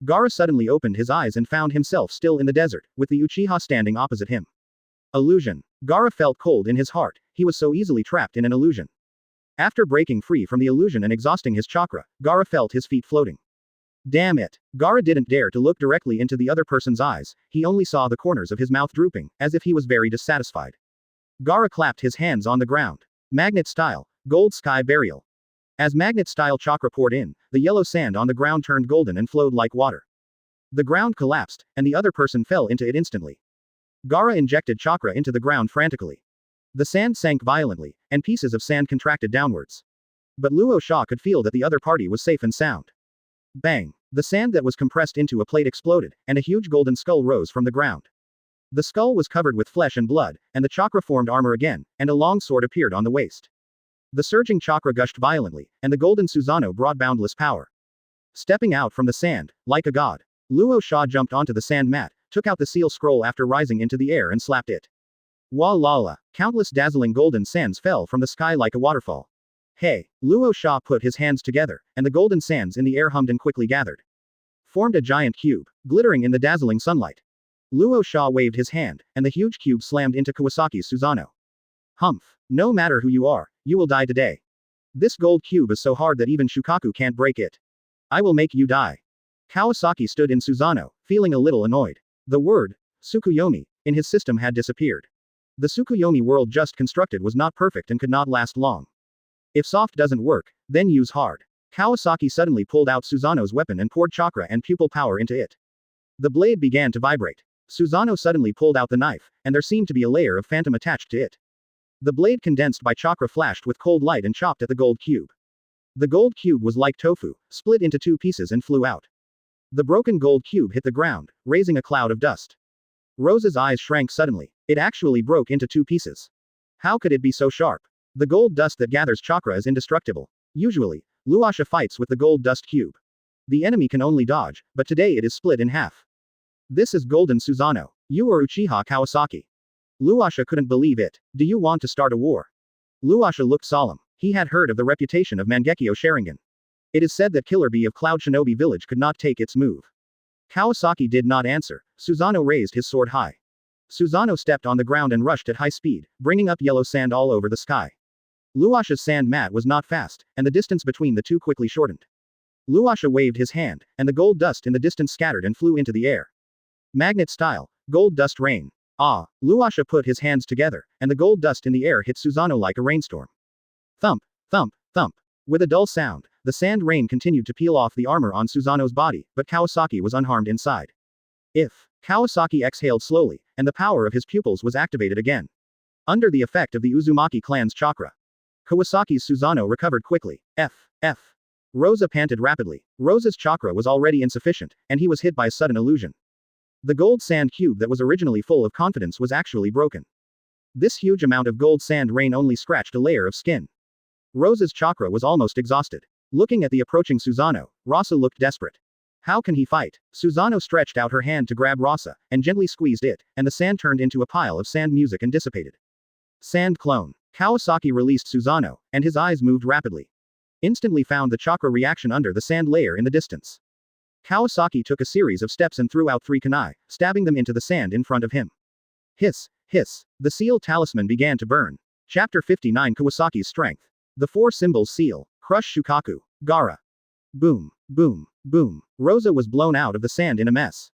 Gaara suddenly opened his eyes and found himself still in the desert, with the Uchiha standing opposite him. Illusion. Gaara felt cold in his heart, he was so easily trapped in an illusion. After breaking free from the illusion and exhausting his chakra, Gaara felt his feet floating. Damn it. Gaara didn't dare to look directly into the other person's eyes, he only saw the corners of his mouth drooping, as if he was very dissatisfied. Gaara clapped his hands on the ground. Magnet style, gold sky burial. As magnet style chakra poured in, the yellow sand on the ground turned golden and flowed like water. The ground collapsed, and the other person fell into it instantly. Gaara injected chakra into the ground frantically. The sand sank violently, and pieces of sand contracted downwards. But Luo Sha could feel that the other party was safe and sound. Bang! The sand that was compressed into a plate exploded, and a huge golden skull rose from the ground. The skull was covered with flesh and blood, and the chakra formed armor again, and a long sword appeared on the waist. The surging chakra gushed violently, and the golden Susanoo brought boundless power. Stepping out from the sand, like a god, Luo Sha jumped onto the sand mat, took out the seal scroll after rising into the air and slapped it. Wa la la! Countless dazzling golden sands fell from the sky like a waterfall. Hey! Luo Sha put his hands together, and the golden sands in the air hummed and quickly gathered. Formed a giant cube, glittering in the dazzling sunlight. Luo Sha waved his hand, and the huge cube slammed into Kawasaki's Susanoo. Humph! No matter who you are, you will die today. This gold cube is so hard that even Shukaku can't break it. I will make you die. Kawasaki stood in Susanoo, feeling a little annoyed. The word, Tsukuyomi, in his system had disappeared. The Tsukuyomi world just constructed was not perfect and could not last long. If soft doesn't work, then use hard. Kawasaki suddenly pulled out Susanoo's weapon and poured chakra and pupil power into it. The blade began to vibrate. Susanoo suddenly pulled out the knife, and there seemed to be a layer of phantom attached to it. The blade condensed by chakra flashed with cold light and chopped at the gold cube. The gold cube was like tofu, split into two pieces and flew out. The broken gold cube hit the ground, raising a cloud of dust. Rose's eyes shrank suddenly. It actually broke into two pieces. How could it be so sharp? The gold dust that gathers chakra is indestructible. Usually, Luasha fights with the gold dust cube. The enemy can only dodge, but today it is split in half. This is golden Susanoo. You are Uchiha Kawasaki. Luasha couldn't believe it. Do you want to start a war? Luasha looked solemn. He had heard of the reputation of Mangekyō Sharingan. It is said that Killer Bee of Cloud Shinobi Village could not take its move. Kawasaki did not answer. Susanoo raised his sword high. Susanoo stepped on the ground and rushed at high speed, bringing up yellow sand all over the sky. Luasha's sand mat was not fast, and the distance between the two quickly shortened. Luasha waved his hand, and the gold dust in the distance scattered and flew into the air. Magnet style, gold dust rain. Ah, Luasha put his hands together, and the gold dust in the air hit Susanoo like a rainstorm. Thump, thump, thump. With a dull sound, the sand rain continued to peel off the armor on Susanoo's body, but Kawasaki was unharmed inside. Kawasaki exhaled slowly, and the power of his pupils was activated again. Under the effect of the Uzumaki clan's chakra, Kawasaki's Susanoo recovered quickly. Rosa panted rapidly. Rosa's chakra was already insufficient, and he was hit by a sudden illusion. The gold sand cube that was originally full of confidence was actually broken. This huge amount of gold sand rain only scratched a layer of skin. Rosa's chakra was almost exhausted. Looking at the approaching Susanoo, Rosa looked desperate. How can he fight? Susanoo stretched out her hand to grab Rosa, and gently squeezed it, and the sand turned into a pile of sand music and dissipated. Sand clone. Kawasaki released Susanoo, and his eyes moved rapidly. Instantly found the chakra reaction under the sand layer in the distance. Kawasaki took a series of steps and threw out 3 kunai, stabbing them into the sand in front of him. Hiss, hiss. The seal talisman began to burn. Chapter 59 Kawasaki's Strength. The 4 symbols seal. Crush Shukaku. Gaara. Boom, boom, boom. Rosa was blown out of the sand in a mess.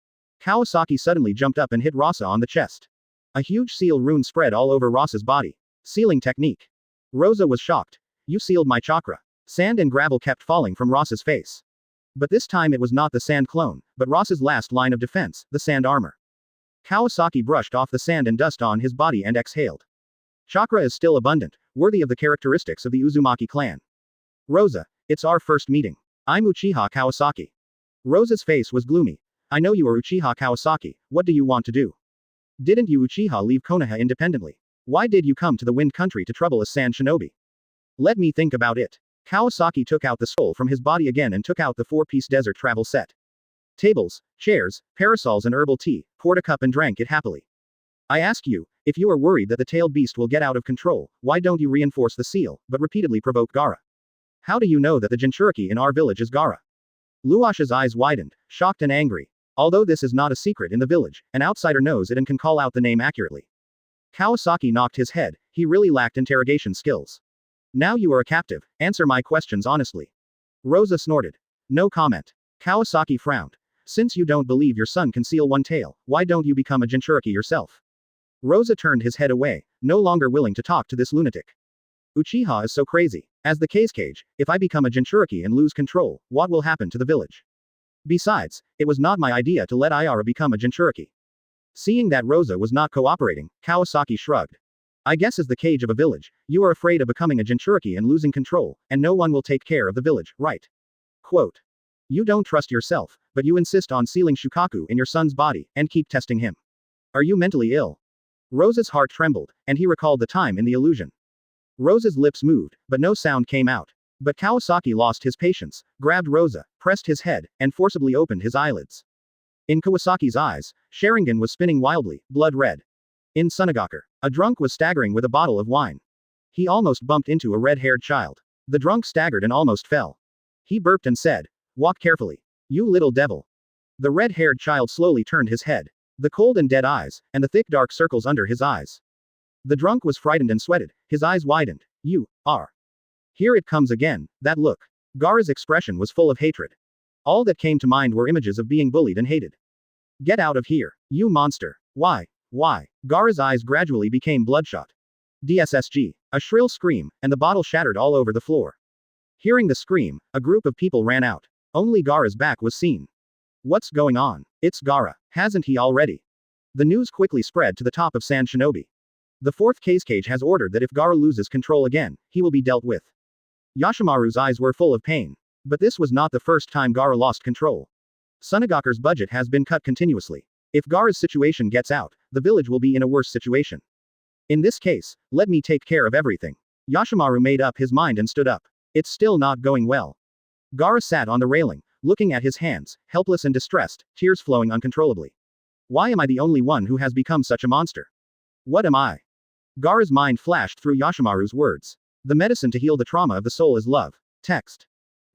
Kawasaki suddenly jumped up and hit Rosa on the chest. A huge seal rune spread all over Rosa's body. Sealing technique. Rosa was shocked. You sealed my chakra. Sand and gravel kept falling from Rosa's face. But this time it was not the sand clone, but Rosa's last line of defense, the sand armor. Kawasaki brushed off the sand and dust on his body and exhaled. Chakra is still abundant, worthy of the characteristics of the Uzumaki clan. Rosa, it's our first meeting. I'm Uchiha Kawasaki. Rosa's face was gloomy. I know you are Uchiha Kawasaki, what do you want to do? Didn't you Uchiha leave Konoha independently? Why did you come to the Wind Country to trouble a sand shinobi? Let me think about it. Kawasaki took out the scroll from his body again and took out the 4-piece desert travel set. Tables, chairs, parasols and herbal tea, poured a cup and drank it happily. I ask you, if you are worried that the tailed beast will get out of control, why don't you reinforce the seal, but repeatedly provoke Gaara? How do you know that the Jinchuriki in our village is Gaara? Luasha's eyes widened, shocked and angry. Although this is not a secret in the village, an outsider knows it and can call out the name accurately. Kawasaki knocked his head, he really lacked interrogation skills. Now you are a captive, answer my questions honestly. Rosa snorted. No comment. Kawasaki frowned. Since you don't believe your son can seal one tail, why don't you become a Jinchuriki yourself? Rosa turned his head away, no longer willing to talk to this lunatic. Uchiha is so crazy. As the cage, if I become a Jinchuriki and lose control, what will happen to the village? Besides, it was not my idea to let Ayara become a Jinchuriki. Seeing that Rosa was not cooperating, Kawasaki shrugged. I guess as the cage of a village, you are afraid of becoming a Jinchuriki and losing control, and no one will take care of the village, right? Quote. You don't trust yourself, but you insist on sealing Shukaku in your son's body, and keep testing him. Are you mentally ill? Rosa's heart trembled, and he recalled the time in the illusion. Rosa's lips moved, but no sound came out. But Kawasaki lost his patience, grabbed Rosa, pressed his head, and forcibly opened his eyelids. In Kawasaki's eyes, Sharingan was spinning wildly, blood red. In Sunagaku, a drunk was staggering with a bottle of wine. He almost bumped into a red-haired child. The drunk staggered and almost fell. He burped and said, walk carefully. You little devil. The red-haired child slowly turned his head. The cold and dead eyes, and the thick dark circles under his eyes. The drunk was frightened and sweated, his eyes widened. You are. Here it comes again, that look. Gaara's expression was full of hatred. All that came to mind were images of being bullied and hated. Get out of here, you monster. Why? Gaara's eyes gradually became bloodshot. DSSG. A shrill scream, and the bottle shattered all over the floor. Hearing the scream, a group of people ran out. Only Gaara's back was seen. What's going on? It's Gaara, hasn't he already? The news quickly spread to the top of Sand Shinobi. The 4th cage has ordered that if Gaara loses control again, he will be dealt with. Yoshimaru's eyes were full of pain. But this was not the first time Gaara lost control. Sunagaku's budget has been cut continuously. If Gaara's situation gets out, the village will be in a worse situation. In this case, let me take care of everything. Yoshimaru made up his mind and stood up. It's still not going well. Gaara sat on the railing, looking at his hands, helpless and distressed, tears flowing uncontrollably. Why am I the only one who has become such a monster? What am I? Gaara's mind flashed through Yoshimaru's words. The medicine to heal the trauma of the soul is love. Text.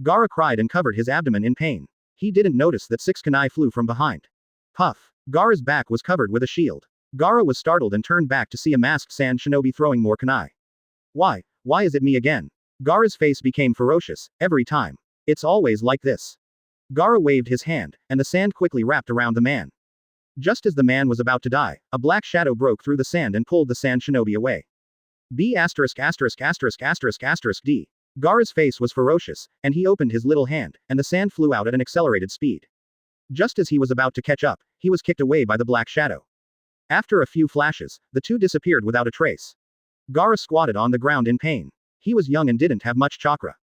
Gaara cried and covered his abdomen in pain. He didn't notice that 6 kunai flew from behind. Puff. Gaara's back was covered with a shield. Gaara was startled and turned back to see a masked sand shinobi throwing more kunai. Why Why is it me again? Gaara's face became ferocious, every time. It's always like this. Gaara waved his hand, and the sand quickly wrapped around the man. Just as the man was about to die, a black shadow broke through the sand and pulled the sand shinobi away. B*****************. D. Gaara's face was ferocious, and he opened his little hand, and the sand flew out at an accelerated speed. Just as he was about to catch up, he was kicked away by the black shadow. After a few flashes, the two disappeared without a trace. Gaara squatted on the ground in pain. He was young and didn't have much chakra.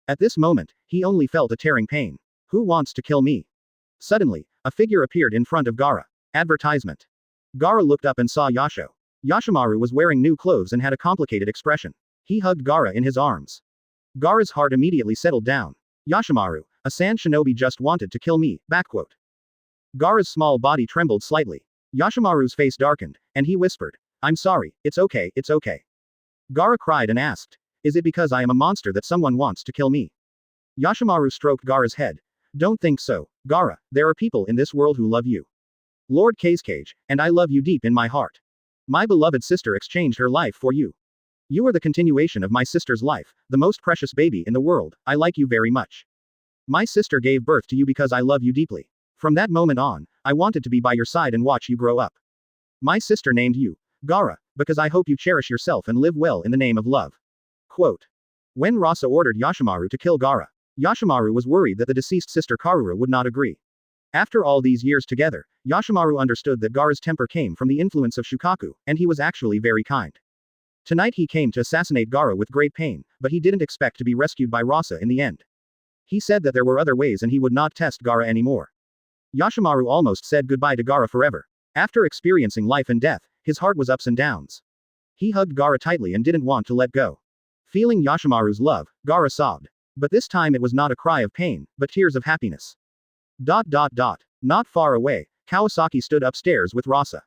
At this moment, he only felt a tearing pain. Who wants to kill me? Suddenly, a figure appeared in front of Gaara. Advertisement. Gaara looked up and saw Yasho. Yoshimaru was wearing new clothes and had a complicated expression. He hugged Gaara in his arms. Gaara's heart immediately settled down. Yoshimaru, a sand shinobi just wanted to kill me, backquote. Gaara's small body trembled slightly. Yoshimaru's face darkened, and he whispered, I'm sorry, it's okay, it's okay. Gaara cried and asked, is it because I am a monster that someone wants to kill me? Yoshimaru stroked Gaara's head. Don't think so, Gaara, there are people in this world who love you. Lord Kazekage, and I love you deep in my heart. My beloved sister exchanged her life for you. You are the continuation of my sister's life, the most precious baby in the world, I like you very much. My sister gave birth to you because I love you deeply. From that moment on, I wanted to be by your side and watch you grow up. My sister named you, Gaara, because I hope you cherish yourself and live well in the name of love. Quote. When Rasa ordered Yoshimaru to kill Gaara, Yoshimaru was worried that the deceased sister Karura would not agree. After all these years together, Yoshimaru understood that Gaara's temper came from the influence of Shukaku, and he was actually very kind. Tonight he came to assassinate Gaara with great pain, but he didn't expect to be rescued by Rasa in the end. He said that there were other ways and he would not test Gaara anymore. Yoshimaru almost said goodbye to Gaara forever. After experiencing life and death, his heart was ups and downs. He hugged Gaara tightly and didn't want to let go. Feeling Yoshimaru's love, Gaara sobbed. But this time it was not a cry of pain, but tears of happiness. Not far away, Kawasaki stood upstairs with Rasa.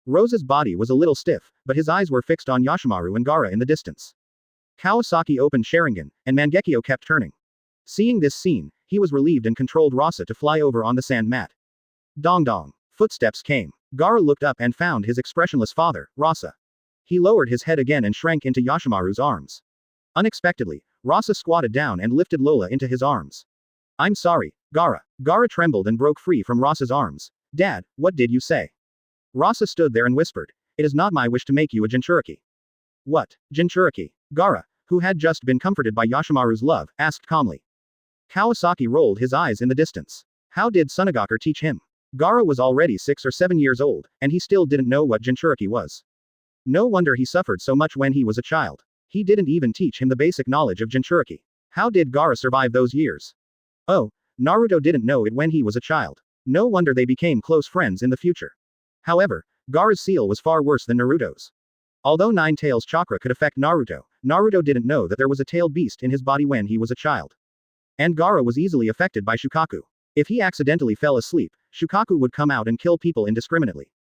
Rosa's body was a little stiff, but his eyes were fixed on Yoshimaru and Gaara in the distance. Kawasaki opened Sharingan, and Mangekyō kept turning. Seeing this scene, he was relieved and controlled Rasa to fly over on the sand mat. Dong dong. Footsteps came. Gaara looked up and found his expressionless father, Rasa. He lowered his head again and shrank into Yoshimaru's arms. Unexpectedly, Rasa squatted down and lifted Lola into his arms. I'm sorry, Gaara. Gaara trembled and broke free from Rasa's arms. Dad, what did you say? Rasa stood there and whispered, it is not my wish to make you a Jinchuriki. What, Jinchuriki? Gaara, who had just been comforted by Yoshimaru's love, asked calmly. Kawasaki rolled his eyes in the distance. How did Sunagaku teach him? Gaara was already 6 or 7 years old, and he still didn't know what Jinchuriki was. No wonder he suffered so much when he was a child. He didn't even teach him the basic knowledge of Jinchuriki. How did Gaara survive those years? Oh, Naruto didn't know it when he was a child. No wonder they became close friends in the future. However, Gaara's seal was far worse than Naruto's. Although Nine Tails chakra could affect Naruto, Naruto didn't know that there was a tailed beast in his body when he was a child. And Gaara was easily affected by Shukaku. If he accidentally fell asleep, Shukaku would come out and kill people indiscriminately.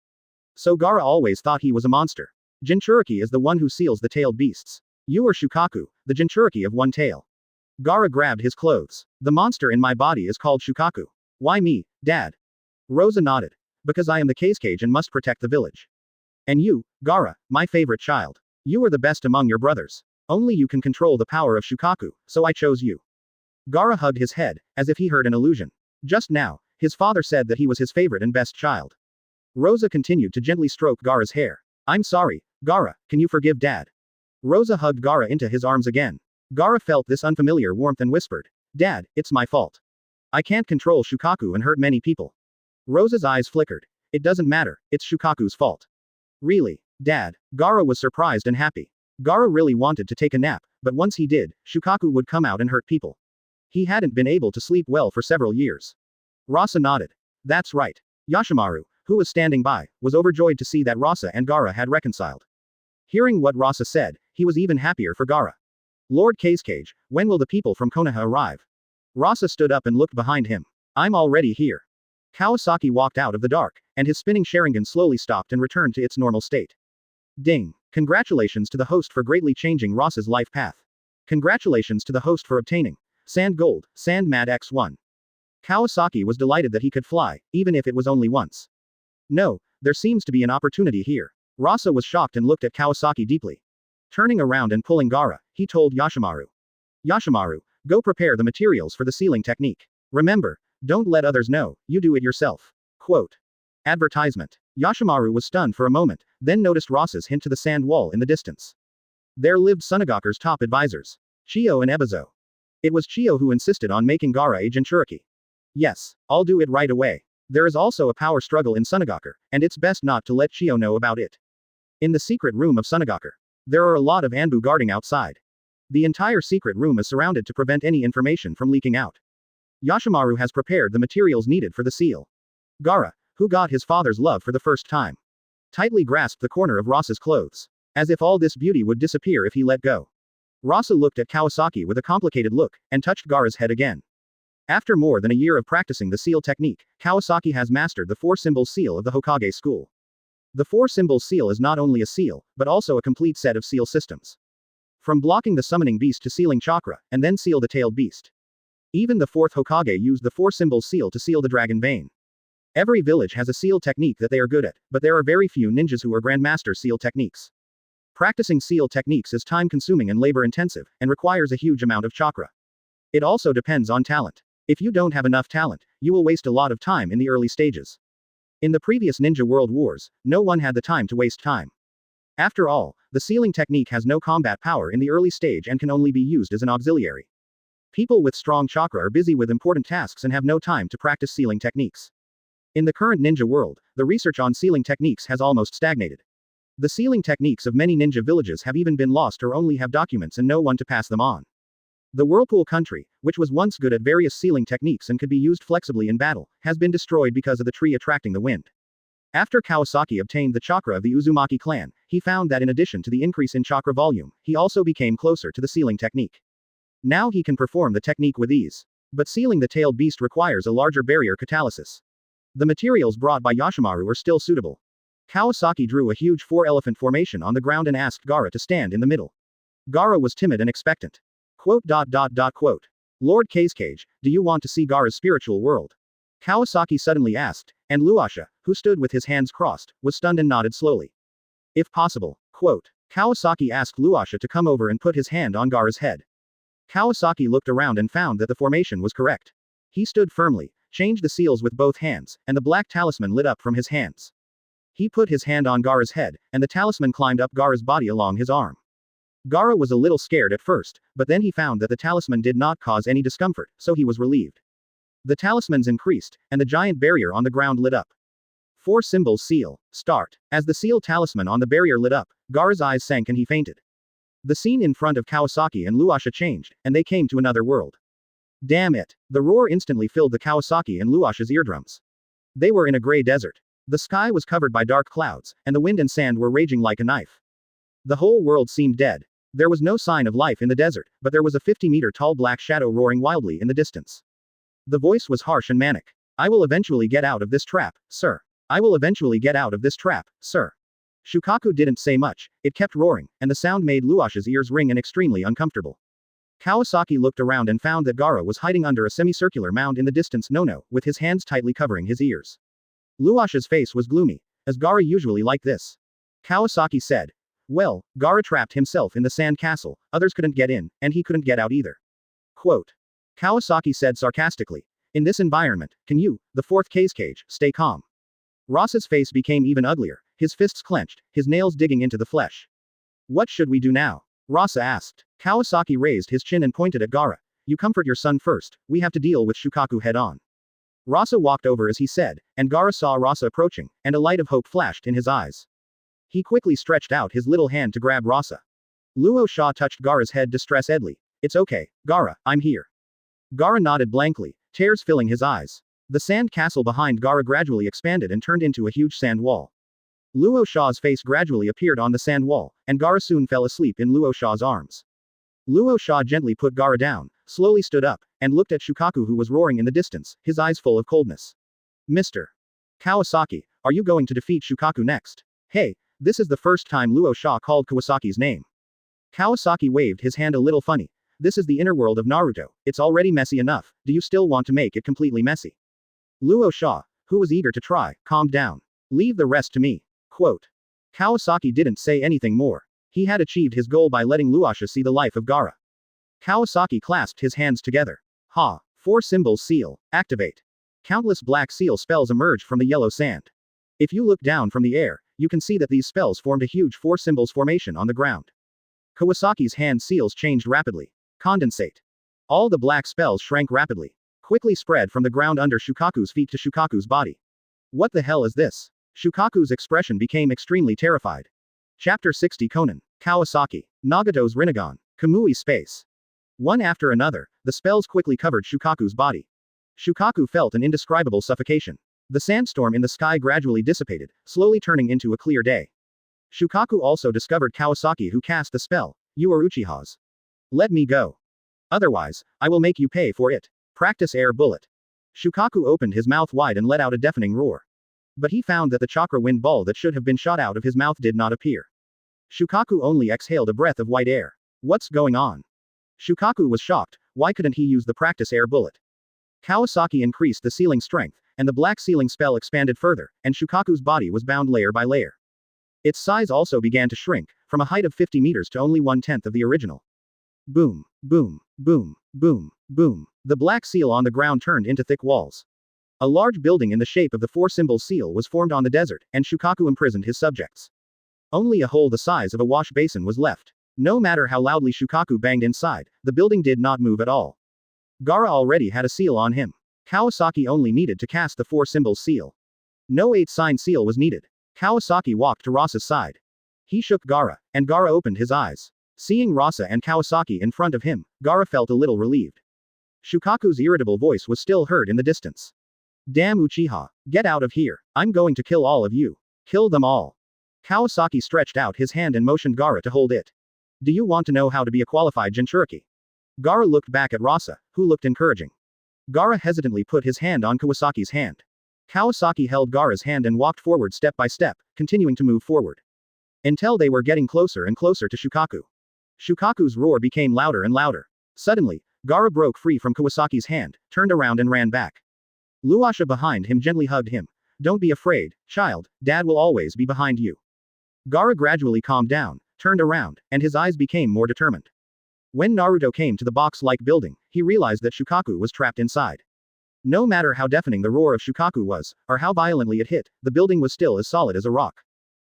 So Gaara always thought he was a monster. Jinchuriki is the one who seals the tailed beasts. You are Shukaku, the Jinchuriki of one tail. Gaara grabbed his clothes. The monster in my body is called Shukaku. Why me, Dad? Rosa nodded. Because I am the Kazekage and must protect the village. And you, Gaara, my favorite child. You are the best among your brothers. Only you can control the power of Shukaku, so I chose you. Gaara hugged his head, as if he heard an illusion. Just now, his father said that he was his favorite and best child. Rosa continued to gently stroke Gaara's hair. I'm sorry, Gaara, can you forgive Dad? Rosa hugged Gaara into his arms again. Gaara felt this unfamiliar warmth and whispered, Dad, it's my fault. I can't control Shukaku and hurt many people. Rosa's eyes flickered. It doesn't matter, it's Shukaku's fault. Really, Dad? Gaara was surprised and happy. Gaara really wanted to take a nap, but once he did, Shukaku would come out and hurt people. He hadn't been able to sleep well for several years. Rasa nodded. That's right. Yoshimaru, who was standing by, was overjoyed to see that Rasa and Gaara had reconciled. Hearing what Rasa said, he was even happier for Gaara. Lord Kazekage, when will the people from Konoha arrive? Rasa stood up and looked behind him. I'm already here. Kawasaki walked out of the dark, and his spinning Sharingan slowly stopped and returned to its normal state. Ding! Congratulations to the host for greatly changing Rasa's life path. Congratulations to the host for obtaining Sand Gold, Sand Mad X1. Kawasaki was delighted that he could fly, even if it was only once. No, there seems to be an opportunity here. Rasa was shocked and looked at Kawasaki deeply. Turning around and pulling Gaara, he told Yoshimaru. Yoshimaru, go prepare the materials for the sealing technique. Remember, don't let others know, you do it yourself. Quote. Advertisement. Yoshimaru was stunned for a moment, then noticed Ross's hint to the sand wall in the distance. There lived Sunagaku's top advisors. Chiyo and Ebizo. It was Chiyo who insisted on making Gaara a Jinchuriki. Yes, I'll do it right away. There is also a power struggle in Sunagaku, and it's best not to let Chiyo know about it. In the secret room of Sunagaku, there are a lot of Anbu guarding outside. The entire secret room is surrounded to prevent any information from leaking out. Yoshimaru has prepared the materials needed for the seal. Gaara, who got his father's love for the first time, tightly grasped the corner of Ross's clothes, as if all this beauty would disappear if he let go. Rossa looked at Kawasaki with a complicated look, and touched Gaara's head again. After more than a year of practicing the seal technique, Kawasaki has mastered the four-symbol seal of the Hokage school. The four-symbol seal is not only a seal, but also a complete set of seal systems. From blocking the summoning beast to sealing chakra, and then seal the tailed beast. Even the fourth Hokage used the four-symbol seal to seal the dragon vein. Every village has a seal technique that they are good at, but there are very few ninjas who are grandmaster seal techniques. Practicing seal techniques is time-consuming and labor-intensive, and requires a huge amount of chakra. It also depends on talent. If you don't have enough talent, you will waste a lot of time in the early stages. In the previous Ninja World Wars, no one had the time to waste time. After all, the sealing technique has no combat power in the early stage and can only be used as an auxiliary. People with strong chakra are busy with important tasks and have no time to practice sealing techniques. In the current ninja world, the research on sealing techniques has almost stagnated. The sealing techniques of many ninja villages have even been lost or only have documents and no one to pass them on. The Whirlpool country, which was once good at various sealing techniques and could be used flexibly in battle, has been destroyed because of the tree attracting the wind. After Kawasaki obtained the chakra of the Uzumaki clan, he found that in addition to the increase in chakra volume, he also became closer to the sealing technique. Now he can perform the technique with ease. But sealing the tailed beast requires a larger barrier catalysis. The materials brought by Yoshimaru are still suitable. Kawasaki drew a huge four-elephant formation on the ground and asked Gaara to stand in the middle. Gaara was timid and expectant. Quote. Lord Kazekage, do you want to see Gaara's spiritual world? Kawasaki suddenly asked, and Luasha, who stood with his hands crossed, was stunned and nodded slowly. If possible. Quote. Kawasaki asked Luasha to come over and put his hand on Gaara's head. Kawasaki looked around and found that the formation was correct. He stood firmly, changed the seals with both hands, and the black talisman lit up from his hands. He put his hand on Gaara's head, and the talisman climbed up Gaara's body along his arm. Gaara was a little scared at first, but then he found that the talisman did not cause any discomfort, so he was relieved. The talismans increased, and the giant barrier on the ground lit up. Four symbols seal. Start. As the seal talisman on the barrier lit up, Gaara's eyes sank and he fainted. The scene in front of Kawasaki and Luasha changed, and they came to another world. Damn it! The roar instantly filled the Kawasaki and Luasha's eardrums. They were in a gray desert. The sky was covered by dark clouds, and the wind and sand were raging like a knife. The whole world seemed dead. There was no sign of life in the desert, but there was a 50-meter-tall black shadow roaring wildly in the distance. The voice was harsh and manic. I will eventually get out of this trap, sir. I will eventually get out of this trap, sir. Shukaku didn't say much, it kept roaring, and the sound made Luasha's ears ring and extremely uncomfortable. Kawasaki looked around and found that Gaara was hiding under a semicircular mound in the distance with his hands tightly covering his ears. Luasha's face was gloomy, as Gaara usually like this. Kawasaki said. Well, Gaara trapped himself in the sand castle, others couldn't get in, and he couldn't get out either. Quote. Kawasaki said sarcastically. In this environment, can you, the fourth Kazekage, stay calm? Ross's face became even uglier, his fists clenched, his nails digging into the flesh. What should we do now? Rossa asked. Kawasaki raised his chin and pointed at Gaara. You comfort your son first, we have to deal with Shukaku head on. Rossa walked over as he said, and Gaara saw Rossa approaching, and a light of hope flashed in his eyes. He quickly stretched out his little hand to grab Rossa. Luo Sha touched Gaara's head distress-edly. It's okay, Gaara, I'm here. Gaara nodded blankly, tears filling his eyes. The sand castle behind Gaara gradually expanded and turned into a huge sand wall. Luo Sha's face gradually appeared on the sand wall, and Gaara soon fell asleep in Luo Sha's arms. Luo Sha gently put Gaara down, slowly stood up, and looked at Shukaku who was roaring in the distance, his eyes full of coldness. Mr. Kawasaki, are you going to defeat Shukaku next? Hey, this is the first time Luo Sha called Kawasaki's name. Kawasaki waved his hand a little funny. This is the inner world of Naruto, it's already messy enough, do you still want to make it completely messy? Luo Sha, who was eager to try, calmed down. Leave the rest to me. Quote. Kawasaki didn't say anything more. He had achieved his goal by letting Luasha see the life of Gaara. Kawasaki clasped his hands together. Ha! 4 symbols seal. Activate. Countless black seal spells emerged from the yellow sand. If you look down from the air, you can see that these spells formed a huge 4 symbols formation on the ground. Kawasaki's hand seals changed rapidly. Condensate. All the black spells shrank rapidly. Quickly spread from the ground under Shukaku's feet to Shukaku's body. What the hell is this? Shukaku's expression became extremely terrified. Chapter 60 Conan. Kawasaki. Nagato's Rinnegan. Kamui Space. One after another, the spells quickly covered Shukaku's body. Shukaku felt an indescribable suffocation. The sandstorm in the sky gradually dissipated, slowly turning into a clear day. Shukaku also discovered Kawasaki who cast the spell. You are Uchihas. Let me go. Otherwise, I will make you pay for it. Practice air bullet. Shukaku opened his mouth wide and let out a deafening roar. But he found that the chakra wind ball that should have been shot out of his mouth did not appear. Shukaku only exhaled a breath of white air. What's going on? Shukaku was shocked. Why couldn't he use the practice air bullet? Kawasaki increased the sealing strength, and the black sealing spell expanded further, and Shukaku's body was bound layer by layer. Its size also began to shrink, from a height of 50 meters to only 1/10 of the original. Boom, boom, boom, boom, boom. The black seal on the ground turned into thick walls. A large building in the shape of the 4 symbol seal was formed on the desert, and Shukaku imprisoned his subjects. Only a hole the size of a wash basin was left. No matter how loudly Shukaku banged inside, the building did not move at all. Gaara already had a seal on him. Kawasaki only needed to cast the 4 symbol seal. No 8-sign seal was needed. Kawasaki walked to Rasa's side. He shook Gaara, and Gaara opened his eyes. Seeing Rasa and Kawasaki in front of him, Gaara felt a little relieved. Shukaku's irritable voice was still heard in the distance. Damn Uchiha. Get out of here. I'm going to kill all of you. Kill them all. Kawasaki stretched out his hand and motioned Gaara to hold it. Do you want to know how to be a qualified Jinchuriki? Gaara looked back at Rasa, who looked encouraging. Gaara hesitantly put his hand on Kawasaki's hand. Kawasaki held Gaara's hand and walked forward step by step, continuing to move forward. Until they were getting closer and closer to Shukaku. Shukaku's roar became louder and louder. Suddenly, Gaara broke free from Kawasaki's hand, turned around and ran back. Luasha behind him gently hugged him. Don't be afraid, child, Dad will always be behind you. Gaara gradually calmed down, turned around, and his eyes became more determined. When Naruto came to the box-like building, he realized that Shukaku was trapped inside. No matter how deafening the roar of Shukaku was, or how violently it hit, the building was still as solid as a rock.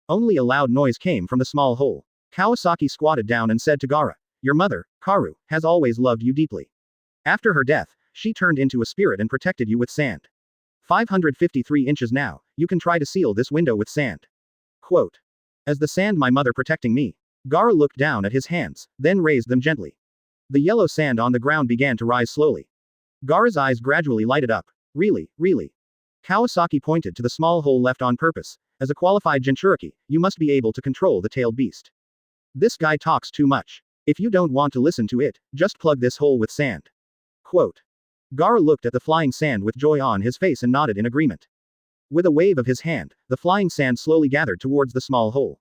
Only a loud noise came from the small hole. Kawasaki squatted down and said to Gaara, your mother, Karu, has always loved you deeply. After her death, she turned into a spirit and protected you with sand. 553 inches now, you can try to seal this window with sand. Quote. As the sand my mother protecting me. Gaara looked down at his hands, then raised them gently. The yellow sand on the ground began to rise slowly. Gaara's eyes gradually lighted up. Really, really. Kawasaki pointed to the small hole left on purpose. As a qualified Jinchuriki, you must be able to control the tailed beast. This guy talks too much. If you don't want to listen to it, just plug this hole with sand. Quote. Gaara looked at the flying sand with joy on his face and nodded in agreement. With a wave of his hand, the flying sand slowly gathered towards the small hole.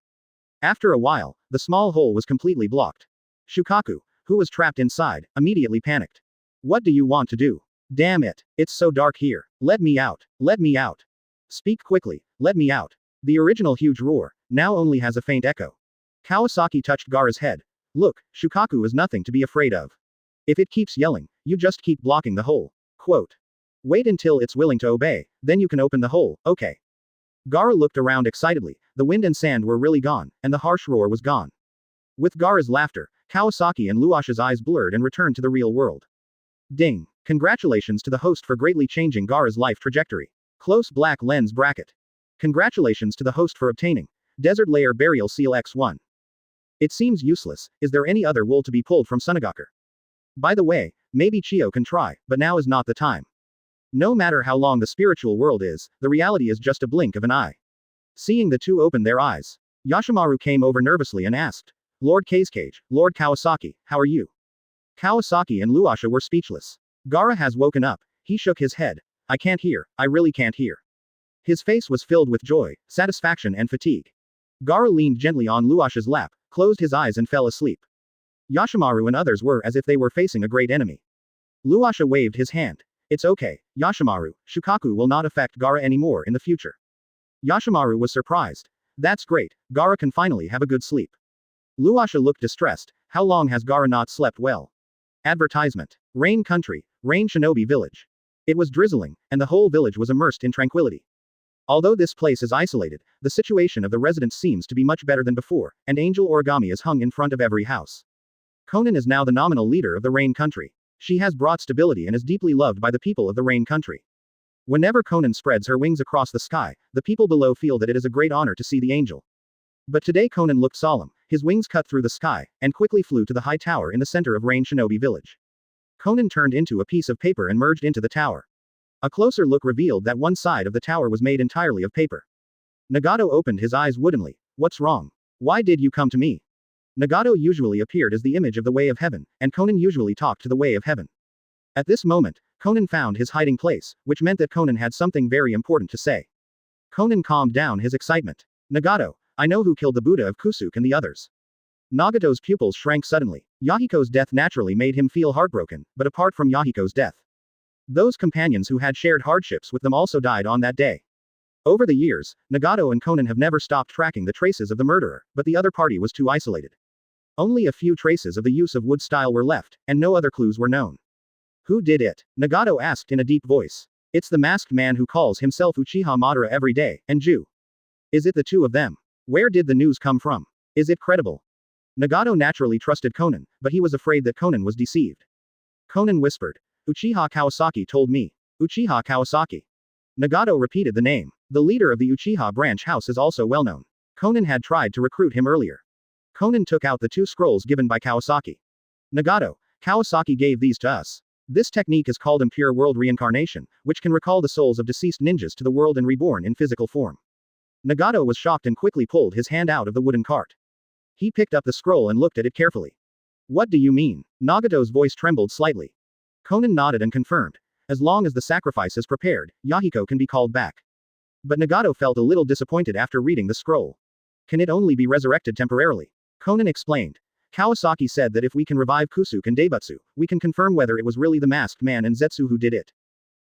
After a while, the small hole was completely blocked. Shukaku, who was trapped inside, immediately panicked. What do you want to do? Damn it, it's so dark here. Let me out. Let me out. Speak quickly, let me out. The original huge roar, now only has a faint echo. Kawasaki touched Gaara's head. Look, Shukaku is nothing to be afraid of. If it keeps yelling, you just keep blocking the hole. Quote. Wait until it's willing to obey, then you can open the hole, okay. Gaara looked around excitedly, the wind and sand were really gone, and the harsh roar was gone. With Gaara's laughter, Kawasaki and Luasha's eyes blurred and returned to the real world. Ding! Congratulations to the host for greatly changing Gaara's life trajectory. Close black lens bracket. Congratulations to the host for obtaining Desert Layer Burial Seal X1. It seems useless, is there any other wool to be pulled from Sunagaku? By the way, maybe Chiyo can try, but now is not the time. No matter how long the spiritual world is, the reality is just a blink of an eye. Seeing the two open their eyes, Yoshimaru came over nervously and asked, Lord Kazekage, Lord Kawasaki, how are you? Kawasaki and Luasha were speechless. Gaara has woken up, he shook his head. I can't hear, I really can't hear. His face was filled with joy, satisfaction and fatigue. Gaara leaned gently on Luasha's lap, closed his eyes and fell asleep. Yoshimaru and others were as if they were facing a great enemy. Luasha waved his hand. It's okay, Yoshimaru, Shukaku will not affect Gaara anymore in the future. Yoshimaru was surprised. That's great, Gaara can finally have a good sleep. Luasha looked distressed. How long has Gaara not slept well? Advertisement. Rain Country, Rain Shinobi Village. It was drizzling, and the whole village was immersed in tranquility. Although this place is isolated, the situation of the residents seems to be much better than before, and angel origami is hung in front of every house. Conan is now the nominal leader of the Rain Country. She has brought stability and is deeply loved by the people of the Rain Country. Whenever Conan spreads her wings across the sky, the people below feel that it is a great honor to see the angel. But today Conan looked solemn, his wings cut through the sky, and quickly flew to the high tower in the center of Rain Shinobi Village. Conan turned into a piece of paper and merged into the tower. A closer look revealed that one side of the tower was made entirely of paper. Nagato opened his eyes woodenly. What's wrong? Why did you come to me? Nagato usually appeared as the image of the way of heaven, and Conan usually talked to the way of heaven. At this moment, Conan found his hiding place, which meant that Conan had something very important to say. Conan calmed down his excitement. Nagato, I know who killed the Buddha of Kusuk and the others. Nagato's pupils shrank suddenly. Yahiko's death naturally made him feel heartbroken, but apart from Yahiko's death, those companions who had shared hardships with them also died on that day. Over the years, Nagato and Conan have never stopped tracking the traces of the murderer, but the other party was too isolated. Only a few traces of the use of wood style were left, and no other clues were known. Who did it? Nagato asked in a deep voice. It's the masked man who calls himself Uchiha Madara every day, and Ju. Is it the two of them? Where did the news come from? Is it credible? Nagato naturally trusted Conan, but he was afraid that Conan was deceived. Conan whispered. Uchiha Kawasaki told me. Uchiha Kawasaki. Nagato repeated the name. The leader of the Uchiha branch house is also well known. Conan had tried to recruit him earlier. Conan took out the two scrolls given by Kawasaki. Nagato, Kawasaki gave these to us. This technique is called Impure World Reincarnation, which can recall the souls of deceased ninjas to the world and reborn in physical form. Nagato was shocked and quickly pulled his hand out of the wooden cart. He picked up the scroll and looked at it carefully. What do you mean? Nagato's voice trembled slightly. Conan nodded and confirmed. As long as the sacrifice is prepared, Yahiko can be called back. But Nagato felt a little disappointed after reading the scroll. Can it only be resurrected temporarily? Conan explained. Kawasaki said that if we can revive Kusuk and Daibutsu, we can confirm whether it was really the masked man and Zetsu who did it.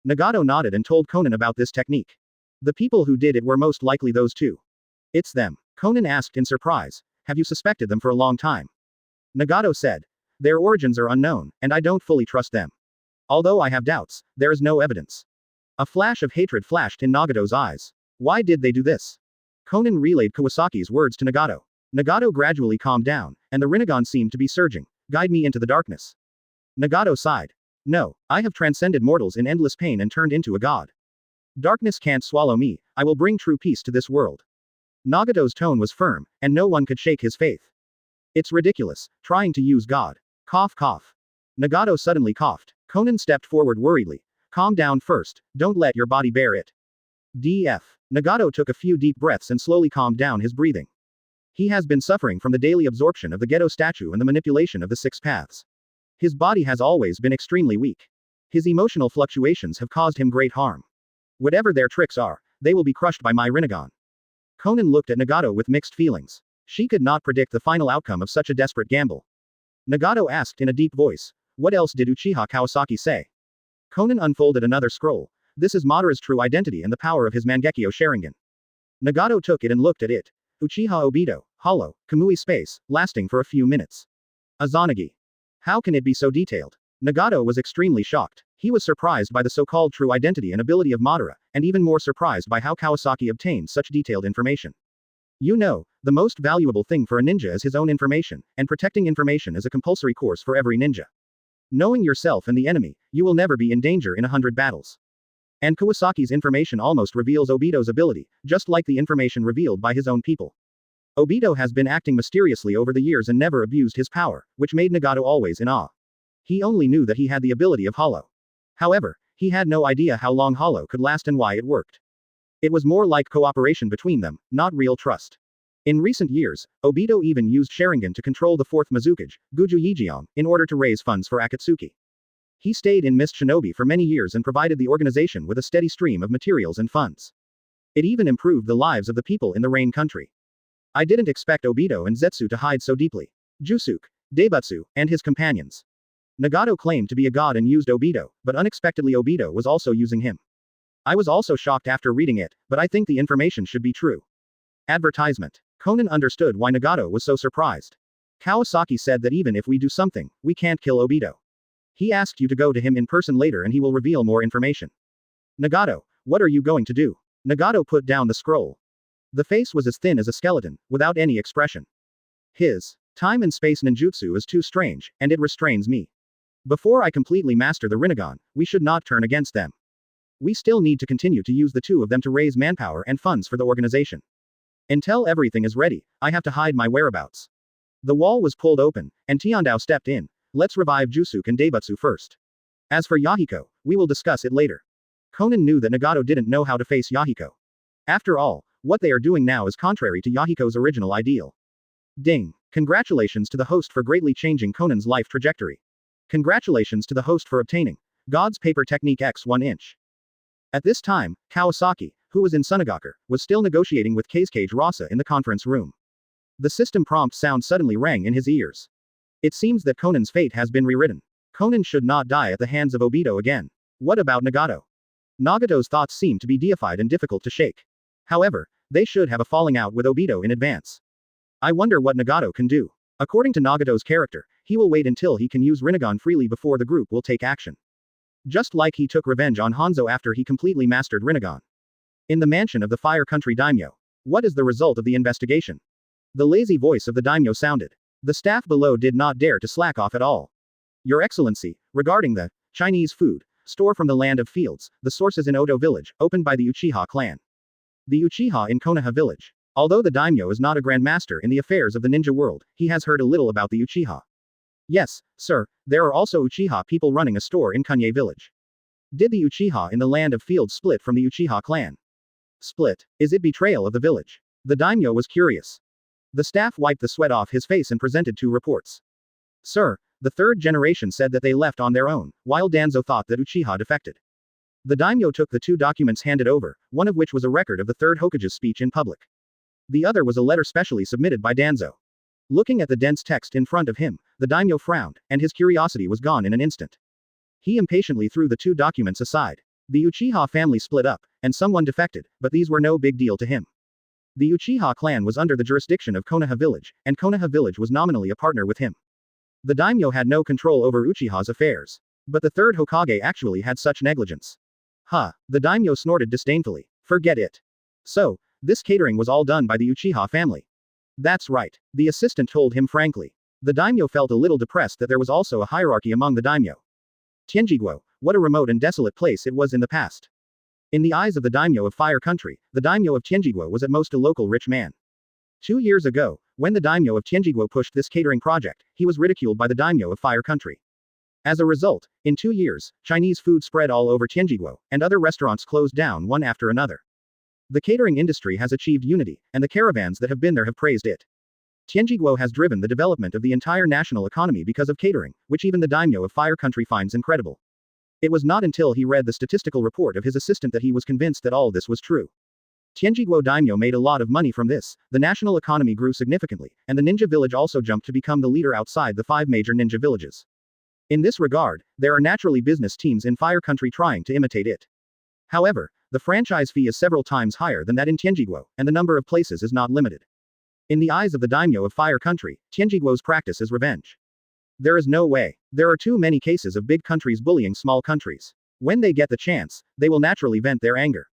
Nagato nodded and told Conan about this technique. The people who did it were most likely those two. It's them. Conan asked in surprise. Have you suspected them for a long time? Nagato said. Their origins are unknown, and I don't fully trust them. Although I have doubts, there is no evidence. A flash of hatred flashed in Nagato's eyes. Why did they do this? Conan relayed Kawasaki's words to Nagato. Nagato gradually calmed down, and the Rinnegan seemed to be surging. Guide me into the darkness. Nagato sighed. No, I have transcended mortals in endless pain and turned into a god. Darkness can't swallow me, I will bring true peace to this world. Nagato's tone was firm, and no one could shake his faith. It's ridiculous, trying to use God. Cough cough. Nagato suddenly coughed. Conan stepped forward worriedly. Calm down first, don't let your body bear it. DF. Nagato took a few deep breaths and slowly calmed down his breathing. He has been suffering from the daily absorption of the Gedo statue and the manipulation of the six paths. His body has always been extremely weak. His emotional fluctuations have caused him great harm. Whatever their tricks are, they will be crushed by my Rinnegan. Conan looked at Nagato with mixed feelings. She could not predict the final outcome of such a desperate gamble. Nagato asked in a deep voice. What else did Uchiha Kawasaki say? Conan unfolded another scroll. This is Madara's true identity and the power of his Mangekyō Sharingan. Nagato took it and looked at it. Uchiha Obito, hollow, Kamui space, lasting for a few minutes. Azanagi. How can it be so detailed? Nagato was extremely shocked. He was surprised by the so-called true identity and ability of Madara, and even more surprised by how Kawasaki obtained such detailed information. You know, the most valuable thing for a ninja is his own information, and protecting information is a compulsory course for every ninja. Knowing yourself and the enemy, you will never be in danger in 100 battles. And Kawasaki's information almost reveals Obito's ability, just like the information revealed by his own people. Obito has been acting mysteriously over the years and never abused his power, which made Nagato always in awe. He only knew that he had the ability of Hollow. However, he had no idea how long Hollow could last and why it worked. It was more like cooperation between them, not real trust. In recent years, Obito even used Sharingan to control the fourth Mizukage, Guju Yijiong, in order to raise funds for Akatsuki. He stayed in Mist Shinobi for many years and provided the organization with a steady stream of materials and funds. It even improved the lives of the people in the Rain Country. I didn't expect Obito and Zetsu to hide so deeply. Jusuk, Daibutsu, and his companions. Nagato claimed to be a god and used Obito, but unexpectedly Obito was also using him. I was also shocked after reading it, but I think the information should be true. Advertisement. Conan understood why Nagato was so surprised. Kawasaki said that even if we do something, we can't kill Obito. He asked you to go to him in person later and he will reveal more information. Nagato, what are you going to do? Nagato put down the scroll. The face was as thin as a skeleton, without any expression. His time and space ninjutsu is too strange, and it restrains me. Before I completely master the Rinnegan, we should not turn against them. We still need to continue to use the two of them to raise manpower and funds for the organization. Until everything is ready, I have to hide my whereabouts. The wall was pulled open, and Tiandao stepped in. Let's revive Jusuk and Daibutsu first. As for Yahiko, we will discuss it later. Conan knew that Nagato didn't know how to face Yahiko. After all, what they are doing now is contrary to Yahiko's original ideal. Ding. Congratulations to the host for greatly changing Conan's life trajectory. Congratulations to the host for obtaining God's Paper Technique X 1 inch. At this time, Kawasaki, who was in Sunagaku, was still negotiating with Keisuke Rasa in the conference room. The system prompt sound suddenly rang in his ears. It seems that Conan's fate has been rewritten. Conan should not die at the hands of Obito again. What about Nagato? Nagato's thoughts seem to be deified and difficult to shake. However, they should have a falling out with Obito in advance. I wonder what Nagato can do. According to Nagato's character, he will wait until he can use Rinnegan freely before the group will take action. Just like he took revenge on Hanzo after he completely mastered Rinnegan. In the mansion of the Fire Country Daimyo. What is the result of the investigation? The lazy voice of the Daimyo sounded. The staff below did not dare to slack off at all. Your Excellency, regarding the Chinese food store from the Land of Fields, the sources in Oto village, opened by the Uchiha clan. The Uchiha in Konoha village. Although the daimyo is not a grandmaster in the affairs of the ninja world, he has heard a little about the Uchiha. Yes, sir, there are also Uchiha people running a store in Kanye village. Did the Uchiha in the Land of Fields split from the Uchiha clan? Split. Is it betrayal of the village? The daimyo was curious. The staff wiped the sweat off his face and presented two reports. Sir, the third generation said that they left on their own, while Danzo thought that Uchiha defected. The daimyo took the two documents handed over, one of which was a record of the third Hokage's speech in public. The other was a letter specially submitted by Danzo. Looking at the dense text in front of him, the daimyo frowned, and his curiosity was gone in an instant. He impatiently threw the two documents aside. The Uchiha family split up, and someone defected, but these were no big deal to him. The Uchiha clan was under the jurisdiction of Konoha village, and Konoha village was nominally a partner with him. The daimyo had no control over Uchiha's affairs. But the third Hokage actually had such negligence. Huh, the daimyo snorted disdainfully. Forget it. So, this catering was all done by the Uchiha family. That's right, the assistant told him frankly. The daimyo felt a little depressed that there was also a hierarchy among the daimyo. Tianjiguo, what a remote and desolate place it was in the past. In the eyes of the daimyo of Fire Country, the daimyo of Tianjiguo was at most a local rich man. 2 years ago, when the daimyo of Tianjiguo pushed this catering project, he was ridiculed by the daimyo of Fire Country. As a result, in 2 years, Chinese food spread all over Tianjiguo, and other restaurants closed down one after another. The catering industry has achieved unity, and the caravans that have been there have praised it. Tianjiguo has driven the development of the entire national economy because of catering, which even the daimyo of Fire Country finds incredible. It was not until he read the statistical report of his assistant that he was convinced that all this was true. Tianjiguo daimyo made a lot of money from this, the national economy grew significantly, and the ninja village also jumped to become the leader outside the 5 major ninja villages. In this regard, there are naturally business teams in Fire Country trying to imitate it. However, the franchise fee is several times higher than that in Tianjiguo, and the number of places is not limited. In the eyes of the daimyo of Fire Country, Tianjiguo's practice is revenge. There is no way. There are too many cases of big countries bullying small countries. When they get the chance, they will naturally vent their anger.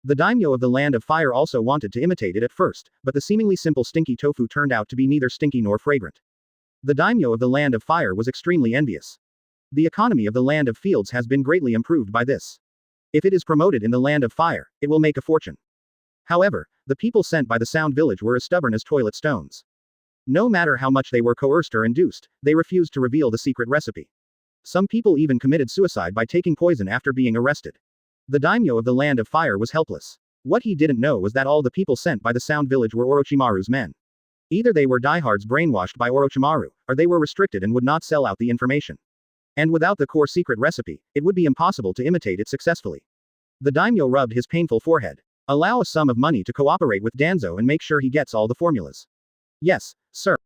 The daimyo of the Land of Fire also wanted to imitate it at first, but the seemingly simple stinky tofu turned out to be neither stinky nor fragrant. The daimyo of the Land of Fire was extremely envious. The economy of the Land of Fields has been greatly improved by this. If it is promoted in the Land of Fire, it will make a fortune. However, the people sent by the Sound Village were as stubborn as toilet stones. No matter how much they were coerced or induced, they refused to reveal the secret recipe. Some people even committed suicide by taking poison after being arrested. The daimyo of the Land of Fire was helpless. What he didn't know was that all the people sent by the Sound Village were Orochimaru's men. Either they were diehards brainwashed by Orochimaru, or they were restricted and would not sell out the information. And without the core secret recipe, it would be impossible to imitate it successfully. The daimyo rubbed his painful forehead. Allow a sum of money to cooperate with Danzo and make sure he gets all the formulas. Yes, sir.